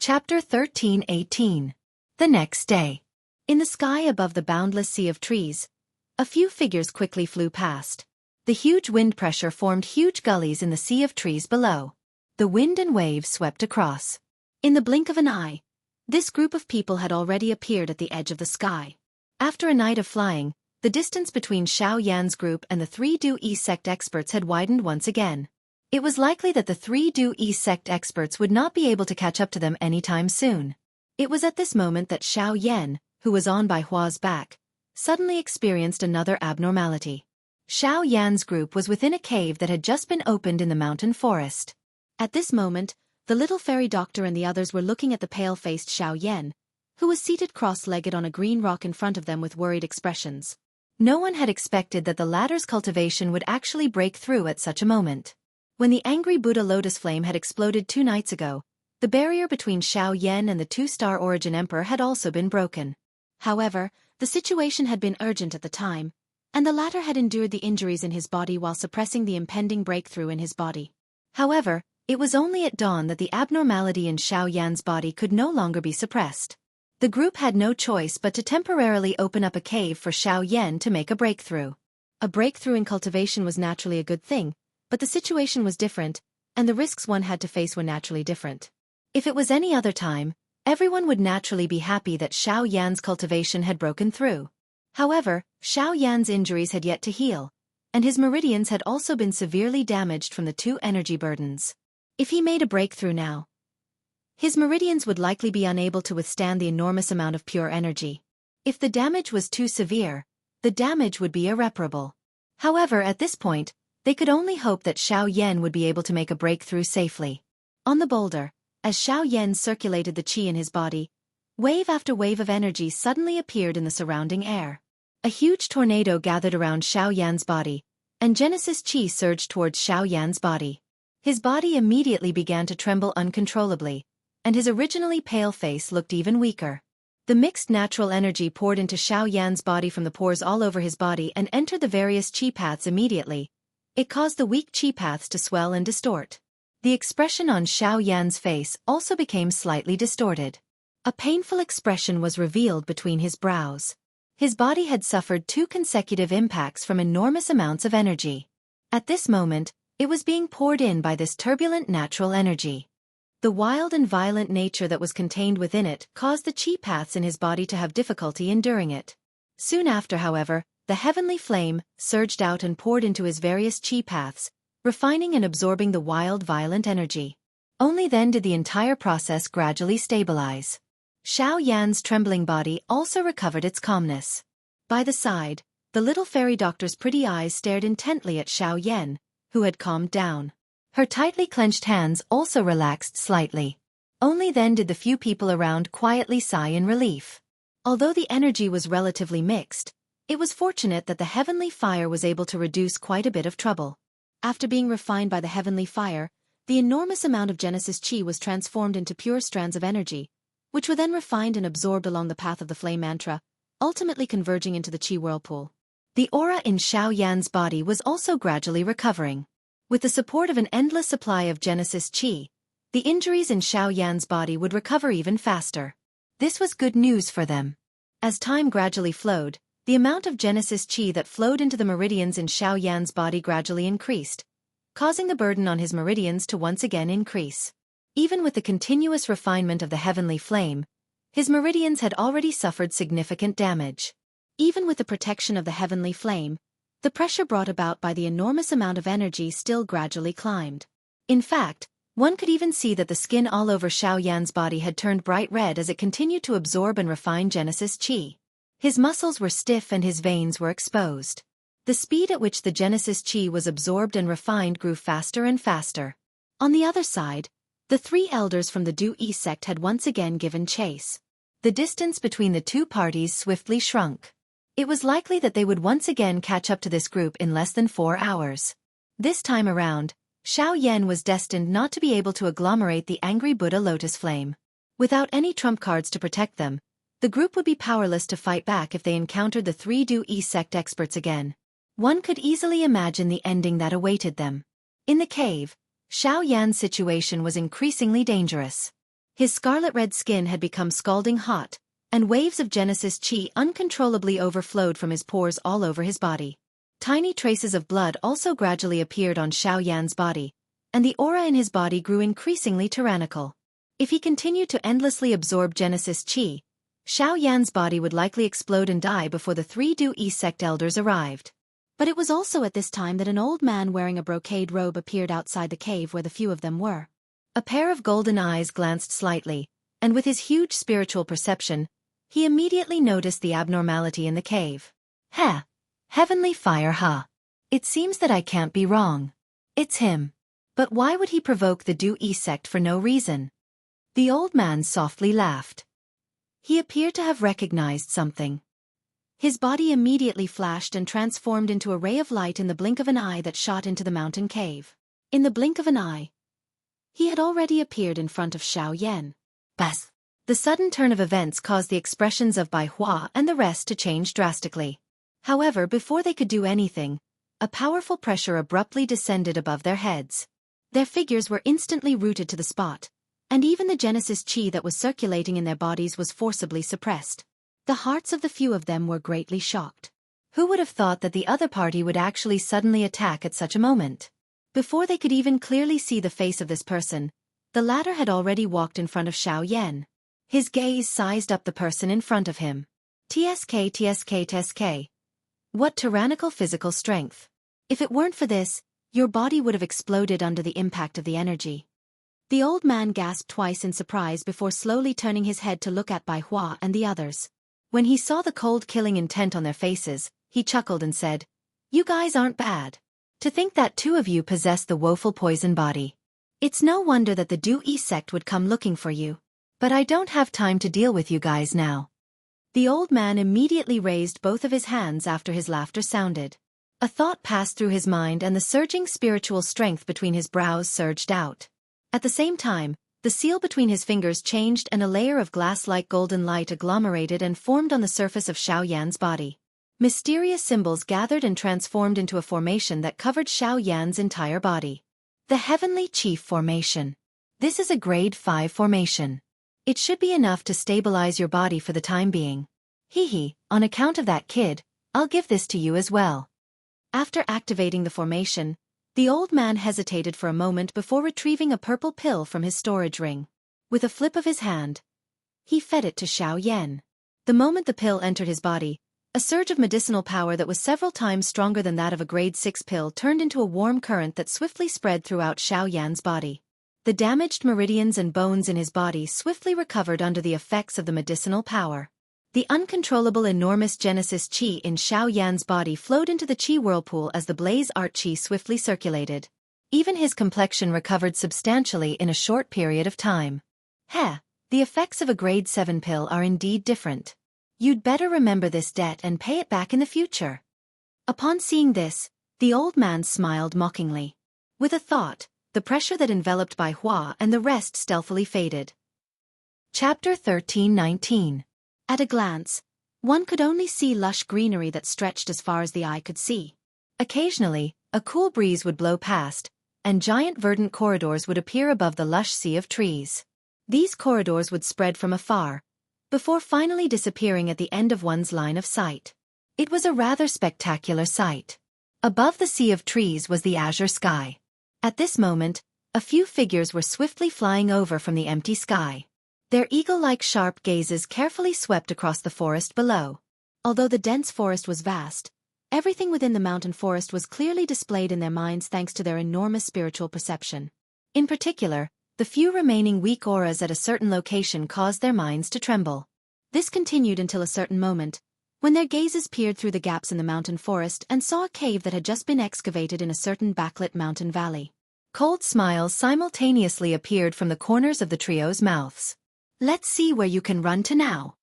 Chapter 13:18. The next day. In the sky above the boundless sea of trees, a few figures quickly flew past. The huge wind pressure formed huge gullies in the sea of trees below. The wind and waves swept across. In the blink of an eye, this group of people had already appeared at the edge of the sky. After a night of flying, the distance between Xiao Yan's group and the three Du-Yi sect experts had widened once again. It was likely that the three Du-Yi sect experts would not be able to catch up to them anytime soon. It was at this moment that Xiao Yan, who was on by Hua's back, suddenly experienced another abnormality. Xiao Yan's group was within a cave that had just been opened in the mountain forest. At this moment, the little fairy doctor and the others were looking at the pale-faced Xiao Yan, who was seated cross-legged on a green rock in front of them with worried expressions. No one had expected that the latter's cultivation would actually break through at such a moment. When the angry Buddha lotus flame had exploded 2 nights ago, the barrier between Xiao Yan and the two-star origin emperor had also been broken. However, the situation had been urgent at the time, and the latter had endured the injuries in his body while suppressing the impending breakthrough in his body. However, it was only at dawn that the abnormality in Xiao Yan's body could no longer be suppressed. The group had no choice but to temporarily open up a cave for Xiao Yan to make a breakthrough. A breakthrough in cultivation was naturally a good thing, but the situation was different, and the risks one had to face were naturally different. If it was any other time, everyone would naturally be happy that Xiao Yan's cultivation had broken through. However, Xiao Yan's injuries had yet to heal, and his meridians had also been severely damaged from the 2 energy burdens. If he made a breakthrough now, his meridians would likely be unable to withstand the enormous amount of pure energy. If the damage was too severe, the damage would be irreparable. However, at this point, they could only hope that Xiao Yan would be able to make a breakthrough safely. On the boulder, as Xiao Yan circulated the qi in his body, wave after wave of energy suddenly appeared in the surrounding air. A huge tornado gathered around Xiao Yan's body, and Genesis qi surged towards Xiao Yan's body. His body immediately began to tremble uncontrollably, and his originally pale face looked even weaker. The mixed natural energy poured into Xiao Yan's body from the pores all over his body and entered the various qi paths immediately. It caused the weak qi paths to swell and distort. The expression on Xiao Yan's face also became slightly distorted. A painful expression was revealed between his brows. His body had suffered 2 consecutive impacts from enormous amounts of energy. At this moment, it was being poured in by this turbulent natural energy. The wild and violent nature that was contained within it caused the qi paths in his body to have difficulty enduring it. Soon after, however, the heavenly flame surged out and poured into his various qi paths, refining and absorbing the wild, violent energy. Only then did the entire process gradually stabilize. Xiao Yan's trembling body also recovered its calmness. By the side, the little fairy doctor's pretty eyes stared intently at Xiao Yan, who had calmed down. Her tightly clenched hands also relaxed slightly. Only then did the few people around quietly sigh in relief. Although the energy was relatively mixed, it was fortunate that the heavenly fire was able to reduce quite a bit of trouble. After being refined by the heavenly fire, the enormous amount of Genesis qi was transformed into pure strands of energy, which were then refined and absorbed along the path of the flame mantra, ultimately converging into the qi whirlpool. The aura in Xiao Yan's body was also gradually recovering. With the support of an endless supply of Genesis qi, the injuries in Xiao Yan's body would recover even faster. This was good news for them. As time gradually flowed, the amount of Genesis qi that flowed into the meridians in Xiao Yan's body gradually increased, causing the burden on his meridians to once again increase. Even with the continuous refinement of the heavenly flame, his meridians had already suffered significant damage. Even with the protection of the heavenly flame, the pressure brought about by the enormous amount of energy still gradually climbed. In fact, one could even see that the skin all over Xiao Yan's body had turned bright red as it continued to absorb and refine Genesis qi. His muscles were stiff and his veins were exposed. The speed at which the Genesis qi was absorbed and refined grew faster and faster. On the other side, the 3 elders from the Du-Yi sect had once again given chase. The distance between the 2 parties swiftly shrunk. It was likely that they would once again catch up to this group in less than 4 hours. This time around, Xiao Yan was destined not to be able to agglomerate the angry Buddha lotus flame. Without any trump cards to protect them, the group would be powerless to fight back if they encountered the 3 Du-Yi sect experts again. One could easily imagine the ending that awaited them. In the cave, Xiao Yan's situation was increasingly dangerous. His scarlet-red skin had become scalding hot, and waves of Genesis Chi uncontrollably overflowed from his pores all over his body. Tiny traces of blood also gradually appeared on Xiao Yan's body, and the aura in his body grew increasingly tyrannical. If he continued to endlessly absorb Genesis Chi, Xiao Yan's body would likely explode and die before the 3 Du-Yi sect elders arrived. But it was also at this time that an old man wearing a brocade robe appeared outside the cave where the few of them were. A pair of golden eyes glanced slightly, and with his huge spiritual perception, he immediately noticed the abnormality in the cave. "Heh! Heavenly fire, huh? It seems that I can't be wrong. It's him. But why would he provoke the Du-Yi sect for no reason?" The old man softly laughed. He appeared to have recognized something. His body immediately flashed and transformed into a ray of light in the blink of an eye that shot into the mountain cave. In the blink of an eye, he had already appeared in front of Xiao Yan. Bas! The sudden turn of events caused the expressions of Bai Hua and the rest to change drastically. However, before they could do anything, a powerful pressure abruptly descended above their heads. Their figures were instantly rooted to the spot, and even the Genesis Chi that was circulating in their bodies was forcibly suppressed. The hearts of the few of them were greatly shocked. Who would have thought that the other party would actually suddenly attack at such a moment? Before they could even clearly see the face of this person, the latter had already walked in front of Xiao Yan. His gaze sized up the person in front of him. TSK, TSK, TSK. What tyrannical physical strength. If it weren't for this, your body would have exploded under the impact of the energy. The old man gasped twice in surprise before slowly turning his head to look at Bai Hua and the others. When he saw the cold killing intent on their faces, he chuckled and said, "You guys aren't bad. To think that 2 of you possess the woeful poison body. It's no wonder that the Du-Yi sect would come looking for you. But I don't have time to deal with you guys now." The old man immediately raised both of his hands after his laughter sounded. A thought passed through his mind and the surging spiritual strength between his brows surged out. At the same time, the seal between his fingers changed and a layer of glass-like golden light agglomerated and formed on the surface of Xiao Yan's body. Mysterious symbols gathered and transformed into a formation that covered Xiao Yan's entire body. The Heavenly Chief Formation. This is a Grade 5 formation. It should be enough to stabilize your body for the time being. Hee, on account of that kid, I'll give this to you as well. After activating the formation, the old man hesitated for a moment before retrieving a purple pill from his storage ring. With a flip of his hand, he fed it to Xiao Yan. The moment the pill entered his body, a surge of medicinal power that was several times stronger than that of a grade 6 pill turned into a warm current that swiftly spread throughout Xiao Yan's body. The damaged meridians and bones in his body swiftly recovered under the effects of the medicinal power. The uncontrollable enormous Genesis Chi in Xiao Yan's body flowed into the Chi whirlpool as the blaze art Chi swiftly circulated. Even his complexion recovered substantially in a short period of time. The effects of a grade 7 pill are indeed different. You'd better remember this debt and pay it back in the future. Upon seeing this, the old man smiled mockingly. With a thought, the pressure that enveloped Bai Hua and the rest stealthily faded. Chapter 13:19. At a glance, one could only see lush greenery that stretched as far as the eye could see. Occasionally, a cool breeze would blow past, and giant verdant corridors would appear above the lush sea of trees. These corridors would spread from afar, before finally disappearing at the end of one's line of sight. It was a rather spectacular sight. Above the sea of trees was the azure sky. At this moment, a few figures were swiftly flying over from the empty sky. Their eagle-like sharp gazes carefully swept across the forest below. Although the dense forest was vast, everything within the mountain forest was clearly displayed in their minds thanks to their enormous spiritual perception. In particular, the few remaining weak auras at a certain location caused their minds to tremble. This continued until a certain moment, when their gazes peered through the gaps in the mountain forest and saw a cave that had just been excavated in a certain backlit mountain valley. Cold smiles simultaneously appeared from the corners of the trio's mouths. Let's see where you can run to now.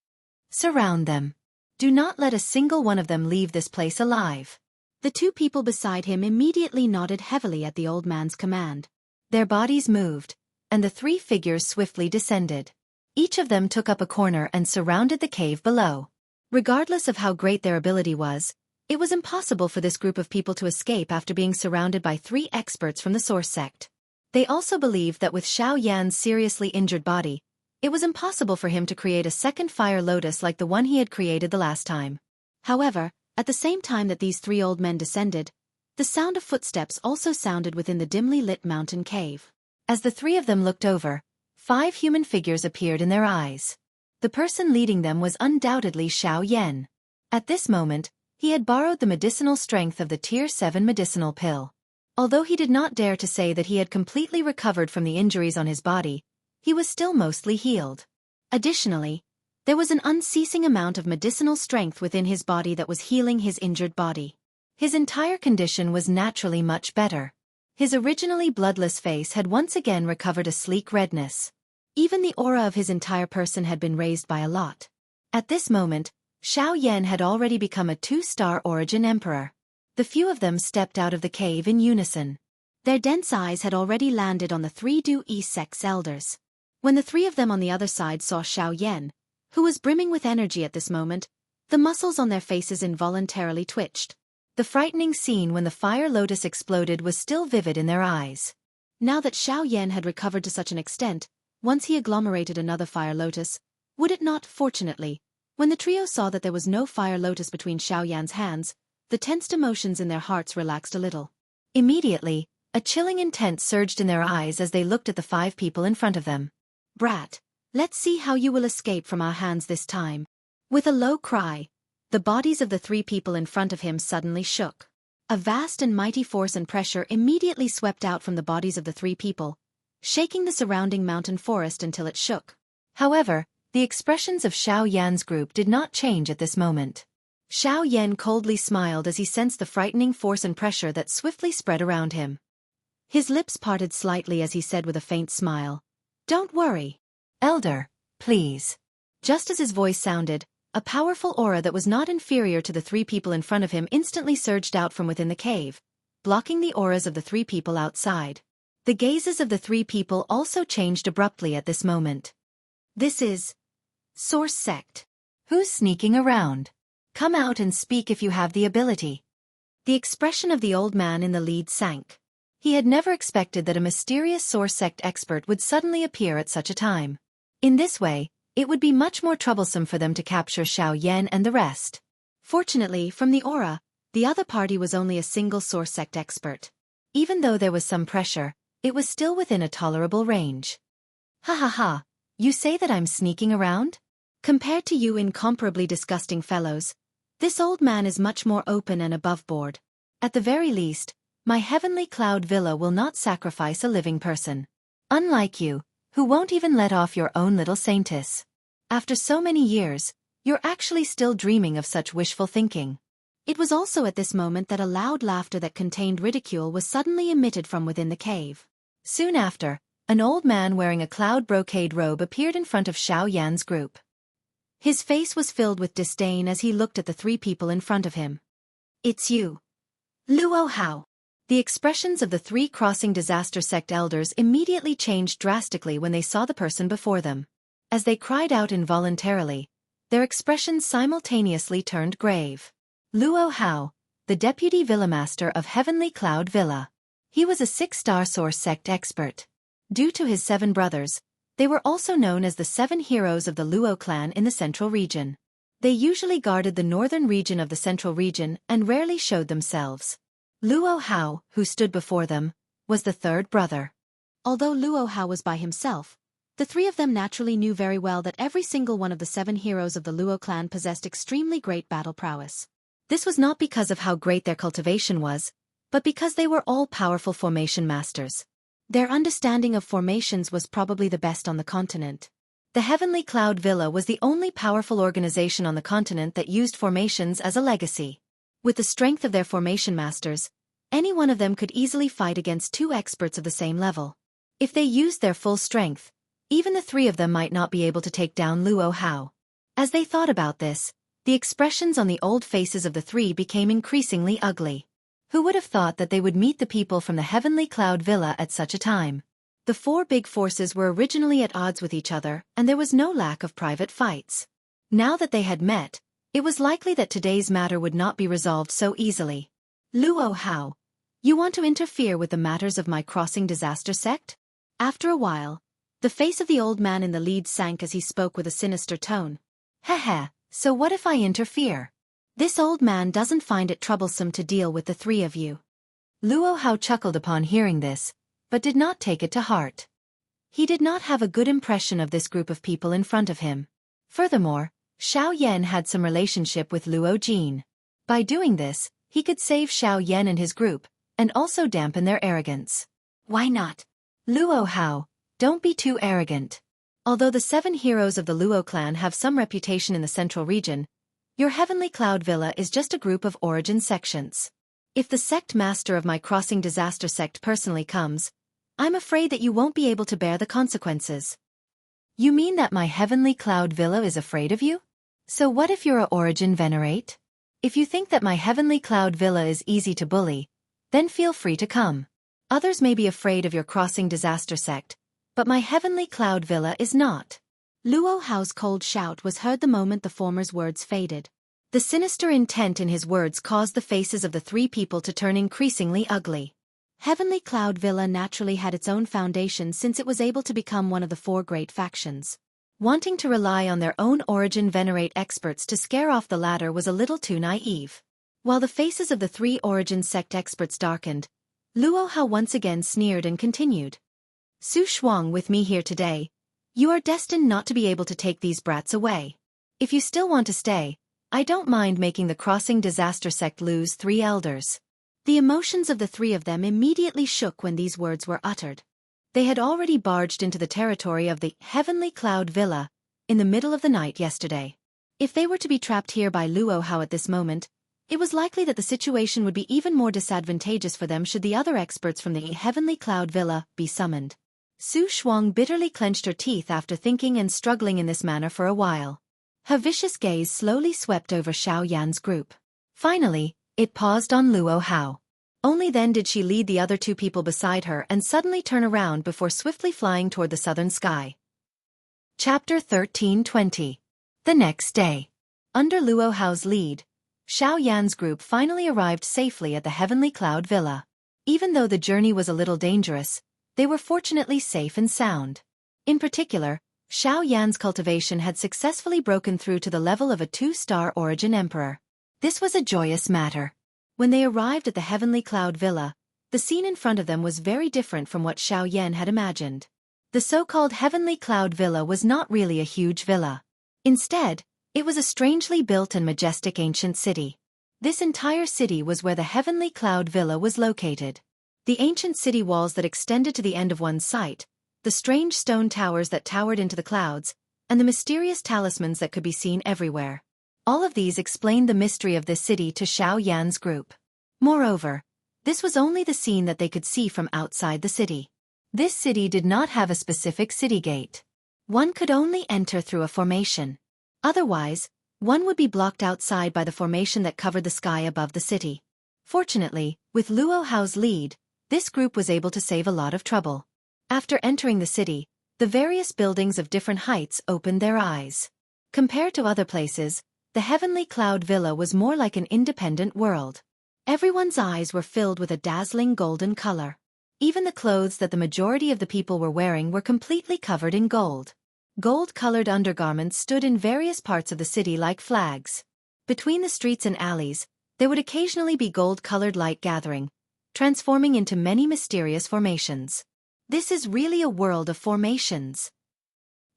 Surround them. Do not let a single one of them leave this place alive. The 2 people beside him immediately nodded heavily at the old man's command. Their bodies moved, and the 3 figures swiftly descended. Each of them took up a corner and surrounded the cave below. Regardless of how great their ability was, it was impossible for this group of people to escape after being surrounded by 3 experts from the Source sect. They also believed that with Xiao Yan's seriously injured body, It was impossible for him to create a second fire lotus like the one he had created the last time. However, at the same time that these three old men descended, the sound of footsteps also sounded within the dimly lit mountain cave. As the three of them looked over, 5 human figures appeared in their eyes. The person leading them was undoubtedly Xianxia. At this moment, he had borrowed the medicinal strength of the Tier 7 medicinal pill. Although he did not dare to say that he had completely recovered from the injuries on his body, he was still mostly healed. Additionally, there was an unceasing amount of medicinal strength within his body that was healing his injured body. His entire condition was naturally much better. His originally bloodless face had once again recovered a sleek redness. Even the aura of his entire person had been raised by a lot. At this moment, Xianxia had already become a 2-star origin emperor. The few of them stepped out of the cave in unison. Their dense eyes had already landed on the 3 Du-E sect's elders. When the 3 of them on the other side saw Xianxia, who was brimming with energy at this moment, the muscles on their faces involuntarily twitched. The frightening scene when the fire lotus exploded was still vivid in their eyes. Now that Xianxia had recovered to such an extent, once he agglomerated another fire lotus, would it not, fortunately, when the trio saw that there was no fire lotus between Xiaoyan's hands, the tensed emotions in their hearts relaxed a little. Immediately, a chilling intent surged in their eyes as they looked at the 5 people in front of them. "Brat, let's see how you will escape from our hands this time." With a low cry, the bodies of the 3 people in front of him suddenly shook. A vast and mighty force and pressure immediately swept out from the bodies of the 3 people, shaking the surrounding mountain forest until it shook. However, the expressions of Xiaoyan's group did not change at this moment. Xianxia coldly smiled as he sensed the frightening force and pressure that swiftly spread around him. His lips parted slightly as he said with a faint smile, "Don't worry. Elder, please." Just as his voice sounded, a powerful aura that was not inferior to the 3 people in front of him instantly surged out from within the cave, blocking the auras of the 3 people outside. The gazes of the 3 people also changed abruptly at this moment. "This is Source Sect. Who's sneaking around? Come out and speak if you have the ability." The expression of the old man in the lead sank. He had never expected that a mysterious Source Sect expert would suddenly appear at such a time. In this way, it would be much more troublesome for them to capture Xianxia and the rest. Fortunately, from the aura, the other party was only a single Source Sect expert. Even though there was some pressure, it was still within a tolerable range. "Ha ha ha, you say that I'm sneaking around? Compared to you incomparably disgusting fellows, this old man is much more open and above board. At the very least, my heavenly cloud villa will not sacrifice a living person. Unlike you, who won't even let off your own little saintess. After so many years, you're actually still dreaming of such wishful thinking." It was also at this moment that a loud laughter that contained ridicule was suddenly emitted from within the cave. Soon after, an old man wearing a cloud brocade robe appeared in front of Xiaoyan's group. His face was filled with disdain as he looked at the 3 people in front of him. "It's you, Luo Hao." The expressions of the 3 crossing disaster sect elders immediately changed drastically when they saw the person before them. As they cried out involuntarily, their expressions simultaneously turned grave. Luo Hao, the deputy villamaster of Heavenly Cloud Villa. He was a 6-star Source Sect expert. Due to his 7 brothers, they were also known as the 7 heroes of the Luo clan in the central region. They usually guarded the northern region of the central region and rarely showed themselves. Luo Hao, who stood before them, was the 3rd brother. Although Luo Hao was by himself, the 3 of them naturally knew very well that every single one of the 7 heroes of the Luo clan possessed extremely great battle prowess. This was not because of how great their cultivation was, but because they were all powerful formation masters. Their understanding of formations was probably the best on the continent. The Heavenly Cloud Villa was the only powerful organization on the continent that used formations as a legacy. With the strength of their formation masters, any one of them could easily fight against 2 experts of the same level. If they used their full strength, even the 3 of them might not be able to take down Luo Hao. As they thought about this, the expressions on the old faces of the 3 became increasingly ugly. Who would have thought that they would meet the people from the Heavenly Cloud Villa at such a time? The 4 big forces were originally at odds with each other, and there was no lack of private fights. Now that they had met, it was likely that today's matter would not be resolved so easily. "Luo Hao, you want to interfere with the matters of my crossing disaster sect?" After a while, The face of the old man in the lead sank as he spoke with a sinister tone. Heh, so what if I interfere? This old man doesn't find it troublesome to deal with the three of you. Luo Hao chuckled upon hearing this, but did not take it to heart. He did not have a good impression of this group of people in front of him. Furthermore, Xiao Yan had some relationship with Luo Jin. By doing this, he could save Xiao Yan and his group, and also dampen their arrogance. Why not? Luo Hao, don't be too arrogant. Although the 7 heroes of the Luo clan have some reputation in the central region, your Heavenly Cloud Villa is just a group of origin sections. If the sect master of my Crossing Disaster sect personally comes, I'm afraid that you won't be able to bear the consequences. You mean that my Heavenly Cloud Villa is afraid of you? So what if you're a origin venerate? If you think that my Heavenly Cloud Villa is easy to bully, then feel free to come. Others may be afraid of your Crossing Disaster sect, but my Heavenly Cloud Villa is not. Luo Hao's cold shout was heard the moment the former's words faded. The sinister intent in his words caused the faces of the 3 people to turn increasingly ugly. Heavenly Cloud Villa naturally had its own foundation since it was able to become one of the 4 great factions. Wanting to rely on their own origin venerate experts to scare off the latter was a little too naive. While the faces of the 3 origin sect experts darkened, Luo Hao once again sneered and continued. Su Shuang with me here today. You are destined not to be able to take these brats away. If you still want to stay, I don't mind making the Crossing Disaster sect lose 3 elders. The emotions of the 3 of them immediately shook when these words were uttered. They had already barged into the territory of the Heavenly Cloud Villa in the middle of the night yesterday. If they were to be trapped here by Luo Hao at this moment, it was likely that the situation would be even more disadvantageous for them should the other experts from the Heavenly Cloud Villa be summoned. Su Shuang bitterly clenched her teeth after thinking and struggling in this manner for a while. Her vicious gaze slowly swept over Xiao Yan's group. Finally, it paused on Luo Hao. Only then did she lead the other 2 people beside her and suddenly turn around before swiftly flying toward the southern sky. Chapter 1320. The next day. Under Luo Hao's lead, Xiao Yan's group finally arrived safely at the Heavenly Cloud Villa. Even though the journey was a little dangerous, they were fortunately safe and sound. In particular, Xiao Yan's cultivation had successfully broken through to the level of a 2-star origin emperor. This was a joyous matter. When they arrived at the Heavenly Cloud Villa, the scene in front of them was very different from what Xiao Yan had imagined. The so-called Heavenly Cloud Villa was not really a huge villa. Instead, it was a strangely built and majestic ancient city. This entire city was where the Heavenly Cloud Villa was located. The ancient city walls that extended to the end of one's sight, the strange stone towers that towered into the clouds, and the mysterious talismans that could be seen everywhere. All of these explained the mystery of this city to Xiao Yan's group. Moreover, this was only the scene that they could see from outside the city. This city did not have a specific city gate. One could only enter through a formation. Otherwise, one would be blocked outside by the formation that covered the sky above the city. Fortunately, with Luo Hao's lead, this group was able to save a lot of trouble. After entering the city, the various buildings of different heights opened their eyes. Compared to other places, the Heavenly Cloud Villa was more like an independent world. Everyone's eyes were filled with a dazzling golden color. Even the clothes that the majority of the people were wearing were completely covered in gold. Gold-colored undergarments stood in various parts of the city like flags. Between the streets and alleys, there would occasionally be gold-colored light gathering, transforming into many mysterious formations. This is really a world of formations.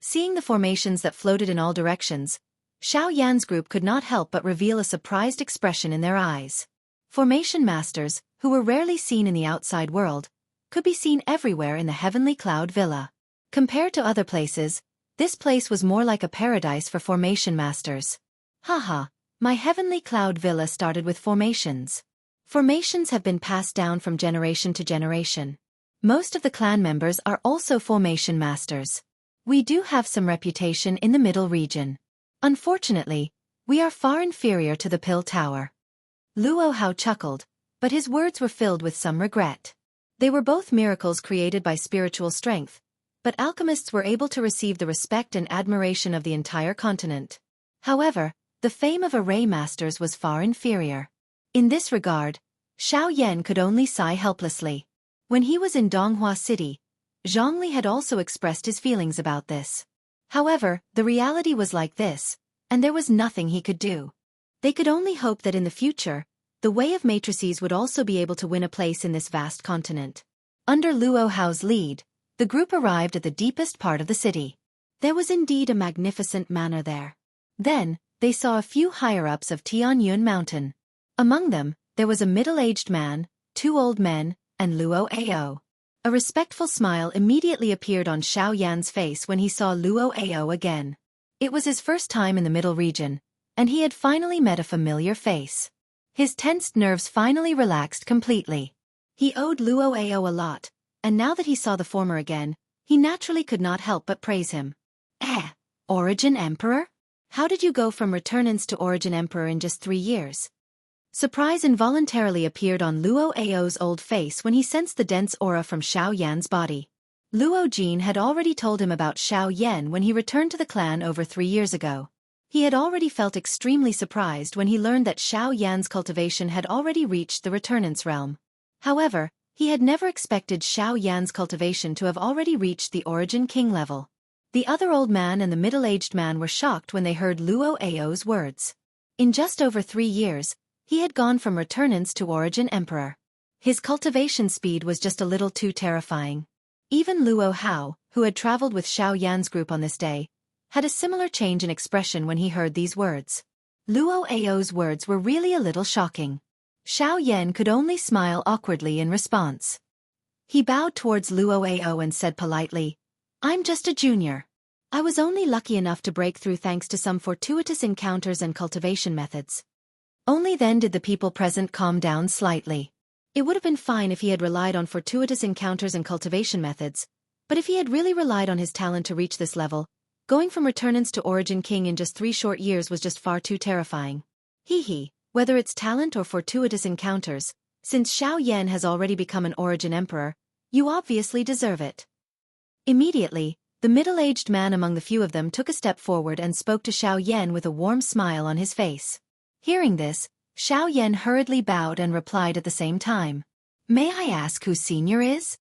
Seeing the formations that floated in all directions, Xiao Yan's group could not help but reveal a surprised expression in their eyes. Formation masters, who were rarely seen in the outside world, could be seen everywhere in the Heavenly Cloud Villa. Compared to other places, this place was more like a paradise for formation masters. Haha, my Heavenly Cloud Villa started with formations. Formations have been passed down from generation to generation. Most of the clan members are also formation masters. We do have some reputation in the middle region. Unfortunately, we are far inferior to the Pill Tower. Luo Hao chuckled, but his words were filled with some regret. They were both miracles created by spiritual strength, but alchemists were able to receive the respect and admiration of the entire continent. However, the fame of array masters was far inferior. In this regard, Xiao Yan could only sigh helplessly. When he was in Donghua City, Zhongli had also expressed his feelings about this. However, the reality was like this, and there was nothing he could do. They could only hope that in the future, the Way of Matrices would also be able to win a place in this vast continent. Under Luo Hao's lead, the group arrived at the deepest part of the city. There was indeed a magnificent manor there. Then, they saw a few higher-ups of Tianyun Mountain. Among them, there was a middle-aged man, 2 old men, and Luo Ao. A respectful smile immediately appeared on Xiao Yan's face when he saw Luo Ao again. It was his first time in the middle region, and he had finally met a familiar face. His tensed nerves finally relaxed completely. He owed Luo Ao a lot, and now that he saw the former again, he naturally could not help but praise him. Origin Emperor? How did you go from returnants to Origin Emperor in just 3 years? Surprise involuntarily appeared on Luo Ao's old face when he sensed the dense aura from Xiao Yan's body. Luo Jin had already told him about Xiao Yan when he returned to the clan over 3 years ago. He had already felt extremely surprised when he learned that Xiao Yan's cultivation had already reached the returnants realm. However, he had never expected Xiao Yan's cultivation to have already reached the Origin King level. The other old man and the middle-aged man were shocked when they heard Luo Ao's words. In just over 3 years, he had gone from returnants to Origin Emperor. His cultivation speed was just a little too terrifying. Even Luo Hao, who had traveled with Xiao Yan's group on this day, had a similar change in expression when he heard these words. Luo Ao's words were really a little shocking. Xiao Yan could only smile awkwardly in response. He bowed towards Luo Ao and said politely, "I'm just a junior. I was only lucky enough to break through thanks to some fortuitous encounters and cultivation methods." Only then did the people present calm down slightly. It would have been fine if he had relied on fortuitous encounters and cultivation methods, but if he had really relied on his talent to reach this level, going from returnants to Origin King in just 3 short years was just far too terrifying. Whether it's talent or fortuitous encounters, since Xiao Yan has already become an Origin Emperor, you obviously deserve it. Immediately, the middle-aged man among the few of them took a step forward and spoke to Xiao Yan with a warm smile on his face. Hearing this, Xiao Yan hurriedly bowed and replied at the same time. "May I ask who senior is?"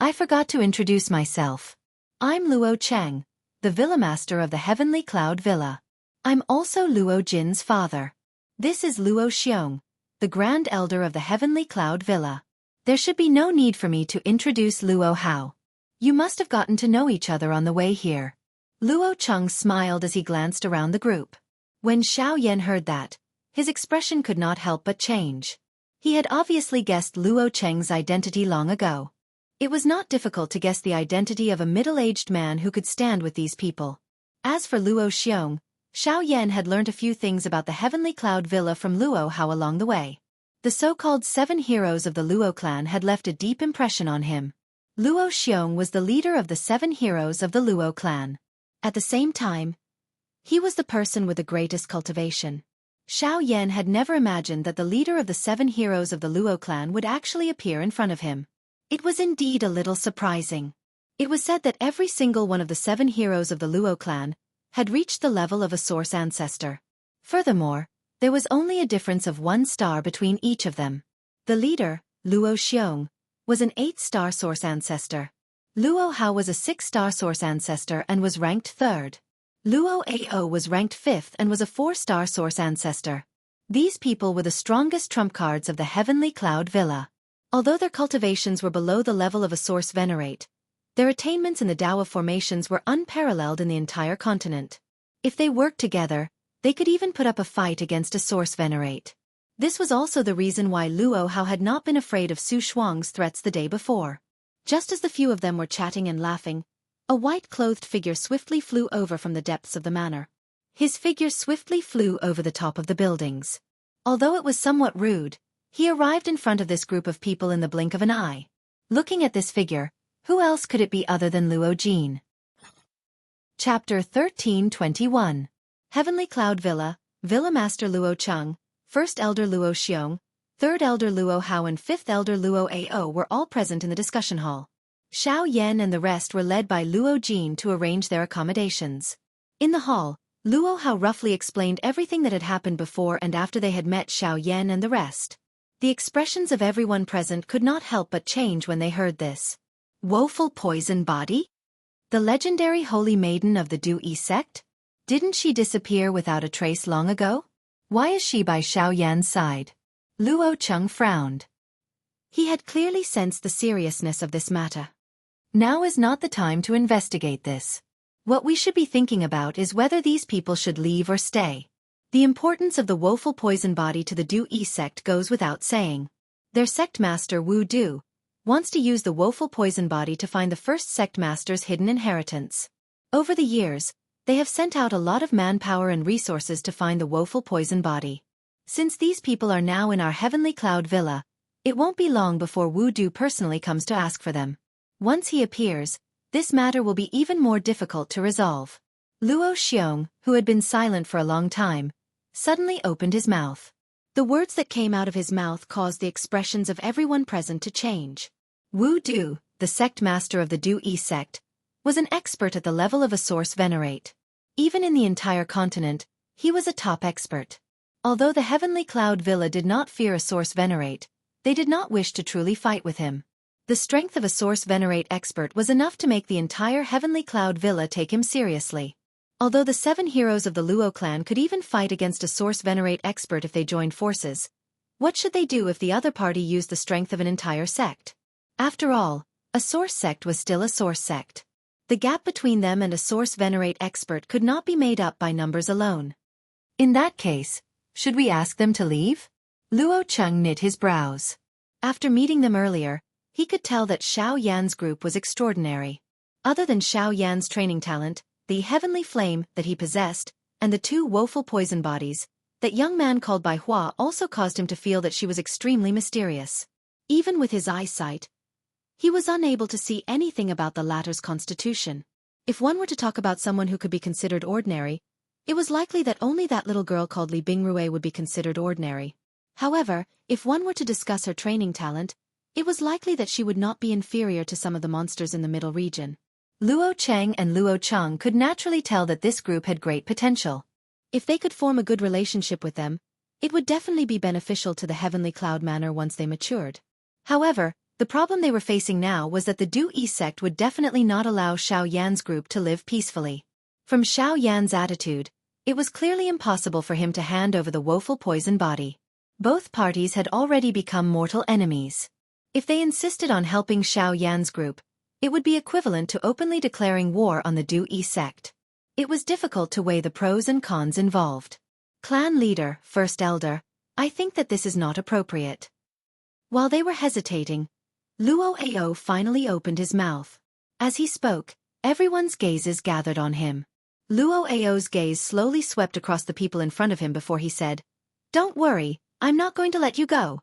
I forgot to introduce myself. I'm Luo Cheng, the Villa Master of the Heavenly Cloud Villa. I'm also Luo Jin's father. This is Luo Xiong, the Grand Elder of the Heavenly Cloud Villa. There should be no need for me to introduce Luo Hao. You must have gotten to know each other on the way here. Luo Cheng smiled as he glanced around the group. When Xiao Yan heard that, his expression could not help but change. He had obviously guessed Luo Cheng's identity long ago. It was not difficult to guess the identity of a middle-aged man who could stand with these people. As for Luo Xiong, Xiao Yan had learnt a few things about the Heavenly Cloud Villa from Luo Hao along the way. The so-called 7 heroes of the Luo clan had left a deep impression on him. Luo Xiong was the leader of the 7 heroes of the Luo clan. At the same time, he was the person with the greatest cultivation. Xiao Yan had never imagined that the leader of the 7 heroes of the Luo clan would actually appear in front of him. It was indeed a little surprising. It was said that every single one of the 7 heroes of the Luo clan had reached the level of a source ancestor. Furthermore, there was only a difference of 1 star between each of them. The leader, Luo Xiong, was an 8-star source ancestor. Luo Hao was a 6-star source ancestor and was ranked 3rd. Luo Ao was ranked 5th and was a 4-star source ancestor. These people were the strongest trump cards of the Heavenly Cloud Villa. Although their cultivations were below the level of a source venerate, their attainments in the Tao of formations were unparalleled in the entire continent. If they worked together, they could even put up a fight against a source venerate. This was also the reason why Luo Hao had not been afraid of Su Shuang's threats the day before. Just as the few of them were chatting and laughing, a white-clothed figure swiftly flew over from the depths of the manor. His figure swiftly flew over the top of the buildings. Although it was somewhat rude, he arrived in front of this group of people in the blink of an eye. Looking at this figure, who else could it be other than Luo Jin? Chapter 1321. Heavenly Cloud Villa, Villa Master Luo Cheng, First Elder Luo Xiong, Third Elder Luo Hao and Fifth Elder Luo Ao were all present in the discussion hall. Xiao Yan and the rest were led by Luo Jin to arrange their accommodations. In the hall, Luo Hao roughly explained everything that had happened before and after they had met Xiao Yan and the rest. The expressions of everyone present could not help but change when they heard this. Woeful poison body? The legendary holy maiden of the Du-Yi sect? Didn't she disappear without a trace long ago? Why is she by Xiao Yan's side? Luo Cheng frowned. He had clearly sensed the seriousness of this matter. Now is not the time to investigate this. What we should be thinking about is whether these people should leave or stay. The importance of the woeful poison body to the Du-Yi sect goes without saying. Their sect master Wu Du wants to use the woeful poison body to find the first sect master's hidden inheritance. Over the years, they have sent out a lot of manpower and resources to find the woeful poison body. Since these people are now in our Heavenly Cloud Villa, it won't be long before Wu Du personally comes to ask for them. Once he appears, this matter will be even more difficult to resolve. Luo Xiong, who had been silent for a long time, suddenly opened his mouth. The words that came out of his mouth caused the expressions of everyone present to change. Wu Du, the sect master of the Du-Yi sect, was an expert at the level of a source venerate. Even in the entire continent, he was a top expert. Although the Heavenly Cloud Villa did not fear a source venerate, they did not wish to truly fight with him. The strength of a source venerate expert was enough to make the entire Heavenly Cloud Villa take him seriously. Although the 7 heroes of the Luo clan could even fight against a source venerate expert if they joined forces, what should they do if the other party used the strength of an entire sect? After all, a source sect was still a source sect. The gap between them and a source venerate expert could not be made up by numbers alone. In that case, should we ask them to leave? Luo Cheng knit his brows. After meeting them earlier, he could tell that Xiao Yan's group was extraordinary. Other than Xiao Yan's training talent, the heavenly flame that he possessed, and the 2 woeful poison bodies, that young man called by Hua also caused him to feel that she was extremely mysterious. Even with his eyesight, he was unable to see anything about the latter's constitution. If one were to talk about someone who could be considered ordinary, it was likely that only that little girl called Li Bingrui would be considered ordinary. However, if one were to discuss her training talent, it was likely that she would not be inferior to some of the monsters in the middle region. Luo Cheng and Luo Cheng could naturally tell that this group had great potential. If they could form a good relationship with them, it would definitely be beneficial to the Heavenly Cloud Manor once they matured. However, the problem they were facing now was that the Du-Yi sect would definitely not allow Xiao Yan's group to live peacefully. From Xiao Yan's attitude, it was clearly impossible for him to hand over the woeful poison body. Both parties had already become mortal enemies. If they insisted on helping Xiao Yan's group, it would be equivalent to openly declaring war on the Du-Yi sect. It was difficult to weigh the pros and cons involved. Clan leader, first elder, I think that this is not appropriate. While they were hesitating, Luo Ao finally opened his mouth. As he spoke, everyone's gazes gathered on him. Luo Ao's gaze slowly swept across the people in front of him before he said, "Don't worry, I'm not going to let you go.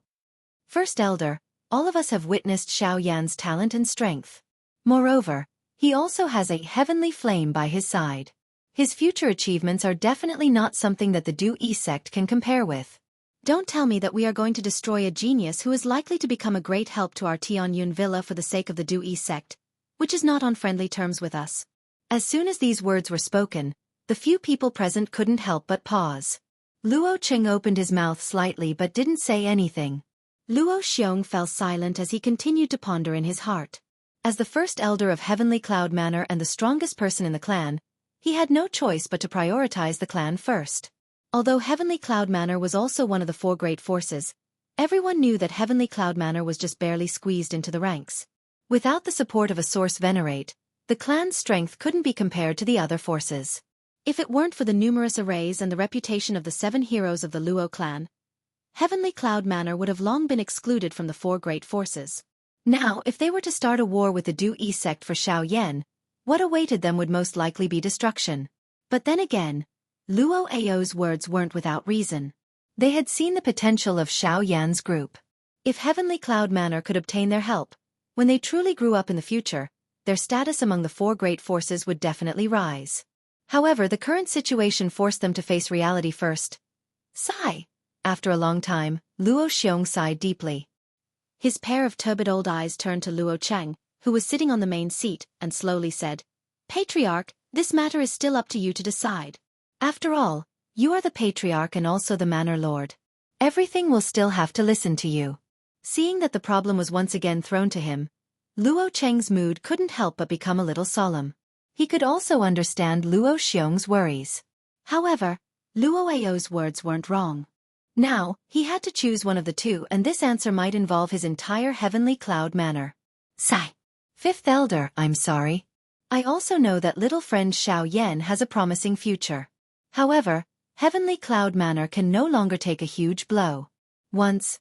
First elder, all of us have witnessed Xiao Yan's talent and strength. Moreover, he also has a heavenly flame by his side. His future achievements are definitely not something that the Du-Yi sect can compare with. Don't tell me that we are going to destroy a genius who is likely to become a great help to our Tianyun villa for the sake of the Du-Yi sect, which is not on friendly terms with us." As soon as these words were spoken, the few people present couldn't help but pause. Luo Cheng opened his mouth slightly but didn't say anything. Luo Xiong fell silent as he continued to ponder in his heart. As the first elder of Heavenly Cloud Manor and the strongest person in the clan, he had no choice but to prioritize the clan first. Although Heavenly Cloud Manor was also one of the 4 great forces, everyone knew that Heavenly Cloud Manor was just barely squeezed into the ranks. Without the support of a source venerate, the clan's strength couldn't be compared to the other forces. If it weren't for the numerous arrays and the reputation of the 7 heroes of the Luo clan, Heavenly Cloud Manor would have long been excluded from the 4 great forces. Now, if they were to start a war with the Du-Yi sect for Xiao Yan, what awaited them would most likely be destruction. But then again, Luo Ao's words weren't without reason. They had seen the potential of Xiao Yan's group. If Heavenly Cloud Manor could obtain their help, when they truly grew up in the future, their status among the 4 great forces would definitely rise. However, the current situation forced them to face reality first. Sigh. After a long time, Luo Xiong sighed deeply. His pair of turbid old eyes turned to Luo Cheng, who was sitting on the main seat, and slowly said, "Patriarch, this matter is still up to you to decide. After all, you are the patriarch and also the manor lord. Everything will still have to listen to you." Seeing that the problem was once again thrown to him, Luo Cheng's mood couldn't help but become a little solemn. He could also understand Luo Xiong's worries. However, Luo Ao's words weren't wrong. Now, he had to choose one of the two, and this answer might involve his entire heavenly cloud manor. Sigh. Fifth Elder, I'm sorry. I also know that little friend Xiao Yan has a promising future. However, Heavenly Cloud Manor can no longer take a huge blow. Once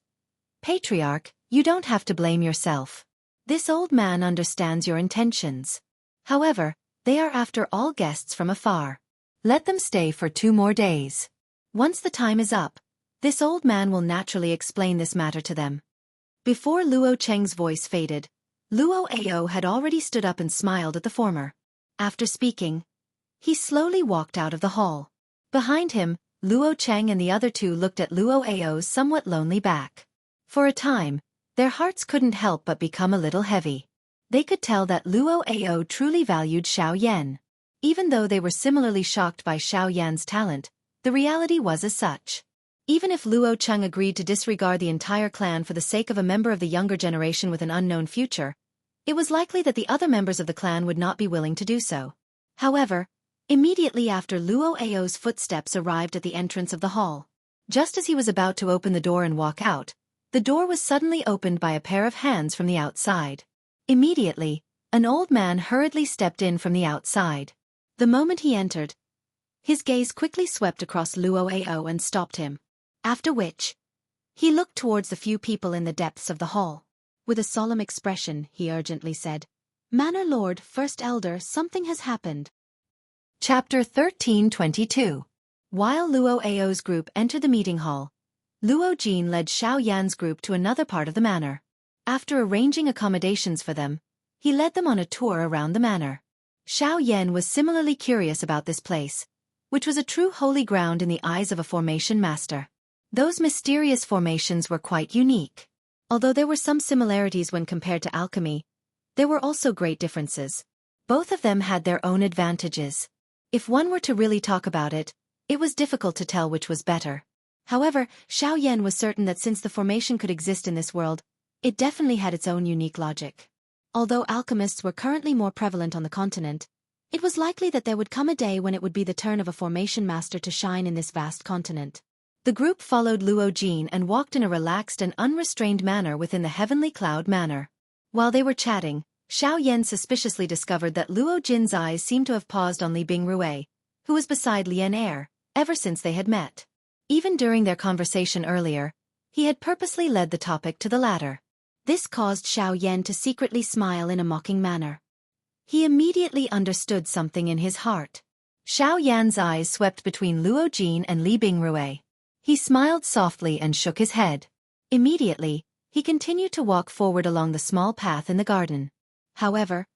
Patriarch, you don't have to blame yourself. This old man understands your intentions. However, they are after all guests from afar. Let them stay for 2 more days. Once the time is up, this old man will naturally explain this matter to them. Before Luo Cheng's voice faded, Luo Ao had already stood up and smiled at the former. After speaking, he slowly walked out of the hall. Behind him, Luo Cheng and the other two looked at Luo Ao's somewhat lonely back. For a time, their hearts couldn't help but become a little heavy. They could tell that Luo Ao truly valued Xiao Yan. Even though they were similarly shocked by Xiao Yan's talent, the reality was as such. Even if Luo Cheng agreed to disregard the entire clan for the sake of a member of the younger generation with an unknown future, it was likely that the other members of the clan would not be willing to do so. However, immediately after Luo Ao's footsteps arrived at the entrance of the hall, just as he was about to open the door and walk out, the door was suddenly opened by a pair of hands from the outside. Immediately, an old man hurriedly stepped in from the outside. The moment he entered, his gaze quickly swept across Luo Ao and stopped him. After which, he looked towards the few people in the depths of the hall. With a solemn expression, he urgently said, "Manor Lord, First Elder, something has happened." Chapter 1322. While Luo Ao's group entered the meeting hall, Luo Jin led Xiao Yan's group to another part of the manor. After arranging accommodations for them, he led them on a tour around the manor. Xiao Yan was similarly curious about this place, which was a true holy ground in the eyes of a formation master. Those mysterious formations were quite unique. Although there were some similarities when compared to alchemy, there were also great differences. Both of them had their own advantages. If one were to really talk about it, it was difficult to tell which was better. However, Xiao Yan was certain that since the formation could exist in this world, it definitely had its own unique logic. Although alchemists were currently more prevalent on the continent, it was likely that there would come a day when it would be the turn of a formation master to shine in this vast continent. The group followed Luo Jin and walked in a relaxed and unrestrained manner within the Heavenly Cloud Manor. While they were chatting, Xiao Yan suspiciously discovered that Luo Jin's eyes seemed to have paused on Li Bingrui, who was beside Lian Er, ever since they had met. Even during their conversation earlier, he had purposely led the topic to the latter. This caused Xiao Yan to secretly smile in a mocking manner. He immediately understood something in his heart. Xiao Yan's eyes swept between Luo Jin and Li Bingrui. He smiled softly and shook his head. Immediately, he continued to walk forward along the small path in the garden. However,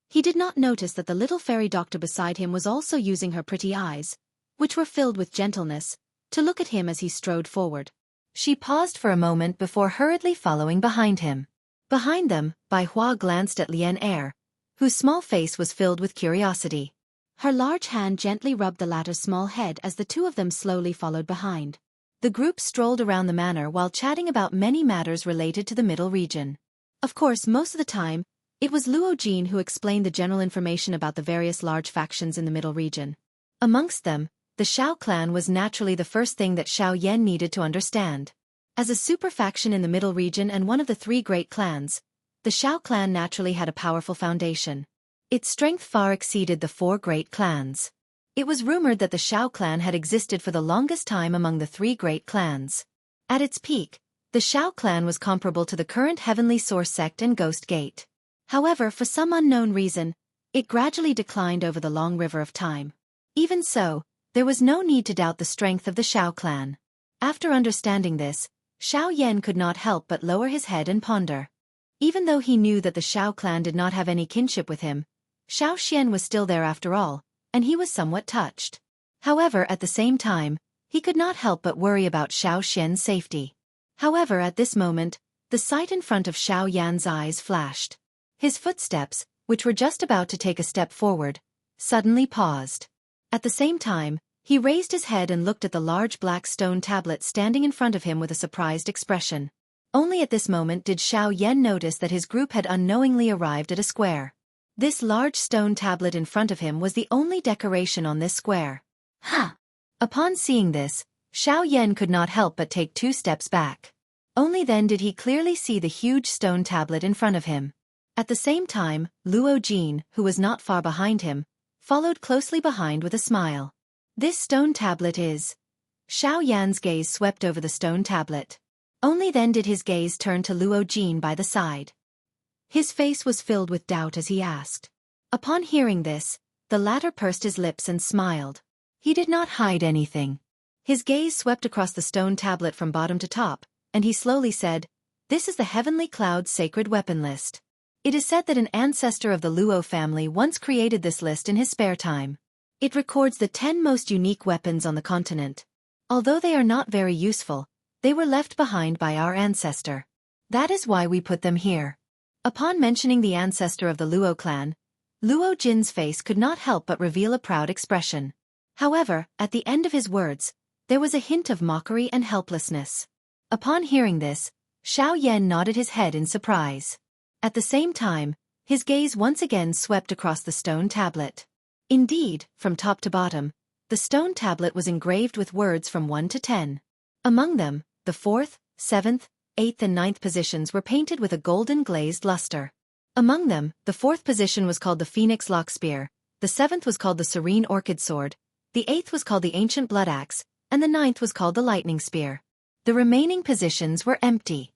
he did not notice that the little fairy doctor beside him was also using her pretty eyes, which were filled with gentleness, to look at him as he strode forward. She paused for a moment before hurriedly following behind him. Behind them, Bai Hua glanced at Lian Er, whose small face was filled with curiosity. Her large hand gently rubbed the latter's small head as the two of them slowly followed behind. The group strolled around the manor while chatting about many matters related to the middle region. Of course, most of the time, it was Luo Jin who explained the general information about the various large factions in the middle region. Amongst them, the Xiao clan was naturally the first thing that Xiao Yan needed to understand. As a super faction in the middle region and one of the 3 great clans, the Xiao clan naturally had a powerful foundation. Its strength far exceeded the 4 great clans. It was rumored that the Xiao clan had existed for the longest time among the 3 great clans. At its peak, the Xiao clan was comparable to the current Heavenly Source sect and Ghost Gate. However, for some unknown reason, it gradually declined over the long river of time. Even so, there was no need to doubt the strength of the Xiao clan. After understanding this, Xiao Yan could not help but lower his head and ponder. Even though he knew that the Xiao clan did not have any kinship with him, Xiao Xian was still there after all, and he was somewhat touched. However, at the same time, he could not help but worry about Xiao Xian's safety. However, at this moment, the sight in front of Xiao Yan's eyes flashed. His footsteps, which were just about to take a step forward, suddenly paused. At the same time, he raised his head and looked at the large black stone tablet standing in front of him with a surprised expression. Only at this moment did Xiao Yan notice that his group had unknowingly arrived at a square. This large stone tablet in front of him was the only decoration on this square. Ha! Upon seeing this, Xiao Yan could not help but take 2 steps back. Only then did he clearly see the huge stone tablet in front of him. At the same time, Luo Jin, who was not far behind him, followed closely behind with a smile. This stone tablet is... Xiao Yan's gaze swept over the stone tablet. Only then did his gaze turn to Luo Jin by the side. His face was filled with doubt as he asked. Upon hearing this, the latter pursed his lips and smiled. He did not hide anything. His gaze swept across the stone tablet from bottom to top, and he slowly said, "This is the Heavenly Cloud's sacred weapon list. It is said that an ancestor of the Luo family once created this list in his spare time. It records the 10 most unique weapons on the continent. Although they are not very useful, they were left behind by our ancestor. That is why we put them here." Upon mentioning the ancestor of the Luo clan, Luo Jin's face could not help but reveal a proud expression. However, at the end of his words, there was a hint of mockery and helplessness. Upon hearing this, Xiao Yan nodded his head in surprise. At the same time, his gaze once again swept across the stone tablet. Indeed, from top to bottom, the stone tablet was engraved with words from 1 to 10. Among them, the 4th, 7th, 8th and 9th positions were painted with a golden glazed luster. Among them, the 4th position was called the Phoenix Lock Spear, the 7th was called the Serene Orchid Sword, the 8th was called the Ancient Blood Axe, and the 9th was called the Lightning Spear. The remaining positions were empty.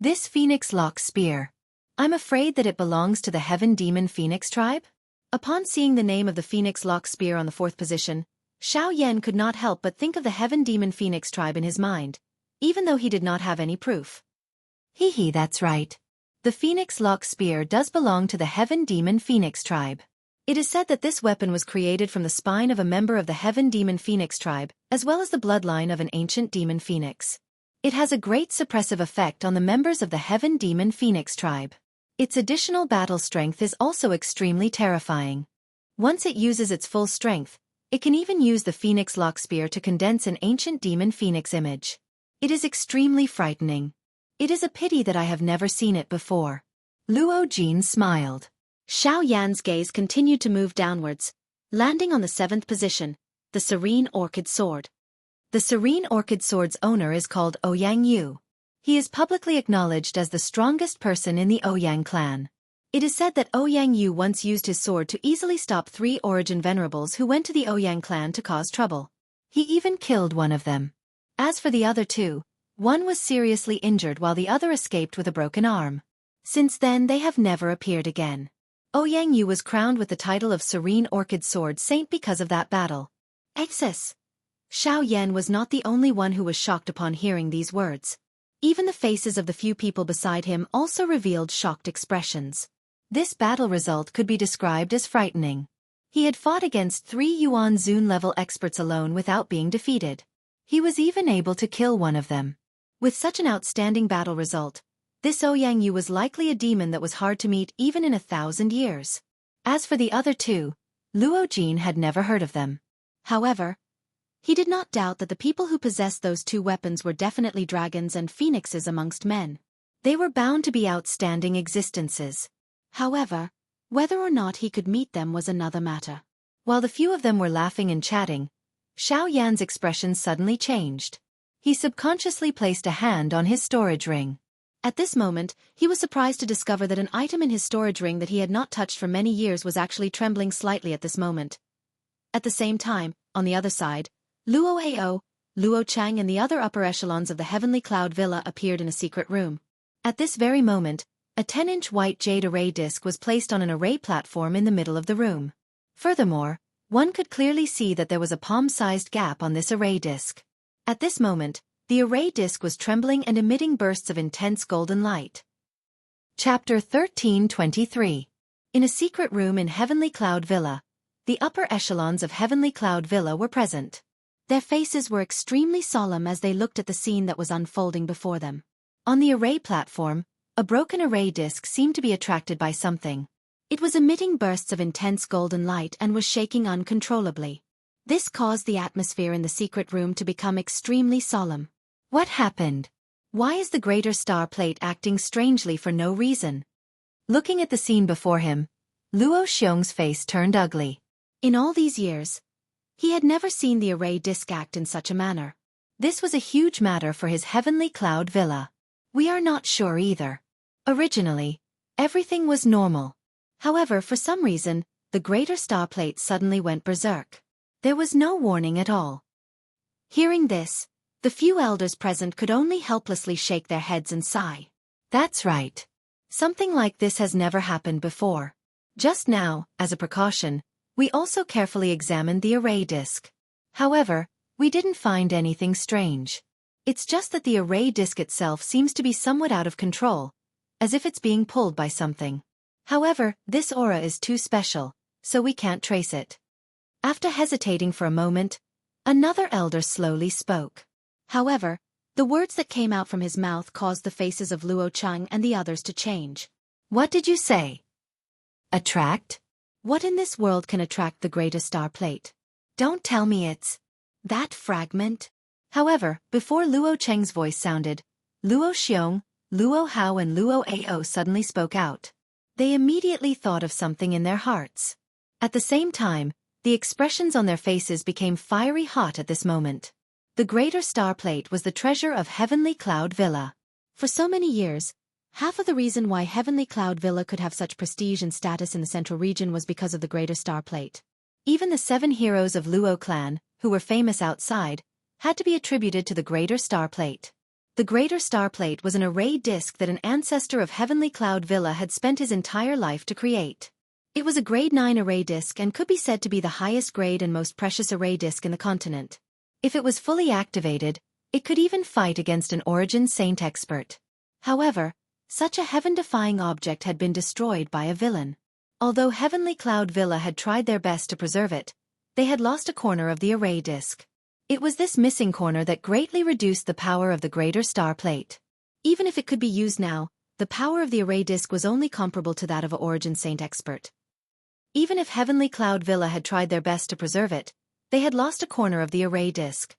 This Phoenix Lock Spear. I'm afraid that it belongs to the Heaven Demon Phoenix tribe? Upon seeing the name of the Phoenix Lock Spear on the 4th position, Xiao Yan could not help but think of the Heaven Demon Phoenix tribe in his mind, even though he did not have any proof. That's right. The Phoenix Lock Spear does belong to the Heaven Demon Phoenix tribe. It is said that this weapon was created from the spine of a member of the Heaven Demon Phoenix tribe, as well as the bloodline of an ancient demon phoenix. It has a great suppressive effect on the members of the Heaven Demon Phoenix tribe. Its additional battle strength is also extremely terrifying. Once it uses its full strength, it can even use the Phoenix Lock Spear to condense an ancient demon phoenix image. It is extremely frightening. It is a pity that I have never seen it before. Luo Jin smiled. Xiao Yan's gaze continued to move downwards, landing on the 7th position, the Serene Orchid Sword. The Serene Orchid Sword's owner is called Ouyang Yu. He is publicly acknowledged as the strongest person in the Ouyang clan. It is said that Ouyang Yu once used his sword to easily stop 3 Origin Venerables who went to the Ouyang clan to cause trouble. He even killed one of them. As for the other 2, one was seriously injured while the other escaped with a broken arm. Since then they have never appeared again. Ouyang Yu was crowned with the title of Serene Orchid Sword Saint because of that battle. Exis. Xiao Yan was not the only one who was shocked upon hearing these words. Even the faces of the few people beside him also revealed shocked expressions. This battle result could be described as frightening. He had fought against 3 Yuan Zun level experts alone without being defeated. He was even able to kill one of them. With such an outstanding battle result, this Ouyang Yu was likely a demon that was hard to meet even in 1,000 years. As for the other 2, Luo Jin had never heard of them. However, he did not doubt that the people who possessed those 2 weapons were definitely dragons and phoenixes amongst men. They were bound to be outstanding existences. However, whether or not he could meet them was another matter. While the few of them were laughing and chatting, Xiao Yan's expression suddenly changed. He subconsciously placed a hand on his storage ring. At this moment, he was surprised to discover that an item in his storage ring that he had not touched for many years was actually trembling slightly at this moment. At the same time, on the other side, Luo Ao, Luo Chang and the other upper echelons of the Heavenly Cloud Villa appeared in a secret room. At this very moment, a 10-inch white jade array disc was placed on an array platform in the middle of the room. Furthermore, one could clearly see that there was a palm-sized gap on this array disc. At this moment, the array disc was trembling and emitting bursts of intense golden light. Chapter 1323. In a secret room in Heavenly Cloud Villa, the upper echelons of Heavenly Cloud Villa were present. Their faces were extremely solemn as they looked at the scene that was unfolding before them. On the array platform, a broken array disc seemed to be attracted by something. It was emitting bursts of intense golden light and was shaking uncontrollably. This caused the atmosphere in the secret room to become extremely solemn. What happened? Why is the greater star plate acting strangely for no reason? Looking at the scene before him, Luo Xiong's face turned ugly. In all these years, he had never seen the array disc act in such a manner. This was a huge matter for his heavenly cloud villa. We are not sure either. Originally, everything was normal. However, for some reason, the greater star plate suddenly went berserk. There was no warning at all. Hearing this, the few elders present could only helplessly shake their heads and sigh. That's right. Something like this has never happened before. Just now, as a precaution, we also carefully examined the array disk. However, we didn't find anything strange. It's just that the array disk itself seems to be somewhat out of control, as if it's being pulled by something. However, this aura is too special, so we can't trace it. After hesitating for a moment, another elder slowly spoke. However, the words that came out from his mouth caused the faces of Luo Cheng and the others to change. What did you say? Attract? What in this world can attract the greater star plate? Don't tell me it's that fragment. However, before Luo Cheng's voice sounded, Luo Xiong, Luo Hao and Luo Ao suddenly spoke out. They immediately thought of something in their hearts. At the same time, the expressions on their faces became fiery hot at this moment. The greater star plate was the treasure of Heavenly Cloud Villa. For so many years, half of the reason why Heavenly Cloud Villa could have such prestige and status in the central region was because of the greater star plate. Even the 7 heroes of Luo clan, who were famous outside, had to be attributed to the greater star plate. The greater star plate was an array disc that an ancestor of Heavenly Cloud Villa had spent his entire life to create. It was a grade 9 array disc and could be said to be the highest grade and most precious array disc in the continent. If it was fully activated, it could even fight against an Origin Saint expert. However, such a heaven-defying object had been destroyed by a villain. Although Heavenly Cloud Villa had tried their best to preserve it, they had lost a corner of the array disc. It was this missing corner that greatly reduced the power of the greater star plate. Even if it could be used now, the power of the array disc was only comparable to that of an Origin Saint expert. Even if Heavenly Cloud Villa had tried their best to preserve it, they had lost a corner of the array disc.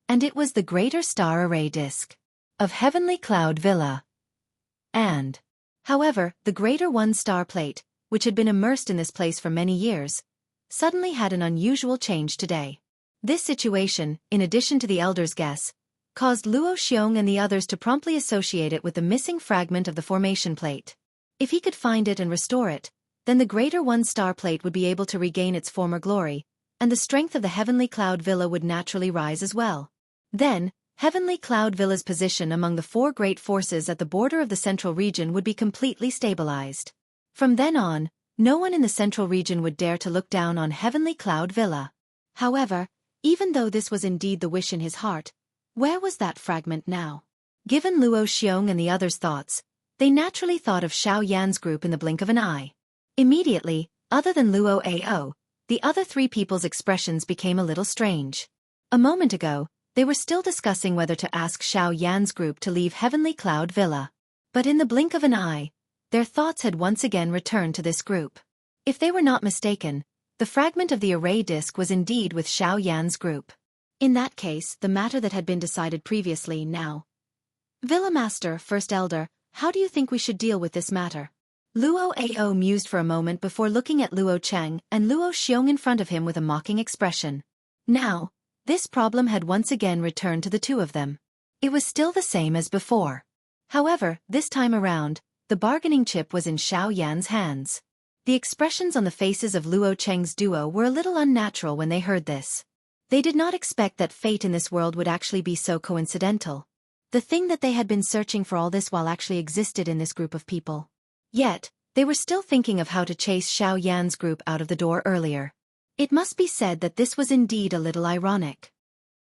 And it was the greater star array disc of Heavenly Cloud Villa. And, however, the greater 1 star plate, which had been immersed in this place for many years, suddenly had an unusual change today. This situation, in addition to the elders' guess, caused Luo Xiong and the others to promptly associate it with the missing fragment of the formation plate. If he could find it and restore it, then the greater 1 star plate would be able to regain its former glory, and the strength of the Heavenly Cloud Villa would naturally rise as well. Then, Heavenly Cloud Villa's position among the 4 great forces at the border of the central region would be completely stabilized. From then on, no one in the central region would dare to look down on Heavenly Cloud Villa. However, even though this was indeed the wish in his heart, where was that fragment now? Given Luo Xiong and the others' thoughts, they naturally thought of Xiao Yan's group in the blink of an eye. Immediately, other than Luo Ao, the other 3 people's expressions became a little strange. A moment ago, they were still discussing whether to ask Xiao Yan's group to leave Heavenly Cloud Villa. But in the blink of an eye, their thoughts had once again returned to this group. If they were not mistaken, the fragment of the array disc was indeed with Xiao Yan's group. In that case, the matter that had been decided previously now. Villa Master, First Elder, how do you think we should deal with this matter? Luo Ao mused for a moment before looking at Luo Cheng and Luo Xiong in front of him with a mocking expression. Now, this problem had once again returned to the 2 of them. It was still the same as before. However, this time around, the bargaining chip was in Xiao Yan's hands. The expressions on the faces of Luo Cheng's duo were a little unnatural when they heard this. They did not expect that fate in this world would actually be so coincidental. The thing that they had been searching for all this while actually existed in this group of people. Yet, they were still thinking of how to chase Xiao Yan's group out of the door earlier. It must be said that this was indeed a little ironic.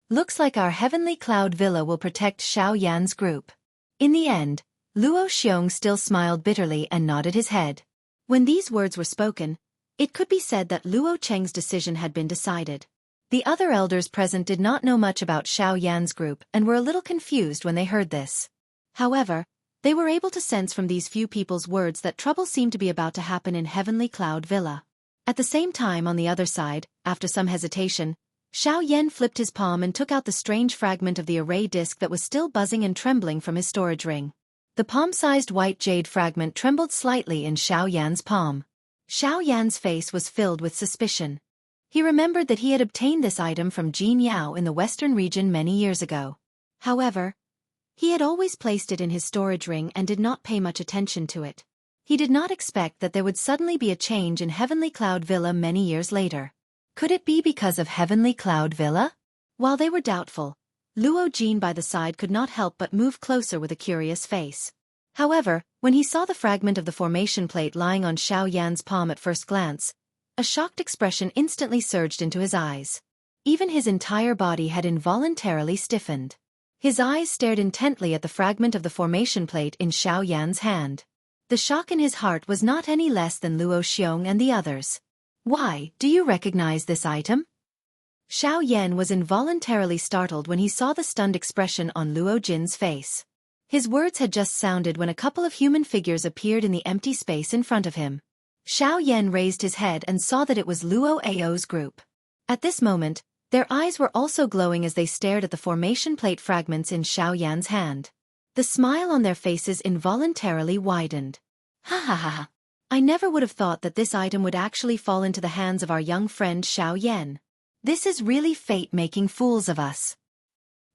Looks like our Heavenly Cloud Villa will protect Xiao Yan's group. In the end, Luo Xiong still smiled bitterly and nodded his head. When these words were spoken, it could be said that Luo Cheng's decision had been decided. The other elders present did not know much about Xiao Yan's group and were a little confused when they heard this. However, they were able to sense from these few people's words that trouble seemed to be about to happen in Heavenly Cloud Villa. At the same time on the other side, after some hesitation, Xiao Yan flipped his palm and took out the strange fragment of the array disc that was still buzzing and trembling from his storage ring. The palm-sized white jade fragment trembled slightly in Xiao Yan's palm. Xiao Yan's face was filled with suspicion. He remembered that he had obtained this item from Jianghu in the western region many years ago. However, he had always placed it in his storage ring and did not pay much attention to it. He did not expect that there would suddenly be a change in Heavenly Cloud Villa many years later. Could it be because of Heavenly Cloud Villa? While they were doubtful, Luo Jin by the side could not help but move closer with a curious face. However, when he saw the fragment of the formation plate lying on Xiao Yan's palm at first glance, a shocked expression instantly surged into his eyes. Even his entire body had involuntarily stiffened. His eyes stared intently at the fragment of the formation plate in Xiao Yan's hand. The shock in his heart was not any less than Luo Xiong and the others. Why, do you recognize this item? Xiao Yan was involuntarily startled when he saw the stunned expression on Luo Jin's face. His words had just sounded when a couple of human figures appeared in the empty space in front of him. Xiao Yan raised his head and saw that it was Luo Ao's group. At this moment, their eyes were also glowing as they stared at the formation plate fragments in Xiao Yan's hand. The smile on their faces involuntarily widened. Ha ha ha ha. I never would have thought that this item would actually fall into the hands of our young friend Xiao Yan. This is really fate making fools of us.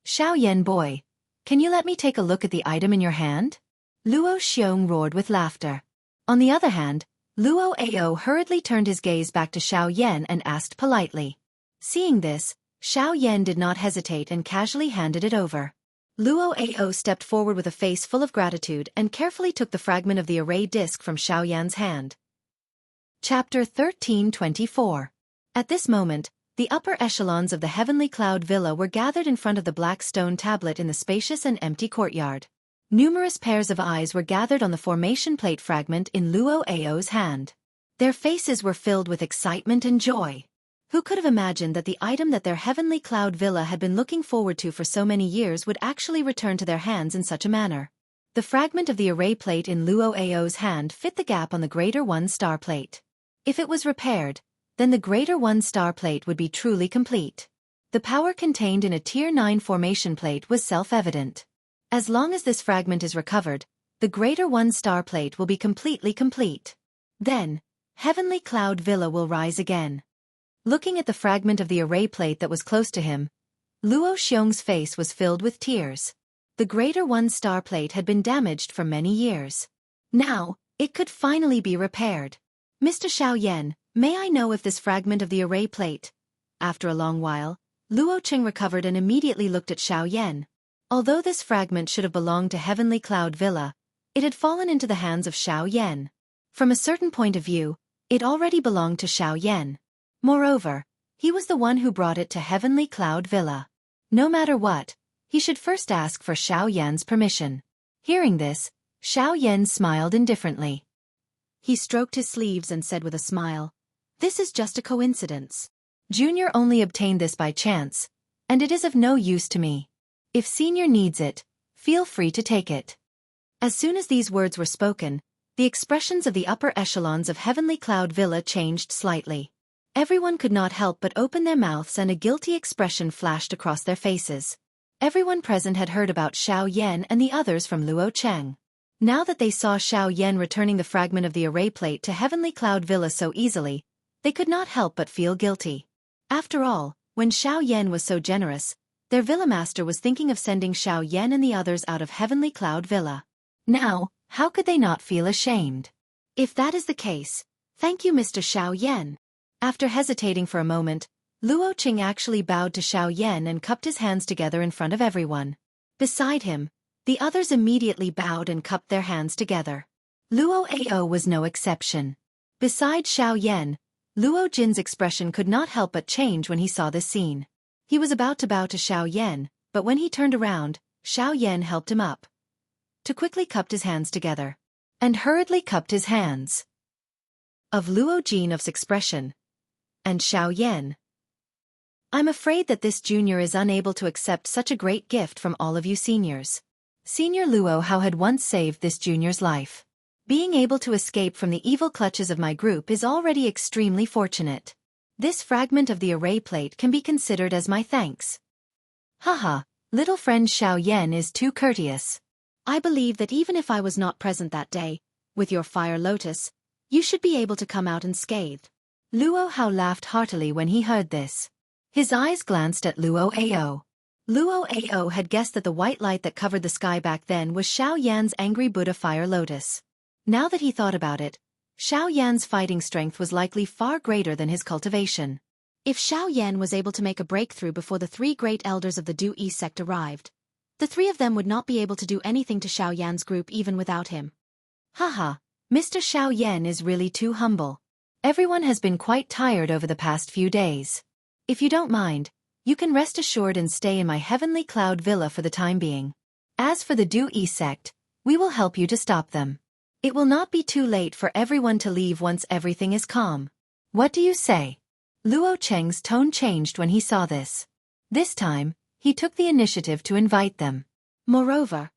Xiao Yan boy, can you let me take a look at the item in your hand? Luo Xiong roared with laughter. On the other hand, Luo Ao hurriedly turned his gaze back to Xiao Yan and asked politely. Seeing this, Xiao Yan did not hesitate and casually handed it over. Luo Ao stepped forward with a face full of gratitude and carefully took the fragment of the array disc from Xiao Yan's hand. Chapter 1324. At this moment, the upper echelons of the Heavenly Cloud Villa were gathered in front of the black stone tablet in the spacious and empty courtyard. Numerous pairs of eyes were gathered on the formation plate fragment in Luo Ao's hand. Their faces were filled with excitement and joy. Who could have imagined that the item that their Heavenly Cloud Villa had been looking forward to for so many years would actually return to their hands in such a manner? The fragment of the array plate in Luo Ao's hand fit the gap on the Greater One Star Plate. If it was repaired, then the Greater One Star Plate would be truly complete. The power contained in a Tier 9 formation plate was self-evident. As long as this fragment is recovered, the Greater One Star Plate will be completely complete. Then, Heavenly Cloud Villa will rise again. Looking at the fragment of the array plate that was close to him, Luo Xiong's face was filled with tears. The Greater One Star Plate had been damaged for many years. Now, it could finally be repaired. Mr. Xiao Yan, may I know if this fragment of the array plate? After a long while, Luo Qing recovered and immediately looked at Xiao Yan. Although this fragment should have belonged to Heavenly Cloud Villa, it had fallen into the hands of Xiao Yan. From a certain point of view, it already belonged to Xiao Yan. Moreover, he was the one who brought it to Heavenly Cloud Villa. No matter what, he should first ask for Xiao Yan's permission. Hearing this, Xiao Yan smiled indifferently. He stroked his sleeves and said with a smile, "This is just a coincidence. Junior only obtained this by chance, and it is of no use to me. If Senior needs it, feel free to take it." As soon as these words were spoken, the expressions of the upper echelons of Heavenly Cloud Villa changed slightly. Everyone could not help but open their mouths and a guilty expression flashed across their faces. Everyone present had heard about Xiao Yan and the others from Luo Cheng. Now that they saw Xiao Yan returning the fragment of the array plate to Heavenly Cloud Villa so easily, they could not help but feel guilty. After all, when Xiao Yan was so generous, their villa master was thinking of sending Xiao Yan and the others out of Heavenly Cloud Villa. Now, how could they not feel ashamed? If that is the case, thank you Mr. Xiao Yan. After hesitating for a moment, Luo Qing actually bowed to Xiao Yan and cupped his hands together in front of everyone. Beside him, the others immediately bowed and cupped their hands together. Luo Ao was no exception. Besides Xiao Yan, Luo Jin's expression could not help but change when he saw this scene. He was about to bow to Xiao Yan, but when he turned around, Xiao Yan helped him up. To quickly cupped his hands together. And hurriedly cupped his hands. Of Luo Jin's expression. And Xiao Yan. I'm afraid that this junior is unable to accept such a great gift from all of you seniors. Senior Luo Hao had once saved this junior's life. Being able to escape from the evil clutches of my group is already extremely fortunate. This fragment of the array plate can be considered as my thanks. Haha, little friend Xiaoyan is too courteous. I believe that even if I was not present that day, with your fire lotus, you should be able to come out unscathed. Luo Hao laughed heartily when he heard this. His eyes glanced at Luo Ao. Luo Ao had guessed that the white light that covered the sky back then was Xiao Yan's angry Buddha fire lotus. Now that he thought about it, Xiao Yan's fighting strength was likely far greater than his cultivation. If Xiao Yan was able to make a breakthrough before the three great elders of the Du-Yi sect arrived, the three of them would not be able to do anything to Xiao Yan's group even without him. Haha, Mr. Xiao Yan is really too humble. Everyone has been quite tired over the past few days. If you don't mind, you can rest assured and stay in my heavenly cloud villa for the time being. As for the Du-Yi sect, we will help you to stop them. It will not be too late for everyone to leave once everything is calm. What do you say? Luo Cheng's tone changed when he saw this. This time, he took the initiative to invite them. Moreover,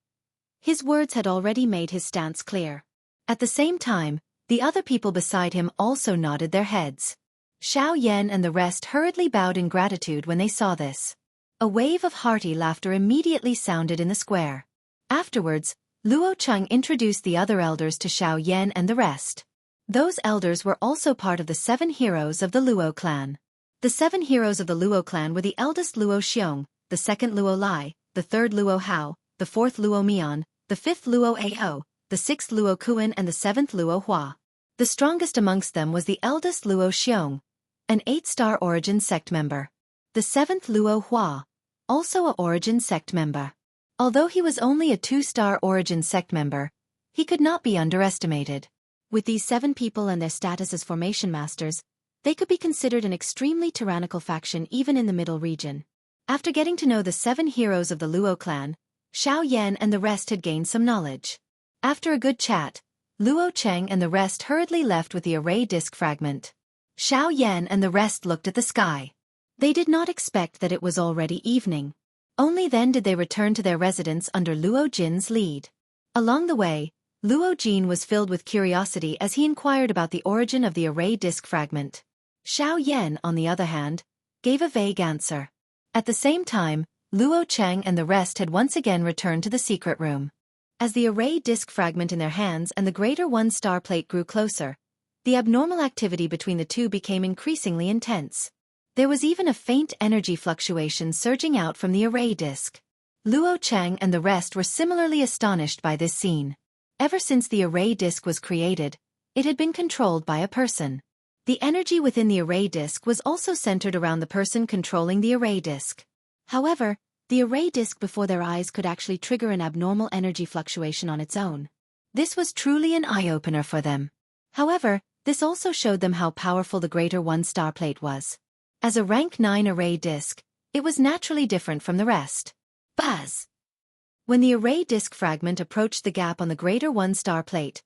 his words had already made his stance clear. At the same time, the other people beside him also nodded their heads. Xiao Yan and the rest hurriedly bowed in gratitude when they saw this. A wave of hearty laughter immediately sounded in the square. Afterwards, Luo Cheng introduced the other elders to Xiao Yan and the rest. Those elders were also part of the 7 heroes of the Luo clan. The 7 heroes of the Luo clan were the eldest Luo Xiong, the second Luo Lai, the third Luo Hao, the fourth Luo Mian, the fifth Luo Ao, the sixth Luo Kuan and the seventh Luo Hua. The strongest amongst them was the eldest Luo Xiong, an 8-star Origin sect member. The 7th Luo Hua, also a Origin sect member. Although he was only a 2-star Origin sect member, he could not be underestimated. With these 7 people and their status as formation masters, they could be considered an extremely tyrannical faction even in the middle region. After getting to know the 7 heroes of the Luo clan, Xiao Yan and the rest had gained some knowledge. After a good chat, Luo Cheng and the rest hurriedly left with the array disc fragment. Xiao Yan and the rest looked at the sky. They did not expect that it was already evening. Only then did they return to their residence under Luo Jin's lead. Along the way, Luo Jin was filled with curiosity as he inquired about the origin of the array disc fragment. Xiao Yan, on the other hand, gave a vague answer. At the same time, Luo Cheng and the rest had once again returned to the secret room. As the array disc fragment in their hands and the greater 1-star plate grew closer, the abnormal activity between the two became increasingly intense. There was even a faint energy fluctuation surging out from the array disc. Luo Cheng and the rest were similarly astonished by this scene. Ever since the array disc was created, it had been controlled by a person. The energy within the array disc was also centered around the person controlling the array disc. However, the array disc before their eyes could actually trigger an abnormal energy fluctuation on its own. This was truly an eye-opener for them. However, this also showed them how powerful the greater 1-star plate was. As a rank 9 array disc, it was naturally different from the rest. Buzz! When the array disc fragment approached the gap on the greater 1-star plate,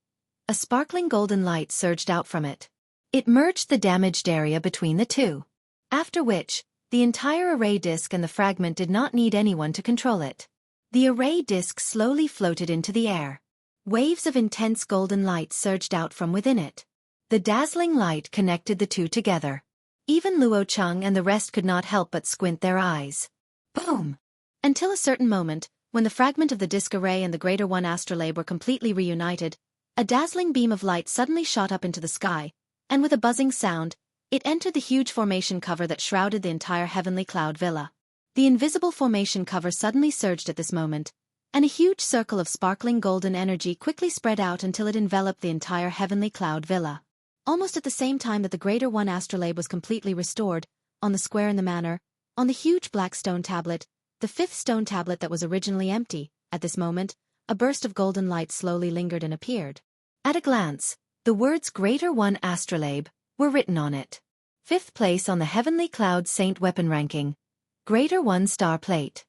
a sparkling golden light surged out from it. It merged the damaged area between the two. After which, the entire array disc and the fragment did not need anyone to control it. The array disc slowly floated into the air. Waves of intense golden light surged out from within it. The dazzling light connected the two together. Even Luo Cheng and the rest could not help but squint their eyes. Boom! Until a certain moment, when the fragment of the disc array and the greater 1 astrolabe were completely reunited, a dazzling beam of light suddenly shot up into the sky, and with a buzzing sound, it entered the huge formation cover that shrouded the entire heavenly cloud villa. The invisible formation cover suddenly surged at this moment, and a huge circle of sparkling golden energy quickly spread out until it enveloped the entire heavenly cloud villa. Almost at the same time that the greater 1 astrolabe was completely restored, on the square in the manor, on the huge black stone tablet, the 5th stone tablet that was originally empty, at this moment, a burst of golden light slowly lingered and appeared. At a glance, the words Greater 1 Astrolabe were written on it. 5th place on the Heavenly Cloud Saint Weapon Ranking. Greater 1 Star Plate.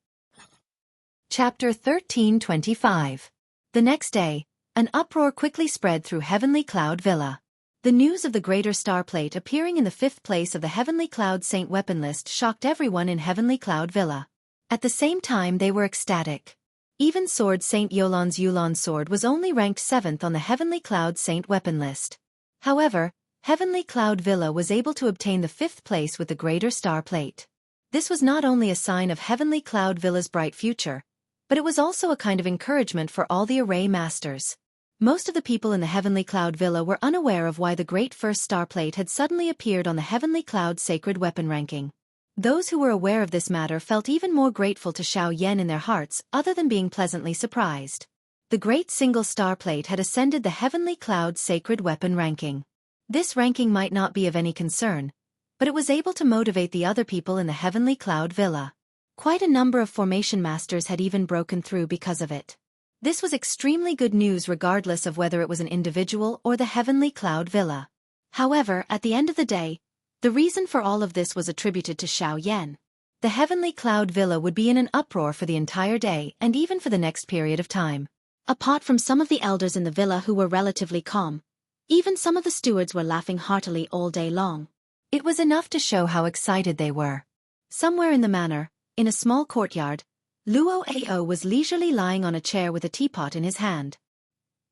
Chapter 1325. The next day, an uproar quickly spread through Heavenly Cloud Villa. The news of the Greater Star Plate appearing in the 5th place of the Heavenly Cloud Saint Weapon list shocked everyone in Heavenly Cloud Villa. At the same time they were ecstatic. Even Sword Saint Yolan's Yulan sword was only ranked 7th on the Heavenly Cloud Saint Weapon list. However, Heavenly Cloud Villa was able to obtain the 5th place with the Greater Star Plate. This was not only a sign of Heavenly Cloud Villa's bright future, but it was also a kind of encouragement for all the array masters. Most of the people in the Heavenly Cloud Villa were unaware of why the Great First Star Plate had suddenly appeared on the Heavenly Cloud Sacred Weapon ranking. Those who were aware of this matter felt even more grateful to Xiao Yan in their hearts, other than being pleasantly surprised. The Great Single Star Plate had ascended the Heavenly Cloud Sacred Weapon ranking. This ranking might not be of any concern, but it was able to motivate the other people in the Heavenly Cloud Villa. Quite a number of formation masters had even broken through because of it. This was extremely good news regardless of whether it was an individual or the Heavenly Cloud Villa. However, at the end of the day, the reason for all of this was attributed to Xiao Yan. The Heavenly Cloud Villa would be in an uproar for the entire day and even for the next period of time. Apart from some of the elders in the villa who were relatively calm, even some of the stewards were laughing heartily all day long. It was enough to show how excited they were. Somewhere in the manor, in a small courtyard, Luo Ao was leisurely lying on a chair with a teapot in his hand.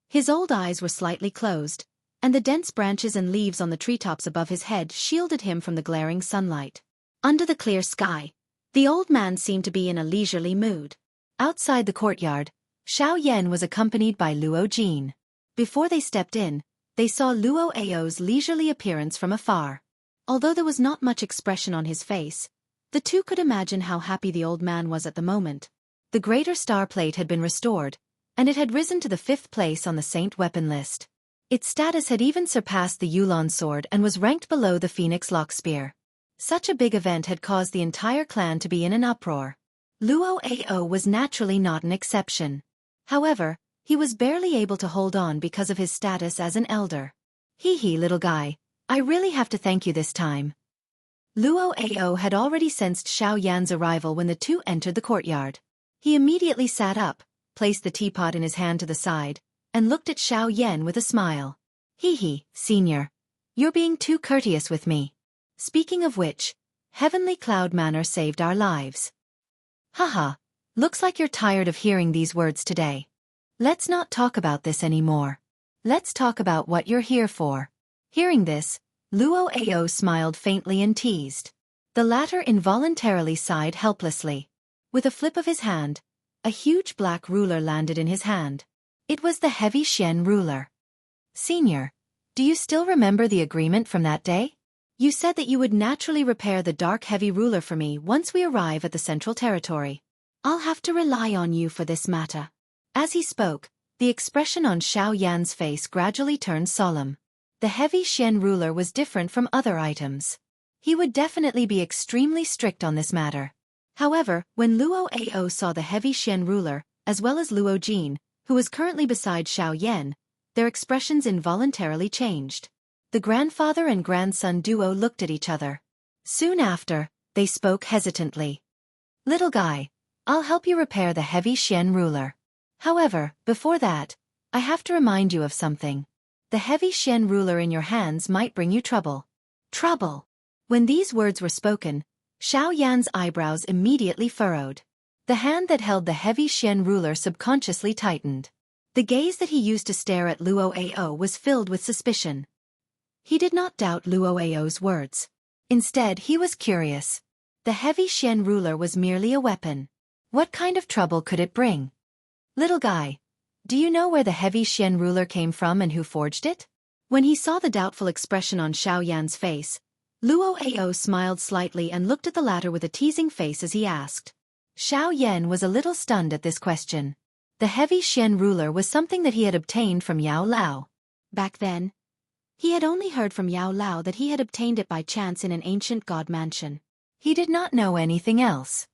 His old eyes were slightly closed, and the dense branches and leaves on the treetops above his head shielded him from the glaring sunlight. Under the clear sky, the old man seemed to be in a leisurely mood. Outside the courtyard, Xiao Yan was accompanied by Luo Jin. Before they stepped in, they saw Luo Ao's leisurely appearance from afar. Although there was not much expression on his face, the two could imagine how happy the old man was at the moment. The Greater Star Plate had been restored, and it had risen to the 5th place on the Saint Weapon list. Its status had even surpassed the Yulon sword and was ranked below the Phoenix Lock Spear. Such a big event had caused the entire clan to be in an uproar. Luo Ao was naturally not an exception. However, he was barely able to hold on because of his status as an elder. Hee little guy, I really have to thank you this time. Luo Ao had already sensed Xiao Yan's arrival when the two entered the courtyard. He immediately sat up, placed the teapot in his hand to the side, and looked at Xiao Yan with a smile. Senior. You're being too courteous with me. Speaking of which, Heavenly Cloud Manor saved our lives. Haha, looks like you're tired of hearing these words today. Let's not talk about this anymore. Let's talk about what you're here for. Hearing this, Luo Ao smiled faintly and teased. The latter involuntarily sighed helplessly. With a flip of his hand, a huge black ruler landed in his hand. It was the heavy Xian ruler. Senior, do you still remember the agreement from that day? You said that you would naturally repair the dark heavy ruler for me once we arrive at the Central Territory. I'll have to rely on you for this matter. As he spoke, the expression on Xiao Yan's face gradually turned solemn. The heavy Xian ruler was different from other items. He would definitely be extremely strict on this matter. However, when Luo Ao saw the heavy Xian ruler, as well as Luo Jin, who was currently beside Xiao Yan, their expressions involuntarily changed. The grandfather and grandson duo looked at each other. Soon after, they spoke hesitantly. Little guy, I'll help you repair the heavy Xian ruler. However, before that, I have to remind you of something. The heavy Xian ruler in your hands might bring you trouble. Trouble! When these words were spoken, Xiao Yan's eyebrows immediately furrowed. The hand that held the heavy Xian ruler subconsciously tightened. The gaze that he used to stare at Luo Ao was filled with suspicion. He did not doubt Luo Ao's words. Instead, he was curious. The heavy Xian ruler was merely a weapon. What kind of trouble could it bring? Little guy, do you know where the heavy Xian ruler came from and who forged it? When he saw the doubtful expression on Xiao Yan's face, Luo Ao smiled slightly and looked at the latter with a teasing face as he asked. Xiao Yan was a little stunned at this question. The heavy Xian ruler was something that he had obtained from Yao Lao. Back then, he had only heard from Yao Lao that he had obtained it by chance in an ancient god mansion. He did not know anything else.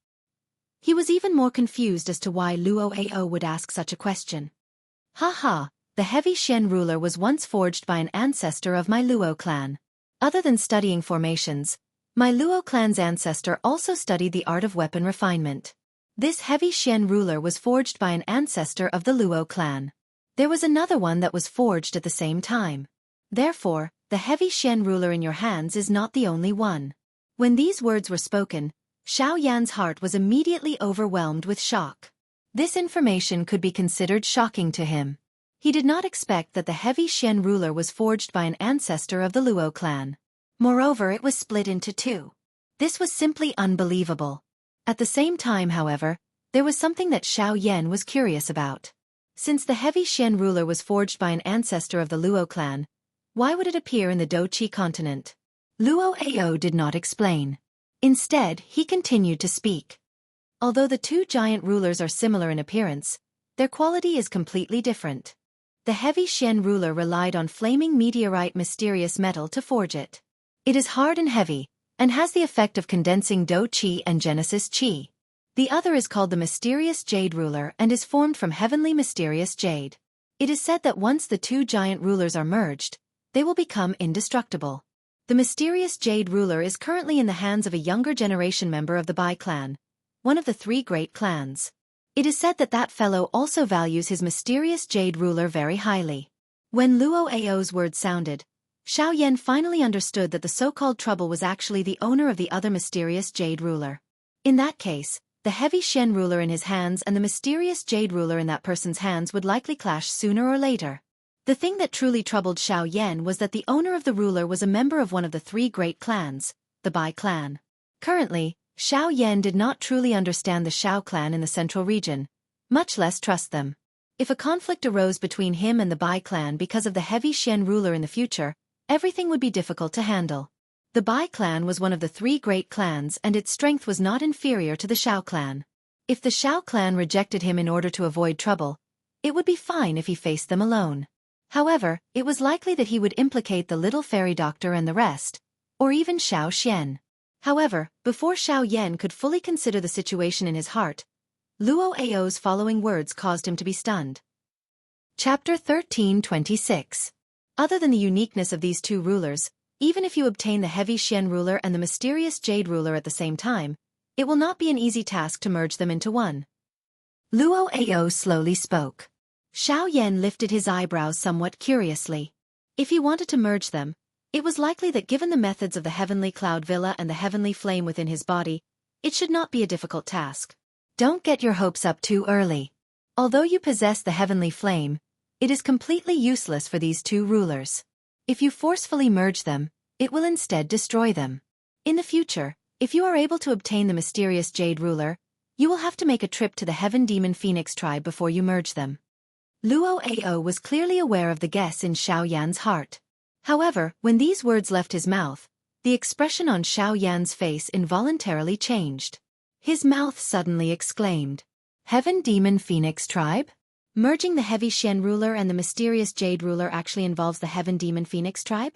He was even more confused as to why Luo Ao would ask such a question. The heavy Xian ruler was once forged by an ancestor of my Luo clan. Other than studying formations, my Luo clan's ancestor also studied the art of weapon refinement. This heavy Xian ruler was forged by an ancestor of the Luo clan. There was another one that was forged at the same time. Therefore, the heavy Xian ruler in your hands is not the only one. When these words were spoken, Xiao Yan's heart was immediately overwhelmed with shock. This information could be considered shocking to him. He did not expect that the heavy Xian ruler was forged by an ancestor of the Luo clan. Moreover, it was split into two. This was simply unbelievable. At the same time, however, there was something that Xiao Yan was curious about. Since the heavy Xian ruler was forged by an ancestor of the Luo clan, why would it appear in the Doqi continent? Luo Ao did not explain. Instead, he continued to speak. Although the two giant rulers are similar in appearance, their quality is completely different. The heavy Xian ruler relied on flaming meteorite mysterious metal to forge it. It is hard and heavy, and has the effect of condensing Do Qi and Genesis Qi. The other is called the mysterious jade ruler and is formed from heavenly mysterious jade. It is said that once the two giant rulers are merged, they will become indestructible. The mysterious jade ruler is currently in the hands of a younger generation member of the Bai clan, one of the three great clans. It is said that that fellow also values his mysterious jade ruler very highly. When Luo Ao's words sounded, Xiao Yan finally understood that the so-called trouble was actually the owner of the other mysterious jade ruler. In that case, the heavy Xian ruler in his hands and the mysterious jade ruler in that person's hands would likely clash sooner or later. The thing that truly troubled Xiao Yan was that the owner of the ruler was a member of one of the three great clans, the Bai clan. Currently, Xiao Yan did not truly understand the Xiao clan in the central region, much less trust them. If a conflict arose between him and the Bai clan because of the heavy Xian ruler in the future, everything would be difficult to handle. The Bai clan was one of the three great clans and its strength was not inferior to the Xiao clan. If the Xiao clan rejected him in order to avoid trouble, it would be fine if he faced them alone. However, it was likely that he would implicate the little fairy doctor and the rest, or even Xiao Xian. However, before Xiao Yan could fully consider the situation in his heart, Luo Ao's following words caused him to be stunned. Chapter 1326. Other than the uniqueness of these two rulers, even if you obtain the heavy Xian ruler and the mysterious jade ruler at the same time, it will not be an easy task to merge them into one. Luo Ao slowly spoke. Xiao Yan lifted his eyebrows somewhat curiously. If he wanted to merge them, it was likely that given the methods of the heavenly cloud villa and the heavenly flame within his body, it should not be a difficult task. Don't get your hopes up too early. Although you possess the heavenly flame, it is completely useless for these two rulers. If you forcefully merge them, it will instead destroy them. In the future, if you are able to obtain the mysterious jade ruler, you will have to make a trip to the Heaven Demon Phoenix tribe before you merge them. Luo Ao was clearly aware of the guess in Xiao Yan's heart. However, when these words left his mouth, the expression on Xiao Yan's face involuntarily changed. His mouth suddenly exclaimed, "Heaven Demon Phoenix tribe? Merging the heavy Xian ruler and the mysterious jade ruler actually involves the Heaven Demon Phoenix tribe?"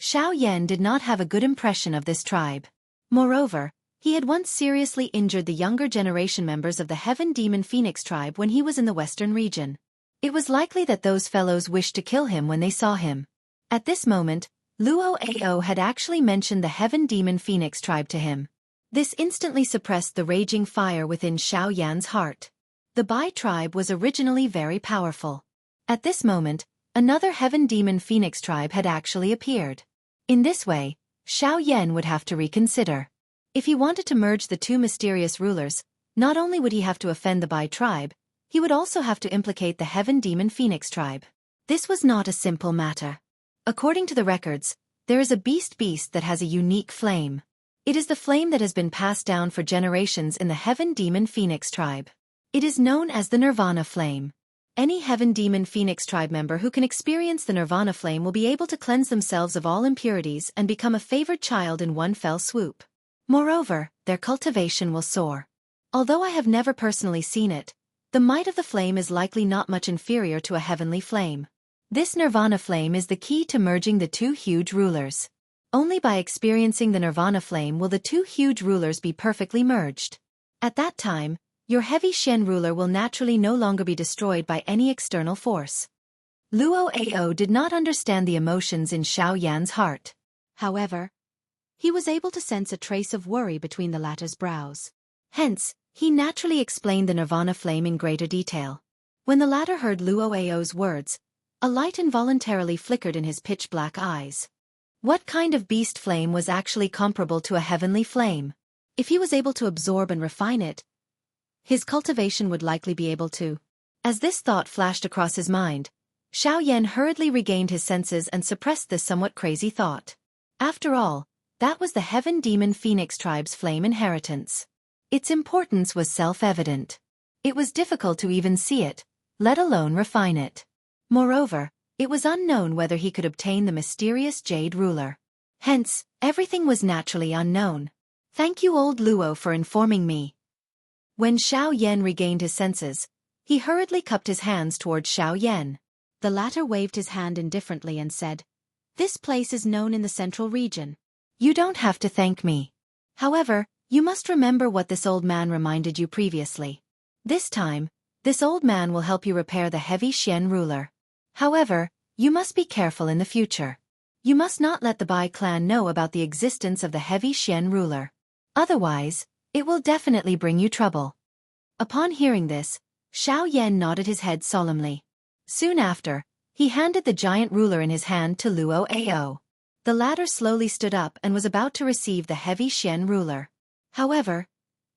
Xiao Yan did not have a good impression of this tribe. Moreover, he had once seriously injured the younger generation members of the Heaven Demon Phoenix tribe when he was in the western region. It was likely that those fellows wished to kill him when they saw him. At this moment, Luo Ao had actually mentioned the Heaven Demon Phoenix tribe to him. This instantly suppressed the raging fire within Xiao Yan's heart. The Bai tribe was originally very powerful. At this moment, another Heaven Demon Phoenix tribe had actually appeared. In this way, Xiao Yan would have to reconsider. If he wanted to merge the two mysterious rulers, not only would he have to offend the Bai tribe, he would also have to implicate the Heaven Demon Phoenix tribe. This was not a simple matter. According to the records, there is a beast that has a unique flame. It is the flame that has been passed down for generations in the Heaven Demon Phoenix tribe. It is known as the Nirvana flame. Any Heaven Demon Phoenix tribe member who can experience the Nirvana flame will be able to cleanse themselves of all impurities and become a favored child in one fell swoop. Moreover, their cultivation will soar. Although I have never personally seen it, the might of the flame is likely not much inferior to a heavenly flame. This Nirvana flame is the key to merging the two huge rulers. Only by experiencing the Nirvana flame will the two huge rulers be perfectly merged. At that time, your heavy Xian ruler will naturally no longer be destroyed by any external force. Luo Ao did not understand the emotions in Xiao Yan's heart. However, he was able to sense a trace of worry between the latter's brows. Hence, he naturally explained the Nirvana flame in greater detail. When the latter heard Luo Ao's words, a light involuntarily flickered in his pitch-black eyes. What kind of beast flame was actually comparable to a heavenly flame? If he was able to absorb and refine it, his cultivation would likely be able to. As this thought flashed across his mind, Xiao Yan hurriedly regained his senses and suppressed this somewhat crazy thought. After all, that was the Heaven Demon Phoenix tribe's flame inheritance. Its importance was self-evident. It was difficult to even see it, let alone refine it. Moreover, it was unknown whether he could obtain the mysterious Jade Ruler. Hence, everything was naturally unknown. Thank you, old Luo, for informing me. When Xiao Yan regained his senses, he hurriedly cupped his hands towards Xiao Yan. The latter waved his hand indifferently and said, "This place is known in the central region. You don't have to thank me. However, you must remember what this old man reminded you previously. This time, this old man will help you repair the heavy Xian ruler. However, you must be careful in the future. You must not let the Bai clan know about the existence of the heavy Xian ruler. Otherwise, it will definitely bring you trouble." Upon hearing this, Xiao Yan nodded his head solemnly. Soon after, he handed the giant ruler in his hand to Luo Ao. The latter slowly stood up and was about to receive the heavy Xian ruler. However,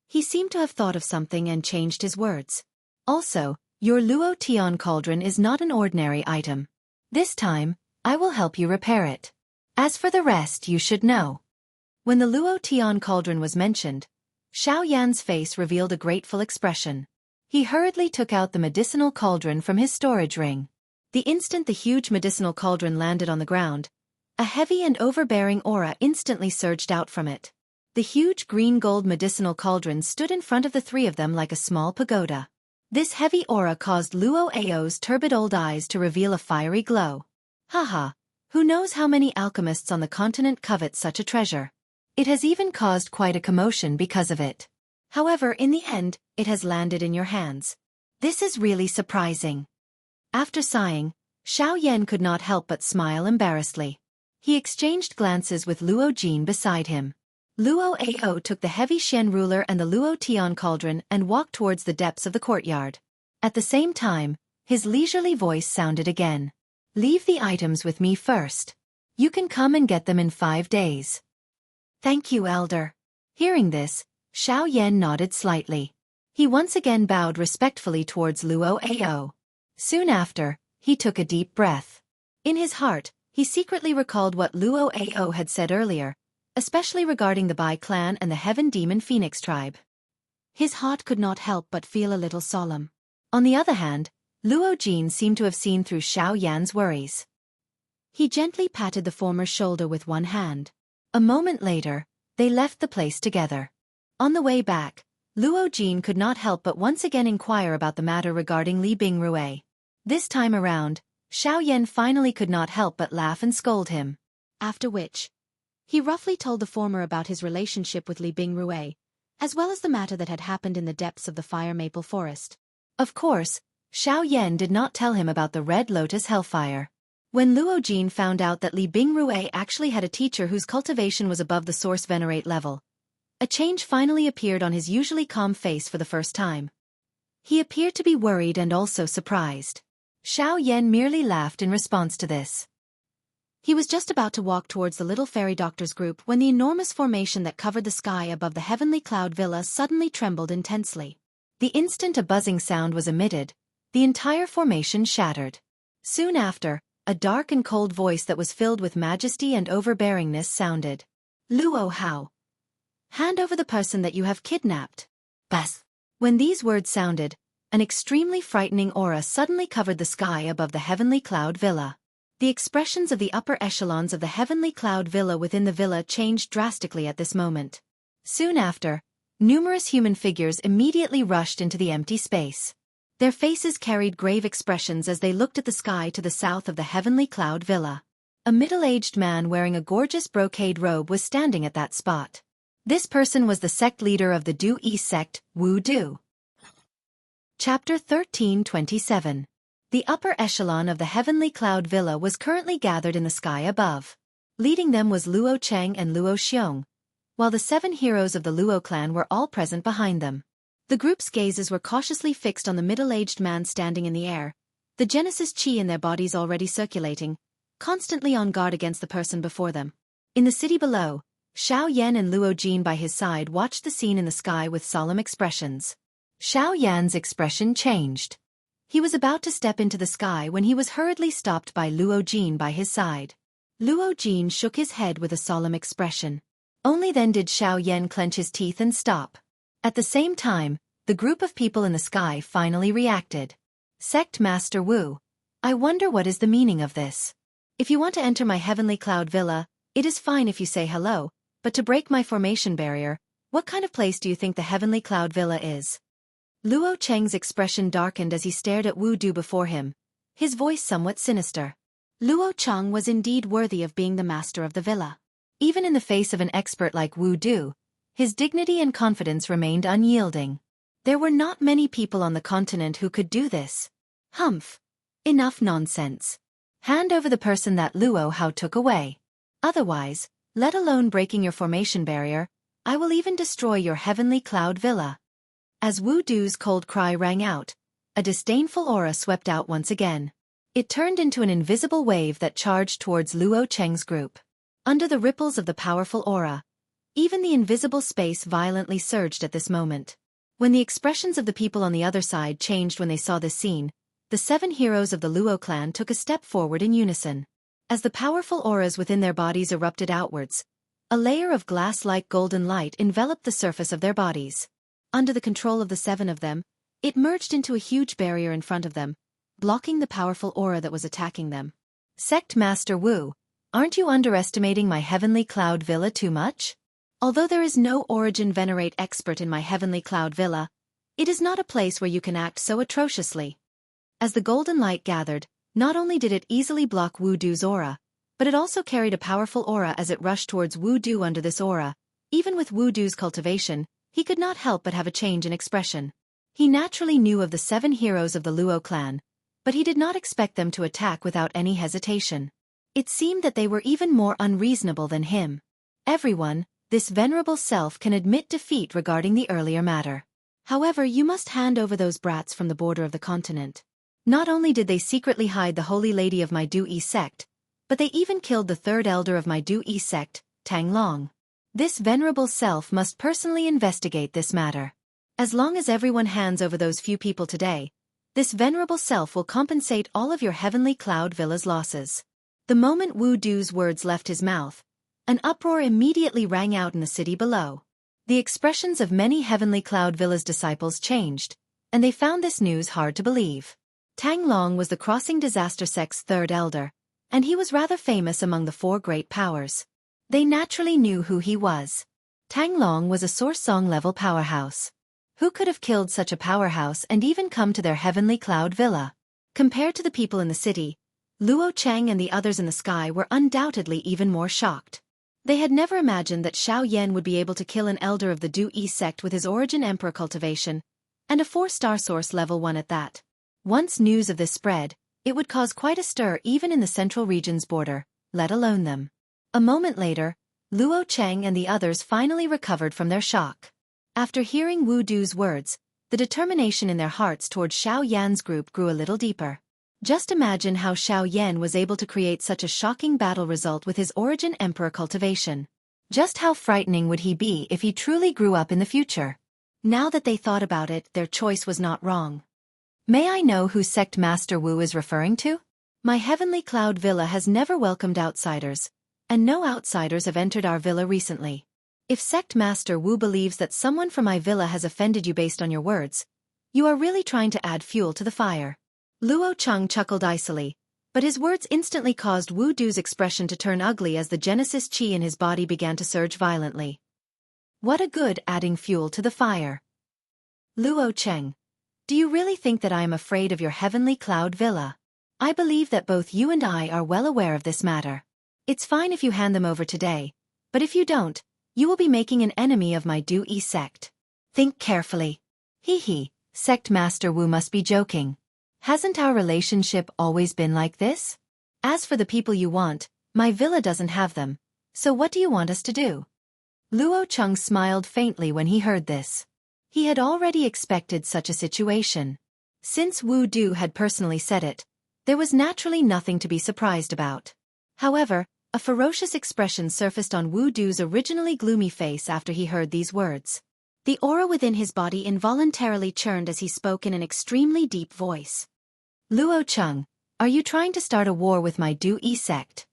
he seemed to have thought of something and changed his words. "Also, your Luo Tian cauldron is not an ordinary item. This time, I will help you repair it. As for the rest, you should know." When the Luo Tian cauldron was mentioned, Xiao Yan's face revealed a grateful expression. He hurriedly took out the medicinal cauldron from his storage ring. The instant the huge medicinal cauldron landed on the ground, a heavy and overbearing aura instantly surged out from it. The huge green-gold medicinal cauldron stood in front of the three of them like a small pagoda. This heavy aura caused Luo Ao's turbid old eyes to reveal a fiery glow. Haha, who knows how many alchemists on the continent covet such a treasure? It has even caused quite a commotion because of it. However, in the end, it has landed in your hands. This is really surprising. After sighing, Xiao Yan could not help but smile embarrassedly. He exchanged glances with Luo Jin beside him. Luo Ao took the heavy Xian ruler and the Luo Tian cauldron and walked towards the depths of the courtyard. At the same time, his leisurely voice sounded again. "Leave the items with me first. You can come and get them in 5 days." "Thank you, Elder." Hearing this, Xiao Yan nodded slightly. He once again bowed respectfully towards Luo Ao. Soon after, he took a deep breath. In his heart, he secretly recalled what Luo Ao had said earlier, especially regarding the Bai clan and the Heaven Demon Phoenix tribe. His heart could not help but feel a little solemn. On the other hand, Luo Jin seemed to have seen through Xiao Yan's worries. He gently patted the former's shoulder with one hand. A moment later, they left the place together. On the way back, Luo Jin could not help but once again inquire about the matter regarding Li Bingrui. This time around, Xiao Yan finally could not help but laugh and scold him. After which, he roughly told the former about his relationship with Li Bingrui, as well as the matter that had happened in the depths of the fire maple forest. Of course, Xiao Yan did not tell him about the Red Lotus Hellfire. When Luo Jin found out that Li Bingrui actually had a teacher whose cultivation was above the Source Venerate level, a change finally appeared on his usually calm face for the first time. He appeared to be worried and also surprised. Xiao Yan merely laughed in response to this. He was just about to walk towards the little fairy doctor's group when the enormous formation that covered the sky above the heavenly cloud villa suddenly trembled intensely. The instant a buzzing sound was emitted, the entire formation shattered. Soon after, a dark and cold voice that was filled with majesty and overbearingness sounded. "Luo Hao, hand over the person that you have kidnapped." Bas. When these words sounded, an extremely frightening aura suddenly covered the sky above the heavenly cloud villa. The expressions of the upper echelons of the heavenly cloud villa within the villa changed drastically at this moment. Soon after, numerous human figures immediately rushed into the empty space. Their faces carried grave expressions as they looked at the sky to the south of the heavenly cloud villa. A middle-aged man wearing a gorgeous brocade robe was standing at that spot. This person was the sect leader of the Du Yi sect, Wu Du. Chapter 1327. The upper echelon of the heavenly cloud villa was currently gathered in the sky above. Leading them was Luo Cheng and Luo Xiong, while the 7 heroes of the Luo clan were all present behind them. The group's gazes were cautiously fixed on the middle-aged man standing in the air, the Genesis chi in their bodies already circulating, constantly on guard against the person before them. In the city below, Xiao Yan and Luo Jin by his side watched the scene in the sky with solemn expressions. Xiao Yan's expression changed. He was about to step into the sky when he was hurriedly stopped by Luo Jin by his side. Luo Jin shook his head with a solemn expression. Only then did Xiao Yan clench his teeth and stop. At the same time, the group of people in the sky finally reacted. Sect Master Wu, I wonder what is the meaning of this. If you want to enter my heavenly cloud villa, it is fine if you say hello, but to break my formation barrier, what kind of place do you think the heavenly cloud villa is? Luo Cheng's expression darkened as he stared at Wu Du before him, his voice somewhat sinister. Luo Cheng was indeed worthy of being the master of the villa. Even in the face of an expert like Wu Du, his dignity and confidence remained unyielding. There were not many people on the continent who could do this. Humph. Enough nonsense. Hand over the person that Luo Hao took away. Otherwise, let alone breaking your formation barrier, I will even destroy your heavenly cloud villa. As Wu Du's cold cry rang out, a disdainful aura swept out once again. It turned into an invisible wave that charged towards Luo Cheng's group. Under the ripples of the powerful aura, even the invisible space violently surged at this moment. When the expressions of the people on the other side changed when they saw this scene, the 7 heroes of the Luo clan took a step forward in unison. As the powerful auras within their bodies erupted outwards, a layer of glass-like golden light enveloped the surface of their bodies. Under the control of the 7 of them, it merged into a huge barrier in front of them, blocking the powerful aura that was attacking them. Sect Master Wu, aren't you underestimating my heavenly cloud villa too much? Although there is no origin venerate expert in my heavenly cloud villa, it is not a place where you can act so atrociously. As the golden light gathered, not only did it easily block Wu Du's aura, but it also carried a powerful aura as it rushed towards Wu Du. Under this aura, even with Wu Du's cultivation, he could not help but have a change in expression. He naturally knew of the 7 heroes of the Luo clan, but he did not expect them to attack without any hesitation. It seemed that they were even more unreasonable than him. Everyone, this venerable self can admit defeat regarding the earlier matter. However, you must hand over those brats from the border of the continent. Not only did they secretly hide the holy lady of my Du-Yi sect, but they even killed the 3rd elder of my Du-Yi sect, Tang Long. This venerable self must personally investigate this matter. As long as everyone hands over those few people today, this venerable self will compensate all of your heavenly cloud villa's losses. The moment Wu Du's words left his mouth, an uproar immediately rang out in the city below. The expressions of many heavenly cloud villa's disciples changed, and they found this news hard to believe. Tang Long was the Crossing Disaster sect's 3rd elder, and he was rather famous among the 4 great powers. They naturally knew who he was. Tang Long was a Source Song level powerhouse. Who could have killed such a powerhouse and even come to their heavenly cloud villa? Compared to the people in the city, Luo Cheng and the others in the sky were undoubtedly even more shocked. They had never imagined that Xiao Yan would be able to kill an elder of the Du-Yi sect with his origin Emperor cultivation, and a 4-star source level 1 at that. Once news of this spread, it would cause quite a stir even in the central region's border, let alone them. A moment later, Luo Cheng and the others finally recovered from their shock. After hearing Wu Du's words, the determination in their hearts toward Xiao Yan's group grew a little deeper. Just imagine how Xiao Yan was able to create such a shocking battle result with his origin Emperor cultivation. Just how frightening would he be if he truly grew up in the future? Now that they thought about it, their choice was not wrong. May I know who Sect Master Wu is referring to? My heavenly cloud villa has never welcomed outsiders, and no outsiders have entered our villa recently. If Sect Master Wu believes that someone from my villa has offended you based on your words, you are really trying to add fuel to the fire. Luo Cheng chuckled icily, but his words instantly caused Wu Du's expression to turn ugly as the Genesis chi in his body began to surge violently. What a good adding fuel to the fire. Luo Cheng, do you really think that I am afraid of your heavenly cloud villa? I believe that both you and I are well aware of this matter. It's fine if you hand them over today, but if you don't, you will be making an enemy of my Du-Yi sect. Think carefully. Hee, Sect Master Wu must be joking. Hasn't our relationship always been like this? As for the people you want, my villa doesn't have them, so what do you want us to do? Luo Cheng smiled faintly when he heard this. He had already expected such a situation. Since Wu Du had personally said it, there was naturally nothing to be surprised about. However, a ferocious expression surfaced on Wu Du's originally gloomy face after he heard these words. The aura within his body involuntarily churned as he spoke in an extremely deep voice. Luo Cheng, are you trying to start a war with my Du-Yi sect?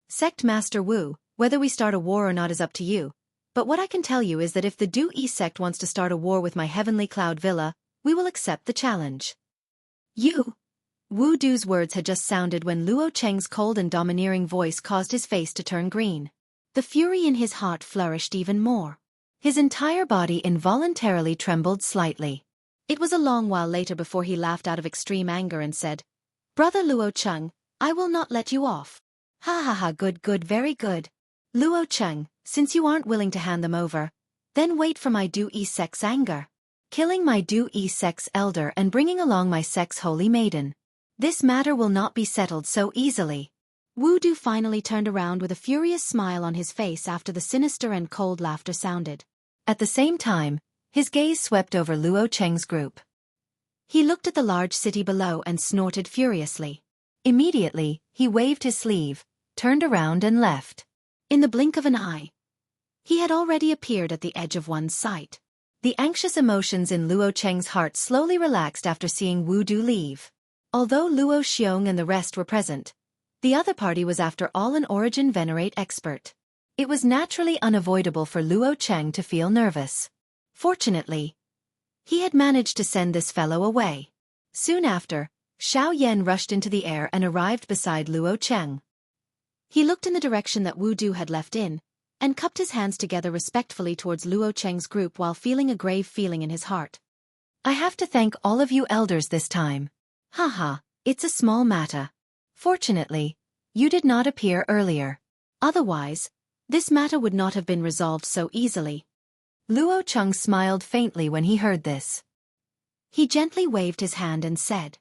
Sect Master Wu, whether we start a war or not is up to you, but what I can tell you is that if the Du-Yi sect wants to start a war with my Heavenly Cloud Villa, we will accept the challenge. You! Wu Du's words had just sounded when Luo Cheng's cold and domineering voice caused his face to turn green. The fury in his heart flourished even more. His entire body involuntarily trembled slightly. It was a long while later before he laughed out of extreme anger and said, "Brother Luo Cheng, I will not let you off." "Ha ha ha, good, very good. Luo Cheng, since you aren't willing to hand them over, then wait for my Du-Yi sect's anger. Killing my Du-Yi sect's elder and bringing along my sect's holy maiden. This matter will not be settled so easily." Wu Du finally turned around with a furious smile on his face after the sinister and cold laughter sounded. At the same time, his gaze swept over Luo Cheng's group. He looked at the large city below and snorted furiously. Immediately, he waved his sleeve, turned around and left. In the blink of an eye, he had already appeared at the edge of one's sight. The anxious emotions in Luo Cheng's heart slowly relaxed after seeing Wu Du leave. Although Luo Xiong and the rest were present, the other party was after all an origin venerate expert. It was naturally unavoidable for Luo Cheng to feel nervous. Fortunately, he had managed to send this fellow away. Soon after, Xiao Yan rushed into the air and arrived beside Luo Cheng. He looked in the direction that Wu Du had left in, and cupped his hands together respectfully towards Luo Cheng's group while feeling a grave feeling in his heart. "I have to thank all of you elders this time. Haha, it's a small matter. Fortunately, you did not appear earlier. Otherwise, this matter would not have been resolved so easily." Luo Cheng smiled faintly when he heard this. He gently waved his hand and said,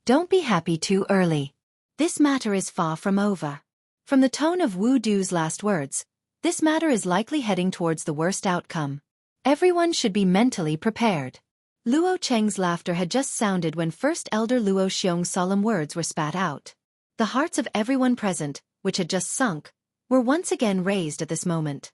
"Don't be happy too early. This matter is far from over." From the tone of Wu Du's last words, this matter is likely heading towards the worst outcome. Everyone should be mentally prepared. Luo Cheng's laughter had just sounded when First Elder Luo Xiong's solemn words were spat out. The hearts of everyone present, which had just sunk, were once again raised at this moment.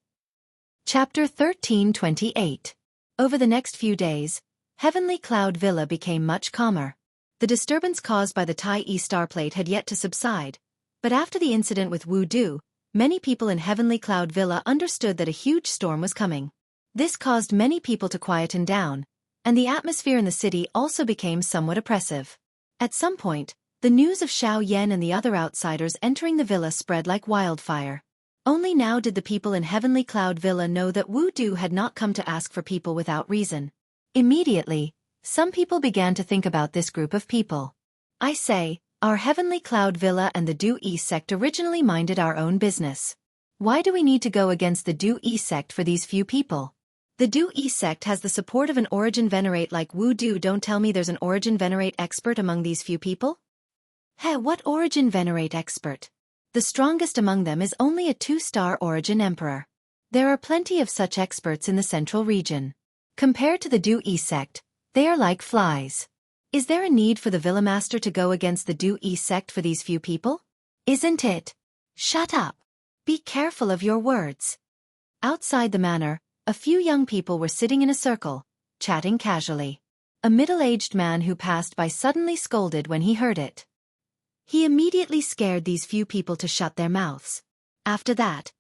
Chapter 1328. Over the next few days, Heavenly Cloud Villa became much calmer. The disturbance caused by the Tai Yi Starplate had yet to subside, but after the incident with Wu Du, many people in Heavenly Cloud Villa understood that a huge storm was coming. This caused many people to quieten down, and the atmosphere in the city also became somewhat oppressive. At some point, the news of Xiao Yan and the other outsiders entering the villa spread like wildfire. Only now did the people in Heavenly Cloud Villa know that Wu Du had not come to ask for people without reason. Immediately, some people began to think about this group of people. "I say, our Heavenly Cloud Villa and the Du-Yi sect originally minded our own business. Why do we need to go against the Du-Yi sect for these few people? The Du-Yi sect has the support of an origin venerate like Wu Du. Don't tell me there's an origin venerate expert among these few people?" "Hey, what origin venerate expert? The strongest among them is only a 2-star origin emperor. There are plenty of such experts in the central region. Compared to the Du-Yi sect, they are like flies. Is there a need for the Villa Master to go against the Du-Yi sect for these few people? Isn't it?" "Shut up. Be careful of your words." Outside the manor, a few young people were sitting in a circle, chatting casually. A middle-aged man who passed by suddenly scolded when he heard it. He immediately scared these few people to shut their mouths. After that,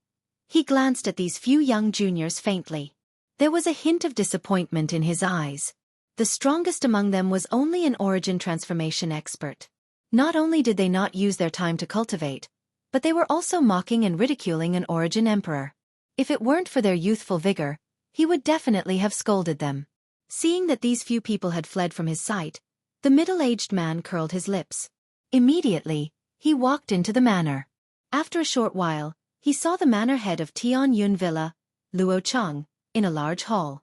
he glanced at these few young juniors faintly. There was a hint of disappointment in his eyes. The strongest among them was only an origin transformation expert. Not only did they not use their time to cultivate, but they were also mocking and ridiculing an origin emperor. If it weren't for their youthful vigor, he would definitely have scolded them. Seeing that these few people had fled from his sight, the middle-aged man curled his lips. Immediately, he walked into the manor. After a short while, he saw the manor head of Tian Yun Villa, Luo Cheng, in a large hall.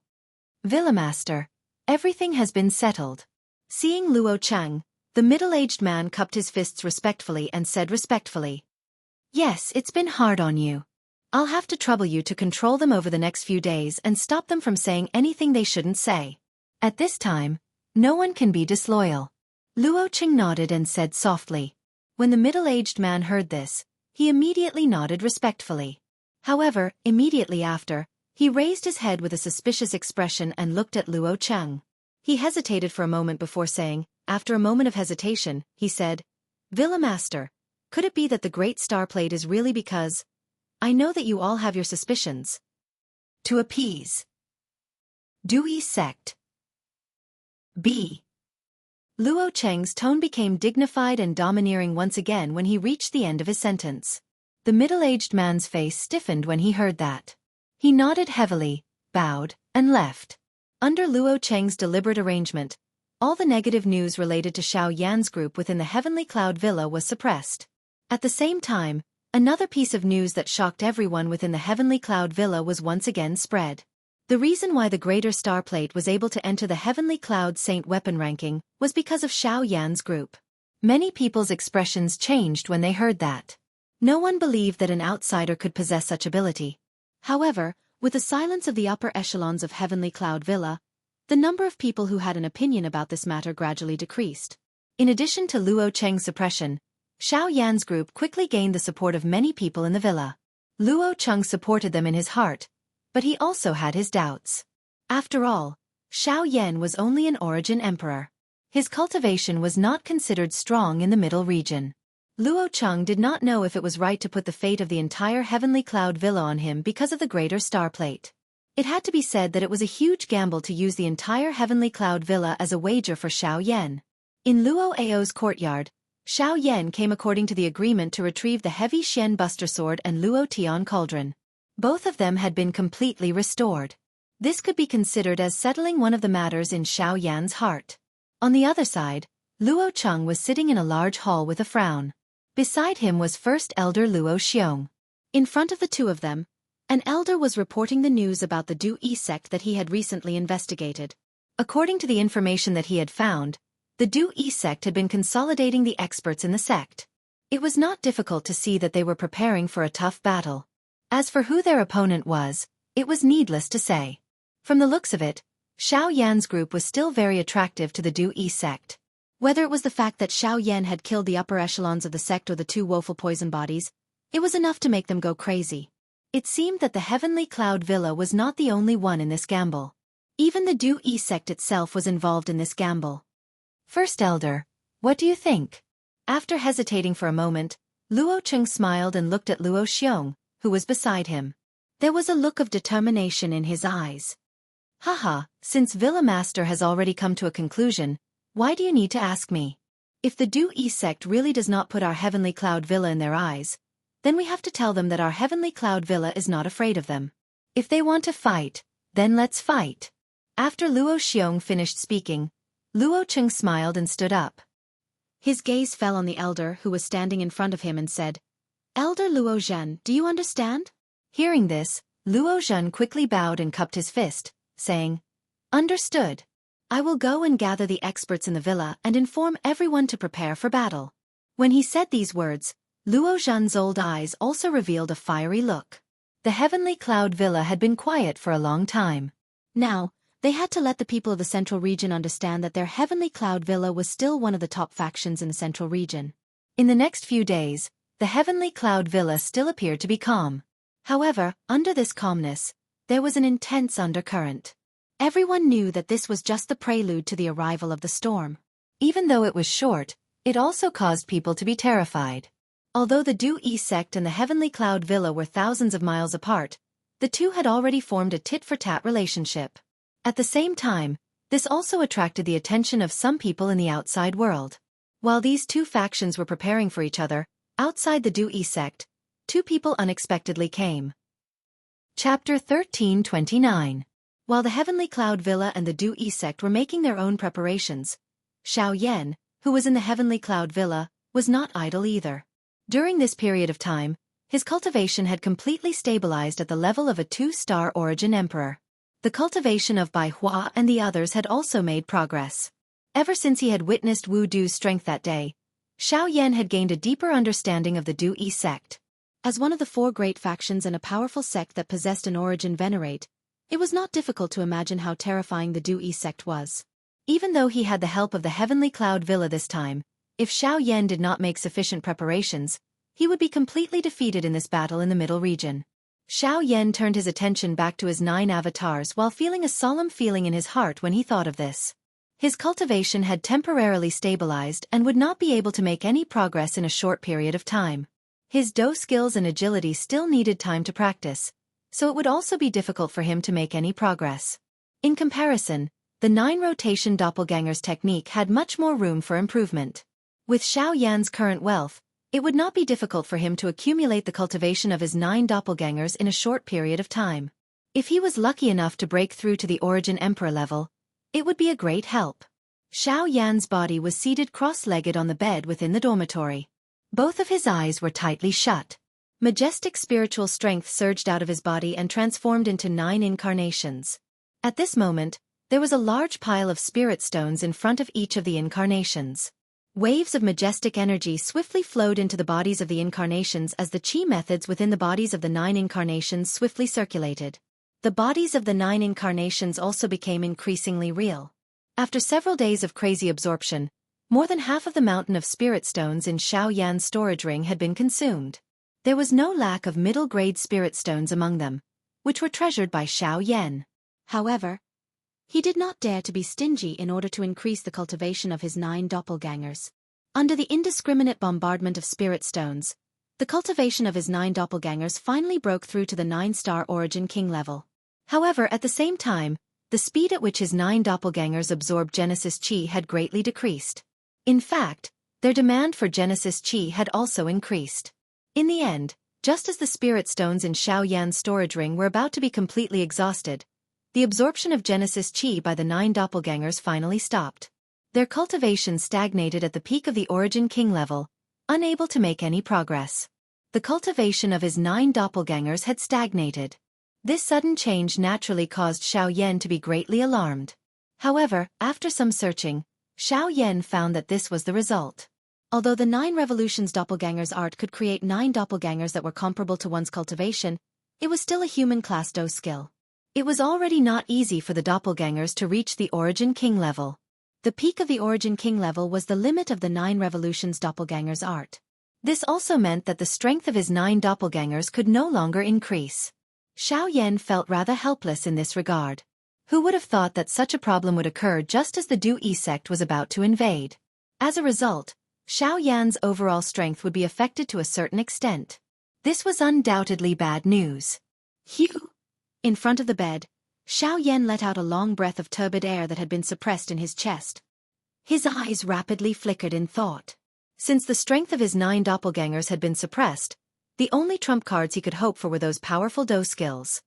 "Villa Master, everything has been settled." Seeing Luo Cheng, the middle-aged man cupped his fists respectfully and said respectfully, "Yes, it's been hard on you. I'll have to trouble you to control them over the next few days and stop them from saying anything they shouldn't say. At this time, no one can be disloyal." Luo Cheng nodded and said softly. When the middle-aged man heard this, he immediately nodded respectfully. However, immediately after, he raised his head with a suspicious expression and looked at Luo Cheng. He hesitated for a moment before saying, After a moment of hesitation, he said, "Villa Master, could it be that the Great Star Plate is really because... I know that you all have your suspicions. To appease Dui sect. B. Luo Cheng's tone became dignified and domineering once again when he reached the end of his sentence. The middle-aged man's face stiffened when he heard that. He nodded heavily, bowed, and left. Under Luo Cheng's deliberate arrangement, all the negative news related to Xiao Yan's group within the Heavenly Cloud Villa was suppressed. At the same time, another piece of news that shocked everyone within the Heavenly Cloud Villa was once again spread. The reason why the Greater Star Plate was able to enter the Heavenly Cloud Saint weapon ranking was because of Xiao Yan's group. Many people's expressions changed when they heard that. No one believed that an outsider could possess such ability. However, with the silence of the upper echelons of Heavenly Cloud Villa, the number of people who had an opinion about this matter gradually decreased. In addition to Luo Cheng's suppression, Xiao Yan's group quickly gained the support of many people in the villa. Luo Cheng supported them in his heart, but he also had his doubts. After all, Xiao Yan was only an origin emperor. His cultivation was not considered strong in the middle region. Luo Cheng did not know if it was right to put the fate of the entire Heavenly Cloud Villa on him because of the Greater Star Plate. It had to be said that it was a huge gamble to use the entire Heavenly Cloud Villa as a wager for Xiao Yan. In Luo Ao's courtyard, Xiao Yan came according to the agreement to retrieve the heavy Xian Buster Sword and Luo Tian Cauldron. Both of them had been completely restored. This could be considered as settling one of the matters in Xiao Yan's heart. On the other side, Luo Cheng was sitting in a large hall with a frown. Beside him was First Elder Luo Xiong. In front of the two of them, an elder was reporting the news about the Du-Yi sect that he had recently investigated. According to the information that he had found, the Du-Yi sect had been consolidating the experts in the sect. It was not difficult to see that they were preparing for a tough battle. As for who their opponent was, it was needless to say. From the looks of it, Xiao Yan's group was still very attractive to the Du-Yi sect. Whether it was the fact that Xiao Yan had killed the upper echelons of the sect or the two woeful poison bodies, it was enough to make them go crazy. It seemed that the Heavenly Cloud Villa was not the only one in this gamble. Even the Du-Yi sect itself was involved in this gamble. First Elder, what do you think? After hesitating for a moment, Luo Cheng smiled and looked at Luo Xiong, who was beside him. There was a look of determination in his eyes. Haha, since Villa Master has already come to a conclusion, why do you need to ask me? If the Du-Yi sect really does not put our Heavenly Cloud Villa in their eyes, then we have to tell them that our Heavenly Cloud Villa is not afraid of them. If they want to fight, then let's fight. After Luo Xiong finished speaking, Luo Cheng smiled and stood up. His gaze fell on the elder who was standing in front of him and said, "Elder Luo Zhen, do you understand?" Hearing this, Luo Zhen quickly bowed and cupped his fist, saying, "Understood. I will go and gather the experts in the villa and inform everyone to prepare for battle." When he said these words, Luo Zhen's old eyes also revealed a fiery look. The Heavenly Cloud Villa had been quiet for a long time. Now, they had to let the people of the Central Region understand that their Heavenly Cloud Villa was still one of the top factions in the Central Region. In the next few days, the Heavenly Cloud Villa still appeared to be calm. However, under this calmness, there was an intense undercurrent. Everyone knew that this was just the prelude to the arrival of the storm. Even though it was short, it also caused people to be terrified. Although the Du-Yi sect and the Heavenly Cloud Villa were thousands of miles apart, the two had already formed a tit-for-tat relationship. At the same time, this also attracted the attention of some people in the outside world. While these two factions were preparing for each other, outside the Du-Yi sect, two people unexpectedly came. Chapter 1329. While the Heavenly Cloud Villa and the Du-Yi sect were making their own preparations, Xiao Yan, who was in the Heavenly Cloud Villa, was not idle either. During this period of time, his cultivation had completely stabilized at the level of a 2-star origin emperor. The cultivation of Bai Hua and the others had also made progress. Ever since he had witnessed Wu Du's strength that day, Xiao Yan had gained a deeper understanding of the Du-Yi sect. As one of the 4 great factions and a powerful sect that possessed an origin venerate, it was not difficult to imagine how terrifying the Du-Yi sect was. Even though he had the help of the Heavenly Cloud Villa this time, if Xiao Yan did not make sufficient preparations, he would be completely defeated in this battle in the middle region. Xiao Yan turned his attention back to his 9 avatars while feeling a solemn feeling in his heart when he thought of this. His cultivation had temporarily stabilized and would not be able to make any progress in a short period of time. His Do skills and agility still needed time to practice, so it would also be difficult for him to make any progress. In comparison, the 9-rotation doppelganger's technique had much more room for improvement. With Xiao Yan's current wealth, it would not be difficult for him to accumulate the cultivation of his 9 doppelgangers in a short period of time. If he was lucky enough to break through to the Origin Emperor level, it would be a great help. Xiao Yan's body was seated cross-legged on the bed within the dormitory. Both of his eyes were tightly shut. Majestic spiritual strength surged out of his body and transformed into 9 incarnations. At this moment, there was a large pile of spirit stones in front of each of the incarnations. Waves of majestic energy swiftly flowed into the bodies of the incarnations as the chi methods within the bodies of the 9 incarnations swiftly circulated. The bodies of the 9 incarnations also became increasingly real. After several days of crazy absorption, more than half of the mountain of spirit stones in Xiao Yan's storage ring had been consumed. There was no lack of middle-grade spirit stones among them, which were treasured by Xiao Yan. However, he did not dare to be stingy in order to increase the cultivation of his 9 doppelgangers. Under the indiscriminate bombardment of spirit stones, the cultivation of his 9 doppelgangers finally broke through to the 9-star Origin King level. However, at the same time, the speed at which his 9 doppelgangers absorbed Genesis Chi had greatly decreased. In fact, their demand for Genesis Chi had also increased. In the end, just as the spirit stones in Xiao Yan's storage ring were about to be completely exhausted, the absorption of Genesis Chi by the 9 doppelgangers finally stopped. Their cultivation stagnated at the peak of the Origin King level, unable to make any progress. The cultivation of his 9 doppelgangers had stagnated. This sudden change naturally caused Xiao Yan to be greatly alarmed. However, after some searching, Xiao Yan found that this was the result. Although the 9 Revolutions Doppelganger's art could create 9 doppelgangers that were comparable to one's cultivation, it was still a human class Do skill. It was already not easy for the doppelgangers to reach the Origin King level. The peak of the Origin King level was the limit of the 9 Revolutions Doppelganger's art. This also meant that the strength of his 9 doppelgangers could no longer increase. Xiao Yan felt rather helpless in this regard. Who would have thought that such a problem would occur just as the Du-Yi sect was about to invade? As a result, Xiao Yan's overall strength would be affected to a certain extent. This was undoubtedly bad news. Phew! In front of the bed, Xiao Yan let out a long breath of turbid air that had been suppressed in his chest. His eyes rapidly flickered in thought. Since the strength of his 9 doppelgangers had been suppressed, the only trump cards he could hope for were those powerful Do skills.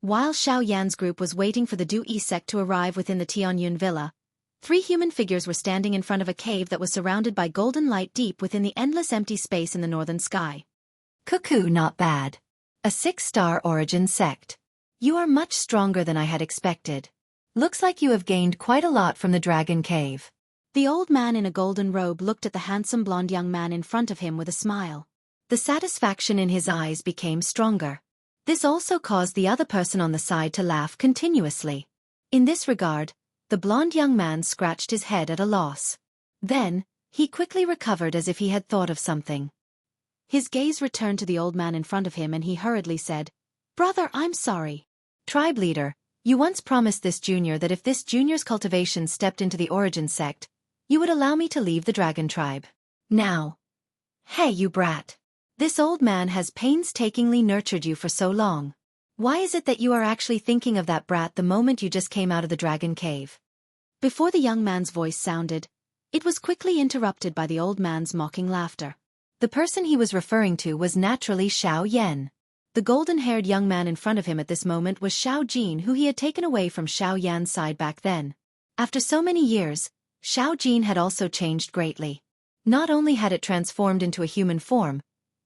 While Xiao Yan's group was waiting for the Du-Yi sect to arrive within the Tianyun villa, 3 human figures were standing in front of a cave that was surrounded by golden light deep within the endless empty space in the northern sky. Cuckoo, not bad. A 6-star Origin sect. You are much stronger than I had expected. Looks like you have gained quite a lot from the Dragon Cave. The old man in a golden robe looked at the handsome blonde young man in front of him with a smile. The satisfaction in his eyes became stronger. This also caused the other person on the side to laugh continuously. In this regard, the blonde young man scratched his head at a loss. Then, he quickly recovered as if he had thought of something. His gaze returned to the old man in front of him and he hurriedly said, "Brother, I'm sorry. Tribe leader, you once promised this junior that if this junior's cultivation stepped into the Origin sect, you would allow me to leave the dragon tribe. Now. Hey, you brat. This old man has painstakingly nurtured you for so long. Why is it that you are actually thinking of that brat the moment you just came out of the dragon cave?" Before the young man's voice sounded, it was quickly interrupted by the old man's mocking laughter. The person he was referring to was naturally Xiao Yan. The golden-haired young man in front of him at this moment was Xiao Jin, who he had taken away from Xiao Yan's side back then. After so many years, Xiao Jin had also changed greatly. Not only had it transformed into a human form,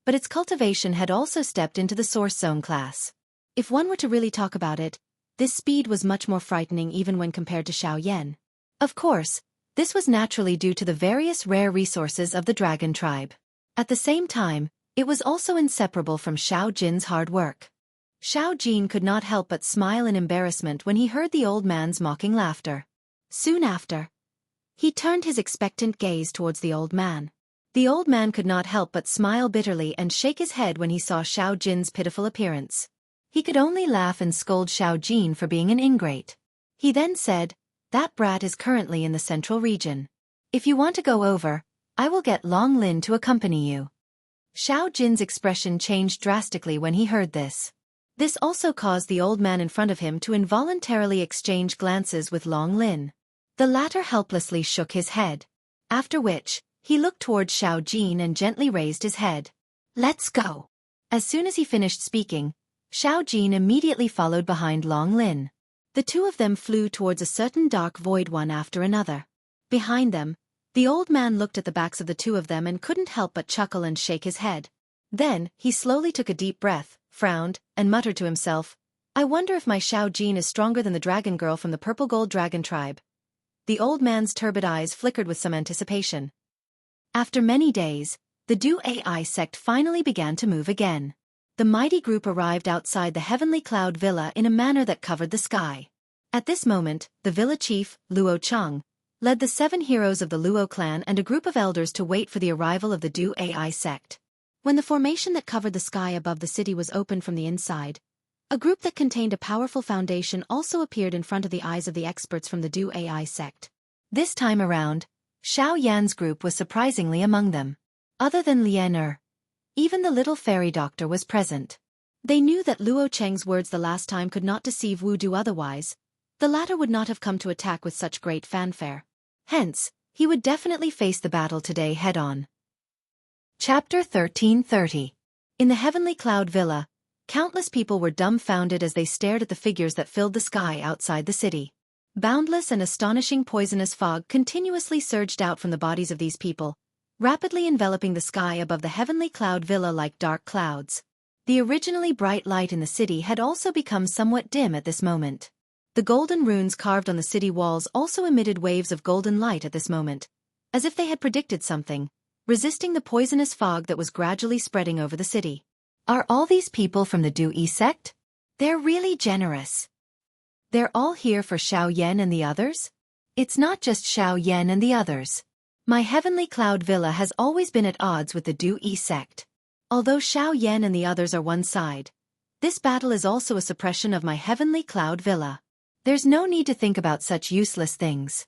but its cultivation had also stepped into the Source Zone class. If one were to really talk about it, this speed was much more frightening even when compared to Xiao Yan. Of course, this was naturally due to the various rare resources of the dragon tribe. At the same time, it was also inseparable from Xiao Jin's hard work. Xiao Jin could not help but smile in embarrassment when he heard the old man's mocking laughter. Soon after, he turned his expectant gaze towards the old man. The old man could not help but smile bitterly and shake his head when he saw Xiao Jin's pitiful appearance. He could only laugh and scold Xiao Jin for being an ingrate. He then said, That brat is currently in the central region. If you want to go over, I will get Long Lin to accompany you. Xiao Jin's expression changed drastically when he heard this. This also caused the old man in front of him to involuntarily exchange glances with Long Lin. The latter helplessly shook his head. After which, he looked towards Xiao Jin and gently raised his head. Let's go. As soon as he finished speaking, Xiao Jin immediately followed behind Long Lin. The two of them flew towards a certain dark void one after another. Behind them, the old man looked at the backs of the two of them and couldn't help but chuckle and shake his head. Then, he slowly took a deep breath, frowned, and muttered to himself, I wonder if my Xiao Jin is stronger than the dragon girl from the purple gold dragon tribe. The old man's turbid eyes flickered with some anticipation. After many days, the Do-Ai sect finally began to move again. The mighty group arrived outside the heavenly cloud villa in a manner that covered the sky. At this moment, the villa chief, Luo Cheng, led the 7 heroes of the Luo clan and a group of elders to wait for the arrival of the Do-Ai sect. When the formation that covered the sky above the city was opened from the inside, a group that contained a powerful foundation also appeared in front of the eyes of the experts from the Do-Ai sect. This time around, Xiao Yan's group was surprisingly among them. Other than Lian Er, even the little fairy doctor was present. They knew that Luo Cheng's words the last time could not deceive Wu Du, otherwise the latter would not have come to attack with such great fanfare. Hence, he would definitely face the battle today head-on. Chapter 1330. In the Heavenly Cloud Villa, countless people were dumbfounded as they stared at the figures that filled the sky outside the city. Boundless and astonishing poisonous fog continuously surged out from the bodies of these people, rapidly enveloping the sky above the Heavenly Cloud Villa like dark clouds. The originally bright light in the city had also become somewhat dim at this moment. The golden runes carved on the city walls also emitted waves of golden light at this moment, as if they had predicted something, resisting the poisonous fog that was gradually spreading over the city. Are all these people from the Do-Ai sect? They're really generous. They're all here for Xiao Yan and the others? It's not just Xiao Yan and the others. My Heavenly Cloud Villa has always been at odds with the Do-Ai sect. Although Xiao Yan and the others are one side, this battle is also a suppression of my Heavenly Cloud Villa. There's no need to think about such useless things.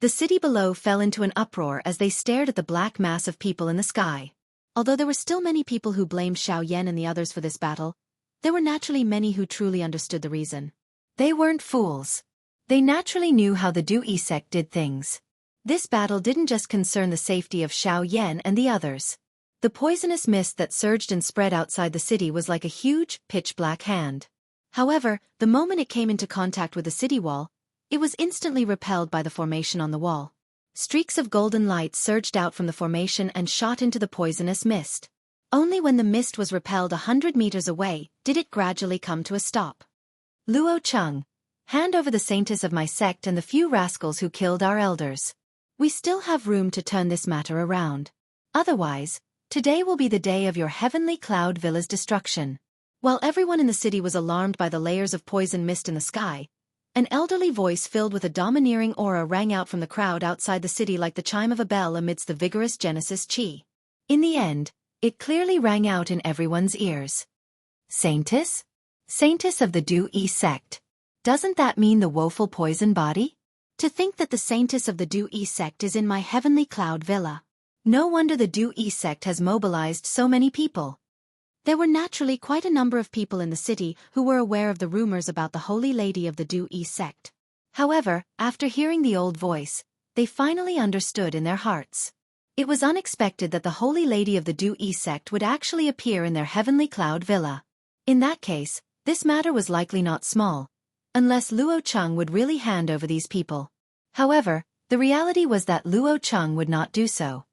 The city below fell into an uproar as they stared at the black mass of people in the sky. Although there were still many people who blamed Xiao Yan and the others for this battle, there were naturally many who truly understood the reason. They weren't fools. They naturally knew how the Do-Ai sect did things. This battle didn't just concern the safety of Xiao Yan and the others. The poisonous mist that surged and spread outside the city was like a huge, pitch-black hand. However, the moment it came into contact with the city wall, it was instantly repelled by the formation on the wall. Streaks of golden light surged out from the formation and shot into the poisonous mist. Only when the mist was repelled 100 meters away did it gradually come to a stop. Luo Cheng, hand over the saintess of my sect and the few rascals who killed our elders. We still have room to turn this matter around. Otherwise, today will be the day of your Heavenly Cloud Villa's destruction. While everyone in the city was alarmed by the layers of poison mist in the sky, an elderly voice filled with a domineering aura rang out from the crowd outside the city like the chime of a bell amidst the vigorous Genesis chi. In the end, it clearly rang out in everyone's ears. Saintess? Saintess of the Do-Ai sect. Doesn't that mean the woeful poison body? To think that the saintess of the Do-Ai sect is in my Heavenly Cloud Villa. No wonder the Do-Ai sect has mobilized so many people. There were naturally quite a number of people in the city who were aware of the rumors about the Holy Lady of the Do-Ai sect. However, after hearing the old voice, they finally understood in their hearts. It was unexpected that the Holy Lady of the Do-Ai sect would actually appear in their Heavenly Cloud Villa. In that case, this matter was likely not small, unless Luo Cheng would really hand over these people. However, the reality was that Luo Cheng would not do so.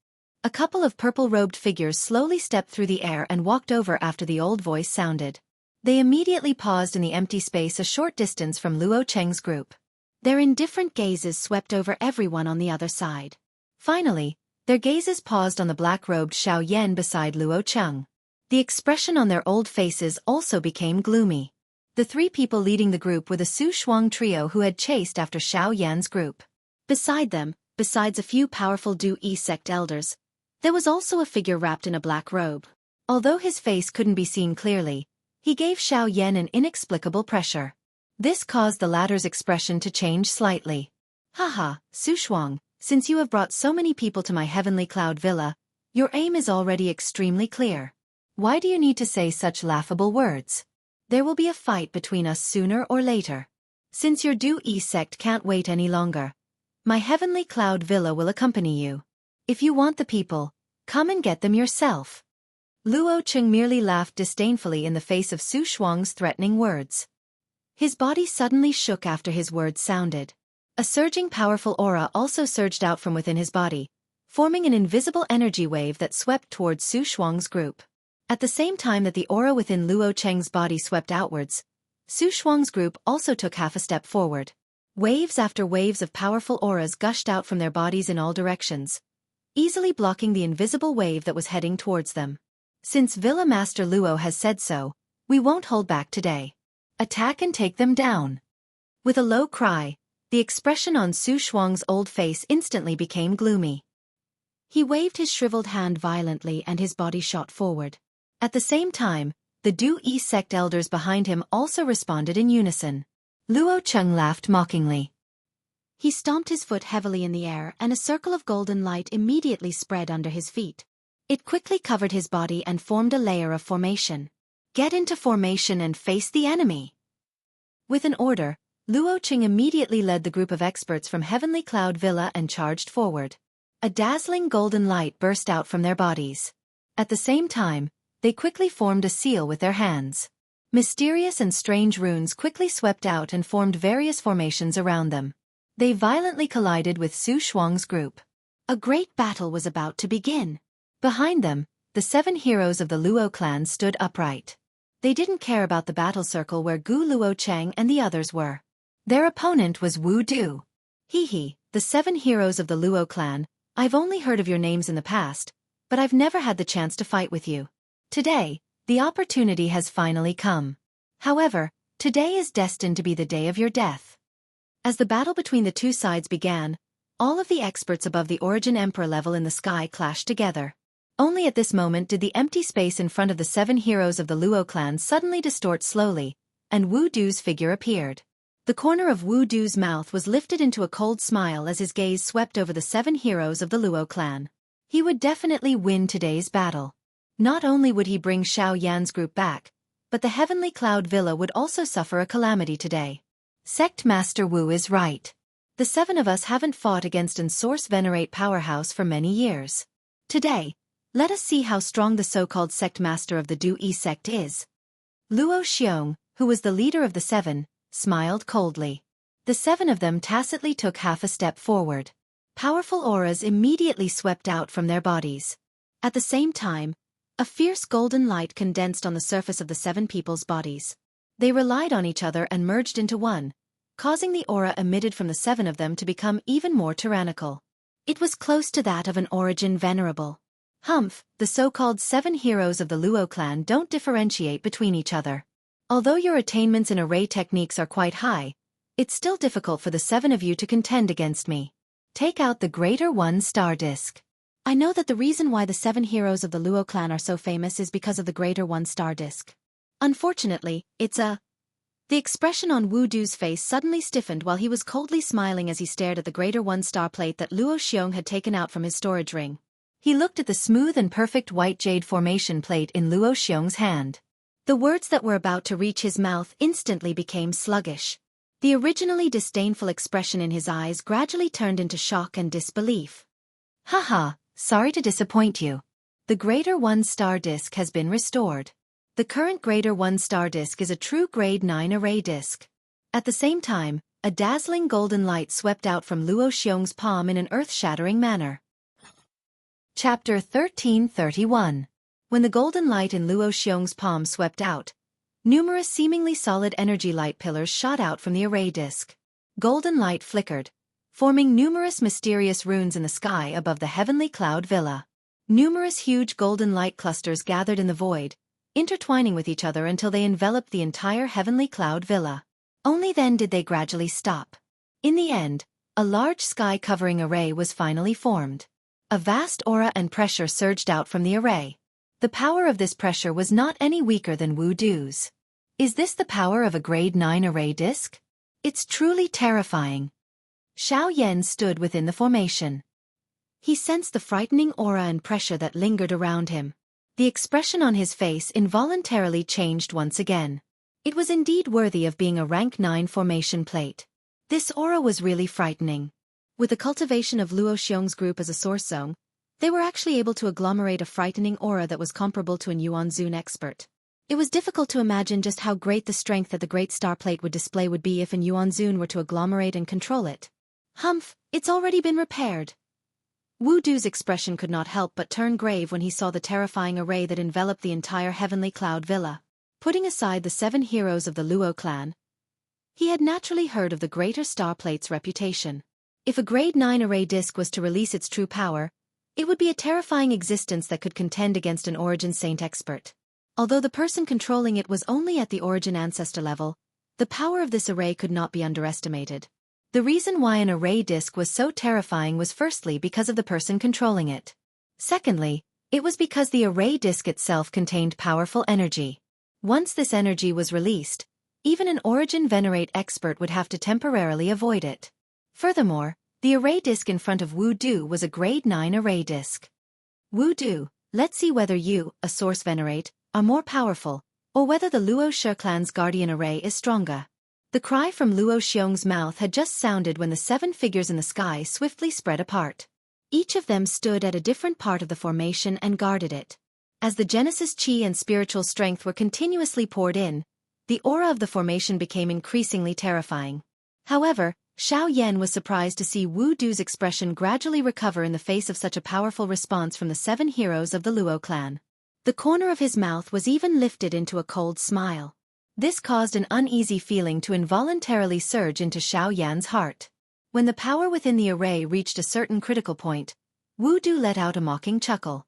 A couple of purple-robed figures slowly stepped through the air and walked over after the old voice sounded. They immediately paused in the empty space a short distance from Luo Cheng's group. Their indifferent gazes swept over everyone on the other side. Finally, their gazes paused on the black-robed Xiao Yan beside Luo Cheng. The expression on their old faces also became gloomy. The 3 people leading the group were the Su Shuang trio who had chased after Xiao Yan's group. Beside them, besides a few powerful Do-Ai sect elders, there was also a figure wrapped in a black robe. Although his face couldn't be seen clearly, he gave Xiao Yan an inexplicable pressure. This caused the latter's expression to change slightly. Haha, Su Shuang, since you have brought so many people to my heavenly cloud villa, your aim is already extremely clear. Why do you need to say such laughable words? There will be a fight between us sooner or later. Since your Du-Yi sect can't wait any longer, my heavenly cloud villa will accompany you. If you want the people, come and get them yourself. Luo Cheng merely laughed disdainfully in the face of Su Shuang's threatening words. His body suddenly shook after his words sounded. A surging powerful aura also surged out from within his body, forming an invisible energy wave that swept towards Su Shuang's group. At the same time that the aura within Luo Cheng's body swept outwards, Su Shuang's group also took half a step forward. Waves after waves of powerful auras gushed out from their bodies in all directions, easily blocking the invisible wave that was heading towards them. Since Villa Master Luo has said so, we won't hold back today. Attack and take them down. With a low cry, the expression on Su Shuang's old face instantly became gloomy. He waved his shriveled hand violently and his body shot forward. At the same time, the Du-Yi sect elders behind him also responded in unison. Luo Cheng laughed mockingly. He stomped his foot heavily in the air and a circle of golden light immediately spread under his feet. It quickly covered his body and formed a layer of formation. Get into formation and face the enemy. With an order, Luo Cheng immediately led the group of experts from Heavenly Cloud Villa and charged forward. A dazzling golden light burst out from their bodies. At the same time, they quickly formed a seal with their hands. Mysterious and strange runes quickly swept out and formed various formations around them. They violently collided with Su Shuang's group. A great battle was about to begin. Behind them, the 7 heroes of the Luo clan stood upright. They didn't care about the battle circle where Gu Luo Cheng and the others were. Their opponent was Wu Du. Hee, the 7 heroes of the Luo clan, I've only heard of your names in the past, but I've never had the chance to fight with you. Today, the opportunity has finally come. However, today is destined to be the day of your death. As the battle between the two sides began, all of the experts above the Origin Emperor level in the sky clashed together. Only at this moment did the empty space in front of the 7 heroes of the Luo clan suddenly distort slowly, and Wu Du's figure appeared. The corner of Wu Du's mouth was lifted into a cold smile as his gaze swept over the 7 heroes of the Luo clan. He would definitely win today's battle. Not only would he bring Xiao Yan's group back, but the Heavenly Cloud Villa would also suffer a calamity today. Sect Master Wu is right. The 7 of us haven't fought against an Source Venerate powerhouse for many years. Today, let us see how strong the so-called sect master of the Du-Yi sect is. Luo Xiong, who was the leader of the 7, smiled coldly. The 7 of them tacitly took half a step forward. Powerful auras immediately swept out from their bodies. At the same time, a fierce golden light condensed on the surface of the 7 people's bodies. They relied on each other and merged into one, causing the aura emitted from the 7 of them to become even more tyrannical. It was close to that of an Origin Venerable. Humph, the so-called 7 heroes of the Luo clan don't differentiate between each other. Although your attainments in array techniques are quite high, it's still difficult for the 7 of you to contend against me. Take out the Greater One Star Disc. I know that the reason why the 7 heroes of the Luo clan are so famous is because of the Greater One Star Disc. Unfortunately, The expression on Wu Du's face suddenly stiffened while he was coldly smiling as he stared at the Greater One Star plate that Luo Xiong had taken out from his storage ring. He looked at the smooth and perfect white jade formation plate in Luo Xiong's hand. The words that were about to reach his mouth instantly became sluggish. The originally disdainful expression in his eyes gradually turned into shock and disbelief. Haha, sorry to disappoint you. The Greater One Star Disc has been restored. The current Greater One Star Disc is a true Grade 9 array disc. At the same time, a dazzling golden light swept out from Luo Xiong's palm in an earth-shattering manner. Chapter 1331. When the golden light in Luo Xiong's palm swept out, numerous seemingly solid energy light pillars shot out from the array disc. Golden light flickered, forming numerous mysterious runes in the sky above the Heavenly Cloud Villa. Numerous huge golden light clusters gathered in the void, intertwining with each other until they enveloped the entire Heavenly Cloud Villa. Only then did they gradually stop. In the end, a large sky-covering array was finally formed. A vast aura and pressure surged out from the array. The power of this pressure was not any weaker than Wu Du's. Is this the power of a Grade 9 array disc? It's truly terrifying. Xianxia stood within the formation. He sensed the frightening aura and pressure that lingered around him. The expression on his face involuntarily changed once again. It was indeed worthy of being a rank 9 formation plate. This aura was really frightening. With the cultivation of Luo Xiong's group as a source zone, they were actually able to agglomerate a frightening aura that was comparable to an Yuanzun expert. It was difficult to imagine just how great the strength that the Great Star Plate would display would be if an Yuanzun were to agglomerate and control it. Humph, it's already been repaired. Wu Du's expression could not help but turn grave when he saw the terrifying array that enveloped the entire Heavenly Cloud Villa. Putting aside the 7 heroes of the Luo clan, he had naturally heard of the Greater Star Plate's reputation. If a Grade 9 array disc was to release its true power, it would be a terrifying existence that could contend against an Origin Saint expert. Although the person controlling it was only at the Origin Ancestor level, the power of this array could not be underestimated. The reason why an array disc was so terrifying was firstly because of the person controlling it. Secondly, it was because the array disc itself contained powerful energy. Once this energy was released, even an Origin Venerate expert would have to temporarily avoid it. Furthermore, the array disc in front of Wu Du was a Grade 9 array disc. Wu Du, let's see whether you, a Source Venerate, are more powerful, or whether the Luo Shi clan's Guardian array is stronger. The cry from Luo Xiong's mouth had just sounded when the 7 figures in the sky swiftly spread apart. Each of them stood at a different part of the formation and guarded it. As the Genesis Qi and spiritual strength were continuously poured in, the aura of the formation became increasingly terrifying. However, Xianxia was surprised to see Wu Du's expression gradually recover in the face of such a powerful response from the 7 heroes of the Luo clan. The corner of his mouth was even lifted into a cold smile. This caused an uneasy feeling to involuntarily surge into Xianxia's heart. When the power within the array reached a certain critical point, Wu Du let out a mocking chuckle.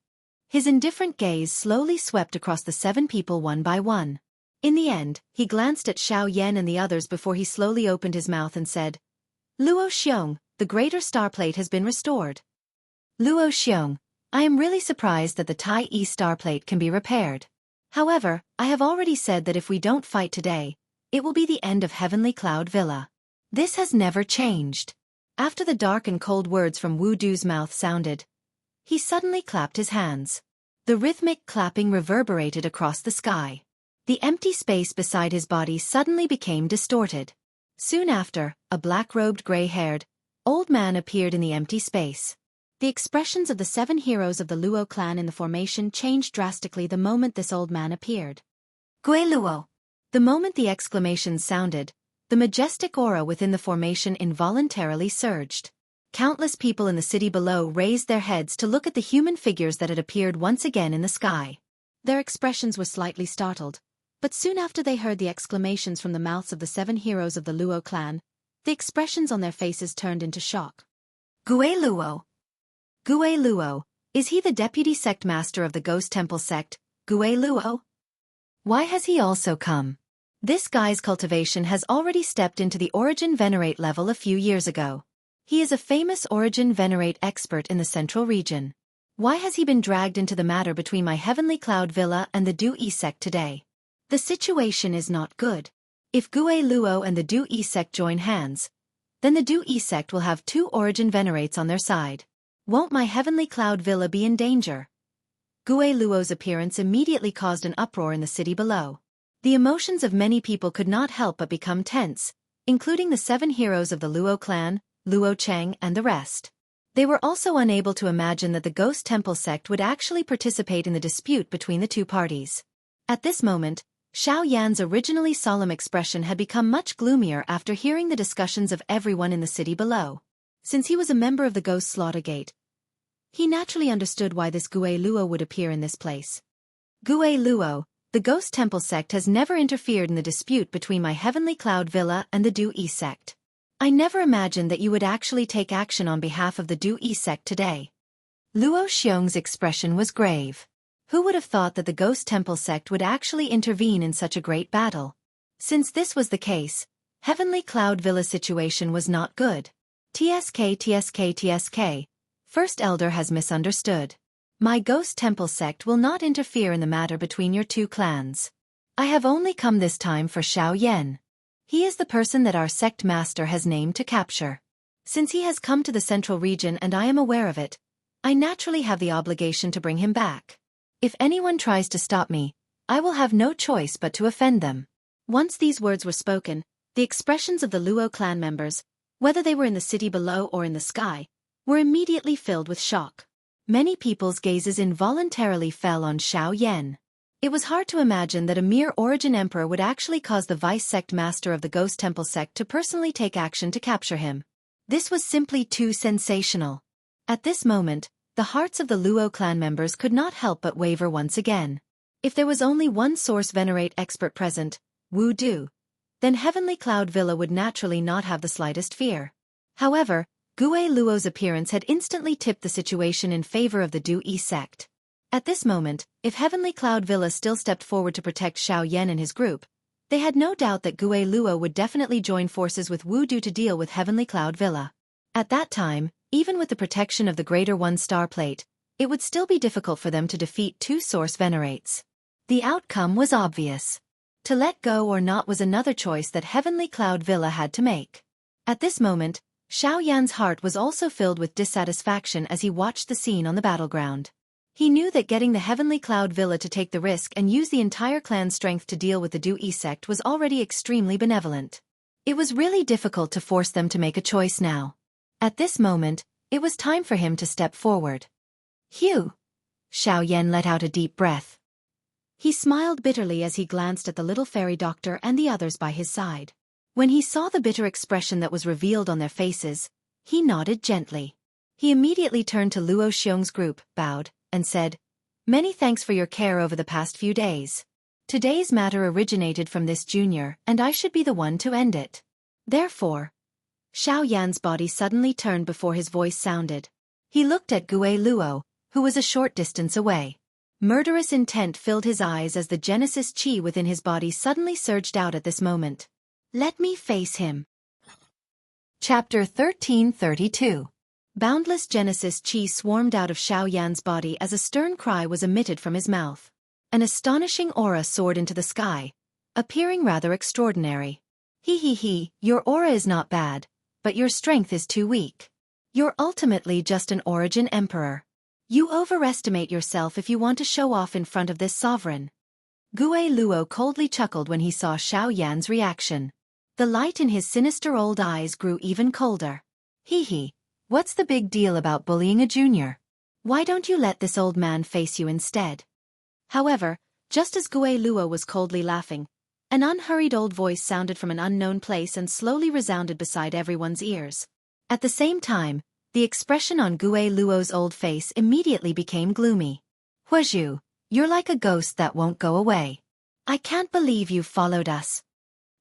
His indifferent gaze slowly swept across the 7 people one by one. In the end, he glanced at Xianxia and the others before he slowly opened his mouth and said, "Luo Xiong, the Greater Star Plate has been restored." "Luo Xiong, I am really surprised that the Tai Yi Star Plate can be repaired. However, I have already said that if we don't fight today, it will be the end of Heavenly Cloud Villa. This has never changed." After the dark and cold words from Wu Du's mouth sounded, he suddenly clapped his hands. The rhythmic clapping reverberated across the sky. The empty space beside his body suddenly became distorted. Soon after, a black-robed gray-haired, old man appeared in the empty space. The expressions of the 7 heroes of the Luo clan in the formation changed drastically the moment this old man appeared. "Gui Luo!" The moment the exclamations sounded, the majestic aura within the formation involuntarily surged. Countless people in the city below raised their heads to look at the human figures that had appeared once again in the sky. Their expressions were slightly startled, but soon after they heard the exclamations from the mouths of the 7 heroes of the Luo clan, the expressions on their faces turned into shock. "Gui Luo! Gui Luo, is he the deputy sect master of the Ghost Temple sect, Gui Luo? Why has he also come? This guy's cultivation has already stepped into the Origin Venerate level a few years ago. He is a famous Origin Venerate expert in the central region. Why has he been dragged into the matter between my Heavenly Cloud Villa and the Du-Yi sect today? The situation is not good. If Gui Luo and the Du-Yi sect join hands, then the Du-Yi sect will have 2 Origin Venerates on their side. Won't my Heavenly Cloud Villa be in danger?" Gui Luo's appearance immediately caused an uproar in the city below. The emotions of many people could not help but become tense, including the 7 heroes of the Luo clan, Luo Cheng and the rest. They were also unable to imagine that the Ghost Temple sect would actually participate in the dispute between the 2 parties. At this moment, Xianxia's originally solemn expression had become much gloomier after hearing the discussions of everyone in the city below. Since he was a member of the Ghost Slaughter Gate, he naturally understood why this Gui Luo would appear in this place. "Gui Luo, the Ghost Temple sect has never interfered in the dispute between my Heavenly Cloud Villa and the Du-Yi sect. I never imagined that you would actually take action on behalf of the Du-Yi sect today." Luo Xiong's expression was grave. Who would have thought that the Ghost Temple sect would actually intervene in such a great battle? Since this was the case, Heavenly Cloud Villa's situation was not good. TSK, First Elder has misunderstood. My Ghost Temple sect will not interfere in the matter between your 2 clans. I have only come this time for Xianxia. He is the person that our sect master has named to capture. Since he has come to the central region and I am aware of it, I naturally have the obligation to bring him back. If anyone tries to stop me, I will have no choice but to offend them. Once these words were spoken, the expressions of the Luo clan members, whether they were in the city below or in the sky, were immediately filled with shock. Many people's gazes involuntarily fell on Xiao Yan. It was hard to imagine that a mere origin emperor would actually cause the vice sect master of the Ghost Temple sect to personally take action to capture him. This was simply too sensational. At this moment, the hearts of the Luo clan members could not help but waver once again. If there was only one source venerate expert present, Wu Du, then Heavenly Cloud Villa would naturally not have the slightest fear. However, Gue Luo's appearance had instantly tipped the situation in favor of the Du Yi sect. At this moment, if Heavenly Cloud Villa still stepped forward to protect Xiao Yan and his group, they had no doubt that Gue Luo would definitely join forces with Wu Du to deal with Heavenly Cloud Villa. At that time, even with the protection of the Greater One Star Plate, it would still be difficult for them to defeat two source venerates. The outcome was obvious. To let go or not was another choice that Heavenly Cloud Villa had to make. At this moment, Xiao Yan's heart was also filled with dissatisfaction as he watched the scene on the battleground. He knew that getting the Heavenly Cloud Villa to take the risk and use the entire clan's strength to deal with the Du Yi sect was already extremely benevolent. It was really difficult to force them to make a choice now. At this moment, it was time for him to step forward. Phew! Xiao Yan let out a deep breath. He smiled bitterly as he glanced at the little fairy doctor and the others by his side. When he saw the bitter expression that was revealed on their faces, he nodded gently. He immediately turned to Luo Xiong's group, bowed, and said, "Many thanks for your care over the past few days. Today's matter originated from this junior, and I should be the one to end it. Therefore..." Xiao Yan's body suddenly turned before his voice sounded. He looked at Gue Luo, who was a short distance away. Murderous intent filled his eyes as the Genesis Chi within his body suddenly surged out at this moment. Let me face him. Chapter 1332. Boundless Genesis Chi swarmed out of Xiao Yan's body as a stern cry was emitted from his mouth. An astonishing aura soared into the sky, appearing rather extraordinary. He, your aura is not bad, but your strength is too weak. You're ultimately just an origin emperor. You overestimate yourself if you want to show off in front of this sovereign. Gue Luo coldly chuckled when he saw Xiao Yan's reaction. The light in his sinister old eyes grew even colder. What's the big deal about bullying a junior? Why don't you let this old man face you instead? However, just as Gue Luo was coldly laughing, an unhurried old voice sounded from an unknown place and slowly resounded beside everyone's ears. At the same time, the expression on Gue Luo's old face immediately became gloomy. Huazhu, you're like a ghost that won't go away. I can't believe you followed us.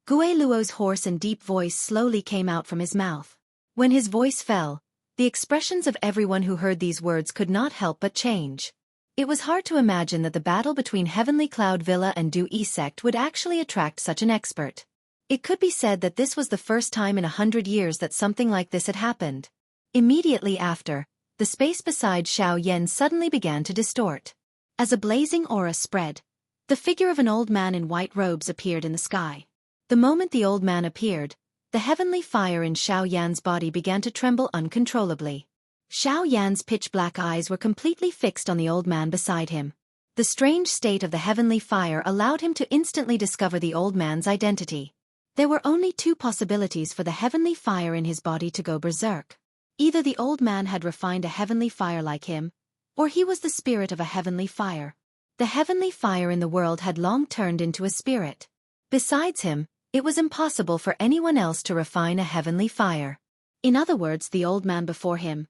Gue Luo's hoarse and deep voice slowly came out from his mouth. When his voice fell, the expressions of everyone who heard these words could not help but change. It was hard to imagine that the battle between Heavenly Cloud Villa and Du Yi sect would actually attract such an expert. It could be said that this was the first time in 100 years that something like this had happened. Immediately after, the space beside Xiao Yan suddenly began to distort. As a blazing aura spread, the figure of an old man in white robes appeared in the sky. The moment the old man appeared, the heavenly fire in Xiao Yan's body began to tremble uncontrollably. Xiao Yan's pitch-black eyes were completely fixed on the old man beside him. The strange state of the heavenly fire allowed him to instantly discover the old man's identity. There were only two possibilities for the heavenly fire in his body to go berserk. Either the old man had refined a heavenly fire like him, or he was the spirit of a heavenly fire. The heavenly fire in the world had long turned into a spirit. Besides him, it was impossible for anyone else to refine a heavenly fire. In other words, the old man before him.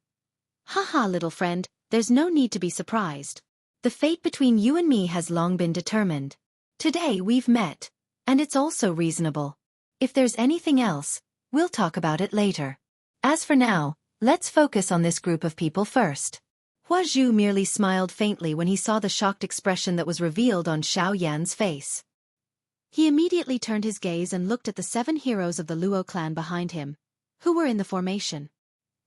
Haha, little friend, there's no need to be surprised. The fate between you and me has long been determined. Today we've met, and it's also reasonable. If there's anything else, we'll talk about it later. As for now, let's focus on this group of people first. Huazhu merely smiled faintly when he saw the shocked expression that was revealed on Xiao Yan's face. He immediately turned his gaze and looked at the 7 heroes of the Luo clan behind him, who were in the formation.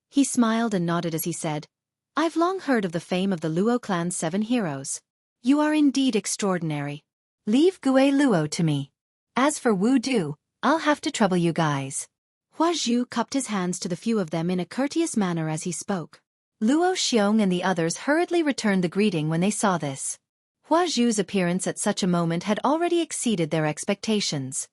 He smiled and nodded as he said, I've long heard of the fame of the Luo clan's 7 heroes. You are indeed extraordinary. Leave Gue Luo to me. As for Wu Du, I'll have to trouble you guys. Hua Zhu cupped his hands to the few of them in a courteous manner as he spoke. Luo Xiong and the others hurriedly returned the greeting when they saw this. Hua Zhu's appearance at such a moment had already exceeded their expectations.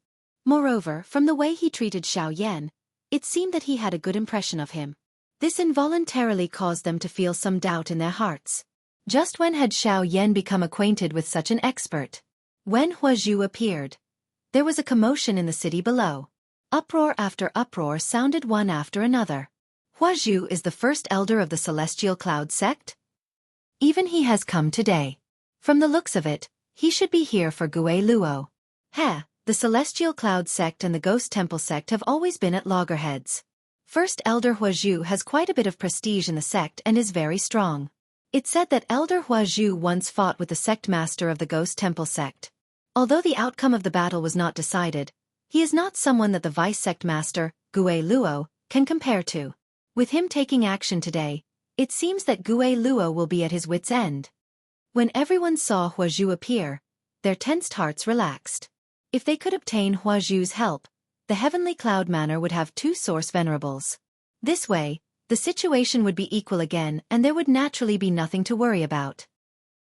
Moreover, from the way he treated Xiao Yan, it seemed that he had a good impression of him. This involuntarily caused them to feel some doubt in their hearts. Just when had Xiao Yan become acquainted with such an expert? When Hua Zhu appeared, there was a commotion in the city below. Uproar after uproar sounded one after another. Hua Zhu is the first elder of the Celestial Cloud sect? Even he has come today. From the looks of it, he should be here for Gui Luo. The Celestial Cloud sect and the Ghost Temple sect have always been at loggerheads. First Elder Hua Zhu has quite a bit of prestige in the sect and is very strong. It's said that Elder Hua Zhu once fought with the sect master of the Ghost Temple sect. Although the outcome of the battle was not decided, he is not someone that the vice sect master, Gui Luo, can compare to. With him taking action today, it seems that Gui Luo will be at his wit's end. When everyone saw Hua Zhu appear, their tensed hearts relaxed. If they could obtain Hua Zhu's help, the Heavenly Cloud Manor would have 2 source venerables. This way, the situation would be equal again and there would naturally be nothing to worry about.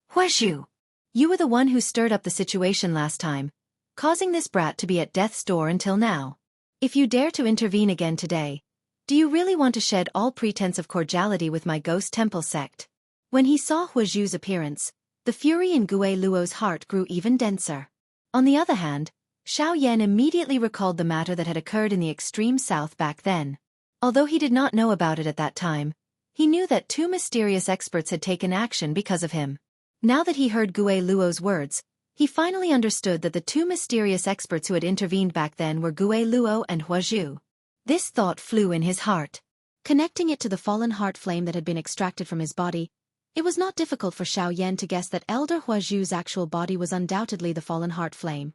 Hua Zhu, you were the one who stirred up the situation last time, causing this brat to be at death's door until now. If you dare to intervene again today, do you really want to shed all pretense of cordiality with my Ghost Temple sect? When he saw Hua Zhu's appearance, the fury in Gui Luo's heart grew even denser. On the other hand, Xiao Yan immediately recalled the matter that had occurred in the extreme south back then. Although he did not know about it at that time, he knew that 2 mysterious experts had taken action because of him. Now that he heard Gui Luo's words, he finally understood that the 2 mysterious experts who had intervened back then were Gui Luo and Hua Zhu. This thought flew in his heart. Connecting it to the fallen heart flame that had been extracted from his body, it was not difficult for Xiao Yan to guess that Elder Hua Zhu's actual body was undoubtedly the fallen heart flame.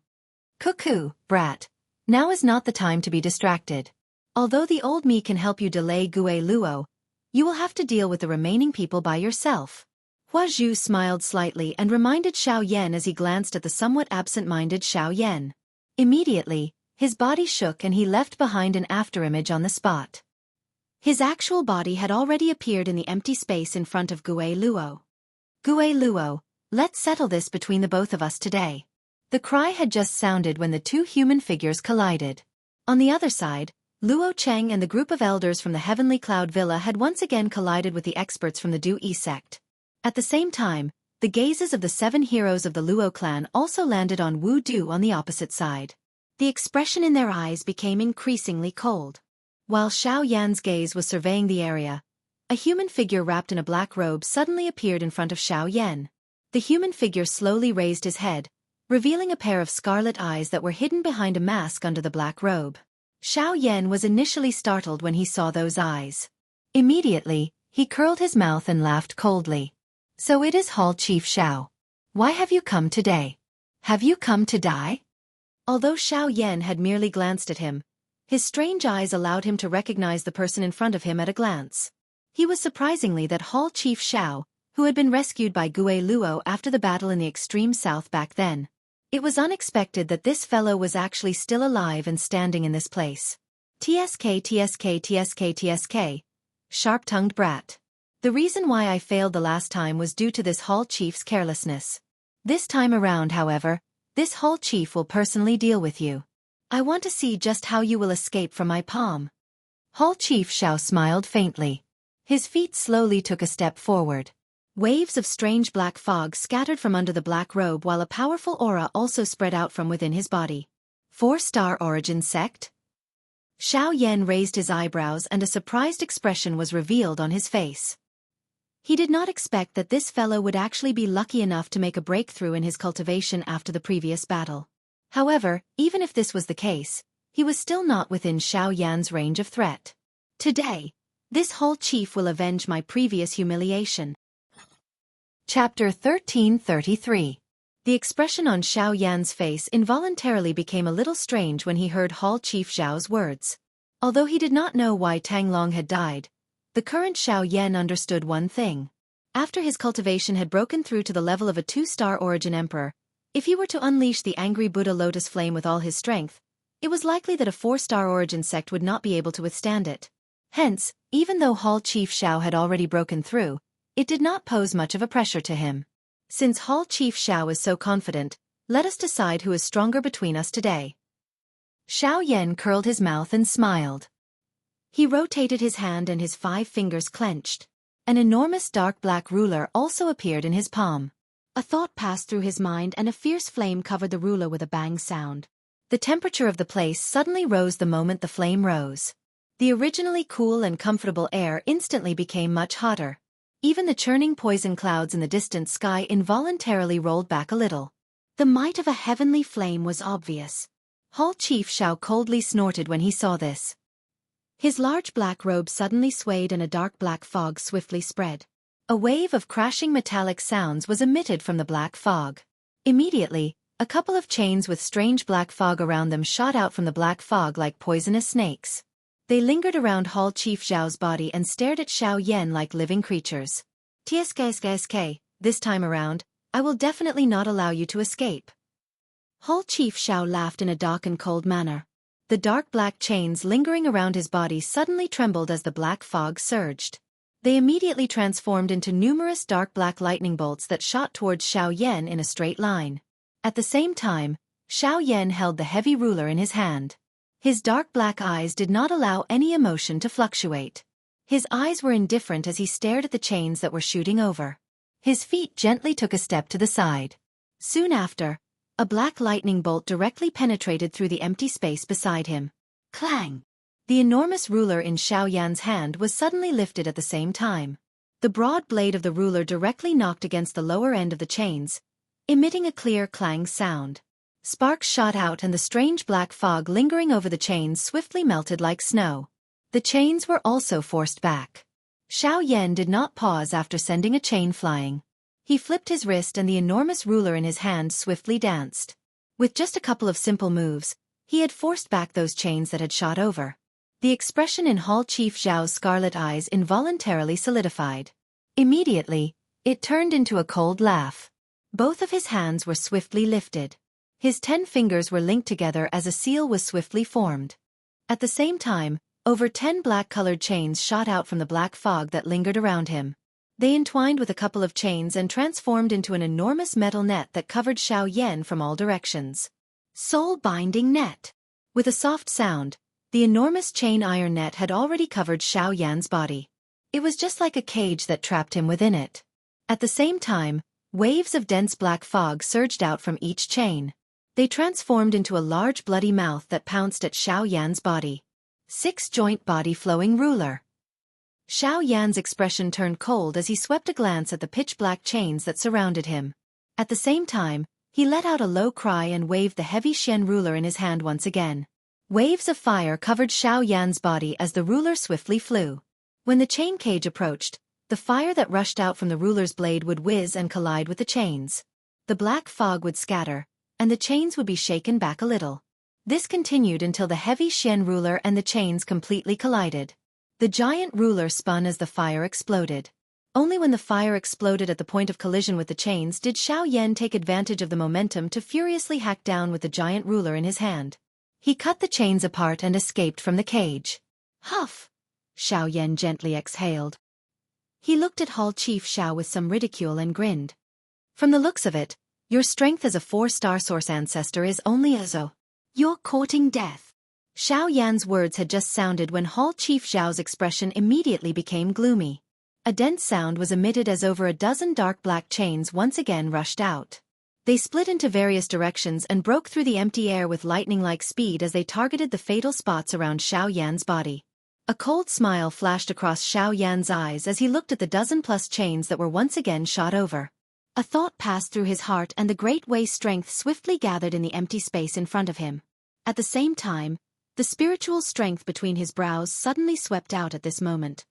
Cuckoo, brat. Now is not the time to be distracted. Although the old me can help you delay Gui Luo, you will have to deal with the remaining people by yourself. Hua Zhu smiled slightly and reminded Xiao Yan as he glanced at the somewhat absent-minded Xiao Yan. Immediately, his body shook and he left behind an afterimage on the spot. His actual body had already appeared in the empty space in front of Gui Luo. Gui Luo, let's settle this between the both of us today. The cry had just sounded when the 2 human figures collided. On the other side, Luo Cheng and the group of elders from the Heavenly Cloud Villa had once again collided with the experts from the Du Yi sect. At the same time, the gazes of the 7 heroes of the Luo clan also landed on Wu Du on the opposite side. The expression in their eyes became increasingly cold. While Xiao Yan's gaze was surveying the area, a human figure wrapped in a black robe suddenly appeared in front of Xiao Yan. The human figure slowly raised his head, revealing a pair of scarlet eyes that were hidden behind a mask under the black robe. Xiao Yan was initially startled when he saw those eyes. Immediately, he curled his mouth and laughed coldly. So it is Hall Chief Xiao. Why have you come today? Have you come to die? Although Xiao Yan had merely glanced at him, his strange eyes allowed him to recognize the person in front of him at a glance. He was surprisingly that Hall Chief Xiao, who had been rescued by Gui Luo after the battle in the extreme south back then. It was unexpected that this fellow was actually still alive and standing in this place. TSK, sharp-tongued brat. The reason why I failed the last time was due to this Hall Chief's carelessness. This time around, however, this Hall Chief will personally deal with you. I want to see just how you will escape from my palm. Hall Chief Xiao smiled faintly. His feet slowly took a step forward. Waves of strange black fog scattered from under the black robe while a powerful aura also spread out from within his body. 4-star origin sect? Xiao Yan raised his eyebrows and a surprised expression was revealed on his face. He did not expect that this fellow would actually be lucky enough to make a breakthrough in his cultivation after the previous battle. However, even if this was the case, he was still not within Xiao Yan's range of threat. Today, this whole chief will avenge my previous humiliation. Chapter 1333. The expression on Xiao Yan's face involuntarily became a little strange when he heard Hall Chief Zhao's words. Although he did not know why Tang Long had died, the current Xiao Yan understood one thing. After his cultivation had broken through to the level of a 2-star origin emperor, if he were to unleash the angry Buddha lotus flame with all his strength, It was likely that a 4-star origin sect would not be able to withstand it. Hence, even though Hall Chief Xiao had already broken through, it did not pose much of a pressure to him. Since Hall Chief Xiao is so confident, let us decide who is stronger between us today. Xiao Yan curled his mouth and smiled. He rotated his hand and his 5 fingers clenched. An enormous dark black ruler also appeared in his palm. A thought passed through his mind and a fierce flame covered the ruler with a bang sound. The temperature of the place suddenly rose the moment the flame rose. The originally cool and comfortable air instantly became much hotter. Even the churning poison clouds in the distant sky involuntarily rolled back a little. The might of a heavenly flame was obvious. Hall Chief Xiao coldly snorted when he saw this. His large black robe suddenly swayed and a dark black fog swiftly spread. A wave of crashing metallic sounds was emitted from the black fog. Immediately, a couple of chains with strange black fog around them shot out from the black fog like poisonous snakes. They lingered around Hall Chief Xiao's body and stared at Xiao Yan like living creatures. "Tsk, this time around, I will definitely not allow you to escape." Hall Chief Xiao laughed in a dark and cold manner. The dark black chains lingering around his body suddenly trembled as the black fog surged. They immediately transformed into numerous dark black lightning bolts that shot towards Xiao Yan in a straight line. At the same time, Xiao Yan held the heavy ruler in his hand. His dark black eyes did not allow any emotion to fluctuate. His eyes were indifferent as he stared at the chains that were shooting over. His feet gently took a step to the side. Soon after, a black lightning bolt directly penetrated through the empty space beside him. Clang! The enormous ruler in Xiao Yan's hand was suddenly lifted at the same time. The broad blade of the ruler directly knocked against the lower end of the chains, emitting a clear clang sound. Sparks shot out and the strange black fog lingering over the chains swiftly melted like snow. The chains were also forced back. Xiao Yan did not pause after sending a chain flying. He flipped his wrist and the enormous ruler in his hand swiftly danced. With just a couple of simple moves, he had forced back those chains that had shot over. The expression in Hall Chief Xiao's scarlet eyes involuntarily solidified. Immediately, it turned into a cold laugh. Both of his hands were swiftly lifted. His 10 fingers were linked together as a seal was swiftly formed. At the same time, over 10 black-colored chains shot out from the black fog that lingered around him. They entwined with a couple of chains and transformed into an enormous metal net that covered Xiao Yan from all directions. Soul-binding net. With a soft sound, the enormous chain iron net had already covered Xiao Yan's body. It was just like a cage that trapped him within it. At the same time, waves of dense black fog surged out from each chain. They transformed into a large bloody mouth that pounced at Xiao Yan's body. 6-joint body flowing ruler. Xiao Yan's expression turned cold as he swept a glance at the pitch-black chains that surrounded him. At the same time, he let out a low cry and waved the heavy Xian ruler in his hand once again. Waves of fire covered Xiao Yan's body as the ruler swiftly flew. When the chain cage approached, the fire that rushed out from the ruler's blade would whiz and collide with the chains. The black fog would scatter, and the chains would be shaken back a little. This continued until the heavy Xian ruler and the chains completely collided. The giant ruler spun as the fire exploded. Only when the fire exploded at the point of collision with the chains did Xiao Yan take advantage of the momentum to furiously hack down with the giant ruler in his hand. He cut the chains apart and escaped from the cage. Huff! Xiao Yan gently exhaled. He looked at Hall Chief Xiao with some ridicule and grinned. From the looks of it, your strength as a 4-star source ancestor is only as a. You're courting death. Xiao Yan's words had just sounded when Hall Chief Xiao's expression immediately became gloomy. A dense sound was emitted as over a dozen dark black chains once again rushed out. They split into various directions and broke through the empty air with lightning-like speed as they targeted the fatal spots around Xiao Yan's body. A cold smile flashed across Xiao Yan's eyes as he looked at the dozen-plus chains that were once again shot over. A thought passed through his heart and the great Wei strength swiftly gathered in the empty space in front of him. At the same time, the spiritual strength between his brows suddenly swept out at this moment.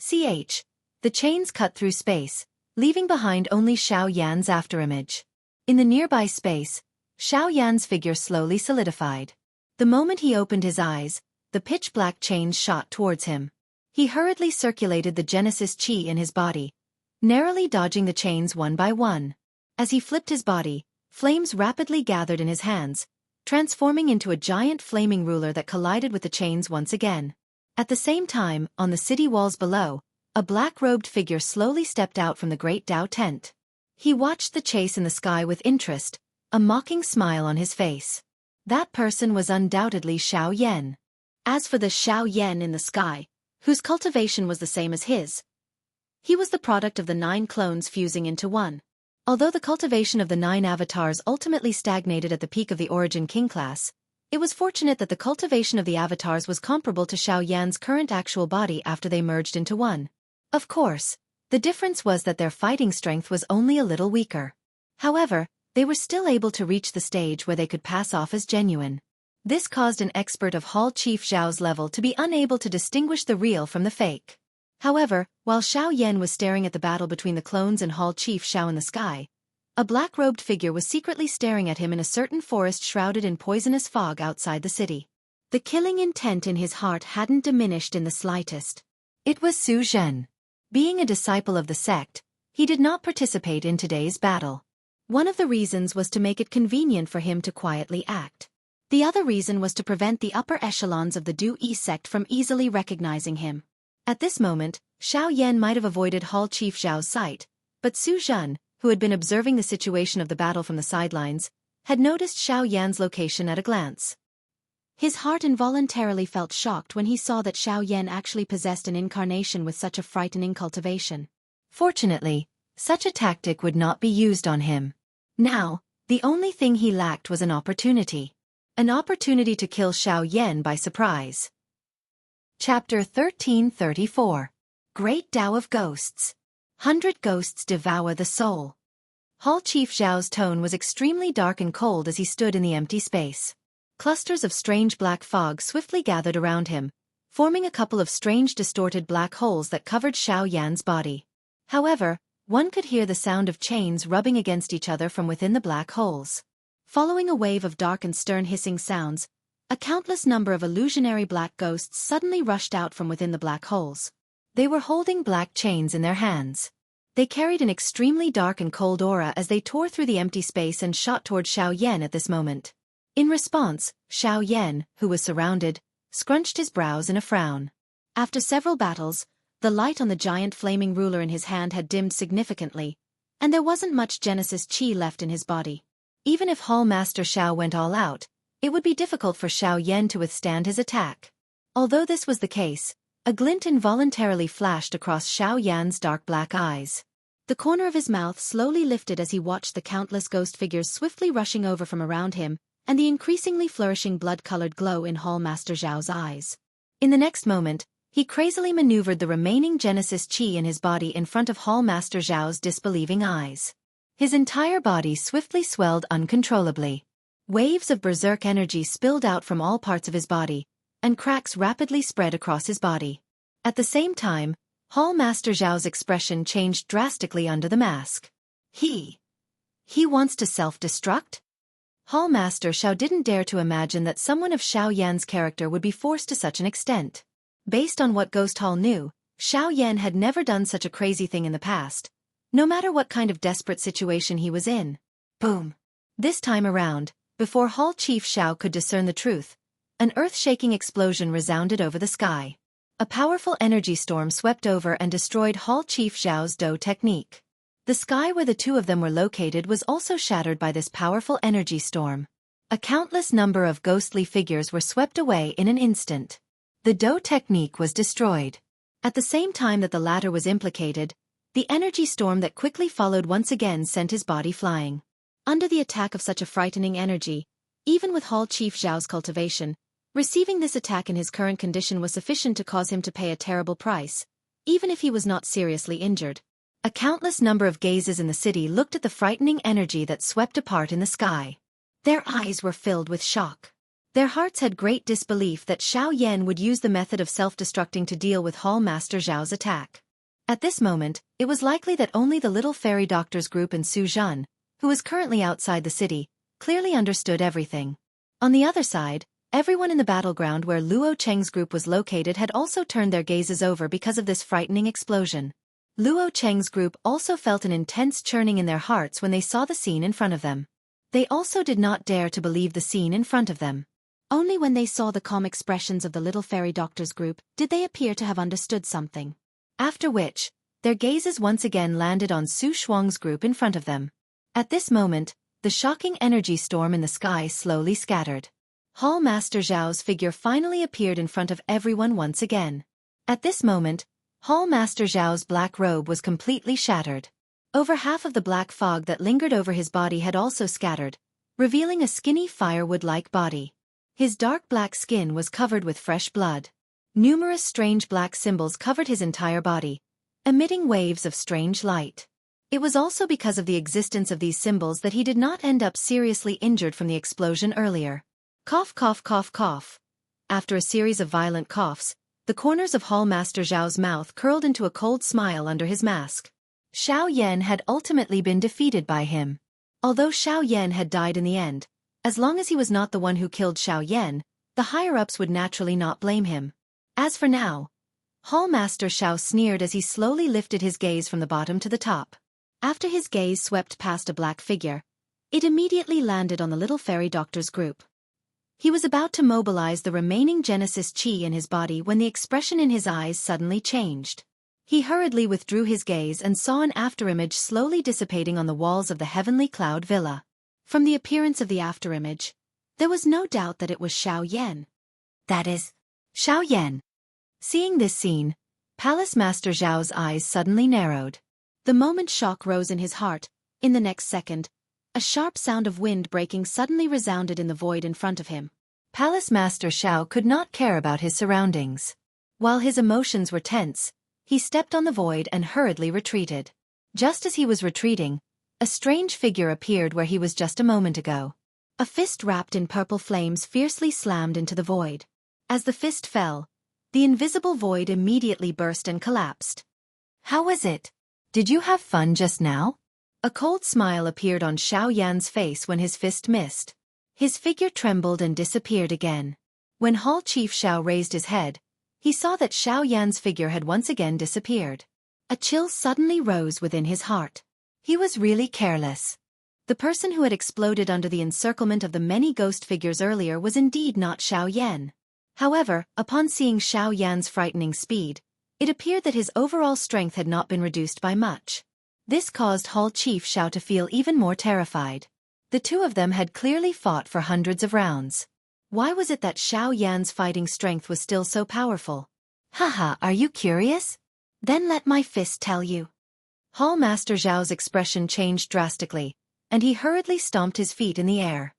The chains cut through space, leaving behind only Xiao Yan's afterimage. In the nearby space, Xiao Yan's figure slowly solidified. The moment he opened his eyes, the pitch-black chains shot towards him. He hurriedly circulated the Genesis Qi in his body, narrowly dodging the chains one by one. As he flipped his body, flames rapidly gathered in his hands, transforming into a giant flaming ruler that collided with the chains once again. At the same time, on the city walls below, a black-robed figure slowly stepped out from the great Dao tent. He watched the chase in the sky with interest, a mocking smile on his face. That person was undoubtedly Xiaoyan. As for the Xiaoyan in the sky, whose cultivation was the same as his, he was the product of the 9 clones fusing into one. Although the cultivation of the 9 avatars ultimately stagnated at the peak of the Origin King class, it was fortunate that the cultivation of the avatars was comparable to Xiaoyan's current actual body after they merged into one. Of course, the difference was that their fighting strength was only a little weaker. However, they were still able to reach the stage where they could pass off as genuine. This caused an expert of Hall Chief Zhao's level to be unable to distinguish the real from the fake. However, while Xiaoyan was staring at the battle between the clones and Hall Chief Zhao in the sky, a black-robed figure was secretly staring at him in a certain forest shrouded in poisonous fog outside the city. The killing intent in his heart hadn't diminished in the slightest. It was Su Zhen. Being a disciple of the sect, he did not participate in today's battle. One of the reasons was to make it convenient for him to quietly act. The other reason was to prevent the upper echelons of the Du Yi sect from easily recognizing him. At this moment, Xiaoyan might have avoided Hall Chief Zhao's sight, but Su Zhen, who had been observing the situation of the battle from the sidelines, had noticed Xiaoyan's location at a glance. His heart involuntarily felt shocked when he saw that Xiaoyan actually possessed an incarnation with such a frightening cultivation. Fortunately, such a tactic would not be used on him. Now, the only thing he lacked was an opportunity. An opportunity to kill Xiaoyan by surprise. Chapter 1334. Great Tao of Ghosts. 100 Ghosts Devour the Soul. Hall Chief Zhao's tone was extremely dark and cold as he stood in the empty space. Clusters of strange black fog swiftly gathered around him, forming a couple of strange distorted black holes that covered Xiaoyan's body. However, one could hear the sound of chains rubbing against each other from within the black holes. Following a wave of dark and stern hissing sounds, a countless number of illusionary black ghosts suddenly rushed out from within the black holes. They were holding black chains in their hands. They carried an extremely dark and cold aura as they tore through the empty space and shot toward Xiaoyan at this moment. In response, Xiaoyan, who was surrounded, scrunched his brows in a frown. After several battles, the light on the giant flaming ruler in his hand had dimmed significantly, and there wasn't much Genesis Qi left in his body. Even if Hall Master Xiao went all out, it would be difficult for Xiaoyan to withstand his attack. Although this was the case, a glint involuntarily flashed across Xiaoyan's dark black eyes. The corner of his mouth slowly lifted as he watched the countless ghost figures swiftly rushing over from around him, and the increasingly flourishing blood-colored glow in Hall Master Zhao's eyes. In the next moment, he crazily maneuvered the remaining Genesis Qi in his body in front of Hall Master Zhao's disbelieving eyes. His entire body swiftly swelled uncontrollably. Waves of berserk energy spilled out from all parts of his body, and cracks rapidly spread across his body. At the same time, Hall Master Zhao's expression changed drastically under the mask. He wants to self-destruct? Hall Master Xiao didn't dare to imagine that someone of Xiaoyan's character would be forced to such an extent. Based on what Ghost Hall knew, Xiaoyan had never done such a crazy thing in the past, no matter what kind of desperate situation he was in. Boom! This time around, before Hall Chief Xiao could discern the truth, an earth-shaking explosion resounded over the sky. A powerful energy storm swept over and destroyed Hall Chief Xiao's Do technique. The sky where the two of them were located was also shattered by this powerful energy storm. A countless number of ghostly figures were swept away in an instant. The Do technique was destroyed. At the same time that the latter was implicated, the energy storm that quickly followed once again sent his body flying. Under the attack of such a frightening energy, even with Hall Chief Zhao's cultivation, receiving this attack in his current condition was sufficient to cause him to pay a terrible price, even if he was not seriously injured. A countless number of gazes in the city looked at the frightening energy that swept apart in the sky. Their eyes were filled with shock. Their hearts had great disbelief that Xiaoyan would use the method of self-destructing to deal with Hall Master Zhao's attack. At this moment, it was likely that only the little fairy doctors group and Su Zhen, who was currently outside the city, clearly understood everything. On the other side, everyone in the battleground where Luo Cheng's group was located had also turned their gazes over because of this frightening explosion. Luo Cheng's group also felt an intense churning in their hearts when they saw the scene in front of them. They also did not dare to believe the scene in front of them. Only when they saw the calm expressions of the little fairy doctor's group did they appear to have understood something. After which, their gazes once again landed on Su Shuang's group in front of them. At this moment, the shocking energy storm in the sky slowly scattered. Hall Master Zhao's figure finally appeared in front of everyone once again. At this moment, Hall Master Zhao's black robe was completely shattered. Over half of the black fog that lingered over his body had also scattered, revealing a skinny firewood-like body. His dark black skin was covered with fresh blood. Numerous strange black symbols covered his entire body, emitting waves of strange light. It was also because of the existence of these symbols that he did not end up seriously injured from the explosion earlier. Cough, cough, cough, cough. After a series of violent coughs, the corners of Hall Master Zhao's mouth curled into a cold smile under his mask. Xiao Yan had ultimately been defeated by him. Although Xiao Yan had died in the end, as long as he was not the one who killed Xiao Yan, the higher-ups would naturally not blame him. As for now, Hall Master Xiao sneered as he slowly lifted his gaze from the bottom to the top. After his gaze swept past a black figure, it immediately landed on the little fairy doctor's group. He was about to mobilize the remaining Genesis Chi in his body when the expression in his eyes suddenly changed. He hurriedly withdrew his gaze and saw an afterimage slowly dissipating on the walls of the Heavenly Cloud Villa. From the appearance of the afterimage, there was no doubt that it was Xiao Yan. That is, Xiao Yan. Seeing this scene, Palace Master Zhao's eyes suddenly narrowed. The moment shock rose in his heart. In the next second, a sharp sound of wind breaking suddenly resounded in the void in front of him. Palace Master Xiao could not care about his surroundings. While his emotions were tense, he stepped on the void and hurriedly retreated. Just as he was retreating, a strange figure appeared where he was just a moment ago. A fist wrapped in purple flames fiercely slammed into the void. As the fist fell, the invisible void immediately burst and collapsed. How was it? Did you have fun just now? A cold smile appeared on Xiao Yan's face when his fist missed. His figure trembled and disappeared again. When Hall Chief Xiao raised his head, he saw that Xiao Yan's figure had once again disappeared. A chill suddenly rose within his heart. He was really careless. The person who had exploded under the encirclement of the many ghost figures earlier was indeed not Xiao Yan. However, upon seeing Xiao Yan's frightening speed, it appeared that his overall strength had not been reduced by much. This caused Hall Chief Xiao to feel even more terrified. The two of them had clearly fought for hundreds of rounds. Why was it that Xiao Yan's fighting strength was still so powerful? Haha, are you curious? Then let my fist tell you. Hall Master Zhao's expression changed drastically, and he hurriedly stomped his feet in the air.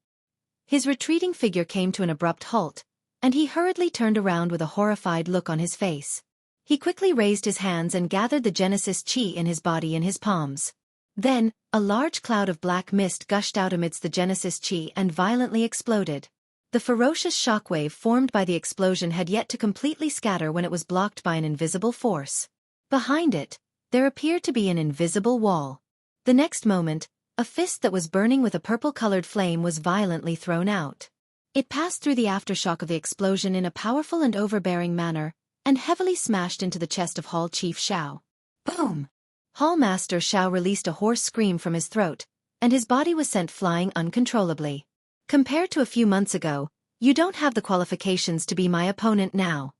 His retreating figure came to an abrupt halt, and he hurriedly turned around with a horrified look on his face. He quickly raised his hands and gathered the Genesis Chi in his body in his palms. Then, a large cloud of black mist gushed out amidst the Genesis Chi and violently exploded. The ferocious shockwave formed by the explosion had yet to completely scatter when it was blocked by an invisible force. Behind it, there appeared to be an invisible wall. The next moment, a fist that was burning with a purple-colored flame was violently thrown out. It passed through the aftershock of the explosion in a powerful and overbearing manner, and heavily smashed into the chest of Hall Chief Xiao. Boom! Hall Master Xiao released a hoarse scream from his throat, and his body was sent flying uncontrollably. Compared to a few months ago, you don't have the qualifications to be my opponent now.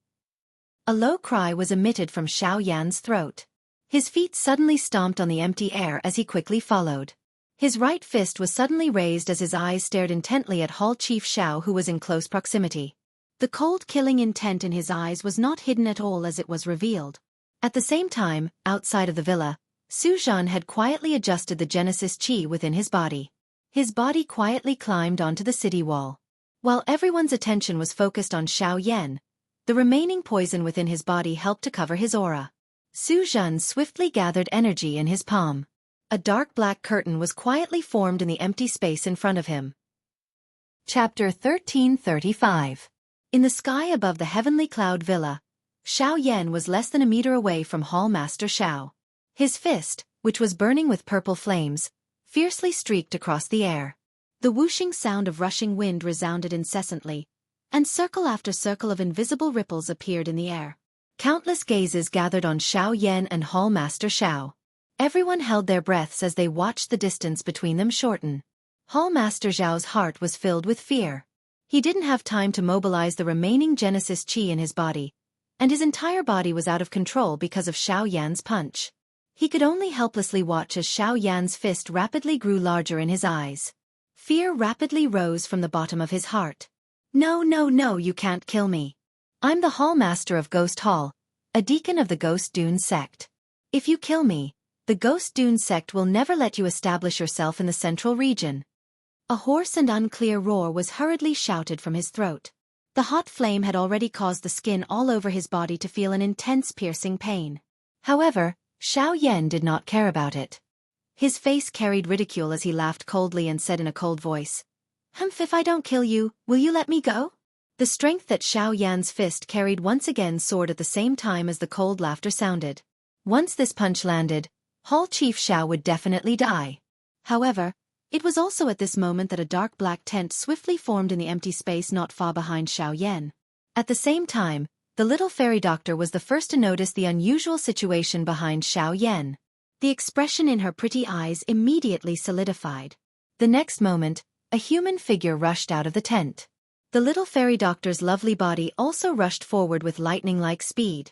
A low cry was emitted from Xiao Yan's throat. His feet suddenly stomped on the empty air as he quickly followed. His right fist was suddenly raised as his eyes stared intently at Hall Chief Xiao, who was in close proximity. The cold killing intent in his eyes was not hidden at all as it was revealed. At the same time, outside of the villa, Su Zhan had quietly adjusted the Genesis Chi within his body. His body quietly climbed onto the city wall. While everyone's attention was focused on Xiao Yan, the remaining poison within his body helped to cover his aura. Su Zhan swiftly gathered energy in his palm. A dark black curtain was quietly formed in the empty space in front of him. Chapter 1335. In the sky above the Heavenly Cloud Villa, Xiao Yan was less than a meter away from Hall Master Xiao. His fist, which was burning with purple flames, fiercely streaked across the air. The whooshing sound of rushing wind resounded incessantly, and circle after circle of invisible ripples appeared in the air. Countless gazes gathered on Xiao Yan and Hall Master Xiao. Everyone held their breaths as they watched the distance between them shorten. Hall Master Zhao's heart was filled with fear. He didn't have time to mobilize the remaining Genesis Qi in his body, and his entire body was out of control because of Xiao Yan's punch. He could only helplessly watch as Xiao Yan's fist rapidly grew larger in his eyes. Fear rapidly rose from the bottom of his heart. No, no, no, you can't kill me. I'm the Hall Master of Ghost Hall, a deacon of the Ghost Dune sect. If you kill me, the Ghost Dune sect will never let you establish yourself in the central region. A hoarse and unclear roar was hurriedly shouted from his throat. The hot flame had already caused the skin all over his body to feel an intense piercing pain. However, Xiao Yan did not care about it. His face carried ridicule as he laughed coldly and said in a cold voice, If I don't kill you, will you let me go? The strength that Xiao Yan's fist carried once again soared at the same time as the cold laughter sounded. Once this punch landed, Hall Chief Xiao would definitely die. However, it was also at this moment that a dark black tent swiftly formed in the empty space not far behind Xiao Yan. At the same time, the little fairy doctor was the first to notice the unusual situation behind Xiao Yan. The expression in her pretty eyes immediately solidified. The next moment, a human figure rushed out of the tent. The little fairy doctor's lovely body also rushed forward with lightning-like speed.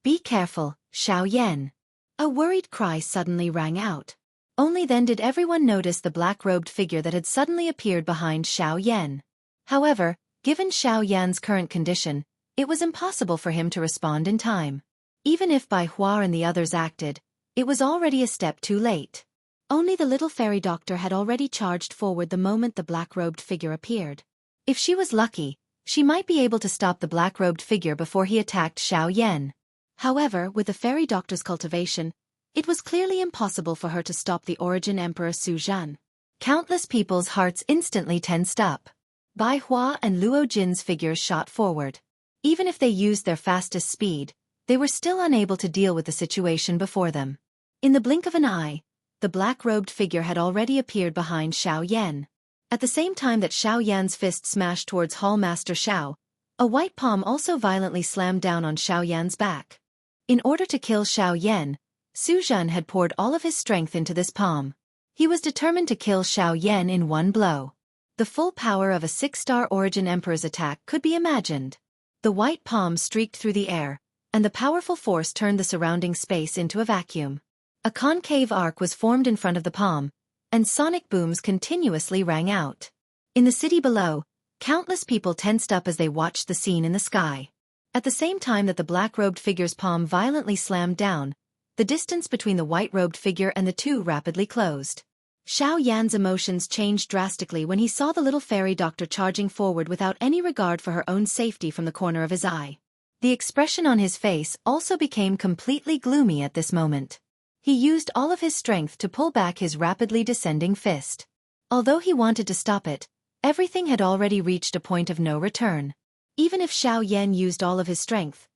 Be careful, Xiao Yan. A worried cry suddenly rang out. Only then did everyone notice the black-robed figure that had suddenly appeared behind Xiao Yan. However, given Xiao Yan's current condition, it was impossible for him to respond in time. Even if Bai Hua and the others acted, it was already a step too late. Only the little fairy doctor had already charged forward the moment the black-robed figure appeared. If she was lucky, she might be able to stop the black-robed figure before he attacked Xiao Yan. However, with the fairy doctor's cultivation, it was clearly impossible for her to stop the Origin Emperor Su Zhan. Countless people's hearts instantly tensed up. Bai Hua and Luo Jin's figures shot forward. Even if they used their fastest speed, they were still unable to deal with the situation before them. In the blink of an eye, the black-robed figure had already appeared behind Xiao Yan. At the same time that Xiao Yan's fist smashed towards Hall Master Xiao, a white palm also violently slammed down on Xiao Yan's back. In order to kill Xiao Yan, Su Zhan had poured all of his strength into this palm. He was determined to kill Xiao Yan in one blow. The full power of a 6-star Origin Emperor's attack could be imagined. The white palm streaked through the air, and the powerful force turned the surrounding space into a vacuum. A concave arc was formed in front of the palm, and sonic booms continuously rang out. In the city below, countless people tensed up as they watched the scene in the sky. At the same time that the black-robed figure's palm violently slammed down, the distance between the white-robed figure and the two rapidly closed. Xiao Yan's emotions changed drastically when he saw the little fairy doctor charging forward without any regard for her own safety from the corner of his eye. The expression on his face also became completely gloomy at this moment. He used all of his strength to pull back his rapidly descending fist. Although he wanted to stop it, everything had already reached a point of no return. Even if Xiao Yan used all of his strength,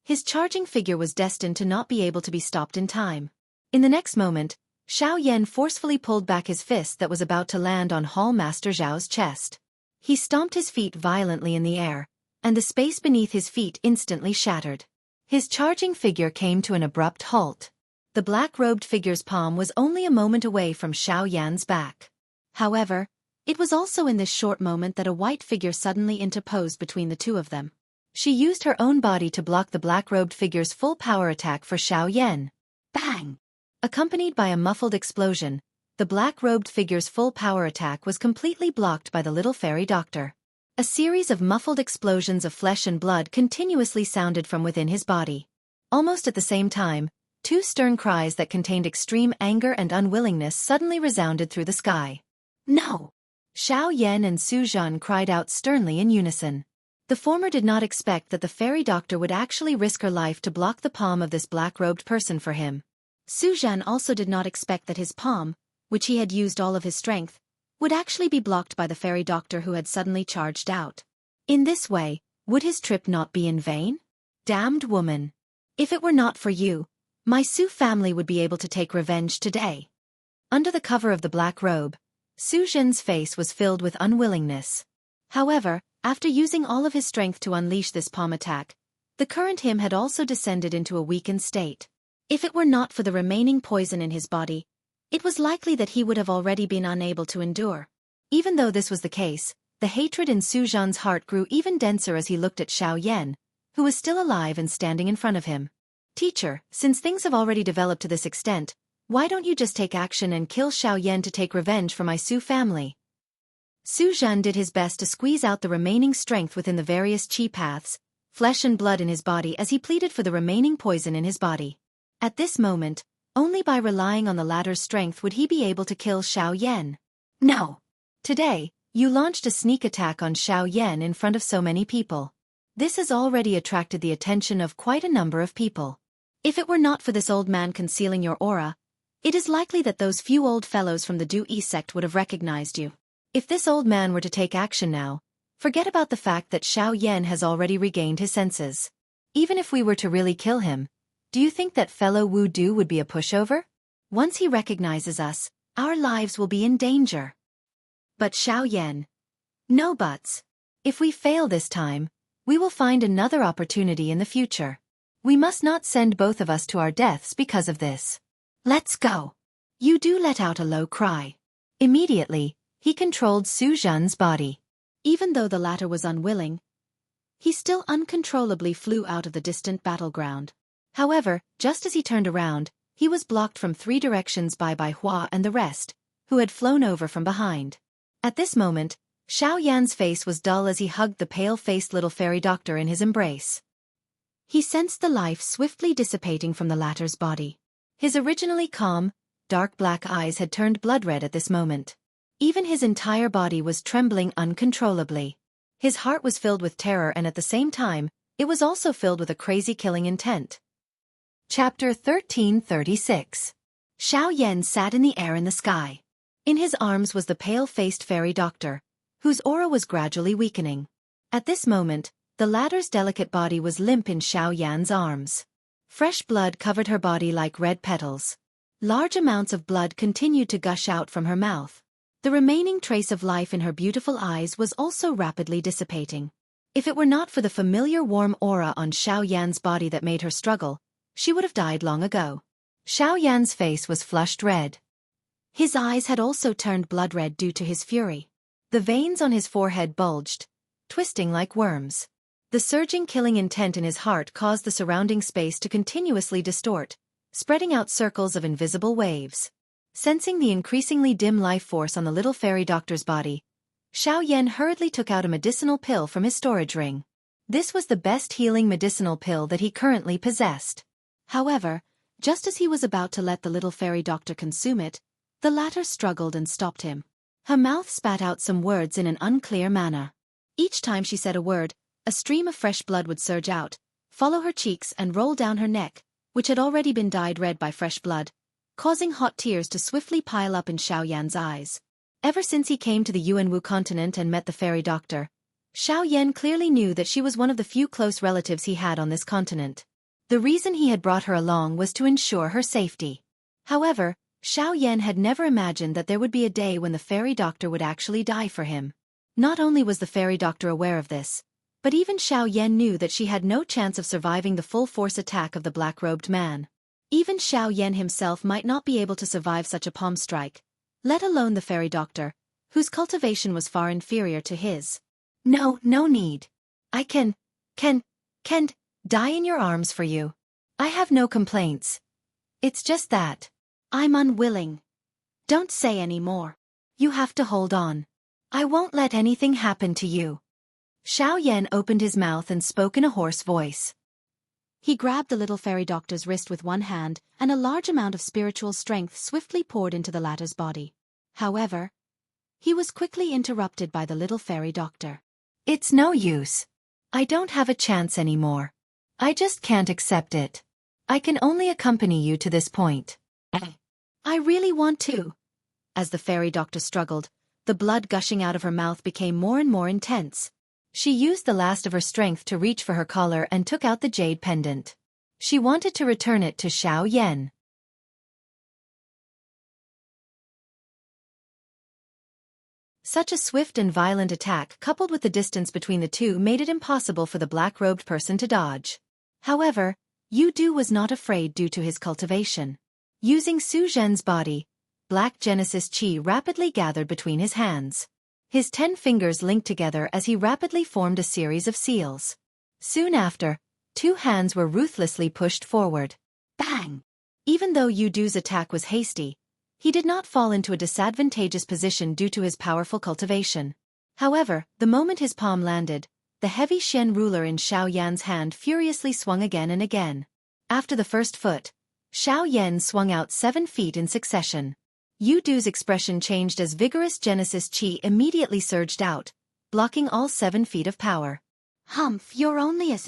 his charging figure was destined to not be able to be stopped in time. In the next moment, Xiao Yan forcefully pulled back his fist that was about to land on Hall Master Zhao's chest. He stomped his feet violently in the air, and the space beneath his feet instantly shattered. His charging figure came to an abrupt halt. The black-robed figure's palm was only a moment away from Xiao Yan's back. However, it was also in this short moment that a white figure suddenly interposed between the two of them. She used her own body to block the black-robed figure's full power attack for Xiao Yan. Bang! Accompanied by a muffled explosion, the black-robed figure's full power attack was completely blocked by the little fairy doctor. A series of muffled explosions of flesh and blood continuously sounded from within his body. Almost at the same time, two stern cries that contained extreme anger and unwillingness suddenly resounded through the sky. No! Xiao Yan and Su Zhan cried out sternly in unison. The former did not expect that the fairy doctor would actually risk her life to block the palm of this black-robed person for him. Su Zhan also did not expect that his palm, which he had used all of his strength, would actually be blocked by the fairy doctor who had suddenly charged out. In this way, would his trip not be in vain? Damned woman! If it were not for you, my Su family would be able to take revenge today. Under the cover of the black robe, Su Zhen's face was filled with unwillingness. However, after using all of his strength to unleash this palm attack, the current him had also descended into a weakened state. If it were not for the remaining poison in his body, It was likely that he would have already been unable to endure. Even though this was the case, the hatred in Su Zhan's heart grew even denser as he looked at Xiao Yan, who was still alive and standing in front of him. Teacher, since things have already developed to this extent, why don't you just take action and kill Xiao Yan to take revenge for my Su family? Su Zhan did his best to squeeze out the remaining strength within the various qi paths, flesh and blood in his body as he pleaded for the remaining poison in his body. At this moment, only by relying on the latter's strength would he be able to kill Xiao Yan. No! Today, you launched a sneak attack on Xiao Yan in front of so many people. This has already attracted the attention of quite a number of people. If it were not for this old man concealing your aura, it is likely that those few old fellows from the Du Yi sect would have recognized you. If this old man were to take action now, forget about the fact that Xiao Yan has already regained his senses. Even if we were to really kill him, do you think that fellow Wu Du would be a pushover? Once he recognizes us, our lives will be in danger. But Xiao Yan. No buts. If we fail this time, we will find another opportunity in the future. We must not send both of us to our deaths because of this. Let's go. Yu Du let out a low cry. Immediately, he controlled Su Zhan's body. Even though the latter was unwilling, he still uncontrollably flew out of the distant battleground. However, just as he turned around, he was blocked from 3 directions by Bai Hua and the rest, who had flown over from behind. At this moment, Xiao Yan's face was dull as he hugged the pale-faced little fairy doctor in his embrace. He sensed the life swiftly dissipating from the latter's body. His originally calm, dark black eyes had turned blood-red at this moment. Even his entire body was trembling uncontrollably. His heart was filled with terror and at the same time, it was also filled with a crazy killing intent. Chapter 1336. Xiao Yan sat in the air in the sky. In his arms was the pale-faced fairy doctor, whose aura was gradually weakening. At this moment, the latter's delicate body was limp in Xiao Yan's arms. Fresh blood covered her body like red petals. Large amounts of blood continued to gush out from her mouth. The remaining trace of life in her beautiful eyes was also rapidly dissipating. If it were not for the familiar warm aura on Xiao Yan's body that made her struggle, she would have died long ago. Xiao Yan's face was flushed red. His eyes had also turned blood red due to his fury. The veins on his forehead bulged, twisting like worms. The surging killing intent in his heart caused the surrounding space to continuously distort, spreading out circles of invisible waves. Sensing the increasingly dim life force on the little fairy doctor's body, Xiao Yan hurriedly took out a medicinal pill from his storage ring. This was the best healing medicinal pill that he currently possessed. However, just as he was about to let the little fairy doctor consume it, the latter struggled and stopped him. Her mouth spat out some words in an unclear manner. Each time she said a word, a stream of fresh blood would surge out, follow her cheeks and roll down her neck, which had already been dyed red by fresh blood, causing hot tears to swiftly pile up in Xiao Yan's eyes. Ever since he came to the Yuanwu continent and met the fairy doctor, Xiao Yan clearly knew that she was one of the few close relatives he had on this continent. The reason he had brought her along was to ensure her safety. However, Xiao Yan had never imagined that there would be a day when the fairy doctor would actually die for him. Not only was the fairy doctor aware of this, but even Xiao Yan knew that she had no chance of surviving the full-force attack of the black-robed man. Even Xiao Yan himself might not be able to survive such a palm strike, let alone the fairy doctor, whose cultivation was far inferior to his. No need. I can die in your arms for you. I have no complaints. It's just that I'm unwilling. Don't say any more. You have to hold on. I won't let anything happen to you. Xiao Yan opened his mouth and spoke in a hoarse voice. He grabbed the little fairy doctor's wrist with one hand, and a large amount of spiritual strength swiftly poured into the latter's body. However, he was quickly interrupted by the little fairy doctor. It's no use. I don't have a chance anymore. I just can't accept it. I can only accompany you to this point. I really want to. As the fairy doctor struggled, the blood gushing out of her mouth became more and more intense. She used the last of her strength to reach for her collar and took out the jade pendant. She wanted to return it to Xiao Yan. Such a swift and violent attack coupled with the distance between the two made it impossible for the black-robed person to dodge. However, Yu Du was not afraid due to his cultivation. Using Su Zhen's body, black Genesis Chi rapidly gathered between his hands. His 10 fingers linked together as he rapidly formed a series of seals. Soon after, 2 hands were ruthlessly pushed forward. Bang! Even though Yu Du's attack was hasty, he did not fall into a disadvantageous position due to his powerful cultivation. However, the moment his palm landed, the heavy Xian ruler in Xiao Yan's hand furiously swung again and again. After the first foot, Xiao Yan swung out 7 feet in succession. Yu Du's expression changed as vigorous Genesis Chi immediately surged out, blocking all 7 feet of power. Humph, you're only a...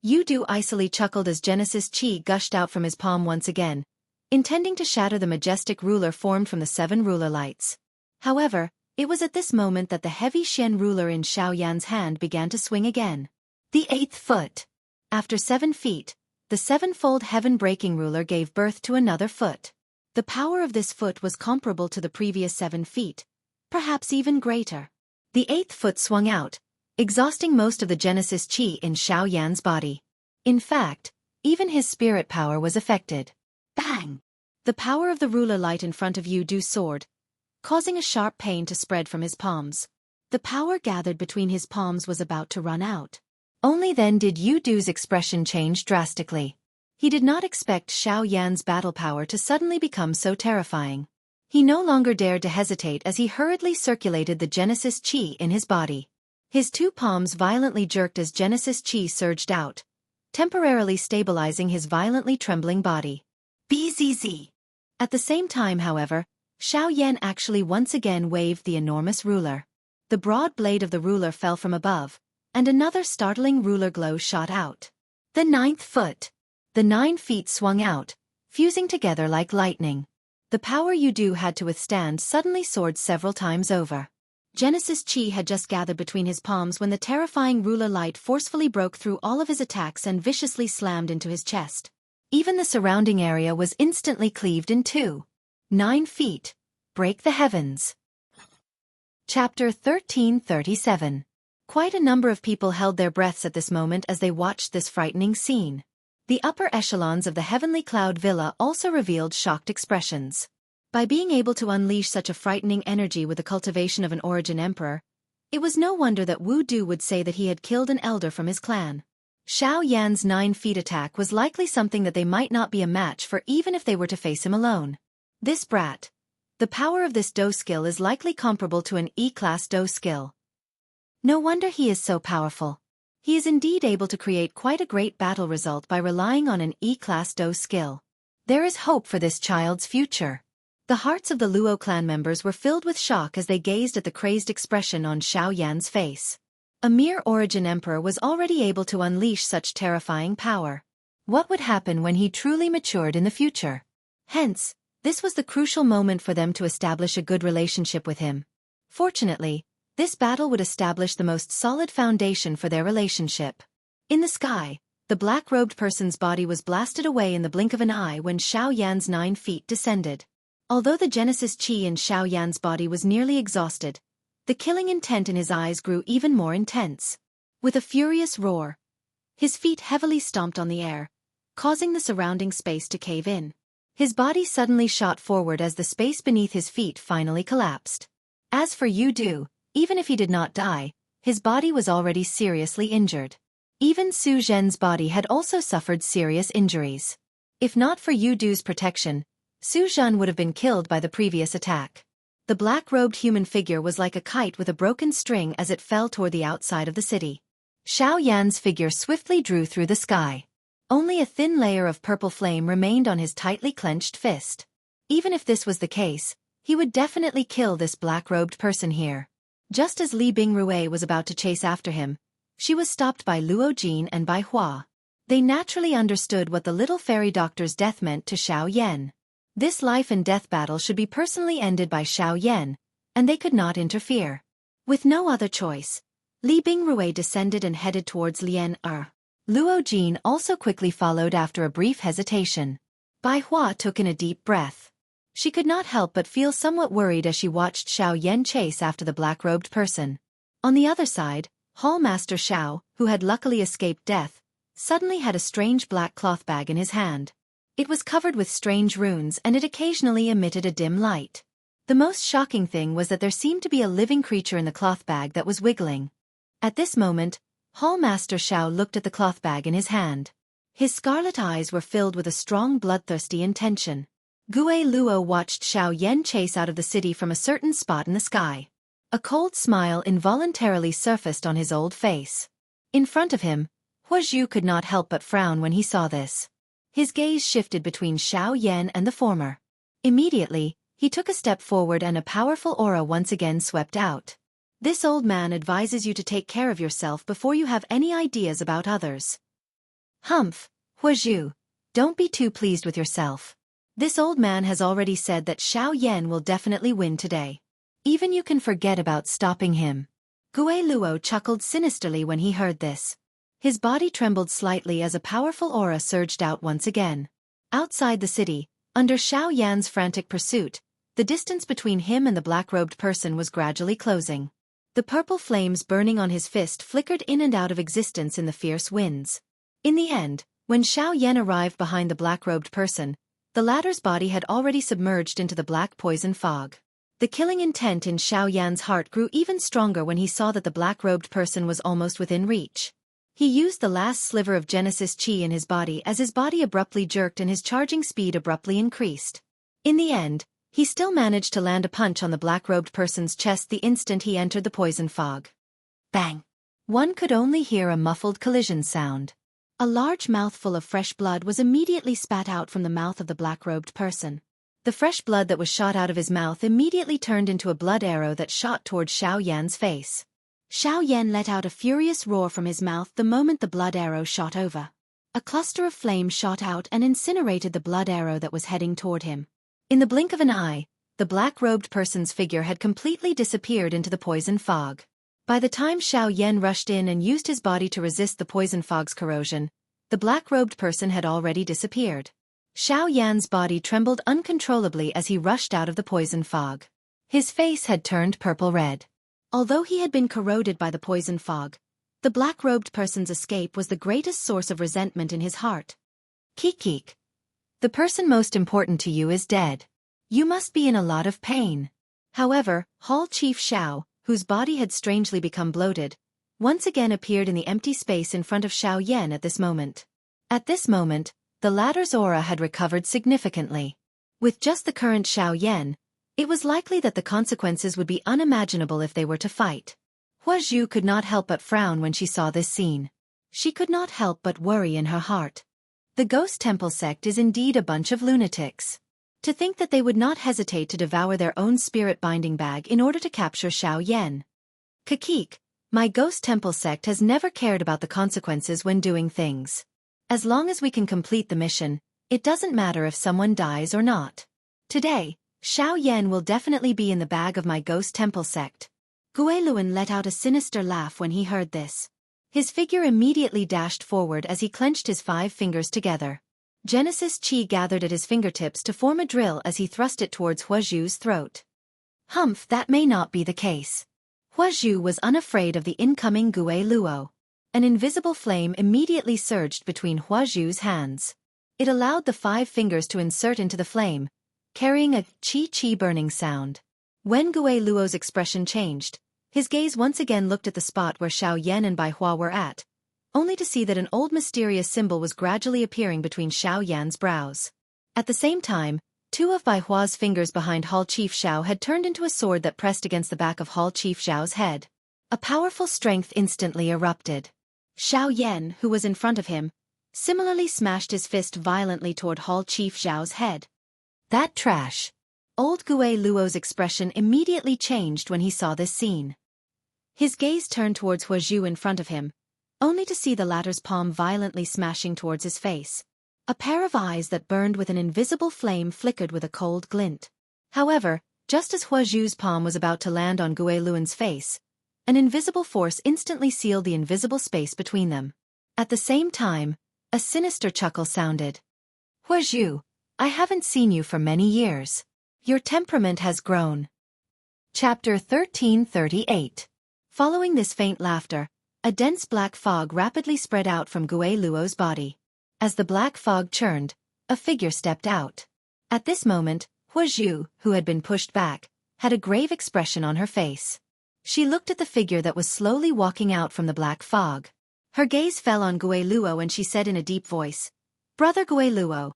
Yu Du icily chuckled as Genesis Chi gushed out from his palm once again, intending to shatter the majestic ruler formed from the 7 ruler lights. However, it was at this moment that the heavy Xian ruler in Xiao Yan's hand began to swing again. The 8th foot. After 7 feet, the 7-fold heaven-breaking ruler gave birth to another foot. The power of this foot was comparable to the previous 7 feet, perhaps even greater. The 8th foot swung out, exhausting most of the Genesis Chi in Xiao Yan's body. In fact, even his spirit power was affected. Bang! The power of the ruler light in front of Yu Du soared, causing a sharp pain to spread from his palms. The power gathered between his palms was about to run out. Only then did Yu Du's expression change drastically. He did not expect Xiao Yan's battle power to suddenly become so terrifying. He no longer dared to hesitate as he hurriedly circulated the Genesis Chi in his body. His 2 palms violently jerked as Genesis Chi surged out, temporarily stabilizing his violently trembling body. Bzz. At the same time, however, Xiao Yan actually once again waved the enormous ruler. The broad blade of the ruler fell from above, and another startling ruler glow shot out. The 9th foot. The 9 feet swung out, fusing together like lightning. The power Yu Du had to withstand suddenly soared several times over. Genesis Chi had just gathered between his palms when the terrifying ruler light forcefully broke through all of his attacks and viciously slammed into his chest. Even the surrounding area was instantly cleaved in 2. 9 feet. Break the heavens. Chapter 1337. Quite a number of people held their breaths at this moment as they watched this frightening scene. The upper echelons of the Heavenly Cloud Villa also revealed shocked expressions. By being able to unleash such a frightening energy with the cultivation of an origin emperor, it was no wonder that Wu Du would say that he had killed an elder from his clan. Xiao Yan's 9 feet attack was likely something that they might not be a match for even if they were to face him alone. This brat. The power of this Do skill is likely comparable to an E-class Do skill. No wonder he is so powerful. He is indeed able to create quite a great battle result by relying on an E-class Do skill. There is hope for this child's future. The hearts of the Luo clan members were filled with shock as they gazed at the crazed expression on Xiao Yan's face. A mere origin emperor was already able to unleash such terrifying power. What would happen when he truly matured in the future? Hence, this was the crucial moment for them to establish a good relationship with him. Fortunately, this battle would establish the most solid foundation for their relationship. In the sky, the black-robed person's body was blasted away in the blink of an eye when Xiao Yan's 9 feet descended. Although the Genesis Chi in Xiao Yan's body was nearly exhausted, the killing intent in his eyes grew even more intense. With a furious roar, his feet heavily stomped on the air, causing the surrounding space to cave in. His body suddenly shot forward as the space beneath his feet finally collapsed. As for Yu Du, even if he did not die, his body was already seriously injured. Even Su Zhen's body had also suffered serious injuries. If not for Yu Du's protection, Su Zhen would have been killed by the previous attack. The black-robed human figure was like a kite with a broken string as it fell toward the outside of the city. Xiao Yan's figure swiftly drew through the sky. Only a thin layer of purple flame remained on his tightly clenched fist. Even if this was the case, he would definitely kill this black-robed person here. Just as Li Bingrui was about to chase after him, she was stopped by Luo Jin and by Hua. They naturally understood what the little fairy doctor's death meant to Xiao Yan. This life and death battle should be personally ended by Xiao Yan, and they could not interfere. With no other choice, Li Bingrui descended and headed towards Lian Er. Luo Jin also quickly followed after a brief hesitation. Bai Hua took in a deep breath. She could not help but feel somewhat worried as she watched Xiao Yan chase after the black-robed person. On the other side, Hall Master Xiao, who had luckily escaped death, suddenly had a strange black cloth bag in his hand. It was covered with strange runes and it occasionally emitted a dim light. The most shocking thing was that there seemed to be a living creature in the cloth bag that was wiggling. At this moment, Hall Master Xiao looked at the cloth bag in his hand. His scarlet eyes were filled with a strong bloodthirsty intention. Gue Luo watched Xiao Yan chase out of the city from a certain spot in the sky. A cold smile involuntarily surfaced on his old face. In front of him, Huazhu could not help but frown when he saw this. His gaze shifted between Xiao Yan and the former. Immediately, he took a step forward and a powerful aura once again swept out. This old man advises you to take care of yourself before you have any ideas about others. Humph, Huazhu, don't be too pleased with yourself. This old man has already said that Xiao Yan will definitely win today. Even you can forget about stopping him. Gue Luo chuckled sinisterly when he heard this. His body trembled slightly as a powerful aura surged out once again. Outside the city, under Xiao Yan's frantic pursuit, the distance between him and the black-robed person was gradually closing. The purple flames burning on his fist flickered in and out of existence in the fierce winds. In the end, when Xiao Yan arrived behind the black-robed person, the latter's body had already submerged into the black poison fog. The killing intent in Xiao Yan's heart grew even stronger when he saw that the black-robed person was almost within reach. He used the last sliver of Genesis Chi in his body as his body abruptly jerked and his charging speed abruptly increased. In the end, he still managed to land a punch on the black-robed person's chest the instant he entered the poison fog. Bang! One could only hear a muffled collision sound. A large mouthful of fresh blood was immediately spat out from the mouth of the black-robed person. The fresh blood that was shot out of his mouth immediately turned into a blood arrow that shot towards Xiao Yan's face. Xiao Yan let out a furious roar from his mouth the moment the blood arrow shot over. A cluster of flame shot out and incinerated the blood arrow that was heading toward him. In the blink of an eye, the black-robed person's figure had completely disappeared into the poison fog. By the time Xiao Yan rushed in and used his body to resist the poison fog's corrosion, the black-robed person had already disappeared. Xiao Yan's body trembled uncontrollably as he rushed out of the poison fog. His face had turned purple-red. Although he had been corroded by the poison fog, the black-robed person's escape was the greatest source of resentment in his heart. Kikik. The person most important to you is dead. You must be in a lot of pain. However, Hall Chief Xiao, whose body had strangely become bloated, once again appeared in the empty space in front of Xiao Yan at this moment. At this moment, the latter's aura had recovered significantly. With just the current Xiao Yan, it was likely that the consequences would be unimaginable if they were to fight. Huazhu could not help but frown when she saw this scene. She could not help but worry in her heart. The Ghost Temple sect is indeed a bunch of lunatics. To think that they would not hesitate to devour their own spirit binding bag in order to capture Xiao Yan. Kakik, my Ghost Temple sect has never cared about the consequences when doing things. As long as we can complete the mission, it doesn't matter if someone dies or not. Today, Xiao Yan will definitely be in the bag of my Ghost Temple sect. Guiluan let out a sinister laugh when he heard this. His figure immediately dashed forward as he clenched his 5 fingers together. Genesis Chi gathered at his fingertips to form a drill as he thrust it towards Huazhu's throat. Humph, that may not be the case. Huazhu was unafraid of the incoming Gue Luo. An invisible flame immediately surged between Huazhu's hands. It allowed the 5 fingers to insert into the flame, carrying a chi-chi burning sound. When Gue Luo's expression changed, his gaze once again looked at the spot where Xiao Yan and Bai Hua were at, only to see that an old mysterious symbol was gradually appearing between Xiao Yan's brows. At the same time, 2 of Bai Hua's fingers behind Hall Chief Xiao had turned into a sword that pressed against the back of Hall Chief Xiao's head. A powerful strength instantly erupted. Xiao Yan, who was in front of him, similarly smashed his fist violently toward Hall Chief Xiao's head. That trash. Old Gue Luo's expression immediately changed when he saw this scene. His gaze turned towards Huazhu in front of him, only to see the latter's palm violently smashing towards his face. A pair of eyes that burned with an invisible flame flickered with a cold glint. However, just as Huazhu's palm was about to land on Gue Luan's face, an invisible force instantly sealed the invisible space between them. At the same time, a sinister chuckle sounded. Huazhu, I haven't seen you for many years. Your temperament has grown. Chapter 1338. Following this faint laughter, a dense black fog rapidly spread out from Gue Luo's body. As the black fog churned, a a figure stepped out. At this moment, Huazhu, who had been pushed back, had a grave expression on her face. She looked at the figure that was slowly walking out from the black fog. Her gaze fell on Gui Luo and she said in a deep voice, "Brother Gui Luo.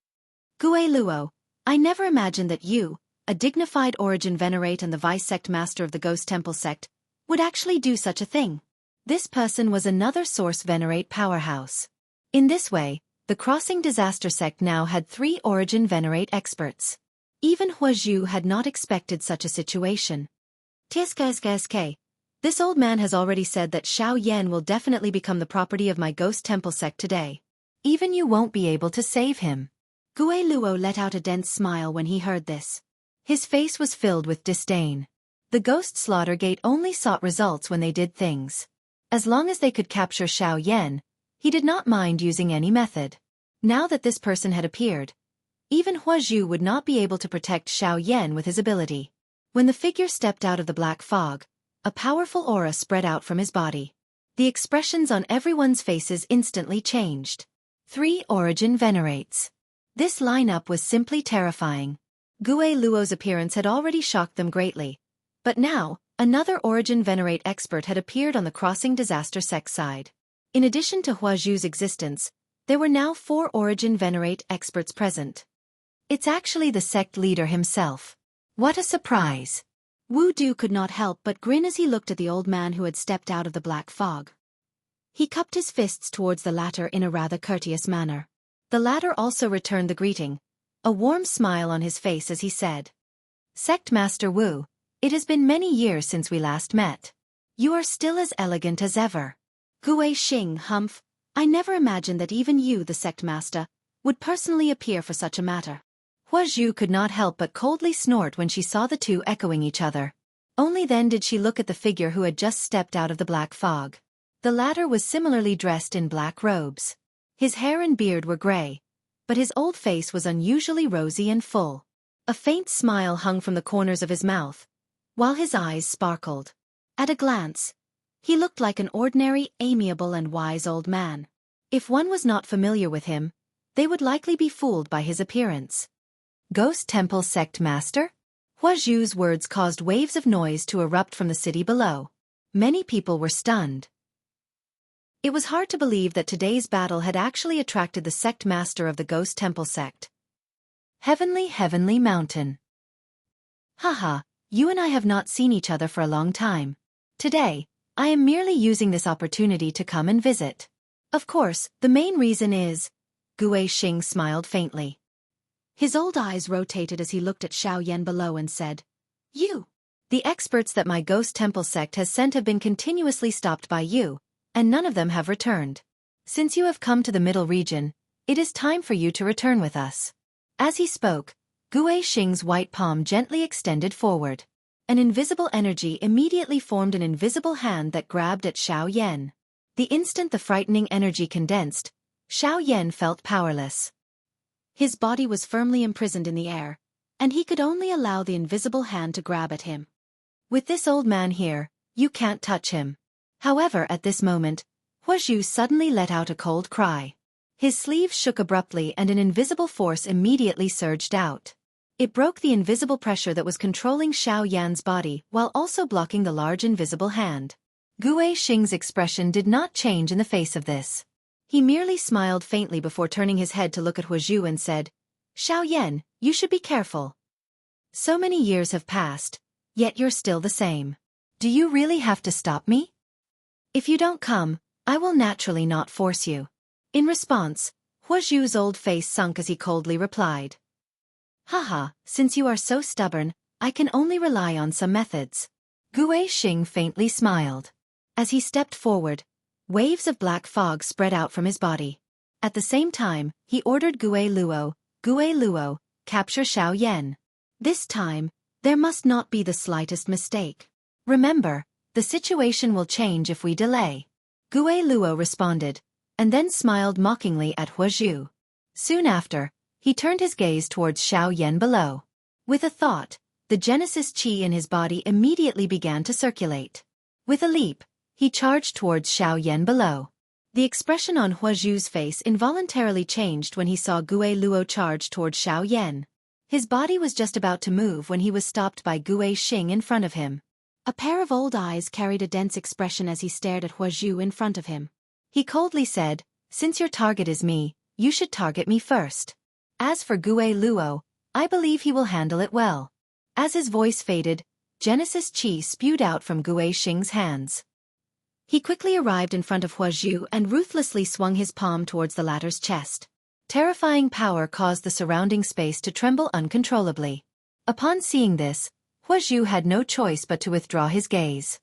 Gui Luo, I never imagined that you, a dignified origin venerate and the vice-sect master of the Ghost Temple sect, would actually do such a thing." This person was another source venerate powerhouse. In this way, the Crossing Disaster sect now had 3 origin venerate experts. Even Huazhu had not expected such a situation. "Tsk, this old man has already said that Xiao Yan will definitely become the property of my Ghost Temple sect today. Even you won't be able to save him." Gui Luo let out a dense smile when he heard this. His face was filled with disdain. The Ghost Slaughter Gate only sought results when they did things. As long as they could capture Xiao Yan, he did not mind using any method. Now that this person had appeared, even Huazhu would not be able to protect Xiao Yan with his ability. When the figure stepped out of the black fog, a powerful aura spread out from his body. The expressions on everyone's faces instantly changed. 3 origin venerates. This lineup was simply terrifying. Gui Luo's appearance had already shocked them greatly. But now, another origin venerate expert had appeared on the Crossing Disaster sect side. In addition to Huazhu's existence, there were now 4 origin venerate experts present. It's actually the sect leader himself. What a surprise! Wu Du could not help but grin as he looked at the old man who had stepped out of the black fog. He cupped his fists towards the latter in a rather courteous manner. The latter also returned the greeting, a warm smile on his face as he said, "Sect Master Wu, it has been many years since we last met. You are still as elegant as ever." Gui Xing humph, I never imagined that even you, the sect master, would personally appear for such a matter. Huazhu could not help but coldly snort when she saw the two echoing each other. Only then did she look at the figure who had just stepped out of the black fog. The latter was similarly dressed in black robes. His hair and beard were gray, but his old face was unusually rosy and full. A faint smile hung from the corners of his mouth, while his eyes sparkled. At a glance, he looked like an ordinary, amiable and wise old man. If one was not familiar with him, they would likely be fooled by his appearance. Ghost Temple Sect Master? Huazhu's words caused waves of noise to erupt from the city below. Many people were stunned. It was hard to believe that today's battle had actually attracted the sect master of the Ghost Temple sect. Heavenly Mountain. Haha, you and I have not seen each other for a long time. Today, I am merely using this opportunity to come and visit. Of course, the main reason is... Gui Xing smiled faintly. His old eyes rotated as he looked at Xiao Yan below and said, "You. The experts that my Ghost Temple sect has sent have been continuously stopped by you, and none of them have returned. Since you have come to the middle region, it is time for you to return with us." As he spoke, Gui Xing's white palm gently extended forward. An invisible energy immediately formed an invisible hand that grabbed at Xiao Yan. The instant the frightening energy condensed, Xiao Yan felt powerless. His body was firmly imprisoned in the air, and he could only allow the invisible hand to grab at him. With this old man here, you can't touch him. However, at this moment, Huazhu suddenly let out a cold cry. His sleeve shook abruptly and an invisible force immediately surged out. It broke the invisible pressure that was controlling Xiao Yan's body while also blocking the large invisible hand. Gui Xing's expression did not change in the face of this. He merely smiled faintly before turning his head to look at Huazhu and said, "Xiao Yan, you should be careful. So many years have passed, yet you're still the same. Do you really have to stop me? If you don't come, I will naturally not force you." In response, Huazhu's old face sunk as he coldly replied, "Haha, since you are so stubborn, I can only rely on some methods." Gui Xing faintly smiled. As he stepped forward, waves of black fog spread out from his body. At the same time, he ordered Gui Luo, capture Xiao Yan. This time, there must not be the slightest mistake. Remember, the situation will change if we delay. Gui Luo responded, and then smiled mockingly at Huazhu. Soon after, he turned his gaze towards Xiao Yan below. With a thought, the Genesis Qi in his body immediately began to circulate. With a leap, he charged towards Xiao Yan below. The expression on Huazhu's face involuntarily changed when he saw Gue Luo charge toward Xiao Yan. His body was just about to move when he was stopped by Gue Xing in front of him. A pair of old eyes carried a dense expression as he stared at Huazhu in front of him. He coldly said, "Since your target is me, you should target me first. As for Gue Luo, I believe he will handle it well." As his voice faded, Genesis Qi spewed out from Gue Xing's hands. He quickly arrived in front of Huazhu and ruthlessly swung his palm towards the latter's chest. Terrifying power caused the surrounding space to tremble uncontrollably. Upon seeing this, Huazhu had no choice but to withdraw his gaze.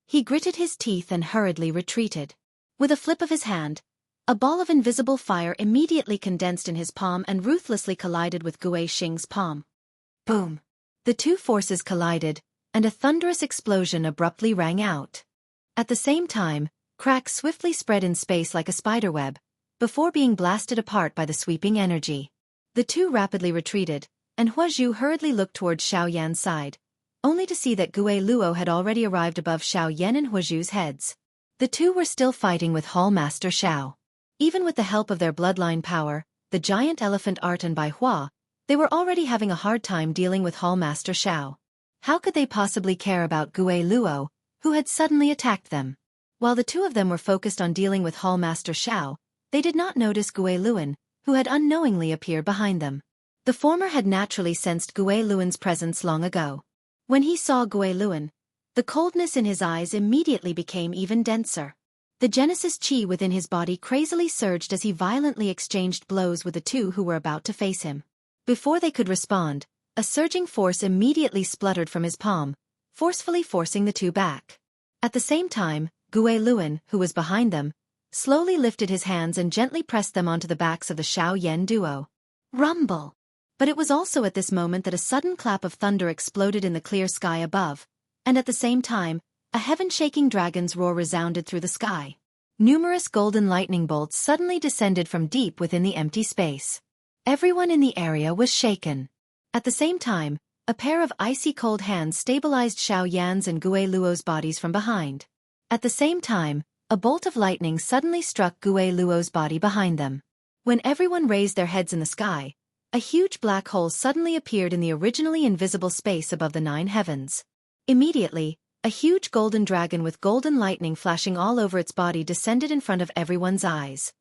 He gritted his teeth and hurriedly retreated. With a flip of his hand, a ball of invisible fire immediately condensed in his palm and ruthlessly collided with Gue Xing's palm. Boom! The two forces collided, and a thunderous explosion abruptly rang out. At the same time, cracks swiftly spread in space like a spiderweb, before being blasted apart by the sweeping energy. The two rapidly retreated, and Huazhu hurriedly looked toward Xiao Yan's side, only to see that Gue Luo had already arrived above Xiao Yan and Huazhu's heads. The two were still fighting with Hall Master Xiao. Even with the help of their bloodline power, the giant elephant art and Bai Hua, they were already having a hard time dealing with Hall Master Xiao. How could they possibly care about Gue Luo, who had suddenly attacked them? While the two of them were focused on dealing with Hall Master Xiao, they did not notice Gue Luan, who had unknowingly appeared behind them. The former had naturally sensed Gue Luan's presence long ago. When he saw Gue Luan, the coldness in his eyes immediately became even denser. The Genesis Qi within his body crazily surged as he violently exchanged blows with the two who were about to face him. Before they could respond, a surging force immediately spluttered from his palm, forcefully forcing the two back. At the same time, Gue Luan, who was behind them, slowly lifted his hands and gently pressed them onto the backs of the Xiao Yan duo. Rumble! But it was also at this moment that a sudden clap of thunder exploded in the clear sky above, and at the same time, a heaven-shaking dragon's roar resounded through the sky. Numerous golden lightning bolts suddenly descended from deep within the empty space. Everyone in the area was shaken. At the same time, a pair of icy cold hands stabilized Xiao Yan's and Gue Luo's bodies from behind. At the same time, a bolt of lightning suddenly struck Gue Luo's body behind them. When everyone raised their heads in the sky, a huge black hole suddenly appeared in the originally invisible space above the 9 heavens. Immediately, a huge golden dragon with golden lightning flashing all over its body descended in front of everyone's eyes.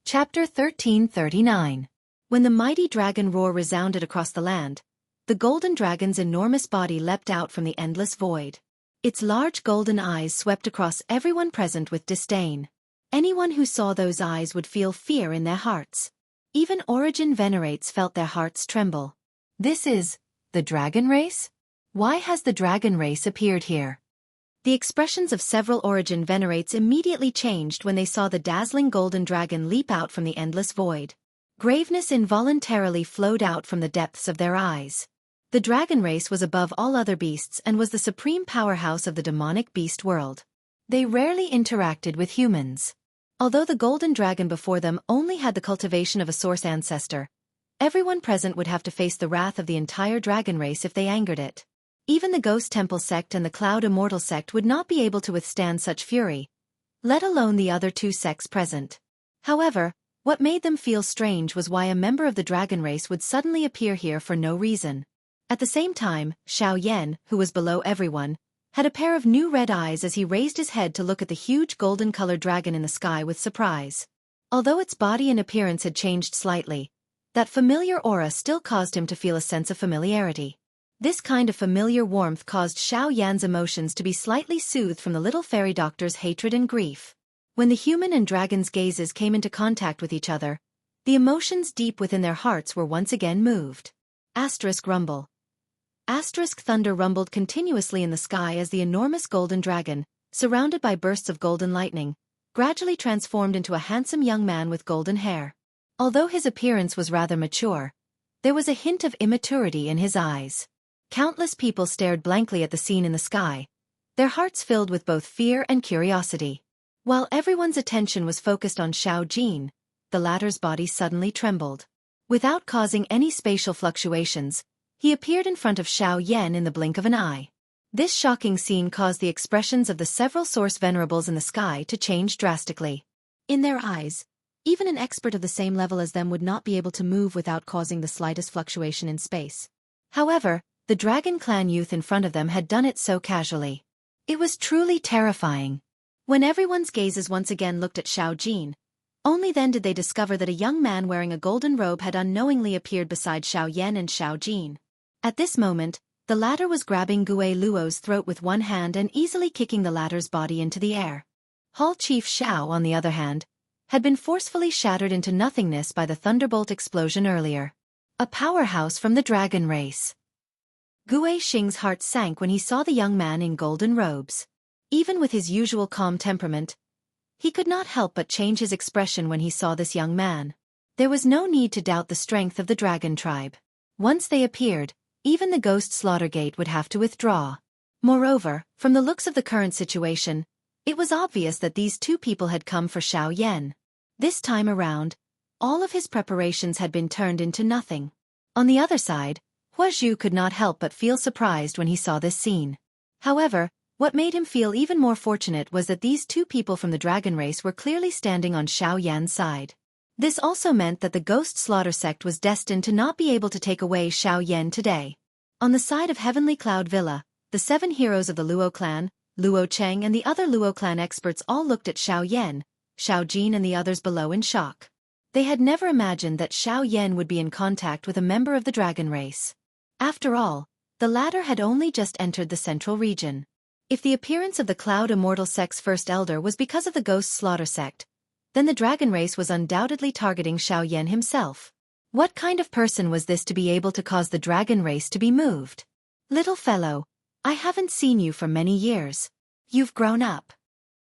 Chapter 1339. When the mighty dragon roar resounded across the land, the golden dragon's enormous body leapt out from the endless void. Its large golden eyes swept across everyone present with disdain. Anyone who saw those eyes would feel fear in their hearts. Even Origin Venerates felt their hearts tremble. This is the dragon race? Why has the dragon race appeared here? The expressions of several Origin Venerates immediately changed when they saw the dazzling golden dragon leap out from the endless void. Graveness involuntarily flowed out from the depths of their eyes. The dragon race was above all other beasts and was the supreme powerhouse of the demonic beast world. They rarely interacted with humans. Although the golden dragon before them only had the cultivation of a source ancestor, everyone present would have to face the wrath of the entire dragon race if they angered it. Even the Ghost Temple sect and the Cloud Immortal sect would not be able to withstand such fury, let alone the other two sects present. However, what made them feel strange was why a member of the dragon race would suddenly appear here for no reason. At the same time, Xiao Yan, who was below everyone, had a pair of new red eyes as he raised his head to look at the huge golden-colored dragon in the sky with surprise. Although its body and appearance had changed slightly, that familiar aura still caused him to feel a sense of familiarity. This kind of familiar warmth caused Xiao Yan's emotions to be slightly soothed from the little fairy doctor's hatred and grief. When the human and dragon's gazes came into contact with each other, the emotions deep within their hearts were once again moved. Rumble. Thunder rumbled continuously in the sky as the enormous golden dragon, surrounded by bursts of golden lightning, gradually transformed into a handsome young man with golden hair. Although his appearance was rather mature, there was a hint of immaturity in his eyes. Countless people stared blankly at the scene in the sky, their hearts filled with both fear and curiosity. While everyone's attention was focused on Xiao Jin, the latter's body suddenly trembled. Without causing any spatial fluctuations, he appeared in front of Xiao Yan in the blink of an eye. This shocking scene caused the expressions of the several source venerables in the sky to change drastically. In their eyes, even an expert of the same level as them would not be able to move without causing the slightest fluctuation in space. However, the Dragon Clan youth in front of them had done it so casually. It was truly terrifying. When everyone's gazes once again looked at Xiao Jin, only then did they discover that a young man wearing a golden robe had unknowingly appeared beside Xiao Yan and Xiao Jin. At this moment, the latter was grabbing Gue Luo's throat with one hand and easily kicking the latter's body into the air. Hall Chief Xiao, on the other hand, had been forcefully shattered into nothingness by the thunderbolt explosion earlier. A powerhouse from the dragon race. Gue Xing's heart sank when he saw the young man in golden robes. Even with his usual calm temperament, he could not help but change his expression when he saw this young man. There was no need to doubt the strength of the dragon tribe. Once they appeared, even the ghost slaughter gate would have to withdraw. Moreover, from the looks of the current situation, it was obvious that these two people had come for Xiao Yan. This time around, all of his preparations had been turned into nothing. On the other side, Hua Zhu could not help but feel surprised when he saw this scene. However, what made him feel even more fortunate was that these two people from the dragon race were clearly standing on Xiao Yan's side. This also meant that the Ghost Slaughter sect was destined to not be able to take away Xiao Yan today. On the side of Heavenly Cloud Villa, the 7 heroes of the Luo clan, Luo Cheng and the other Luo clan experts all looked at Xiao Yan, Xiao Jin and the others below in shock. They had never imagined that Xiao Yan would be in contact with a member of the dragon race. After all, the latter had only just entered the central region. If the appearance of the Cloud Immortal sect's first elder was because of the Ghost Slaughter sect, then the dragon race was undoubtedly targeting Xiao Yan himself. What kind of person was this to be able to cause the dragon race to be moved? Little fellow, I haven't seen you for many years. You've grown up.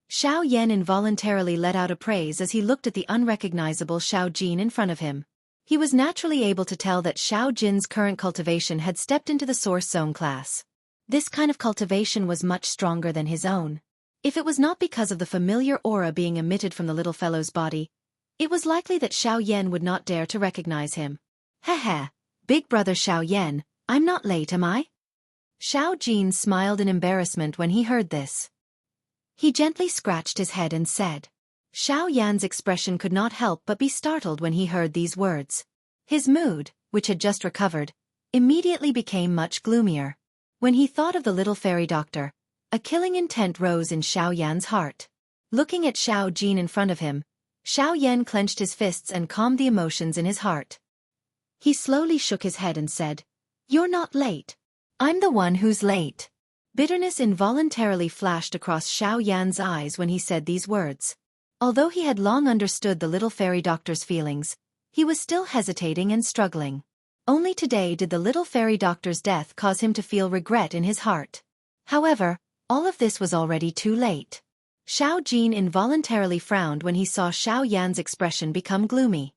Xiao Yan involuntarily let out a praise as he looked at the unrecognizable Xiao Jin in front of him. He was naturally able to tell that Xiao Jin's current cultivation had stepped into the Source Zone class. This kind of cultivation was much stronger than his own. If it was not because of the familiar aura being emitted from the little fellow's body, it was likely that Xiao Yan would not dare to recognize him. Heh, big brother Xiao Yan, I'm not late, am I? Xiao Jin smiled in embarrassment when he heard this. He gently scratched his head and said. Xiao Yan's expression could not help but be startled when he heard these words. His mood, which had just recovered, immediately became much gloomier. When he thought of the little fairy doctor, a killing intent rose in Xiao Yan's heart. Looking at Xiao Jin in front of him, Xiao Yan clenched his fists and calmed the emotions in his heart. He slowly shook his head and said, You're not late. I'm the one who's late. Bitterness involuntarily flashed across Xiao Yan's eyes when he said these words. Although he had long understood the little fairy doctor's feelings, he was still hesitating and struggling. Only today did the little fairy doctor's death cause him to feel regret in his heart. However, all of this was already too late. Xiao Jin involuntarily frowned when he saw Xiao Yan's expression become gloomy.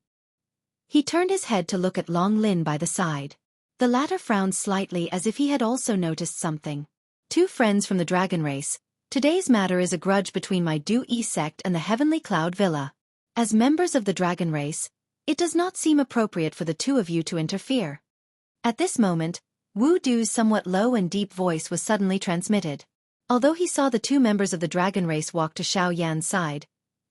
He turned his head to look at Long Lin by the side. The latter frowned slightly as if he had also noticed something. Two friends from the dragon race, today's matter is a grudge between my Du-Yi sect and the Heavenly Cloud Villa. As members of the dragon race, it does not seem appropriate for the two of you to interfere. At this moment, Wu Du's somewhat low and deep voice was suddenly transmitted. Although he saw the two members of the dragon race walk to Xiao Yan's side,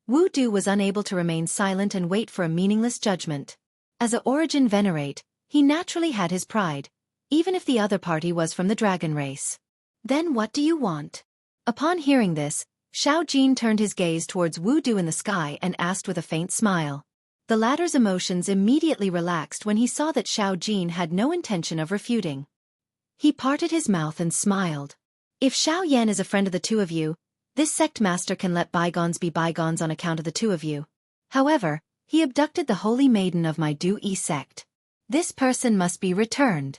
Wu Du was unable to remain silent and wait for a meaningless judgment. As a origin venerate, he naturally had his pride, even if the other party was from the dragon race. Then what do you want? Upon hearing this, Xiao Jin turned his gaze towards Wu Du in the sky and asked with a faint smile. The latter's emotions immediately relaxed when he saw that Xiao Jin had no intention of refuting. He parted his mouth and smiled. If Xiao Yan is a friend of the two of you, this sect master can let bygones be bygones on account of the two of you. However, he abducted the holy maiden of my Du-Yi sect. This person must be returned.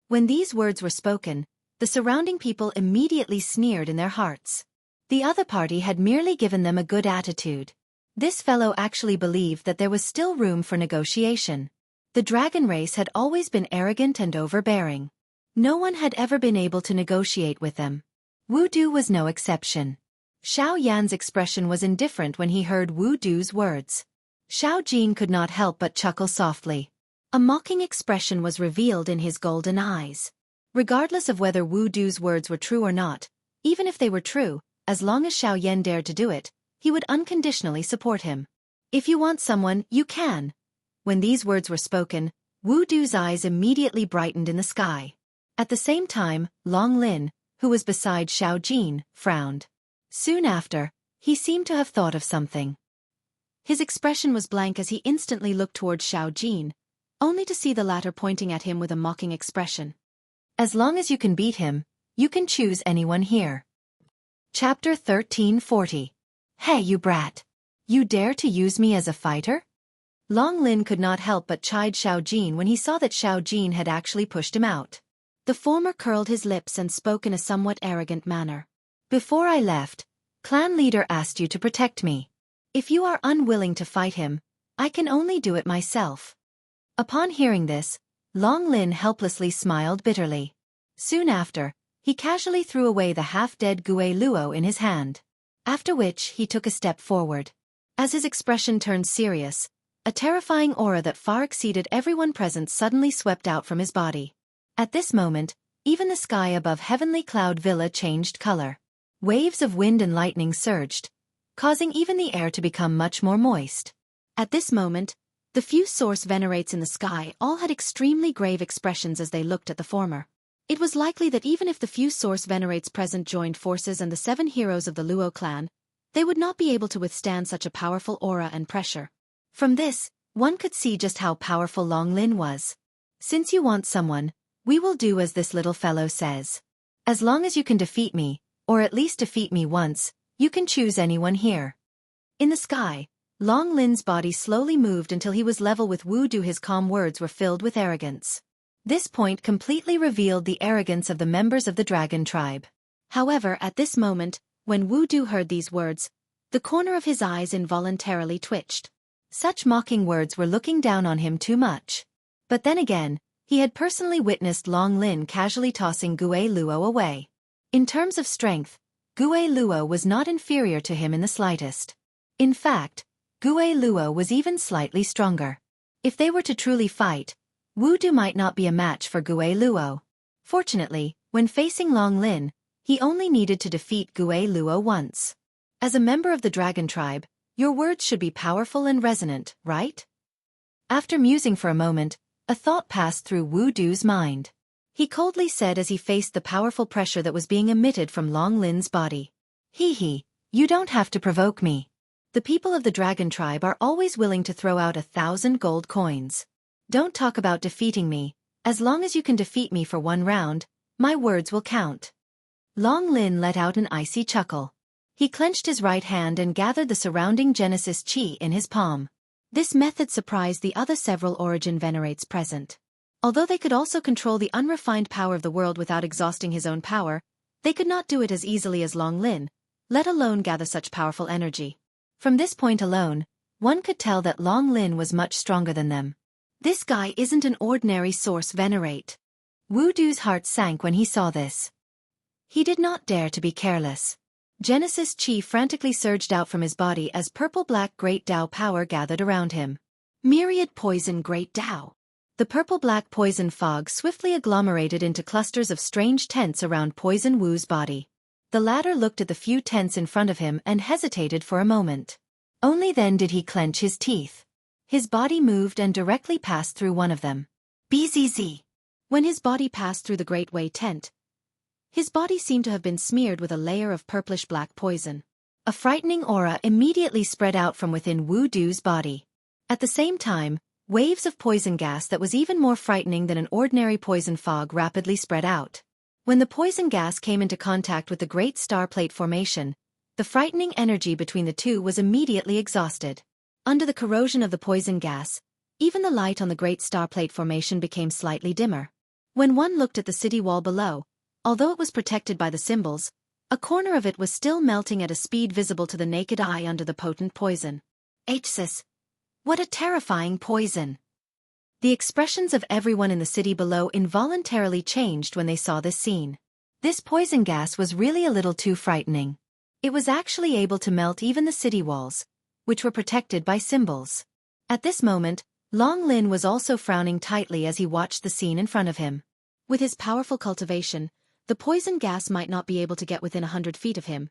When these words were spoken, the surrounding people immediately sneered in their hearts. The other party had merely given them a good attitude. This fellow actually believed that there was still room for negotiation. The dragon race had always been arrogant and overbearing. No one had ever been able to negotiate with them. Wu Du was no exception. Xiao Yan's expression was indifferent when he heard Wu Du's words. Xiao Jin could not help but chuckle softly. A mocking expression was revealed in his golden eyes. Regardless of whether Wu Du's words were true or not, even if they were true, as long as Xiao Yan dared to do it, he would unconditionally support him. If you want someone, you can. When these words were spoken, Wu Du's eyes immediately brightened in the sky. At the same time, Long Lin, who was beside Xiao Jin, frowned. Soon after, he seemed to have thought of something. His expression was blank as he instantly looked toward Xiao Jin, only to see the latter pointing at him with a mocking expression. As long as you can beat him, you can choose anyone here. Chapter 1340. Hey you brat! You dare to use me as a fighter? Long Lin could not help but chide Xiao Jin when he saw that Xiao Jin had actually pushed him out. The former curled his lips and spoke in a somewhat arrogant manner. Before I left, clan leader asked you to protect me. If you are unwilling to fight him, I can only do it myself. Upon hearing this, Long Lin helplessly smiled bitterly. Soon after, he casually threw away the half-dead Gui Luo in his hand. After which he took a step forward. As his expression turned serious, a terrifying aura that far exceeded everyone present suddenly swept out from his body. At this moment, even the sky above Heavenly Cloud Villa changed color. Waves of wind and lightning surged, causing even the air to become much more moist. At this moment, the few source venerates in the sky all had extremely grave expressions as they looked at the former. It was likely that even if the few source venerates present joined forces and the 7 heroes of the Luo clan, they would not be able to withstand such a powerful aura and pressure. From this, one could see just how powerful Long Lin was. Since you want someone, we will do as this little fellow says. As long as you can defeat me, or at least defeat me once, you can choose anyone here. In the sky, Long Lin's body slowly moved until he was level with Wu Du. His calm words were filled with arrogance. This point completely revealed the arrogance of the members of the dragon tribe. However, at this moment, when Wu Du heard these words, the corner of his eyes involuntarily twitched. Such mocking words were looking down on him too much. But then again, he had personally witnessed Long Lin casually tossing Gui Luo away. In terms of strength, Gui Luo was not inferior to him in the slightest. In fact, Gui Luo was even slightly stronger. If they were to truly fight, Wu Du might not be a match for Gui Luo. Fortunately, when facing Long Lin, he only needed to defeat Gui Luo once. As a member of the dragon tribe, your words should be powerful and resonant, right? After musing for a moment, a thought passed through Wu Du's mind. He coldly said as he faced the powerful pressure that was being emitted from Long Lin's body. Hee, you don't have to provoke me. The people of the dragon tribe are always willing to throw out 1,000 gold coins. Don't talk about defeating me. As long as you can defeat me for one round, my words will count. Long Lin let out an icy chuckle. He clenched his right hand and gathered the surrounding Genesis Chi in his palm. This method surprised the other several origin venerates present. Although they could also control the unrefined power of the world without exhausting his own power, they could not do it as easily as Long Lin, let alone gather such powerful energy. From this point alone, one could tell that Long Lin was much stronger than them. This guy isn't an ordinary source venerate. Wu Du's heart sank when he saw this. He did not dare to be careless. Genesis Chi frantically surged out from his body as purple-black Great Tao power gathered around him. Myriad Poison Great Tao. The purple-black poison fog swiftly agglomerated into clusters of strange tents around Poison Wu's body. The latter looked at the few tents in front of him and hesitated for a moment. Only then did he clench his teeth. His body moved and directly passed through one of them. BZZ. When his body passed through the Great Way tent, his body seemed to have been smeared with a layer of purplish-black poison. A frightening aura immediately spread out from within Wu Du's body. At the same time, waves of poison gas that was even more frightening than an ordinary poison fog rapidly spread out. When the poison gas came into contact with the Great Star Plate Formation, the frightening energy between the two was immediately exhausted. Under the corrosion of the poison gas, even the light on the Great Star Plate Formation became slightly dimmer. When one looked at the city wall below, although it was protected by the symbols, a corner of it was still melting at a speed visible to the naked eye under the potent poison. HSIS. What a terrifying poison! The expressions of everyone in the city below involuntarily changed when they saw this scene. This poison gas was really a little too frightening. It was actually able to melt even the city walls, which were protected by symbols. At this moment, Long Lin was also frowning tightly as he watched the scene in front of him. With his powerful cultivation, the poison gas might not be able to get within 100 feet of him,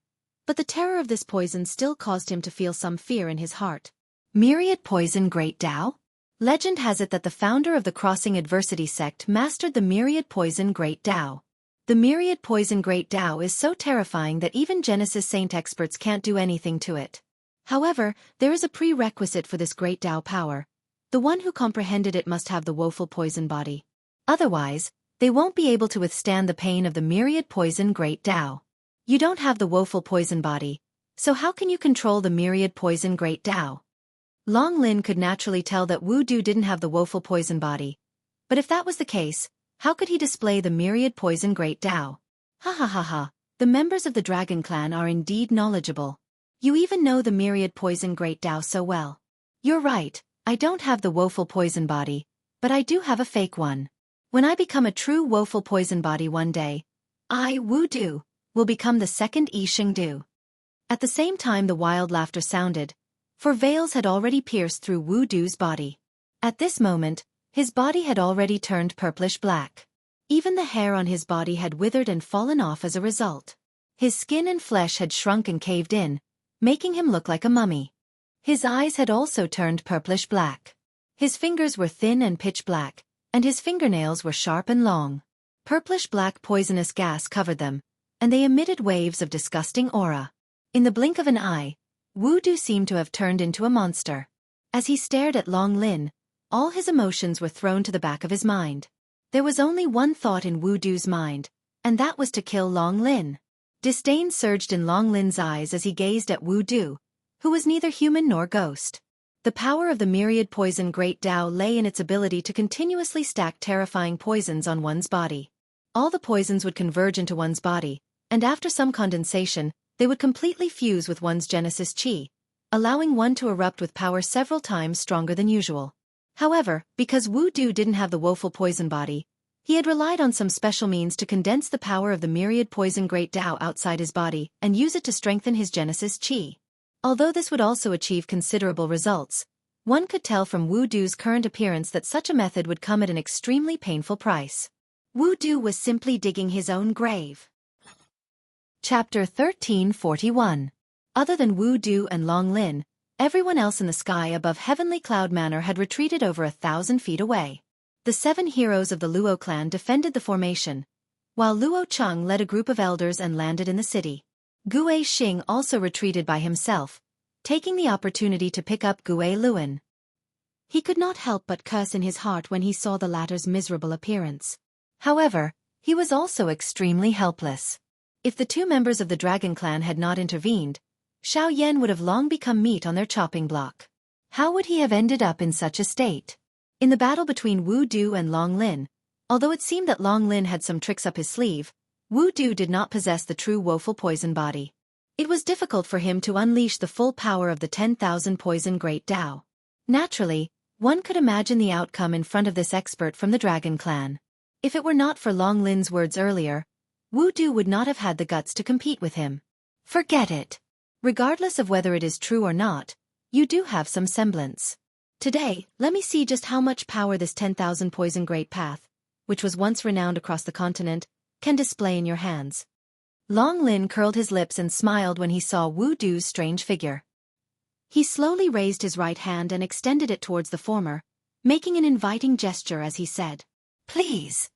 but the terror of this poison still caused him to feel some fear in his heart. Myriad Poison Great Tao? Legend has it that the founder of the Crossing Adversity sect mastered the Myriad Poison Great Tao. The Myriad Poison Great Tao is so terrifying that even Genesis Saint experts can't do anything to it. However, there is a prerequisite for this Great Tao power. The one who comprehended it must have the woeful poison body. Otherwise, they won't be able to withstand the pain of the Myriad Poison Great Tao. You don't have the woeful poison body, so how can you control the Myriad Poison Great Tao? Long Lin could naturally tell that Wu Du didn't have the woeful poison body. But if that was the case, how could he display the Myriad Poison Great Tao? Ha ha ha ha, the members of the Dragon Clan are indeed knowledgeable. You even know the Myriad Poison Great Tao so well. You're right, I don't have the woeful poison body, but I do have a fake one. When I become a true woeful poison body one day, I, Wu Du, will become the second Yi Shengdu. At the same time the wild laughter sounded, for veils had already pierced through Wu Du's body. At this moment, his body had already turned purplish-black. Even the hair on his body had withered and fallen off as a result. His skin and flesh had shrunk and caved in, making him look like a mummy. His eyes had also turned purplish-black. His fingers were thin and pitch-black, and his fingernails were sharp and long. Purplish-black poisonous gas covered them, and they emitted waves of disgusting aura. In the blink of an eye, Wu Du seemed to have turned into a monster. As he stared at Long Lin, all his emotions were thrown to the back of his mind. There was only one thought in Wu Du's mind, and that was to kill Long Lin. Disdain surged in Long Lin's eyes as he gazed at Wu Du, who was neither human nor ghost. The power of the Myriad Poison Great Tao lay in its ability to continuously stack terrifying poisons on one's body. All the poisons would converge into one's body, and after some condensation, they would completely fuse with one's Genesis Chi, allowing one to erupt with power several times stronger than usual. However, because Wu Du didn't have the woeful poison body, he had relied on some special means to condense the power of the Myriad Poison Great Tao outside his body and use it to strengthen his Genesis Chi. Although this would also achieve considerable results, one could tell from Wu Du's current appearance that such a method would come at an extremely painful price. Wu Du was simply digging his own grave. Chapter 1341. Other than Wu Du and Long Lin, everyone else in the sky above Heavenly Cloud Manor had retreated over 1,000 feet away. The 7 heroes of the Luo clan defended the formation, while Luo Cheng led a group of elders and landed in the city. Gue Xing also retreated by himself, taking the opportunity to pick up Gue Luan. He could not help but curse in his heart when he saw the latter's miserable appearance. However, he was also extremely helpless. If the 2 members of the Dragon Clan had not intervened, Xiao Yan would have long become meat on their chopping block. How would he have ended up in such a state? In the battle between Wu Du and Long Lin, although it seemed that Long Lin had some tricks up his sleeve, Wu Du did not possess the true woeful poison body. It was difficult for him to unleash the full power of the 10,000 Poison Great Tao. Naturally, one could imagine the outcome in front of this expert from the Dragon Clan. If it were not for Long Lin's words earlier, Wu Du would not have had the guts to compete with him. Forget it. Regardless of whether it is true or not, you do have some semblance. Today, let me see just how much power this 10,000 Poison Great Path, which was once renowned across the continent, can display in your hands. Long Lin curled his lips and smiled when he saw Wu Du's strange figure. He slowly raised his right hand and extended it towards the former, making an inviting gesture as he said, "Please."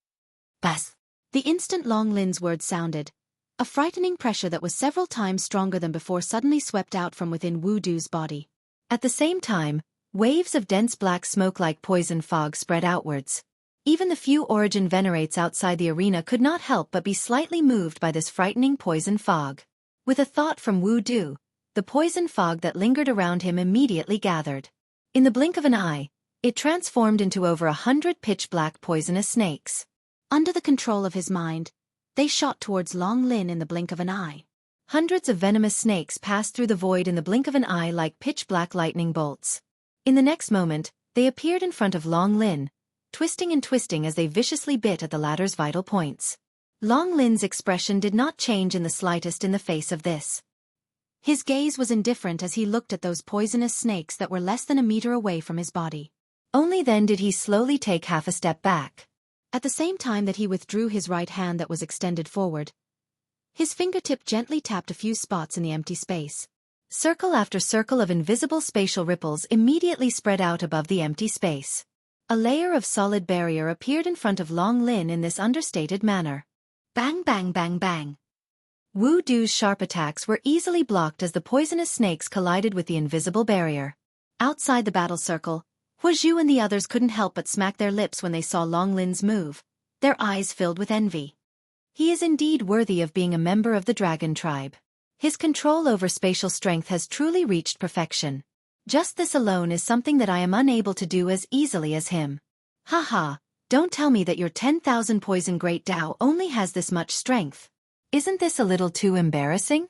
Bas. The instant Long Lin's words sounded, a frightening pressure that was several times stronger than before suddenly swept out from within Wu Du's body. At the same time, waves of dense black smoke like poison fog spread outwards. Even the few Origin Venerates outside the arena could not help but be slightly moved by this frightening poison fog. With a thought from Wu Du, the poison fog that lingered around him immediately gathered. In the blink of an eye, it transformed into over 100 pitch-black poisonous snakes. Under the control of his mind, they shot towards Long Lin in the blink of an eye. Hundreds of venomous snakes passed through the void in the blink of an eye like pitch-black lightning bolts. In the next moment, they appeared in front of Long Lin, twisting and twisting as they viciously bit at the latter's vital points. Long Lin's expression did not change in the slightest in the face of this. His gaze was indifferent as he looked at those poisonous snakes that were less than a meter away from his body. Only then did he slowly take half a step back. At the same time that he withdrew his right hand that was extended forward, His fingertip gently tapped a few spots in the empty space. Circle after circle of invisible spatial ripples immediately spread out above the empty space. A layer of solid barrier appeared in front of Long Lin in this understated manner. Bang bang bang bang. Wu Du's sharp attacks were easily blocked as the poisonous snakes collided with the invisible barrier. Outside the battle circle, Hu Zhu and the others couldn't help but smack their lips when they saw Long Lin's move, their eyes filled with envy. He is indeed worthy of being a member of the dragon tribe. His control over spatial strength has truly reached perfection. Just this alone is something that I am unable to do as easily as him. Haha, don't tell me that your 10,000 poison great Dao only has this much strength. Isn't this a little too embarrassing?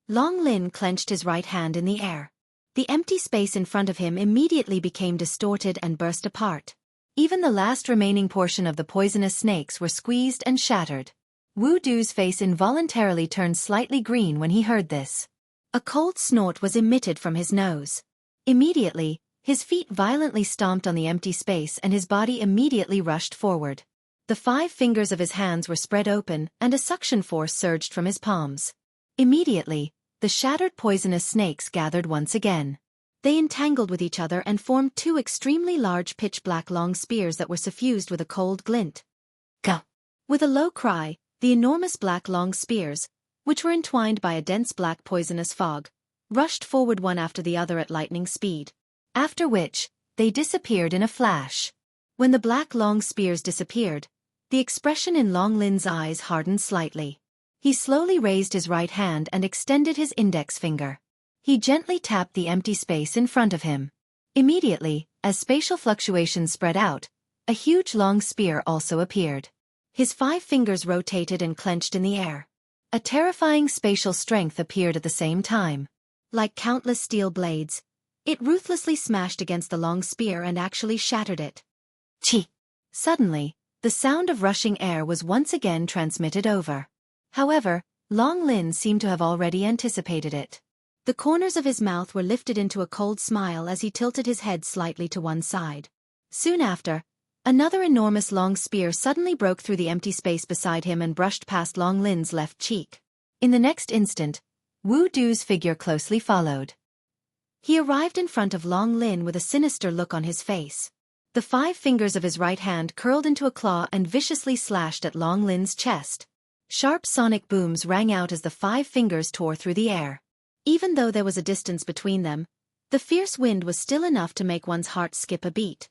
Long Lin clenched his right hand in the air. The empty space in front of him immediately became distorted and burst apart. Even the last remaining portion of the poisonous snakes were squeezed and shattered. Wu Du's face involuntarily turned slightly green when he heard this. A cold snort was emitted from his nose. Immediately, his feet violently stomped on the empty space and his body immediately rushed forward. The 5 fingers of his hands were spread open and a suction force surged from his palms. Immediately, the shattered poisonous snakes gathered once again. They entangled with each other and formed 2 extremely large pitch-black long spears that were suffused with a cold glint. Go! With a low cry, the enormous black long spears, which were entwined by a dense black poisonous fog, rushed forward one after the other at lightning speed. After which, they disappeared in a flash. When the black long spears disappeared, the expression in Long Lin's eyes hardened slightly. He slowly raised his right hand and extended his index finger. He gently tapped the empty space in front of him. Immediately, as spatial fluctuations spread out, a huge long spear also appeared. His 5 fingers rotated and clenched in the air. A terrifying spatial strength appeared at the same time. Like countless steel blades, it ruthlessly smashed against the long spear and actually shattered it. Chi! Suddenly, the sound of rushing air was once again transmitted over. However, Long Lin seemed to have already anticipated it. The corners of his mouth were lifted into a cold smile as he tilted his head slightly to one side. Soon after, another enormous long spear suddenly broke through the empty space beside him and brushed past Long Lin's left cheek. In the next instant, Wu Du's figure closely followed. He arrived in front of Long Lin with a sinister look on his face. The 5 fingers of his right hand curled into a claw and viciously slashed at Long Lin's chest. Sharp sonic booms rang out as the 5 fingers tore through the air. Even though there was a distance between them, the fierce wind was still enough to make one's heart skip a beat.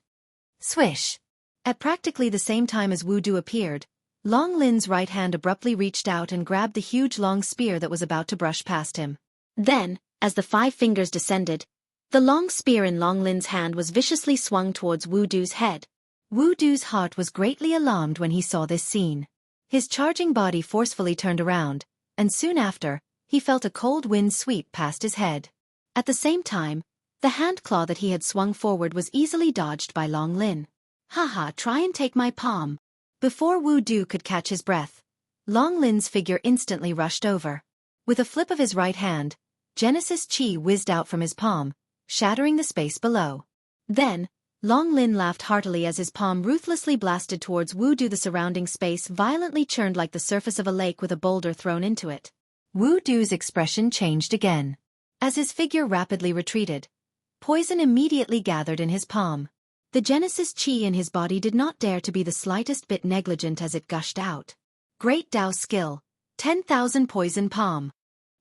Swish! At practically the same time as Wu Du appeared, Long Lin's right hand abruptly reached out and grabbed the huge long spear that was about to brush past him. Then, as the 5 fingers descended, the long spear in Long Lin's hand was viciously swung towards Wu Du's head. Wu Du's heart was greatly alarmed when he saw this scene. His charging body forcefully turned around, and soon after, he felt a cold wind sweep past his head. At the same time, the hand claw that he had swung forward was easily dodged by Long Lin. Haha, try and take my palm. Before Wu Du could catch his breath, Long Lin's figure instantly rushed over. With a flip of his right hand, Genesis Chi whizzed out from his palm, shattering the space below. Then, Long Lin laughed heartily as his palm ruthlessly blasted towards Wu Du. The surrounding space violently churned like the surface of a lake with a boulder thrown into it. Wu Du's expression changed again. As his figure rapidly retreated, poison immediately gathered in his palm. The Genesis Chi in his body did not dare to be the slightest bit negligent as it gushed out. Great Dao skill, 10,000 poison palm.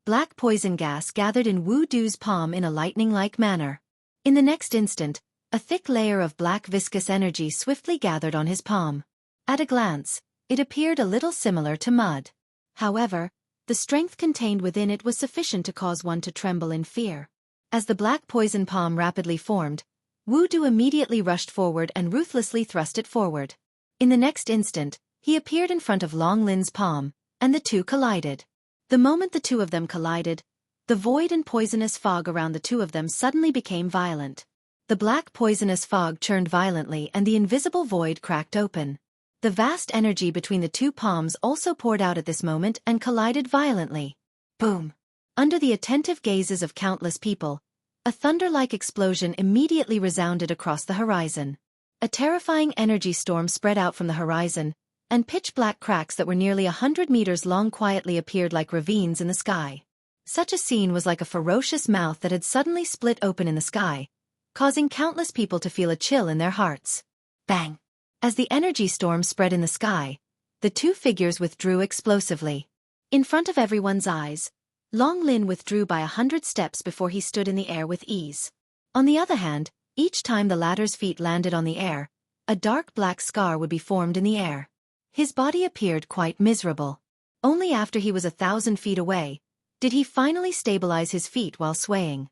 Black poison gas gathered in Wu Du's palm in a lightning-like manner. In the next instant, a thick layer of black viscous energy swiftly gathered on his palm. At a glance, it appeared a little similar to mud. However, the strength contained within it was sufficient to cause one to tremble in fear. As the black poison palm rapidly formed, Wu Du immediately rushed forward and ruthlessly thrust it forward. In the next instant, he appeared in front of Long Lin's palm, and the two collided. The moment the two of them collided, the void and poisonous fog around the two of them suddenly became violent. The black poisonous fog churned violently and the invisible void cracked open. The vast energy between the two palms also poured out at this moment and collided violently. Boom! Under the attentive gazes of countless people, a thunder-like explosion immediately resounded across the horizon. A terrifying energy storm spread out from the horizon, and pitch-black cracks that were nearly 100 meters long quietly appeared like ravines in the sky. Such a scene was like a ferocious mouth that had suddenly split open in the sky, causing countless people to feel a chill in their hearts. Bang! As the energy storm spread in the sky, the two figures withdrew explosively. In front of everyone's eyes, Long Lin withdrew by 100 steps before he stood in the air with ease. On the other hand, each time the latter's feet landed on the air, a dark black scar would be formed in the air. His body appeared quite miserable. Only after he was 1,000 feet away did he finally stabilize his feet while swaying.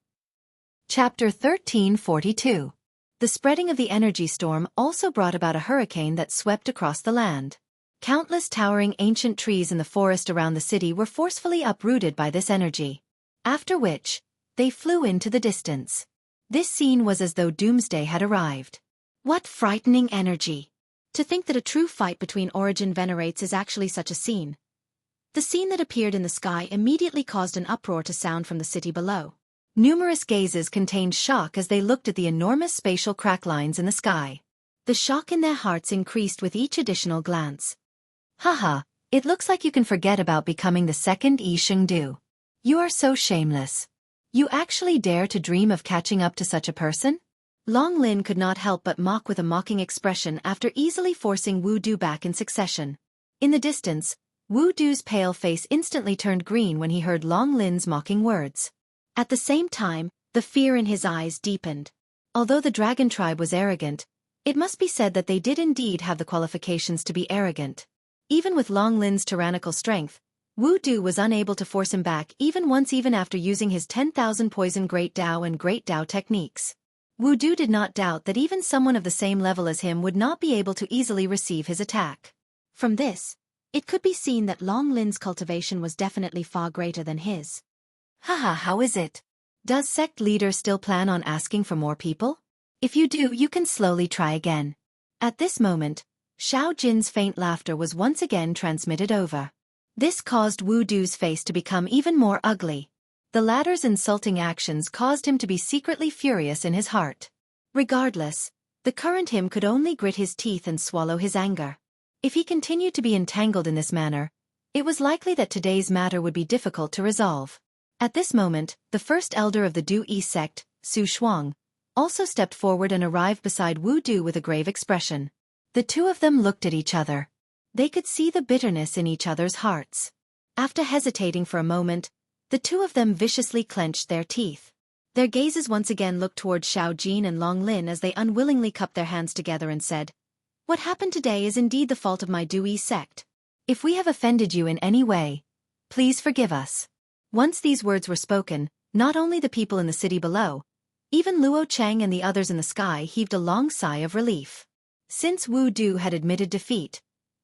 Chapter 1342. The spreading of the energy storm also brought about a hurricane that swept across the land. Countless towering ancient trees in the forest around the city were forcefully uprooted by this energy. After which, they flew into the distance. This scene was as though doomsday had arrived. What frightening energy! To think that a true fight between origin venerates is actually such a scene. The scene that appeared in the sky immediately caused an uproar to sound from the city below. Numerous gazes contained shock as they looked at the enormous spatial crack lines in the sky. The shock in their hearts increased with each additional glance. Haha, it looks like you can forget about becoming the second Yi Shengdu. You are so shameless. You actually dare to dream of catching up to such a person? Long Lin could not help but mock with a mocking expression after easily forcing Wu Du back in succession. In the distance, Wu Du's pale face instantly turned green when he heard Long Lin's mocking words. At the same time, the fear in his eyes deepened. Although the dragon tribe was arrogant, it must be said that they did indeed have the qualifications to be arrogant. Even with Long Lin's tyrannical strength, Wu Du was unable to force him back even after using his 10,000 poison Great Dao and Great Dao techniques. Wu Du did not doubt that even someone of the same level as him would not be able to easily receive his attack. From this, it could be seen that Long Lin's cultivation was definitely far greater than his. Haha, how is it? Does sect leader still plan on asking for more people? If you do, you can slowly try again. At this moment, Xiao Jin's faint laughter was once again transmitted over. This caused Wu Du's face to become even more ugly. The latter's insulting actions caused him to be secretly furious in his heart. Regardless, the current him could only grit his teeth and swallow his anger. If he continued to be entangled in this manner, it was likely that today's matter would be difficult to resolve. At this moment, the first elder of the Du Yi sect, Su Shuang, also stepped forward and arrived beside Wu Du with a grave expression. The two of them looked at each other. They could see the bitterness in each other's hearts. After hesitating for a moment, the two of them viciously clenched their teeth. Their gazes once again looked toward Xiao Jin and Long Lin as they unwillingly cupped their hands together and said, "What happened today is indeed the fault of my Du Yi sect. If we have offended you in any way, please forgive us." Once these words were spoken, not only the people in the city below, even Luo Cheng and the others in the sky heaved a long sigh of relief. Since Wu Du had admitted defeat,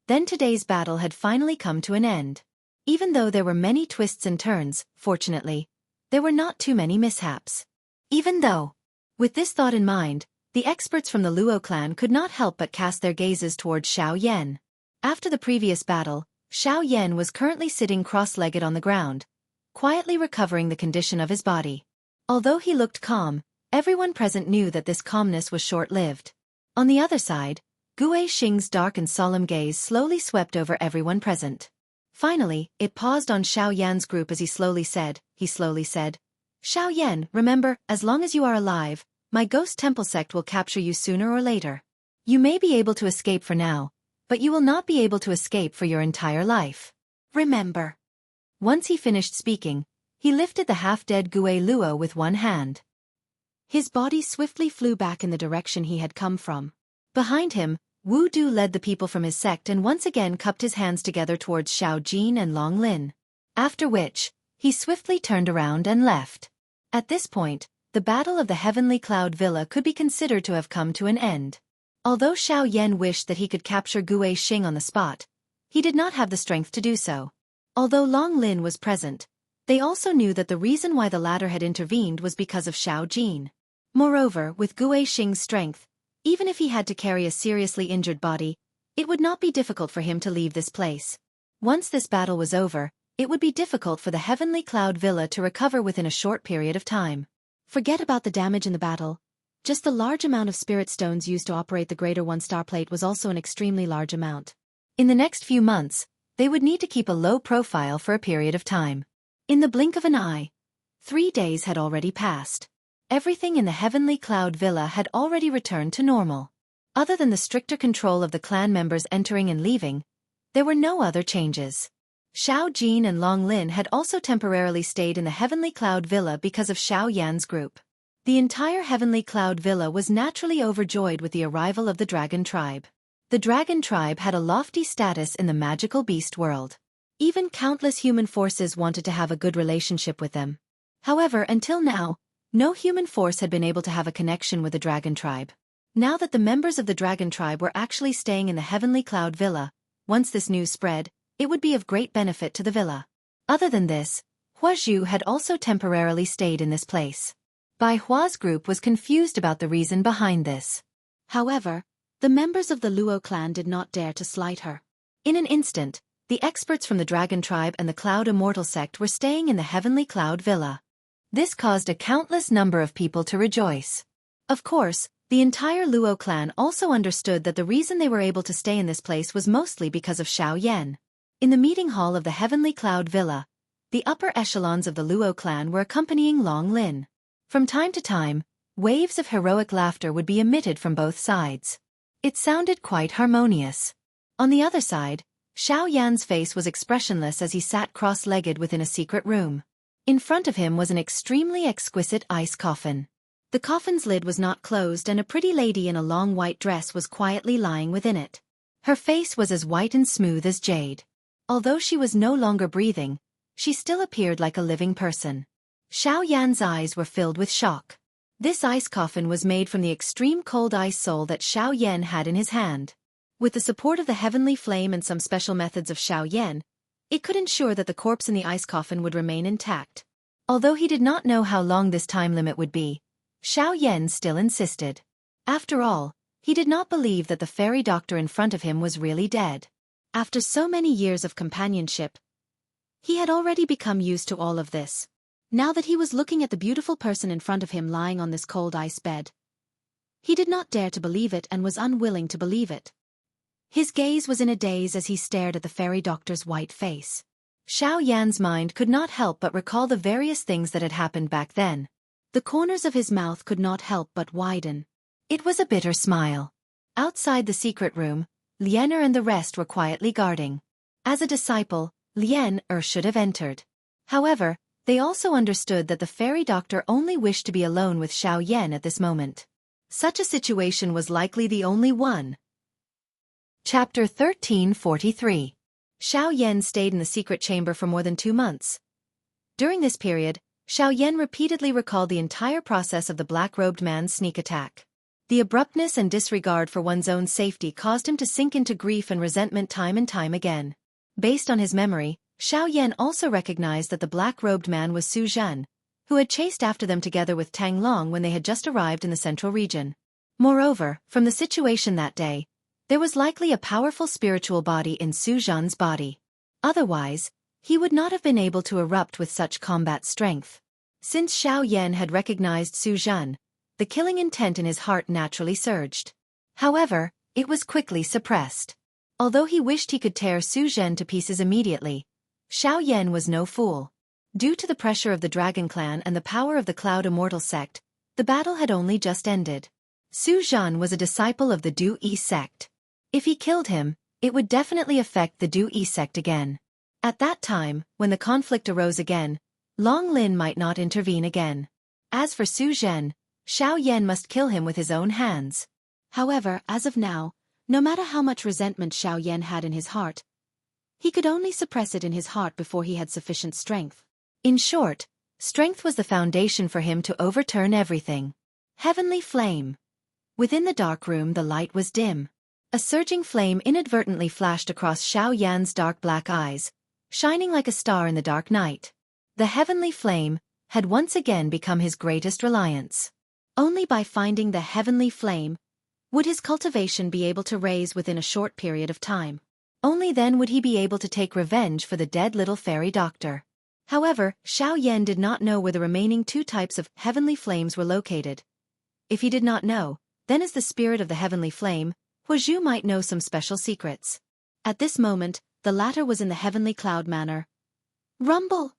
then today's battle had finally come to an end. Even though there were many twists and turns, fortunately, there were not too many mishaps. With this thought in mind, the experts from the Luo clan could not help but cast their gazes toward Xiao Yan. After the previous battle, Xiao Yan was currently sitting cross-legged on the ground, quietly recovering the condition of his body. Although he looked calm, everyone present knew that this calmness was short-lived. On the other side, Gue Xing's dark and solemn gaze slowly swept over everyone present. Finally, it paused on Xiao Yan's group as he slowly said, "Xiao Yan, remember, as long as you are alive, my ghost temple sect will capture you sooner or later. You may be able to escape for now, but you will not be able to escape for your entire life. Remember." Once he finished speaking, he lifted the half-dead Gue Luo with one hand. His body swiftly flew back in the direction he had come from. Behind him, Wu Du led the people from his sect and once again cupped his hands together towards Xiao Jin and Long Lin. After which, he swiftly turned around and left. At this point, the Battle of the Heavenly Cloud Villa could be considered to have come to an end. Although Xiao Yan wished that he could capture Gue Xing on the spot, he did not have the strength to do so. Although Long Lin was present, they also knew that the reason why the latter had intervened was because of Xiao Jin. Moreover, with Gue Xing's strength, even if he had to carry a seriously injured body, it would not be difficult for him to leave this place. Once this battle was over, it would be difficult for the Heavenly Cloud Villa to recover within a short period of time. Forget about the damage in the battle. Just the large amount of spirit stones used to operate the Greater One Star Plate was also an extremely large amount. In the next few months, they would need to keep a low profile for a period of time. In the blink of an eye, 3 days had already passed. Everything in the Heavenly Cloud Villa had already returned to normal. Other than the stricter control of the clan members entering and leaving, there were no other changes. Xiao Jin and Long Lin had also temporarily stayed in the Heavenly Cloud Villa because of Xiao Yan's group. The entire Heavenly Cloud Villa was naturally overjoyed with the arrival of the Dragon Tribe. The Dragon Tribe had a lofty status in the magical beast world. Even countless human forces wanted to have a good relationship with them. However, until now, no human force had been able to have a connection with the Dragon Tribe. Now that the members of the Dragon Tribe were actually staying in the Heavenly Cloud Villa, once this news spread, it would be of great benefit to the villa. Other than this, Hua Zhu had also temporarily stayed in this place. Bai Hua's group was confused about the reason behind this. However, the members of the Luo clan did not dare to slight her. In an instant, the experts from the Dragon Tribe and the Cloud Immortal sect were staying in the Heavenly Cloud Villa. This caused a countless number of people to rejoice. Of course, the entire Luo clan also understood that the reason they were able to stay in this place was mostly because of Xiao Yan. In the meeting hall of the Heavenly Cloud Villa, the upper echelons of the Luo clan were accompanying Long Lin. From time to time, waves of heroic laughter would be emitted from both sides. It sounded quite harmonious. On the other side, Xiao Yan's face was expressionless as he sat cross-legged within a secret room. In front of him was an extremely exquisite ice coffin. The coffin's lid was not closed and a pretty lady in a long white dress was quietly lying within it. Her face was as white and smooth as jade. Although she was no longer breathing, she still appeared like a living person. Xiao Yan's eyes were filled with shock. This ice coffin was made from the extreme cold ice soul that Xiao Yan had in his hand. With the support of the heavenly flame and some special methods of Xiao Yan, it could ensure that the corpse in the ice coffin would remain intact. Although he did not know how long this time limit would be, Xiao Yan still insisted. After all, he did not believe that the fairy doctor in front of him was really dead. After so many years of companionship, he had already become used to all of this. Now that he was looking at the beautiful person in front of him lying on this cold ice bed, he did not dare to believe it and was unwilling to believe it. His gaze was in a daze as he stared at the fairy doctor's white face. Xiao Yan's mind could not help but recall the various things that had happened back then. The corners of his mouth could not help but widen. It was a bitter smile. Outside the secret room, Lianer and the rest were quietly guarding. As a disciple, Lianer should have entered. However, they also understood that the fairy doctor only wished to be alone with Xiao Yan at this moment. Such a situation was likely the only one. Chapter 1343. Xiao Yan stayed in the secret chamber for more than 2 months. During this period, Xiao Yan repeatedly recalled the entire process of the black-robed man's sneak attack. The abruptness and disregard for one's own safety caused him to sink into grief and resentment time and time again. Based on his memory, Xiao Yan also recognized that the black-robed man was Su Zhan, who had chased after them together with Tang Long when they had just arrived in the central region. Moreover, from the situation that day, there was likely a powerful spiritual body in Su Zhan's body. Otherwise, he would not have been able to erupt with such combat strength. Since Xiao Yan had recognized Su Zhan, the killing intent in his heart naturally surged. However, it was quickly suppressed. Although he wished he could tear Su Zhan to pieces immediately, Xiao Yan was no fool. Due to the pressure of the Dragon Clan and the power of the Cloud Immortal sect, the battle had only just ended. Su Zhan was a disciple of the Du Yi sect. If he killed him, it would definitely affect the Du Yi sect again. At that time, when the conflict arose again, Long Lin might not intervene again. As for Su Zhen, Xiao Yan must kill him with his own hands. However, as of now, no matter how much resentment Xiao Yan had in his heart, he could only suppress it in his heart before he had sufficient strength. In short, strength was the foundation for him to overturn everything. Heavenly Flame. Within the dark room the light was dim. A surging flame inadvertently flashed across Xiao Yan's dark black eyes, shining like a star in the dark night. The Heavenly Flame had once again become his greatest reliance. Only by finding the Heavenly Flame would his cultivation be able to raise within a short period of time. Only then would he be able to take revenge for the dead little fairy doctor. However, Xiao Yan did not know where the remaining 2 types of Heavenly Flames were located. If he did not know, then as the spirit of the Heavenly Flame, Hua Zhu might know some special secrets. At this moment, the latter was in the heavenly cloud manner. Rumble!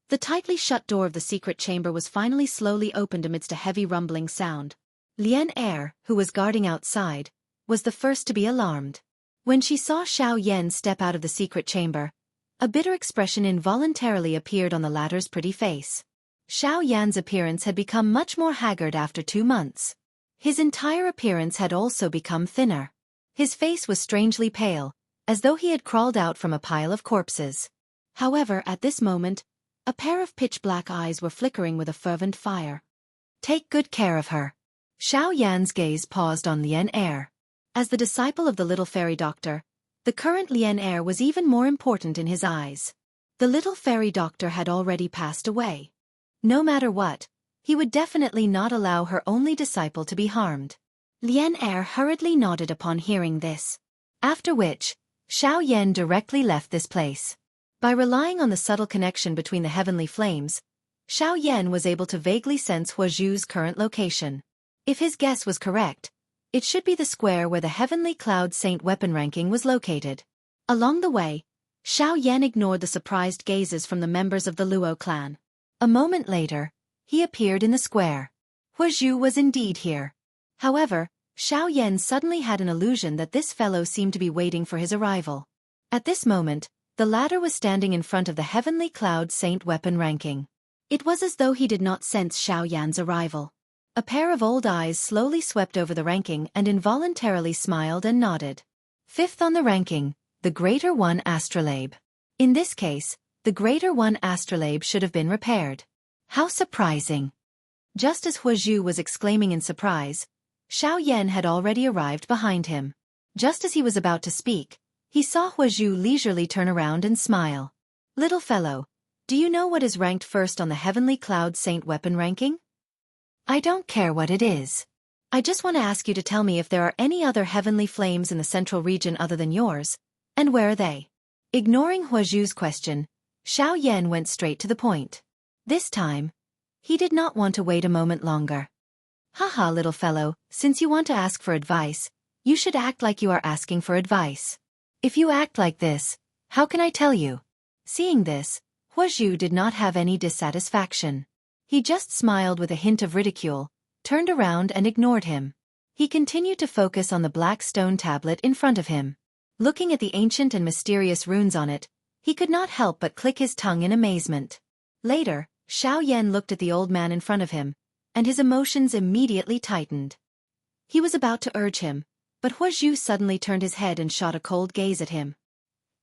The tightly shut door of the secret chamber was finally slowly opened amidst a heavy rumbling sound. Lian Er, who was guarding outside, was the first to be alarmed. When she saw Xiao Yan step out of the secret chamber, a bitter expression involuntarily appeared on the latter's pretty face. Xiao Yan's appearance had become much more haggard after 2 months. His entire appearance had also become thinner. His face was strangely pale, as though he had crawled out from a pile of corpses. However, at this moment, a pair of pitch-black eyes were flickering with a fervent fire. Take good care of her. Xiao Yan's gaze paused on Lian Er. As the disciple of the little fairy doctor, the current Lian Er was even more important in his eyes. The little fairy doctor had already passed away. No matter what, he would definitely not allow her only disciple to be harmed. Lian Er hurriedly nodded upon hearing this. After which, Xiao Yan directly left this place. By relying on the subtle connection between the heavenly flames, Xiao Yan was able to vaguely sense Huazhu's current location. If his guess was correct, it should be the square where the heavenly cloud saint weapon ranking was located. Along the way, Xiao Yan ignored the surprised gazes from the members of the Luo clan. A moment later, he appeared in the square. Huazhu was indeed here. However, Xiao Yan suddenly had an illusion that this fellow seemed to be waiting for his arrival. At this moment, the latter was standing in front of the heavenly cloud saint weapon ranking. It was as though he did not sense Xiao Yan's arrival. A pair of old eyes slowly swept over the ranking and involuntarily smiled and nodded. 5th on the ranking, the Greater One Astrolabe. In this case, the Greater One Astrolabe should have been repaired. How surprising! Just as Huazhu was exclaiming in surprise, Xiao Yan had already arrived behind him. Just as he was about to speak, he saw Huazhu leisurely turn around and smile. Little fellow, do you know what is ranked first on the Heavenly Cloud Saint weapon ranking? I don't care what it is. I just want to ask you to tell me if there are any other heavenly flames in the central region other than yours, and where are they? Ignoring Huazhu's question, Xiao Yan went straight to the point. This time, he did not want to wait a moment longer. Haha, little fellow, since you want to ask for advice, you should act like you are asking for advice. If you act like this, how can I tell you? Seeing this, Huazhu did not have any dissatisfaction. He just smiled with a hint of ridicule, turned around and ignored him. He continued to focus on the black stone tablet in front of him. Looking at the ancient and mysterious runes on it, he could not help but click his tongue in amazement. Later, Xiao Yan looked at the old man in front of him, and his emotions immediately tightened. He was about to urge him, but Huazhu suddenly turned his head and shot a cold gaze at him.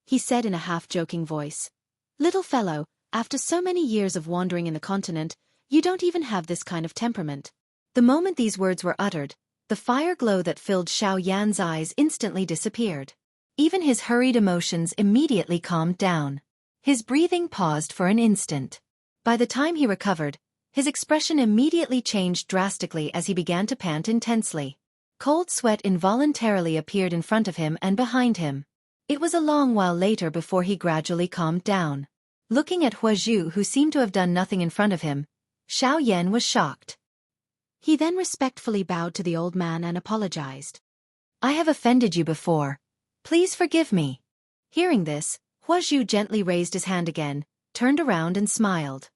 He said in a half-joking voice, "Little fellow, after so many years of wandering in the continent, you don't even have this kind of temperament." The moment these words were uttered, the fire glow that filled Xiao Yan's eyes instantly disappeared. Even his hurried emotions immediately calmed down. His breathing paused for an instant. By the time he recovered, his expression immediately changed drastically as he began to pant intensely. Cold sweat involuntarily appeared in front of him and behind him. It was a long while later before he gradually calmed down. Looking at Huazhu, who seemed to have done nothing in front of him, Xiao Yan was shocked. He then respectfully bowed to the old man and apologized. "I have offended you before. Please forgive me." Hearing this, Huazhu gently raised his hand again, turned around and smiled.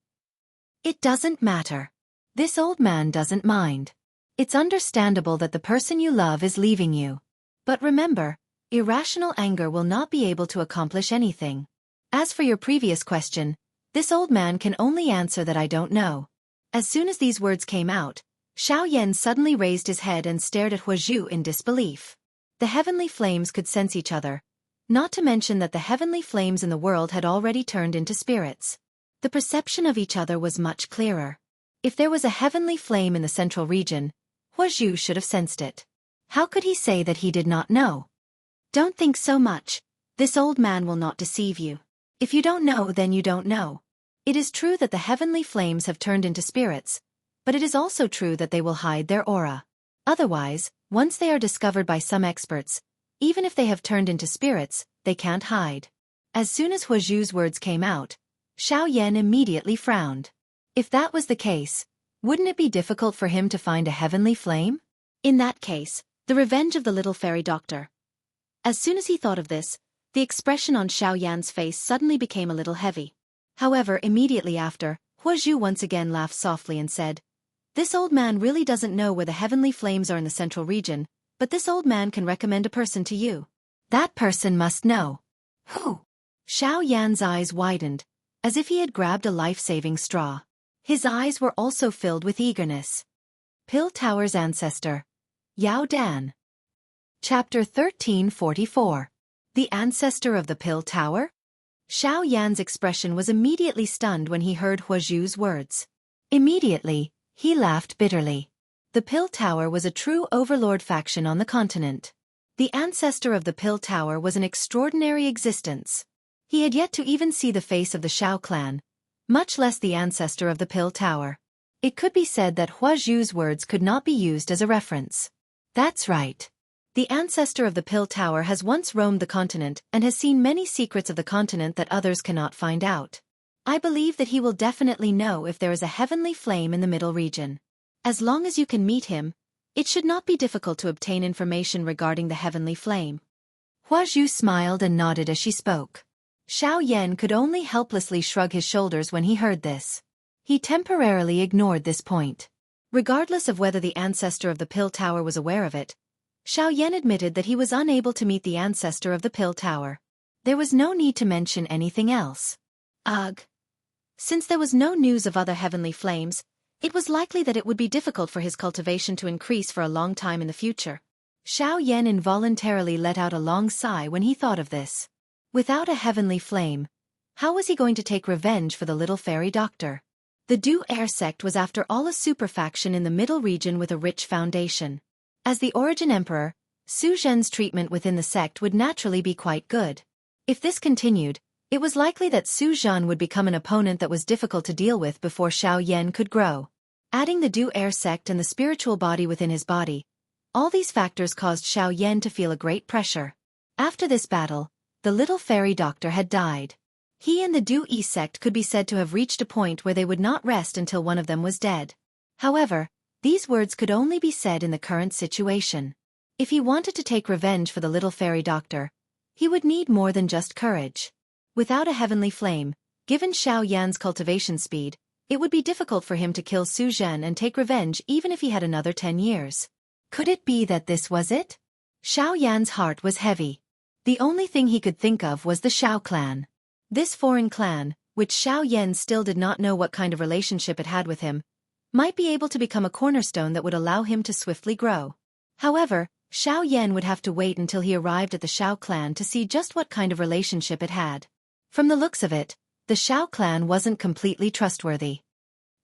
"It doesn't matter. This old man doesn't mind. It's understandable that the person you love is leaving you. But remember, irrational anger will not be able to accomplish anything. As for your previous question, this old man can only answer that I don't know." As soon as these words came out, Xiao Yan suddenly raised his head and stared at Huazhu in disbelief. The heavenly flames could sense each other, not to mention that the heavenly flames in the world had already turned into spirits. The perception of each other was much clearer. If there was a heavenly flame in the central region, Huazhu should have sensed it. How could he say that he did not know? Don't think so much. This old man will not deceive you. If you don't know, then you don't know. It is true that the heavenly flames have turned into spirits, but it is also true that they will hide their aura. Otherwise, once they are discovered by some experts, even if they have turned into spirits, they can't hide. As soon as Huazhu's words came out, Xiao Yan immediately frowned. If that was the case, wouldn't it be difficult for him to find a heavenly flame? In that case, the revenge of the little fairy doctor. As soon as he thought of this, The expression on Xiao Yan's face suddenly became a little heavy. However, immediately after, Huazhu once again laughed softly and said, "This old man really doesn't know where the heavenly flames are in the central region, but this old man can recommend a person to you. That person must know." Who? Xiao Yan's eyes widened, as if he had grabbed a life-saving straw. His eyes were also filled with eagerness. Pill Tower's ancestor. Yao Dan. Chapter 1344. The ancestor of the Pill Tower? Xiao Yan's expression was immediately stunned when he heard Huazhu's words. Immediately, he laughed bitterly. The Pill Tower was a true overlord faction on the continent. The ancestor of the Pill Tower was an extraordinary existence. He had yet to even see the face of the Shao clan, much less the ancestor of the Pill Tower. It could be said that Huazhu's words could not be used as a reference. That's right. The ancestor of the Pill Tower has once roamed the continent and has seen many secrets of the continent that others cannot find out. I believe that he will definitely know if there is a heavenly flame in the middle region. As long as you can meet him, it should not be difficult to obtain information regarding the heavenly flame. Huazhu smiled and nodded as she spoke. Xiao Yan could only helplessly shrug his shoulders when he heard this. He temporarily ignored this point. Regardless of whether the ancestor of the Pill Tower was aware of it, Xiao Yan admitted that he was unable to meet the ancestor of the Pill Tower. There was no need to mention anything else. Ugh. Since there was no news of other heavenly flames, it was likely that it would be difficult for his cultivation to increase for a long time in the future. Xiao Yan involuntarily let out a long sigh when he thought of this. Without a heavenly flame, how was he going to take revenge for the little fairy doctor? The Du-Er sect was after all a super faction in the middle region with a rich foundation. As the Origin Emperor, Su Zhen's treatment within the sect would naturally be quite good. If this continued, it was likely that Su Zhen would become an opponent that was difficult to deal with before Xiao Yan could grow. Adding the Du-Er sect and the spiritual body within his body, all these factors caused Xiao Yan to feel a great pressure. After this battle, the little fairy doctor had died. He and the Du-E sect could be said to have reached a point where they would not rest until one of them was dead. However, these words could only be said in the current situation. If he wanted to take revenge for the little fairy doctor, he would need more than just courage. Without a heavenly flame, given Xiao Yan's cultivation speed, it would be difficult for him to kill Su Zhen and take revenge even if he had another 10 years. Could it be that this was it? Xiao Yan's heart was heavy. The only thing he could think of was the Shao clan. This foreign clan, which Xiao Yan still did not know what kind of relationship it had with him, might be able to become a cornerstone that would allow him to swiftly grow. However, Xiao Yan would have to wait until he arrived at the Shao clan to see just what kind of relationship it had. From the looks of it, the Shao clan wasn't completely trustworthy.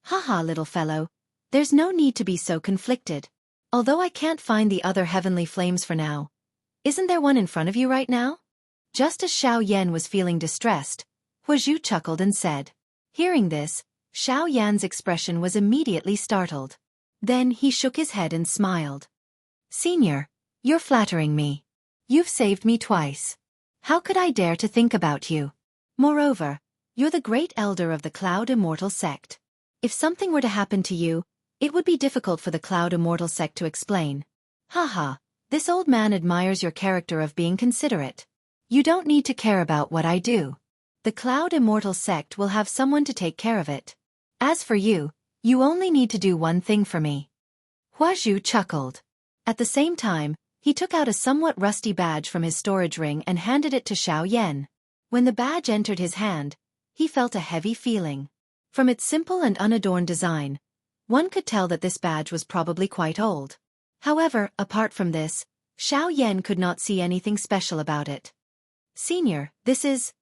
Haha, little fellow, there's no need to be so conflicted. Although I can't find the other heavenly flames for now. Isn't there one in front of you right now? Just as Xiao Yan was feeling distressed, Huazhu chuckled and said. Hearing this, Xiao Yan's expression was immediately startled. Then he shook his head and smiled. Senior, you're flattering me. You've saved me twice. How could I dare to think about you? Moreover, you're the great elder of the Cloud Immortal sect. If something were to happen to you, it would be difficult for the Cloud Immortal sect to explain. Haha, this old man admires your character of being considerate. You don't need to care about what I do. The Cloud Immortal sect will have someone to take care of it. As for you, you only need to do one thing for me. Huazhu chuckled. At the same time, he took out a somewhat rusty badge from his storage ring and handed it to Xiao Yan. When the badge entered his hand, he felt a heavy feeling. From its simple and unadorned design, one could tell that this badge was probably quite old. However, apart from this, Xiao Yan could not see anything special about it. Senior, this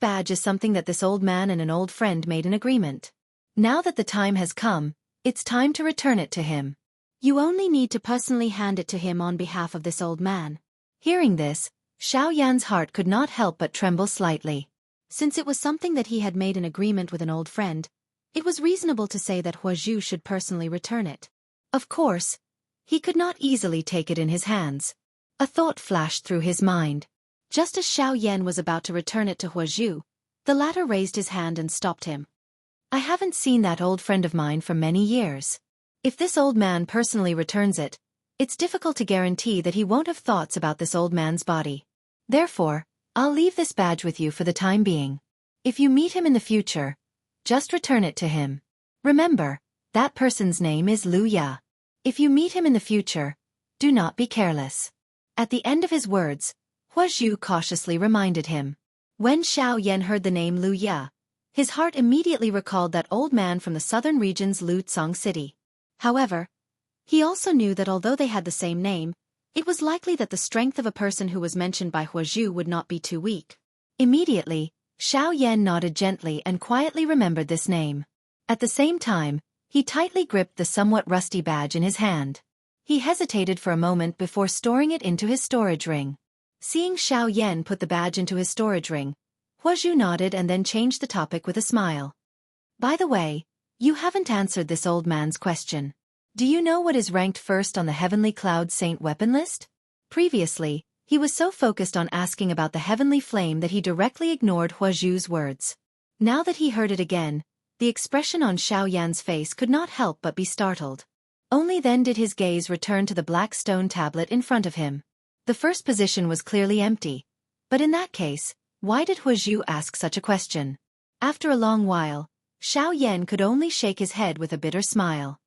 badge is something that this old man and an old friend made an agreement. Now that the time has come, it's time to return it to him. You only need to personally hand it to him on behalf of this old man. Hearing this, Xiao Yan's heart could not help but tremble slightly. Since it was something that he had made an agreement with an old friend, it was reasonable to say that Huazhu should personally return it. Of course, he could not easily take it in his hands. A thought flashed through his mind. Just as Xiao Yan was about to return it to Huazhu, the latter raised his hand and stopped him. I haven't seen that old friend of mine for many years. If this old man personally returns it, it's difficult to guarantee that he won't have thoughts about this old man's body. Therefore, I'll leave this badge with you for the time being. If you meet him in the future, just return it to him. Remember, that person's name is Lu Ya. If you meet him in the future, do not be careless." At the end of his words, Huazhu cautiously reminded him. When Xiao Yan heard the name Lu Ya, his heart immediately recalled that old man from the southern region's Lutsong city. However, he also knew that although they had the same name, it was likely that the strength of a person who was mentioned by Huazhu would not be too weak. Immediately, Xiao Yan nodded gently and quietly remembered this name. At the same time, he tightly gripped the somewhat rusty badge in his hand. He hesitated for a moment before storing it into his storage ring. Seeing Xiao Yan put the badge into his storage ring, Huazhu nodded and then changed the topic with a smile. "By the way, you haven't answered this old man's question. Do you know what is ranked first on the Heavenly Cloud Saint weapon list?" Previously, he was so focused on asking about the heavenly flame that he directly ignored Huazhu's words. Now that he heard it again, the expression on Xiao Yan's face could not help but be startled. Only then did his gaze return to the black stone tablet in front of him. The first position was clearly empty, but in that case, why did Huazhu ask such a question? After a long while, Xiao Yan could only shake his head with a bitter smile.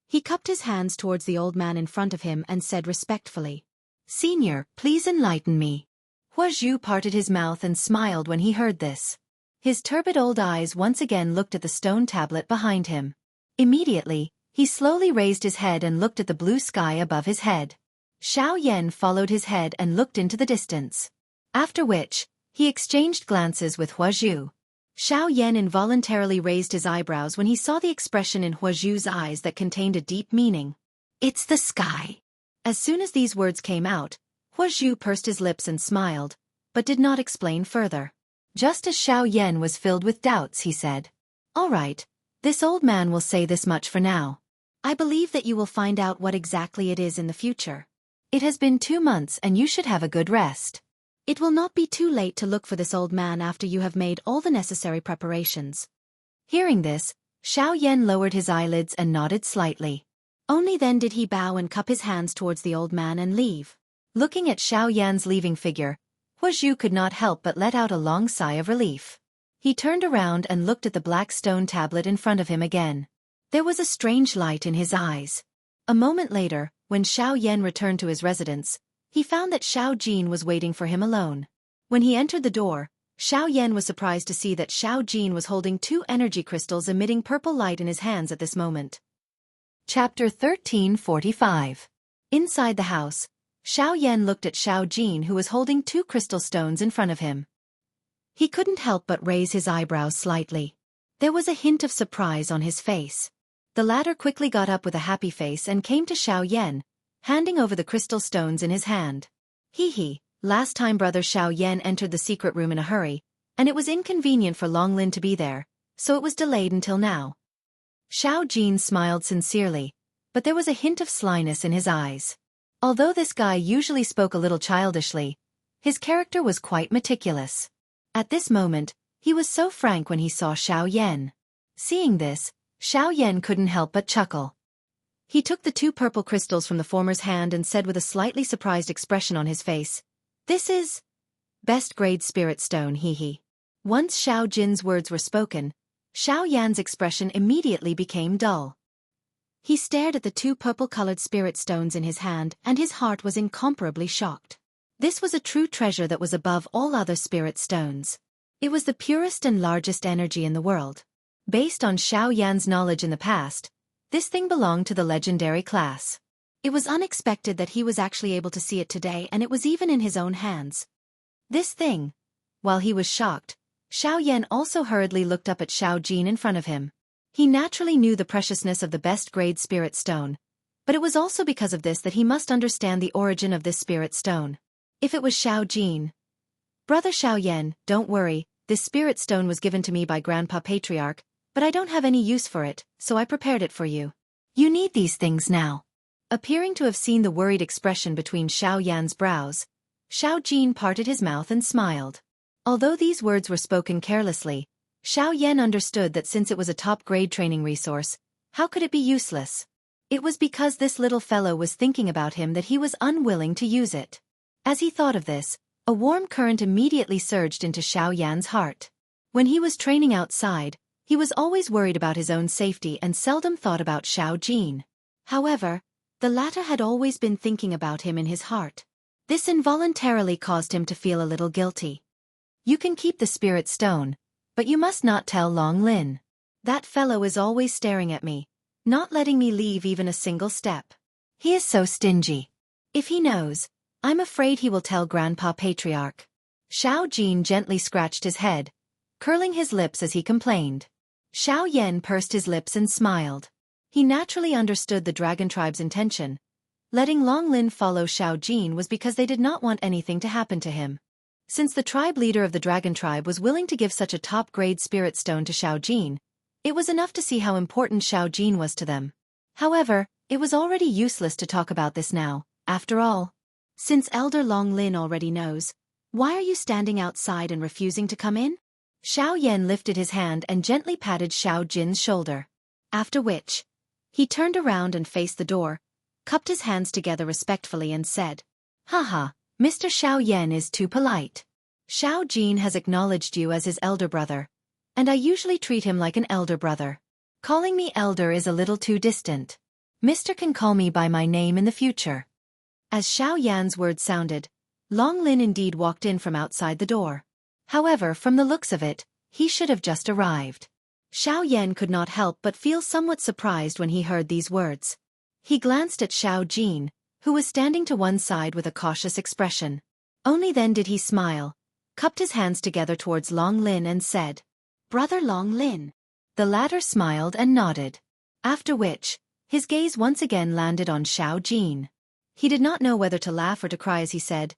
He cupped his hands towards the old man in front of him and said respectfully, "Senior, please enlighten me." Huazhu parted his mouth and smiled when he heard this. His turbid old eyes once again looked at the stone tablet behind him. Immediately, he slowly raised his head and looked at the blue sky above his head. Xiao Yan followed his head and looked into the distance. After which, he exchanged glances with Huazhu. Xiao Yan involuntarily raised his eyebrows when he saw the expression in Huazhu's eyes that contained a deep meaning. "It's the sky." As soon as these words came out, Huazhu pursed his lips and smiled, but did not explain further. Just as Xiao Yan was filled with doubts, he said, "All right, this old man will say this much for now. I believe that you will find out what exactly it is in the future. It has been 2 months and you should have a good rest. It will not be too late to look for this old man after you have made all the necessary preparations." Hearing this, Xiao Yan lowered his eyelids and nodded slightly. Only then did he bow and cup his hands towards the old man and leave. Looking at Xiao Yan's leaving figure, Huazhu could not help but let out a long sigh of relief. He turned around and looked at the black stone tablet in front of him again. There was a strange light in his eyes. A moment later, when Xiao Yan returned to his residence, he found that Xiao Jin was waiting for him alone. When he entered the door, Xiao Yan was surprised to see that Xiao Jin was holding 2 energy crystals emitting purple light in his hands at this moment. Chapter 1345. Inside the house, Xiao Yan looked at Xiao Jin, who was holding 2 crystal stones in front of him. He couldn't help but raise his eyebrows slightly. There was a hint of surprise on his face. The latter quickly got up with a happy face and came to Xiao Yan, handing over the crystal stones in his hand. "Hee, last time brother Xiao Yan entered the secret room in a hurry, and it was inconvenient for Long Lin to be there, so it was delayed until now." Xiao Jin smiled sincerely, but there was a hint of slyness in his eyes. Although this guy usually spoke a little childishly, his character was quite meticulous. At this moment, he was so frank when he saw Xiao Yan. Seeing this, Xiao Yan couldn't help but chuckle. He took the 2 purple crystals from the former's hand and said with a slightly surprised expression on his face, "This is best grade spirit stone, hee." Once Xiao Jin's words were spoken, Xiao Yan's expression immediately became dull. He stared at the 2 purple-colored spirit stones in his hand and his heart was incomparably shocked. This was a true treasure that was above all other spirit stones. It was the purest and largest energy in the world. Based on Xiao Yan's knowledge in the past, this thing belonged to the legendary class. It was unexpected that he was actually able to see it today, and it was even in his own hands. This thing. While he was shocked, Xiao Yan also hurriedly looked up at Xiao Jin in front of him. He naturally knew the preciousness of the best-grade spirit stone, but it was also because of this that he must understand the origin of this spirit stone. If it was Xiao Jin. "Brother Xiao Yan, don't worry, this spirit stone was given to me by Grandpa Patriarch, but I don't have any use for it, so I prepared it for you. You need these things now." Appearing to have seen the worried expression between Xiao Yan's brows, Xiao Jin parted his mouth and smiled. Although these words were spoken carelessly, Xiao Yan understood that since it was a top-grade training resource, how could it be useless? It was because this little fellow was thinking about him that he was unwilling to use it. As he thought of this, A warm current immediately surged into Xiaoyan's heart. When he was training outside, he was always worried about his own safety and seldom thought about Xiao Jin. However, the latter had always been thinking about him in his heart. This involuntarily caused him to feel a little guilty. You can keep the spirit stone, but you must not tell Long Lin. That fellow is always staring at me, not letting me leave even a single step. He is so stingy. If he knows, I'm afraid he will tell Grandpa Patriarch. Xiao Jin gently scratched his head, curling his lips as he complained. Xiao Yan pursed his lips and smiled. He naturally understood the dragon tribe's intention. Letting Long Lin follow Xiao Jin was because they did not want anything to happen to him. Since the tribe leader of the dragon tribe was willing to give such a top-grade spirit stone to Xiao Jin, it was enough to see how important Xiao Jin was to them. However, it was already useless to talk about this now, after all. Since Elder Long Lin already knows, why are you standing outside and refusing to come in? Xiao Yan lifted his hand and gently patted Xiao Jin's shoulder. After which, he turned around and faced the door, cupped his hands together respectfully and said, Haha, Mr. Xiao Yan is too polite. Xiao Jin has acknowledged you as his elder brother, and I usually treat him like an elder brother. Calling me elder is a little too distant. Mr. can call me by my name in the future. As Xiao Yan's words sounded, Long Lin indeed walked in from outside the door. However, from the looks of it, he should have just arrived. Xiao Yan could not help but feel somewhat surprised when he heard these words. He glanced at Xiao Jin, who was standing to one side with a cautious expression. Only then did he smile, cupped his hands together towards Long Lin and said, Brother Long Lin. The latter smiled and nodded. After which, his gaze once again landed on Xiao Jin. He did not know whether to laugh or to cry as he said,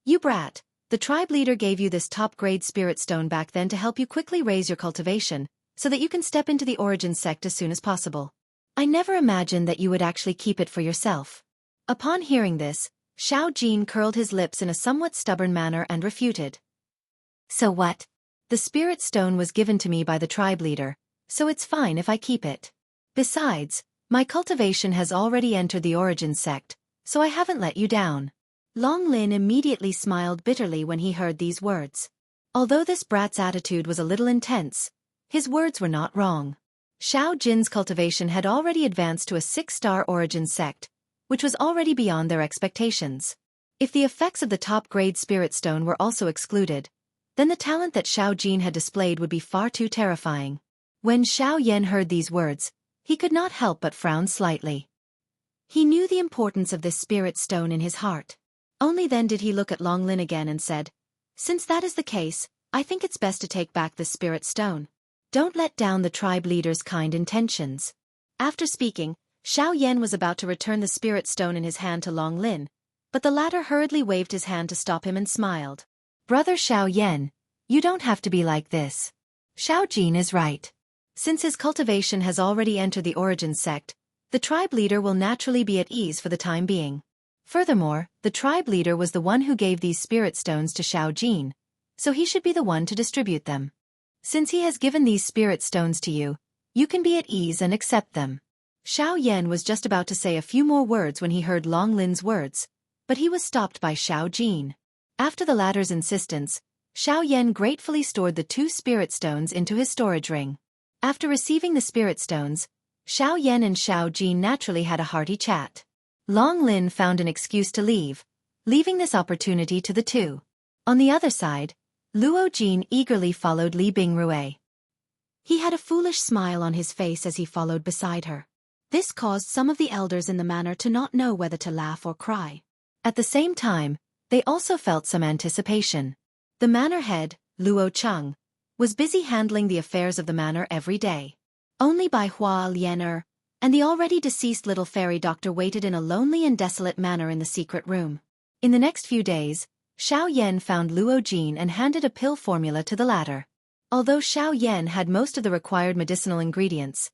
You brat, the tribe leader gave you this top-grade spirit stone back then to help you quickly raise your cultivation, so that you can step into the origin sect as soon as possible. I never imagined that you would actually keep it for yourself. Upon hearing this, Xiao Jin curled his lips in a somewhat stubborn manner and refuted. So what? The spirit stone was given to me by the tribe leader, so it's fine if I keep it. Besides, my cultivation has already entered the origin sect, so I haven't let you down. Long Lin immediately smiled bitterly when he heard these words. Although this brat's attitude was a little intense, his words were not wrong. Xiao Jin's cultivation had already advanced to a 6-star origin sect, which was already beyond their expectations. If the effects of the top-grade spirit stone were also excluded, then the talent that Xiao Jin had displayed would be far too terrifying. When Xiao Yan heard these words, he could not help but frown slightly. He knew the importance of this spirit stone in his heart. Only then did he look at Long Lin again and said, Since that is the case, I think it's best to take back this spirit stone. Don't let down the tribe leader's kind intentions. After speaking, Xiao Yan was about to return the spirit stone in his hand to Long Lin, but the latter hurriedly waved his hand to stop him and smiled. Brother Xiao Yan, you don't have to be like this. Xiao Jin is right. Since his cultivation has already entered the origin sect, the tribe leader will naturally be at ease for the time being. Furthermore, the tribe leader was the one who gave these spirit stones to Xiao Jin, so he should be the one to distribute them. Since he has given these spirit stones to you, you can be at ease and accept them. Xiao Yan was just about to say a few more words when he heard Long Lin's words, but he was stopped by Xiao Jin. After the latter's insistence, Xiao Yan gratefully stored the 2 spirit stones into his storage ring. After receiving the spirit stones, Xiao Yan and Xiao Jin naturally had a hearty chat. Long Lin found an excuse to leave, leaving this opportunity to the two. On the other side, Luo Jin eagerly followed Li Bingrui. He had a foolish smile on his face as he followed beside her. This caused some of the elders in the manor to not know whether to laugh or cry. At the same time, they also felt some anticipation. The manor head, Luo Cheng, was busy handling the affairs of the manor every day. Only by Hua Lianer and the already deceased little fairy doctor waited in a lonely and desolate manner in the secret room. In the next few days, Xiao Yan found Luo Jin and handed a pill formula to the latter. Although Xiao Yan had most of the required medicinal ingredients,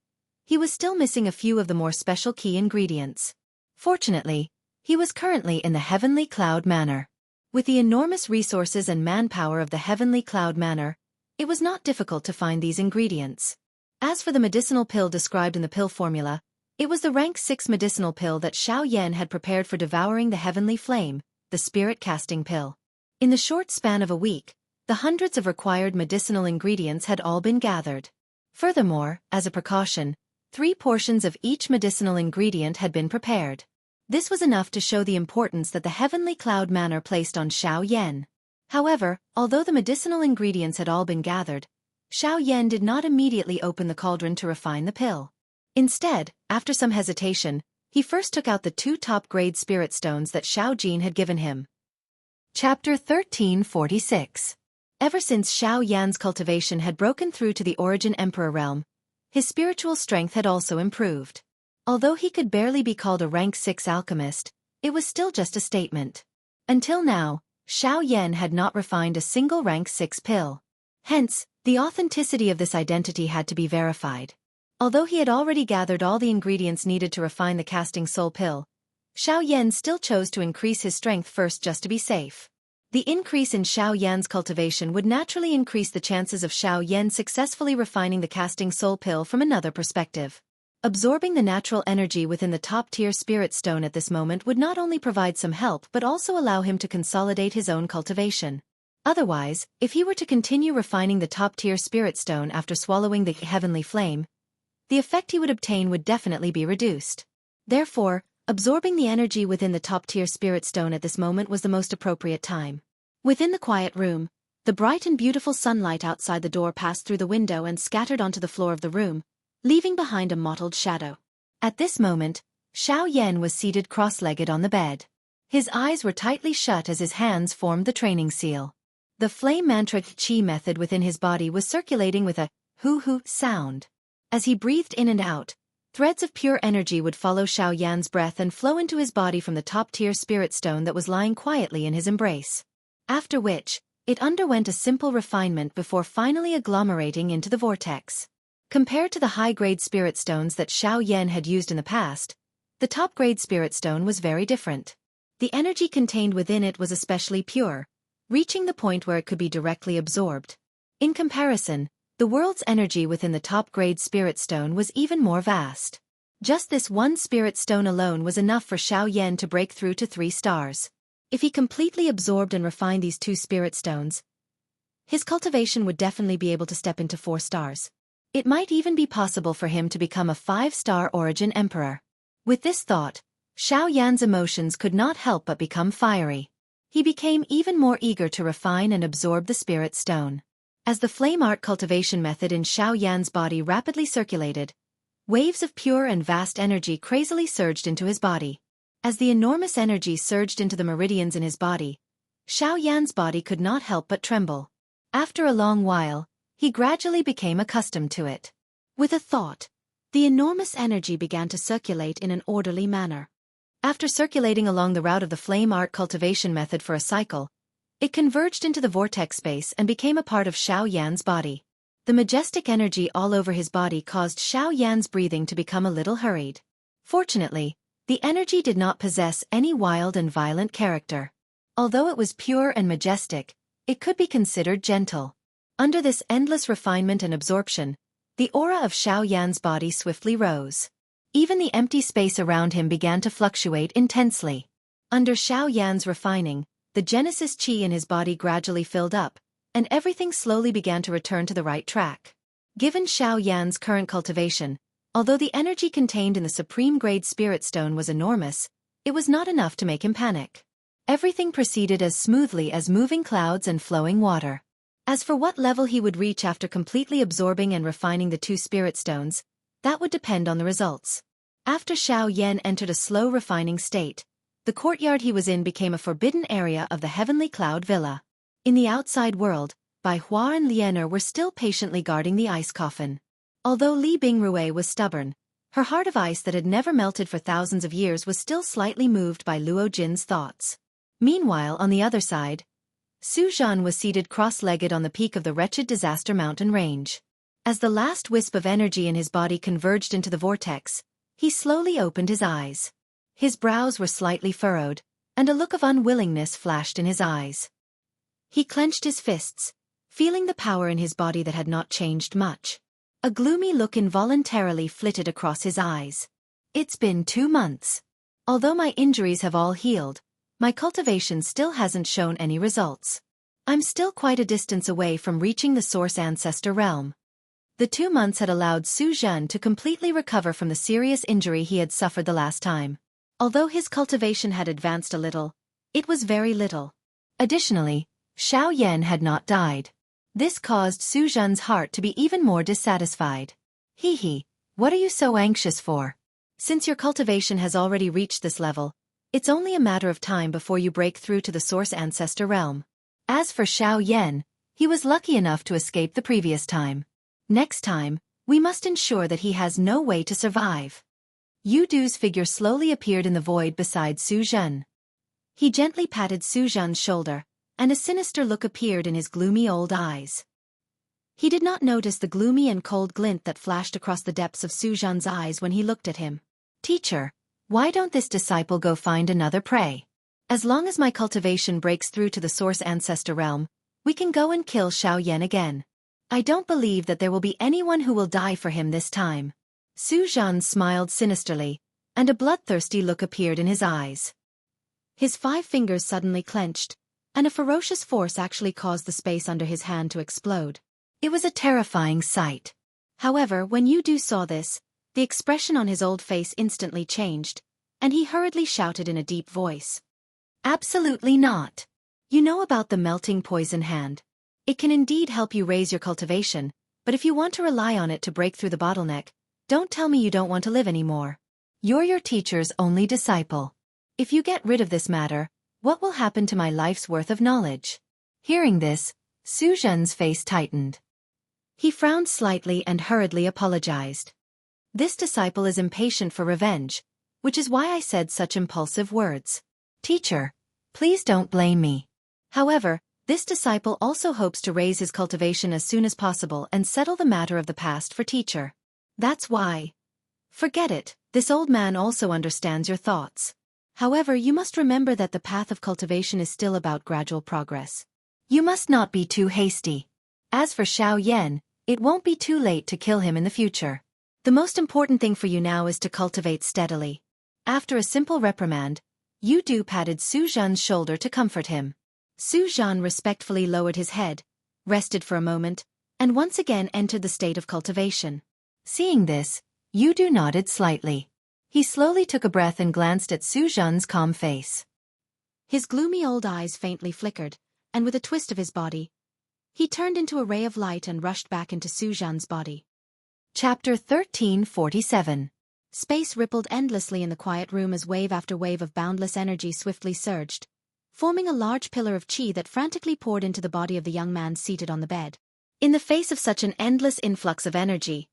he was still missing a few of the more special key ingredients. Fortunately, he was currently in the Heavenly Cloud Manor. With the enormous resources and manpower of the Heavenly Cloud Manor, it was not difficult to find these ingredients. As for the medicinal pill described in the pill formula, it was the rank 6 medicinal pill that Xiao Yan had prepared for devouring the heavenly flame, the spirit casting pill. In the short span of a week, the hundreds of required medicinal ingredients had all been gathered. Furthermore, as a precaution, 3 portions of each medicinal ingredient had been prepared. This was enough to show the importance that the heavenly cloud manor placed on Xiao Yan. However, although the medicinal ingredients had all been gathered, Xiao Yan did not immediately open the cauldron to refine the pill. Instead, after some hesitation, he first took out the 2 top-grade spirit stones that Xiao Jin had given him. Chapter 1346. Ever since Xiao Yan's cultivation had broken through to the Origin Emperor realm, his spiritual strength had also improved. Although he could barely be called a rank 6 alchemist, it was still just a statement. Until now, Xiao Yan had not refined a single rank 6 pill. Hence, the authenticity of this identity had to be verified. Although he had already gathered all the ingredients needed to refine the casting soul pill, Xiao Yan still chose to increase his strength first just to be safe. The increase in Xiao Yan's cultivation would naturally increase the chances of Xiao Yan successfully refining the casting soul pill from another perspective. Absorbing the natural energy within the top-tier spirit stone at this moment would not only provide some help but also allow him to consolidate his own cultivation. Otherwise, if he were to continue refining the top-tier spirit stone after swallowing the heavenly flame, the effect he would obtain would definitely be reduced. Therefore, absorbing the energy within the top-tier spirit stone at this moment was the most appropriate time. Within the quiet room, the bright and beautiful sunlight outside the door passed through the window and scattered onto the floor of the room, leaving behind a mottled shadow. At this moment, Xiao Yan was seated cross-legged on the bed. His eyes were tightly shut as his hands formed the training seal. The flame mantra chi method within his body was circulating with a hoo-hoo sound. As he breathed in and out, threads of pure energy would follow Xiao Yan's breath and flow into his body from the top-tier spirit stone that was lying quietly in his embrace. After which, it underwent a simple refinement before finally agglomerating into the vortex. Compared to the high-grade spirit stones that Xiao Yan had used in the past, the top-grade spirit stone was very different. The energy contained within it was especially pure, reaching the point where it could be directly absorbed. In comparison, the world's energy within the top-grade spirit stone was even more vast. Just this one spirit stone alone was enough for Xiao Yan to break through to 3 stars. If he completely absorbed and refined these 2 spirit stones, his cultivation would definitely be able to step into 4 stars. It might even be possible for him to become a 5-star Origin Emperor. With this thought, Xiao Yan's emotions could not help but become fiery. He became even more eager to refine and absorb the spirit stone. As the flame art cultivation method in Xiao Yan's body rapidly circulated, waves of pure and vast energy crazily surged into his body. As the enormous energy surged into the meridians in his body, Xiao Yan's body could not help but tremble. After a long while, he gradually became accustomed to it. With a thought, the enormous energy began to circulate in an orderly manner. After circulating along the route of the flame art cultivation method for a cycle, it converged into the vortex space and became a part of Xiao Yan's body. The majestic energy all over his body caused Xiao Yan's breathing to become a little hurried. Fortunately, the energy did not possess any wild and violent character. Although it was pure and majestic, it could be considered gentle. Under this endless refinement and absorption, the aura of Xiao Yan's body swiftly rose. Even the empty space around him began to fluctuate intensely. Under Xiao Yan's refining, the Genesis Qi in his body gradually filled up, and everything slowly began to return to the right track. Given Xiao Yan's current cultivation, although the energy contained in the supreme grade spirit stone was enormous, it was not enough to make him panic. Everything proceeded as smoothly as moving clouds and flowing water. As for what level he would reach after completely absorbing and refining the 2 spirit stones, that would depend on the results. After Xiao Yan entered a slow refining state, the courtyard he was in became a forbidden area of the heavenly cloud villa. In the outside world, Bai Hua and Liener were still patiently guarding the ice coffin. Although Li Bingrui was stubborn, her heart of ice that had never melted for thousands of years was still slightly moved by Luo Jin's thoughts. Meanwhile, on the other side, Su Zhan was seated cross-legged on the peak of the wretched disaster mountain range. As the last wisp of energy in his body converged into the vortex, he slowly opened his eyes. His brows were slightly furrowed, and a look of unwillingness flashed in his eyes. He clenched his fists, feeling the power in his body that had not changed much. A gloomy look involuntarily flitted across his eyes. It's been 2 months. Although my injuries have all healed, My cultivation still hasn't shown any results. I'm still quite a distance away from reaching the source ancestor realm. The 2 months had allowed Su Zhen to completely recover from the serious injury he had suffered the last time. Although his cultivation had advanced a little, it was very little. Additionally, Xiao Yan had not died. This caused Su Zhen's heart to be even more dissatisfied. Hee, what are you so anxious for? Since your cultivation has already reached this level, it's only a matter of time before you break through to the source ancestor realm. As for Xiao Yan, he was lucky enough to escape the previous time. Next time, we must ensure that he has no way to survive. Yu Du's figure slowly appeared in the void beside Su Zhen. He gently patted Su Zhen's shoulder, and a sinister look appeared in his gloomy old eyes. He did not notice the gloomy and cold glint that flashed across the depths of Su Zhen's eyes when he looked at him. Teacher, why don't this disciple go find another prey? As long as my cultivation breaks through to the source ancestor realm, we can go and kill Xiao Yan again. I don't believe that there will be anyone who will die for him this time. Su Zhen smiled sinisterly, and a bloodthirsty look appeared in his eyes. His 5 fingers suddenly clenched, and a ferocious force actually caused the space under his hand to explode. It was a terrifying sight. However, when Yu Du saw this, the expression on his old face instantly changed, and he hurriedly shouted in a deep voice. Absolutely not. You know about the melting poison hand. It can indeed help you raise your cultivation, but if you want to rely on it to break through the bottleneck, don't tell me you don't want to live anymore. You're your teacher's only disciple. If you get rid of this matter, what will happen to my life's worth of knowledge? Hearing this, Su Zhen's face tightened. He frowned slightly and hurriedly apologized. This disciple is impatient for revenge, which is why I said such impulsive words. Teacher, please don't blame me. However, this disciple also hopes to raise his cultivation as soon as possible and settle the matter of the past for teacher. That's why. Forget it, this old man also understands your thoughts. However, you must remember that the path of cultivation is still about gradual progress. You must not be too hasty. As for Xiao Yan, it won't be too late to kill him in the future. The most important thing for you now is to cultivate steadily. After a simple reprimand, Yu Du patted Su Zhen's shoulder to comfort him. Su Zhen respectfully lowered his head, rested for a moment, and once again entered the state of cultivation. Seeing this, Yu Du nodded slightly. He slowly took a breath and glanced at Su Zhen's calm face. His gloomy old eyes faintly flickered, and with a twist of his body, he turned into a ray of light and rushed back into Su Zhen's body. Chapter 1347. Space rippled endlessly in the quiet room as wave after wave of boundless energy swiftly surged, forming a large pillar of qi that frantically poured into the body of the young man seated on the bed. In the face of such an endless influx of energy,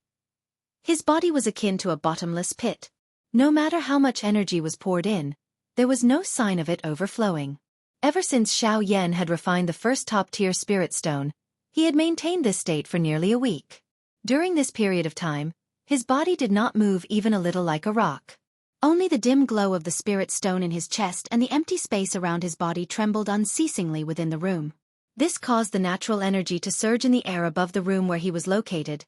his body was akin to a bottomless pit. No matter how much energy was poured in, there was no sign of it overflowing. Ever since Xiao Yan had refined the first top-tier spirit stone, he had maintained this state for nearly a week. During this period of time, his body did not move even a little like a rock. Only the dim glow of the spirit stone in his chest and the empty space around his body trembled unceasingly within the room. This caused the natural energy to surge in the air above the room where he was located,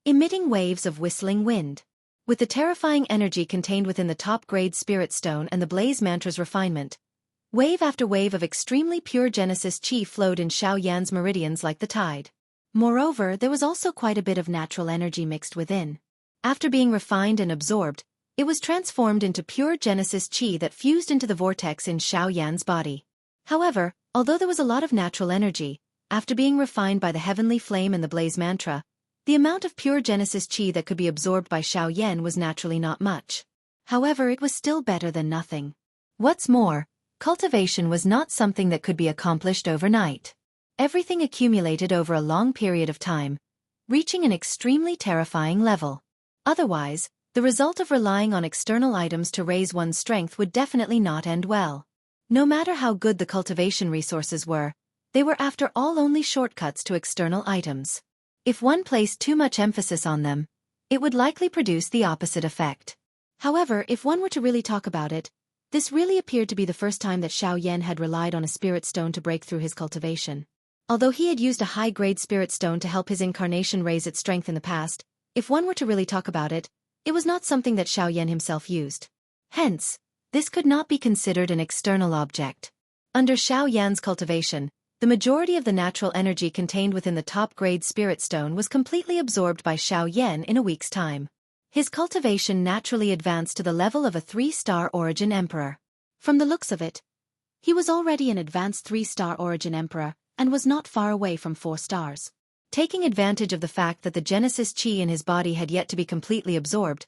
emitting waves of whistling wind. With the terrifying energy contained within the top-grade spirit stone and the blaze mantra's refinement, wave after wave of extremely pure Genesis Qi flowed in Xiao Yan's meridians like the tide. Moreover, there was also quite a bit of natural energy mixed within. After being refined and absorbed, it was transformed into pure Genesis Qi that fused into the vortex in Xiao Yan's body. However, although there was a lot of natural energy, after being refined by the heavenly flame and the blaze mantra, the amount of pure Genesis Qi that could be absorbed by Xiao Yan was naturally not much. However, it was still better than nothing. What's more, cultivation was not something that could be accomplished overnight. Everything accumulated over a long period of time, reaching an extremely terrifying level. Otherwise, the result of relying on external items to raise one's strength would definitely not end well. No matter how good the cultivation resources were, they were after all only shortcuts to external items. If one placed too much emphasis on them, it would likely produce the opposite effect. However, if one were to really talk about it, this really appeared to be the first time that Xiao Yan had relied on a spirit stone to break through his cultivation. Although he had used a high-grade spirit stone to help his incarnation raise its strength in the past, if one were to really talk about it, it was not something that Xiao Yan himself used. Hence, this could not be considered an external object. Under Xiao Yan's cultivation, the majority of the natural energy contained within the top-grade spirit stone was completely absorbed by Xiao Yan in a week's time. His cultivation naturally advanced to the level of a 3-star origin emperor. From the looks of it, he was already an advanced 3-star origin emperor, and was not far away from 4 stars. Taking advantage of the fact that the Genesis Qi in his body had yet to be completely absorbed,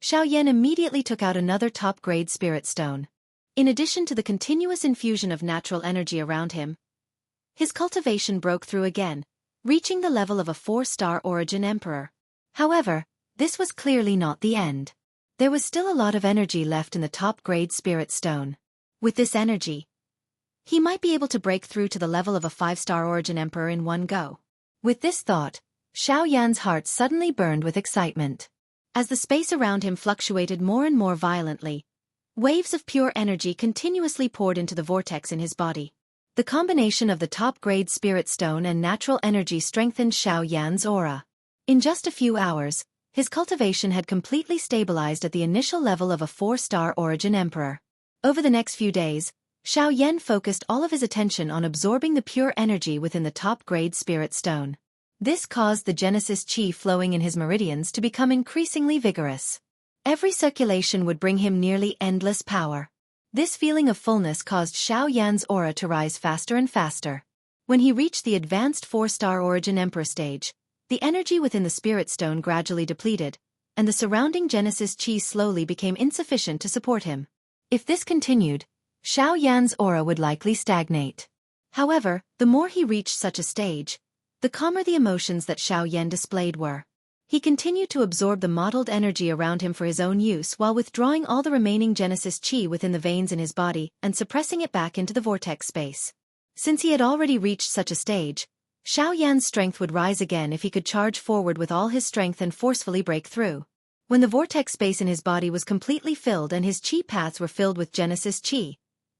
Xiao Yan immediately took out another top-grade spirit stone. In addition to the continuous infusion of natural energy around him, his cultivation broke through again, reaching the level of a 4-star origin emperor. However, this was clearly not the end. There was still a lot of energy left in the top-grade spirit stone. With this energy, he might be able to break through to the level of a 5-star origin emperor in one go. With this thought, Xiao Yan's heart suddenly burned with excitement. As the space around him fluctuated more and more violently, waves of pure energy continuously poured into the vortex in his body. The combination of the top-grade spirit stone and natural energy strengthened Xiao Yan's aura. In just a few hours, his cultivation had completely stabilized at the initial level of a 4-star origin emperor. Over the next few days, Xiao Yan focused all of his attention on absorbing the pure energy within the top-grade spirit stone. This caused the Genesis Qi flowing in his meridians to become increasingly vigorous. Every circulation would bring him nearly endless power. This feeling of fullness caused Xiao Yan's aura to rise faster and faster. When he reached the advanced 4-star origin emperor stage, the energy within the spirit stone gradually depleted, and the surrounding Genesis Qi slowly became insufficient to support him. If this continued, Xiao Yan's aura would likely stagnate. However, the more he reached such a stage, the calmer the emotions that Xiao Yan displayed were. He continued to absorb the modeled energy around him for his own use while withdrawing all the remaining Genesis Qi within the veins in his body and suppressing it back into the vortex space. Since he had already reached such a stage, Xiao Yan's strength would rise again if he could charge forward with all his strength and forcefully break through. When the vortex space in his body was completely filled and his Qi paths were filled with Genesis Qi,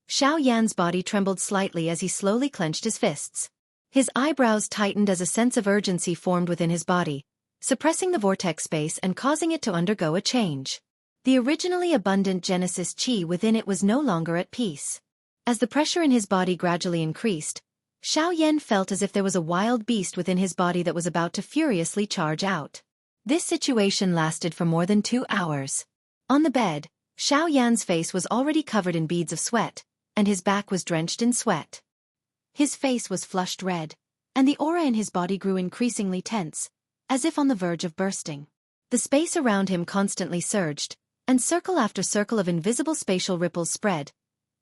Xiao Yan's body trembled slightly as he slowly clenched his fists. His eyebrows tightened as a sense of urgency formed within his body, suppressing the vortex space and causing it to undergo a change. The originally abundant Genesis Qi within it was no longer at peace. As the pressure in his body gradually increased, Xiao Yan felt as if there was a wild beast within his body that was about to furiously charge out. This situation lasted for more than 2 hours. On the bed, Xiao Yan's face was already covered in beads of sweat, and his back was drenched in sweat. His face was flushed red, and the aura in his body grew increasingly tense, as if on the verge of bursting. The space around him constantly surged, and circle after circle of invisible spatial ripples spread,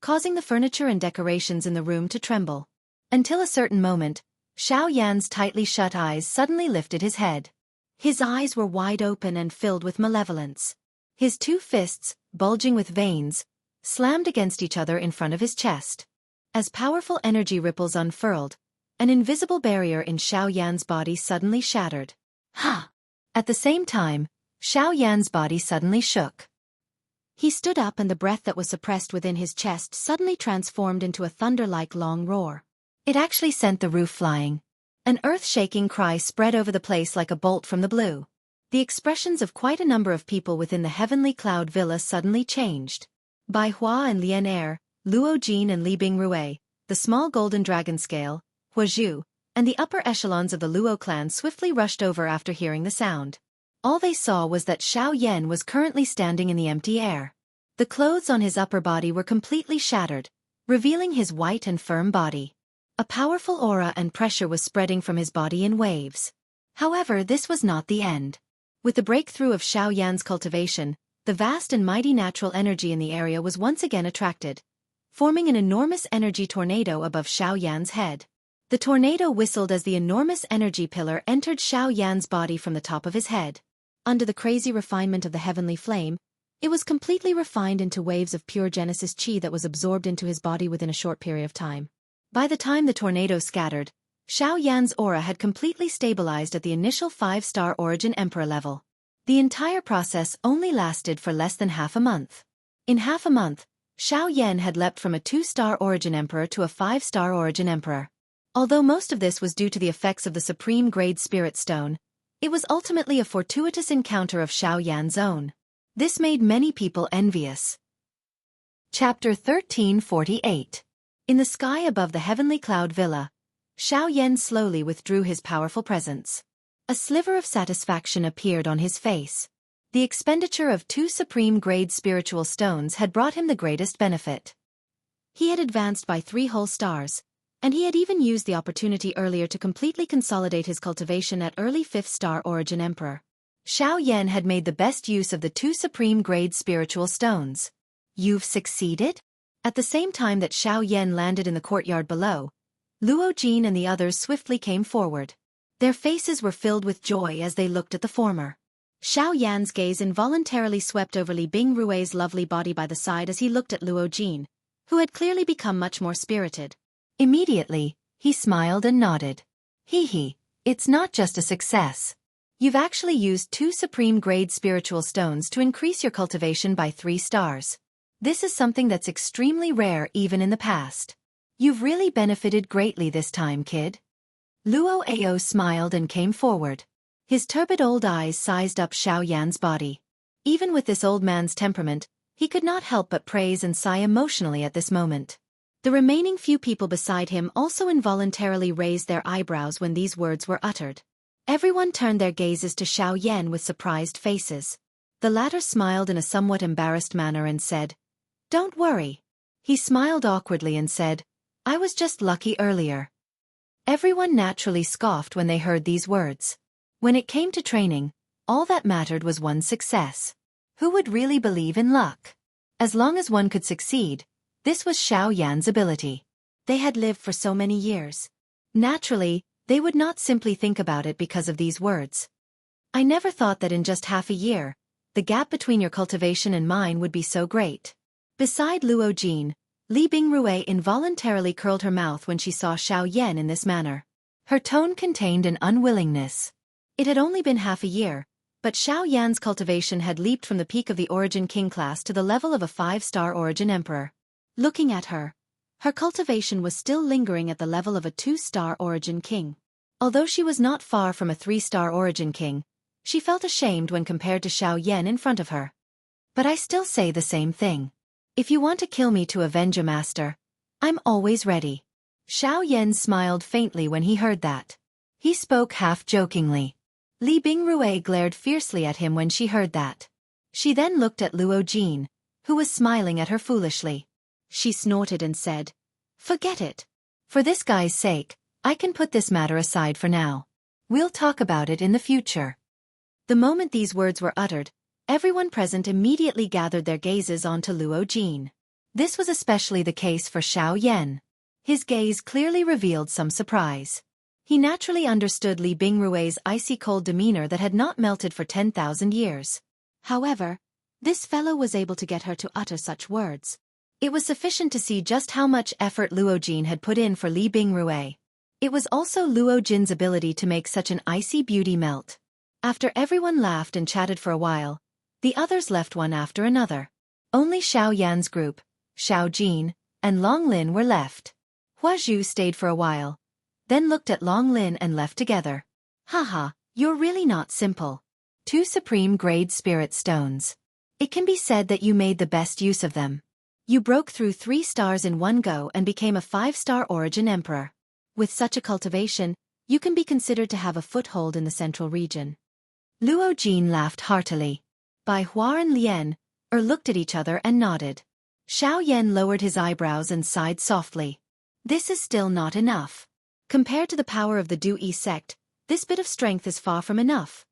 causing the furniture and decorations in the room to tremble. Until a certain moment, Xiao Yan's tightly shut eyes suddenly lifted his head. His eyes were wide open and filled with malevolence. His 2 fists, bulging with veins, slammed against each other in front of his chest. As powerful energy ripples unfurled, an invisible barrier in Xiao Yan's body suddenly shattered. Ha! At the same time, Xiao Yan's body suddenly shook. He stood up and the breath that was suppressed within his chest suddenly transformed into a thunder-like long roar. It actually sent the roof flying. An earth-shaking cry spread over the place like a bolt from the blue. The expressions of quite a number of people within the heavenly cloud villa suddenly changed. Bai Hua and Lian Er, Luo Jin and Li Bingrui, the small golden dragon scale, Hua Zhu, and the upper echelons of the Luo clan swiftly rushed over after hearing the sound. All they saw was that Xiao Yan was currently standing in the empty air. The clothes on his upper body were completely shattered, revealing his white and firm body. A powerful aura and pressure was spreading from his body in waves. However, this was not the end. With the breakthrough of Xiao Yan's cultivation, the vast and mighty natural energy in the area was once again attracted, forming an enormous energy tornado above Xiao Yan's head. The tornado whistled as the enormous energy pillar entered Xiao Yan's body from the top of his head. Under the crazy refinement of the heavenly flame, it was completely refined into waves of pure Genesis Qi that was absorbed into his body within a short period of time. By the time the tornado scattered, Xiao Yan's aura had completely stabilized at the initial 5-star origin emperor level. The entire process only lasted for less than half a month. In half a month, Xiao Yan had leapt from a 2-star origin emperor to a 5-star origin emperor. Although most of this was due to the effects of the supreme grade spirit stone, it was ultimately a fortuitous encounter of Xiao Yan's own. This made many people envious. Chapter 1348. In the sky above the heavenly cloud villa, Xiao Yan slowly withdrew his powerful presence. A sliver of satisfaction appeared on his face. The expenditure of 2 supreme-grade spiritual stones had brought him the greatest benefit. He had advanced by 3 whole stars, and he had even used the opportunity earlier to completely consolidate his cultivation at early 5th star origin emperor. Xiao Yan had made the best use of the 2 supreme-grade spiritual stones. You've succeeded? At the same time that Xiao Yan landed in the courtyard below, Luo Jin and the others swiftly came forward. Their faces were filled with joy as they looked at the former. Xiao Yan's gaze involuntarily swept over Li Bingrui's lovely body by the side as he looked at Luo Jin, who had clearly become much more spirited. Immediately, he smiled and nodded. Hee, it's not just a success. You've actually used 2 supreme-grade spiritual stones to increase your cultivation by 3 stars. This is something that's extremely rare even in the past. You've really benefited greatly this time, kid. Luo Ao smiled and came forward. His turbid old eyes sized up Xiao Yan's body. Even with this old man's temperament, he could not help but praise and sigh emotionally at this moment. The remaining few people beside him also involuntarily raised their eyebrows when these words were uttered. Everyone turned their gazes to Xiao Yan with surprised faces. The latter smiled in a somewhat embarrassed manner and said, "Don't worry." He smiled awkwardly and said, "I was just lucky earlier." Everyone naturally scoffed when they heard these words. When it came to training, all that mattered was one's success. Who would really believe in luck? As long as one could succeed, this was Xiao Yan's ability. They had lived for so many years. Naturally, they would not simply think about it because of these words. I never thought that in just half a year, the gap between your cultivation and mine would be so great. Beside Luo Jin, Li Bingrui involuntarily curled her mouth when she saw Xiao Yan in this manner. Her tone contained an unwillingness. It had only been half a year, but Xiao Yan's cultivation had leaped from the peak of the Origin King class to the level of a 5-star Origin Emperor. Looking at her, her cultivation was still lingering at the level of a 2-star Origin King. Although she was not far from a 3-star Origin King, she felt ashamed when compared to Xiao Yan in front of her. But I still say the same thing. If you want to kill me to avenge a master, I'm always ready. Xiao Yan smiled faintly when he heard that. He spoke half-jokingly. Li Bingrui glared fiercely at him when she heard that. She then looked at Luo Jin, who was smiling at her foolishly. She snorted and said, "Forget it. For this guy's sake, I can put this matter aside for now. We'll talk about it in the future." The moment these words were uttered, everyone present immediately gathered their gazes onto Luo Jin. This was especially the case for Xiao Yan. His gaze clearly revealed some surprise. He naturally understood Li Bingrui's icy-cold demeanor that had not melted for 10,000 years. However, this fellow was able to get her to utter such words. It was sufficient to see just how much effort Luo Jin had put in for Li Bingrui. It was also Luo Jin's ability to make such an icy beauty melt. After everyone laughed and chatted for a while, the others left one after another. Only Xiao Yan's group, Xiao Jin, and Long Lin were left. Hua Zhu stayed for a while, then looked at Long Lin and left together. Haha, you're really not simple. 2 supreme-grade spirit stones. It can be said that you made the best use of them. You broke through 3 stars in one go and became a 5-star Origin Emperor. With such a cultivation, you can be considered to have a foothold in the central region. Luo Jin laughed heartily. Bai Hua and Lian looked at each other and nodded. Xiao Yan lowered his eyebrows and sighed softly. This is still not enough. Compared to the power of the Du Yi sect, this bit of strength is far from enough.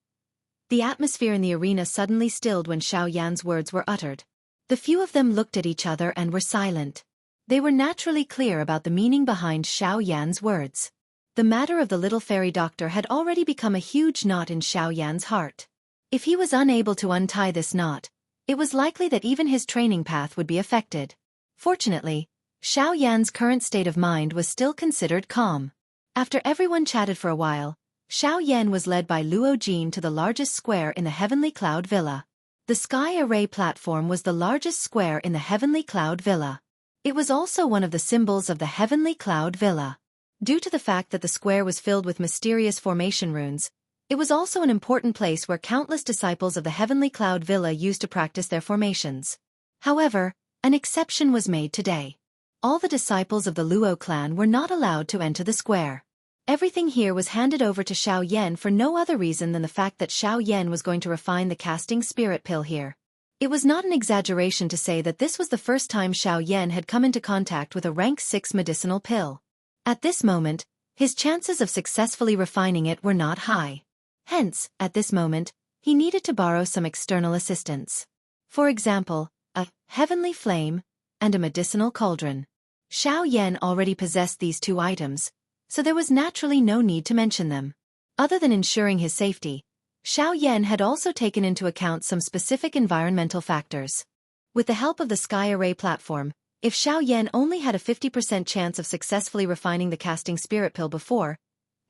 The atmosphere in the arena suddenly stilled when Xiao Yan's words were uttered. The few of them looked at each other and were silent. They were naturally clear about the meaning behind Xiao Yan's words. The matter of the little fairy doctor had already become a huge knot in Xiao Yan's heart. If he was unable to untie this knot, it was likely that even his training path would be affected. Fortunately, Xiao Yan's current state of mind was still considered calm. After everyone chatted for a while, Xiao Yan was led by Luo Jin to the largest square in the Heavenly Cloud Villa. The Sky Array platform was the largest square in the Heavenly Cloud Villa. It was also one of the symbols of the Heavenly Cloud Villa. Due to the fact that the square was filled with mysterious formation runes, it was also an important place where countless disciples of the Heavenly Cloud Villa used to practice their formations. However, An exception was made today. All the disciples of the Luo clan were not allowed to enter the square. Everything here was handed over to Xiaoyan for no other reason than the fact that Xiaoyan was going to refine the casting spirit pill here. It was not an exaggeration to say that this was the first time Xiaoyan had come into contact with a rank 6 medicinal pill. At this moment, his chances of successfully refining it were not high. Hence, at this moment, he needed to borrow some external assistance. For example, a heavenly flame and a medicinal cauldron. Xiaoyan already possessed these two items, so there was naturally no need to mention them. Other than ensuring his safety, Xiaoyan had also taken into account some specific environmental factors. With the help of the sky array platform, if Xiaoyan only had a 50% chance of successfully refining the casting spirit pill before,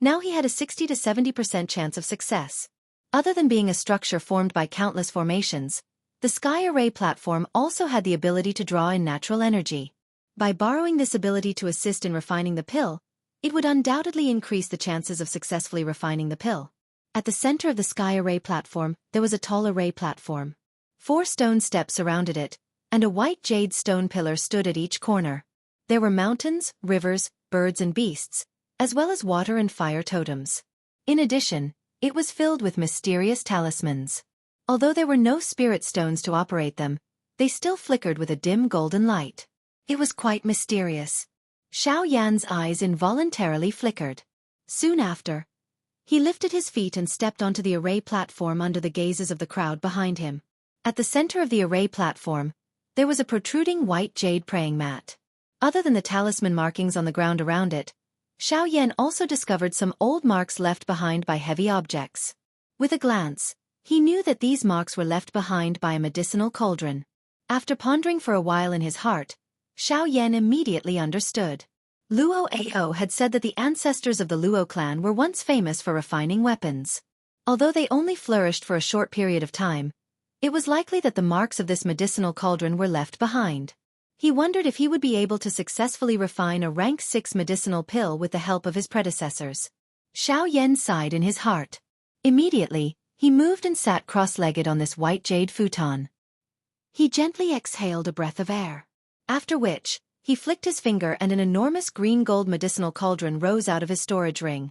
now he had a 60 to 70% chance of success. Other than being a structure formed by countless formations, the sky array platform also had the ability to draw in natural energy. By borrowing this ability to assist in refining the pill, it would undoubtedly increase the chances of successfully refining the pill. At the center of the sky array platform, there was a tall array platform. 4 stone steps surrounded it, and a white jade stone pillar stood at each corner. There were mountains, rivers, birds and beasts, as well as water and fire totems. In addition, it was filled with mysterious talismans. Although there were no spirit stones to operate them, they still flickered with a dim golden light. It was quite mysterious. Xiaoyan's eyes involuntarily flickered. Soon after, he lifted his feet and stepped onto the array platform under the gazes of the crowd behind him. At the center of the array platform, there was a protruding white jade praying mat. Other than the talisman markings on the ground around it, Xiaoyan also discovered some old marks left behind by heavy objects. With a glance, he knew that these marks were left behind by a medicinal cauldron. After pondering for a while in his heart, Xiaoyan immediately understood. Luo Ao had said that the ancestors of the Luo clan were once famous for refining weapons. Although they only flourished for a short period of time, it was likely that the marks of this medicinal cauldron were left behind. He wondered if he would be able to successfully refine a rank 6 medicinal pill with the help of his predecessors. Xiaoyan sighed in his heart. Immediately, he moved and sat cross-legged on this white jade futon. He gently exhaled a breath of air. After which, he flicked his finger and an enormous green-gold medicinal cauldron rose out of his storage ring.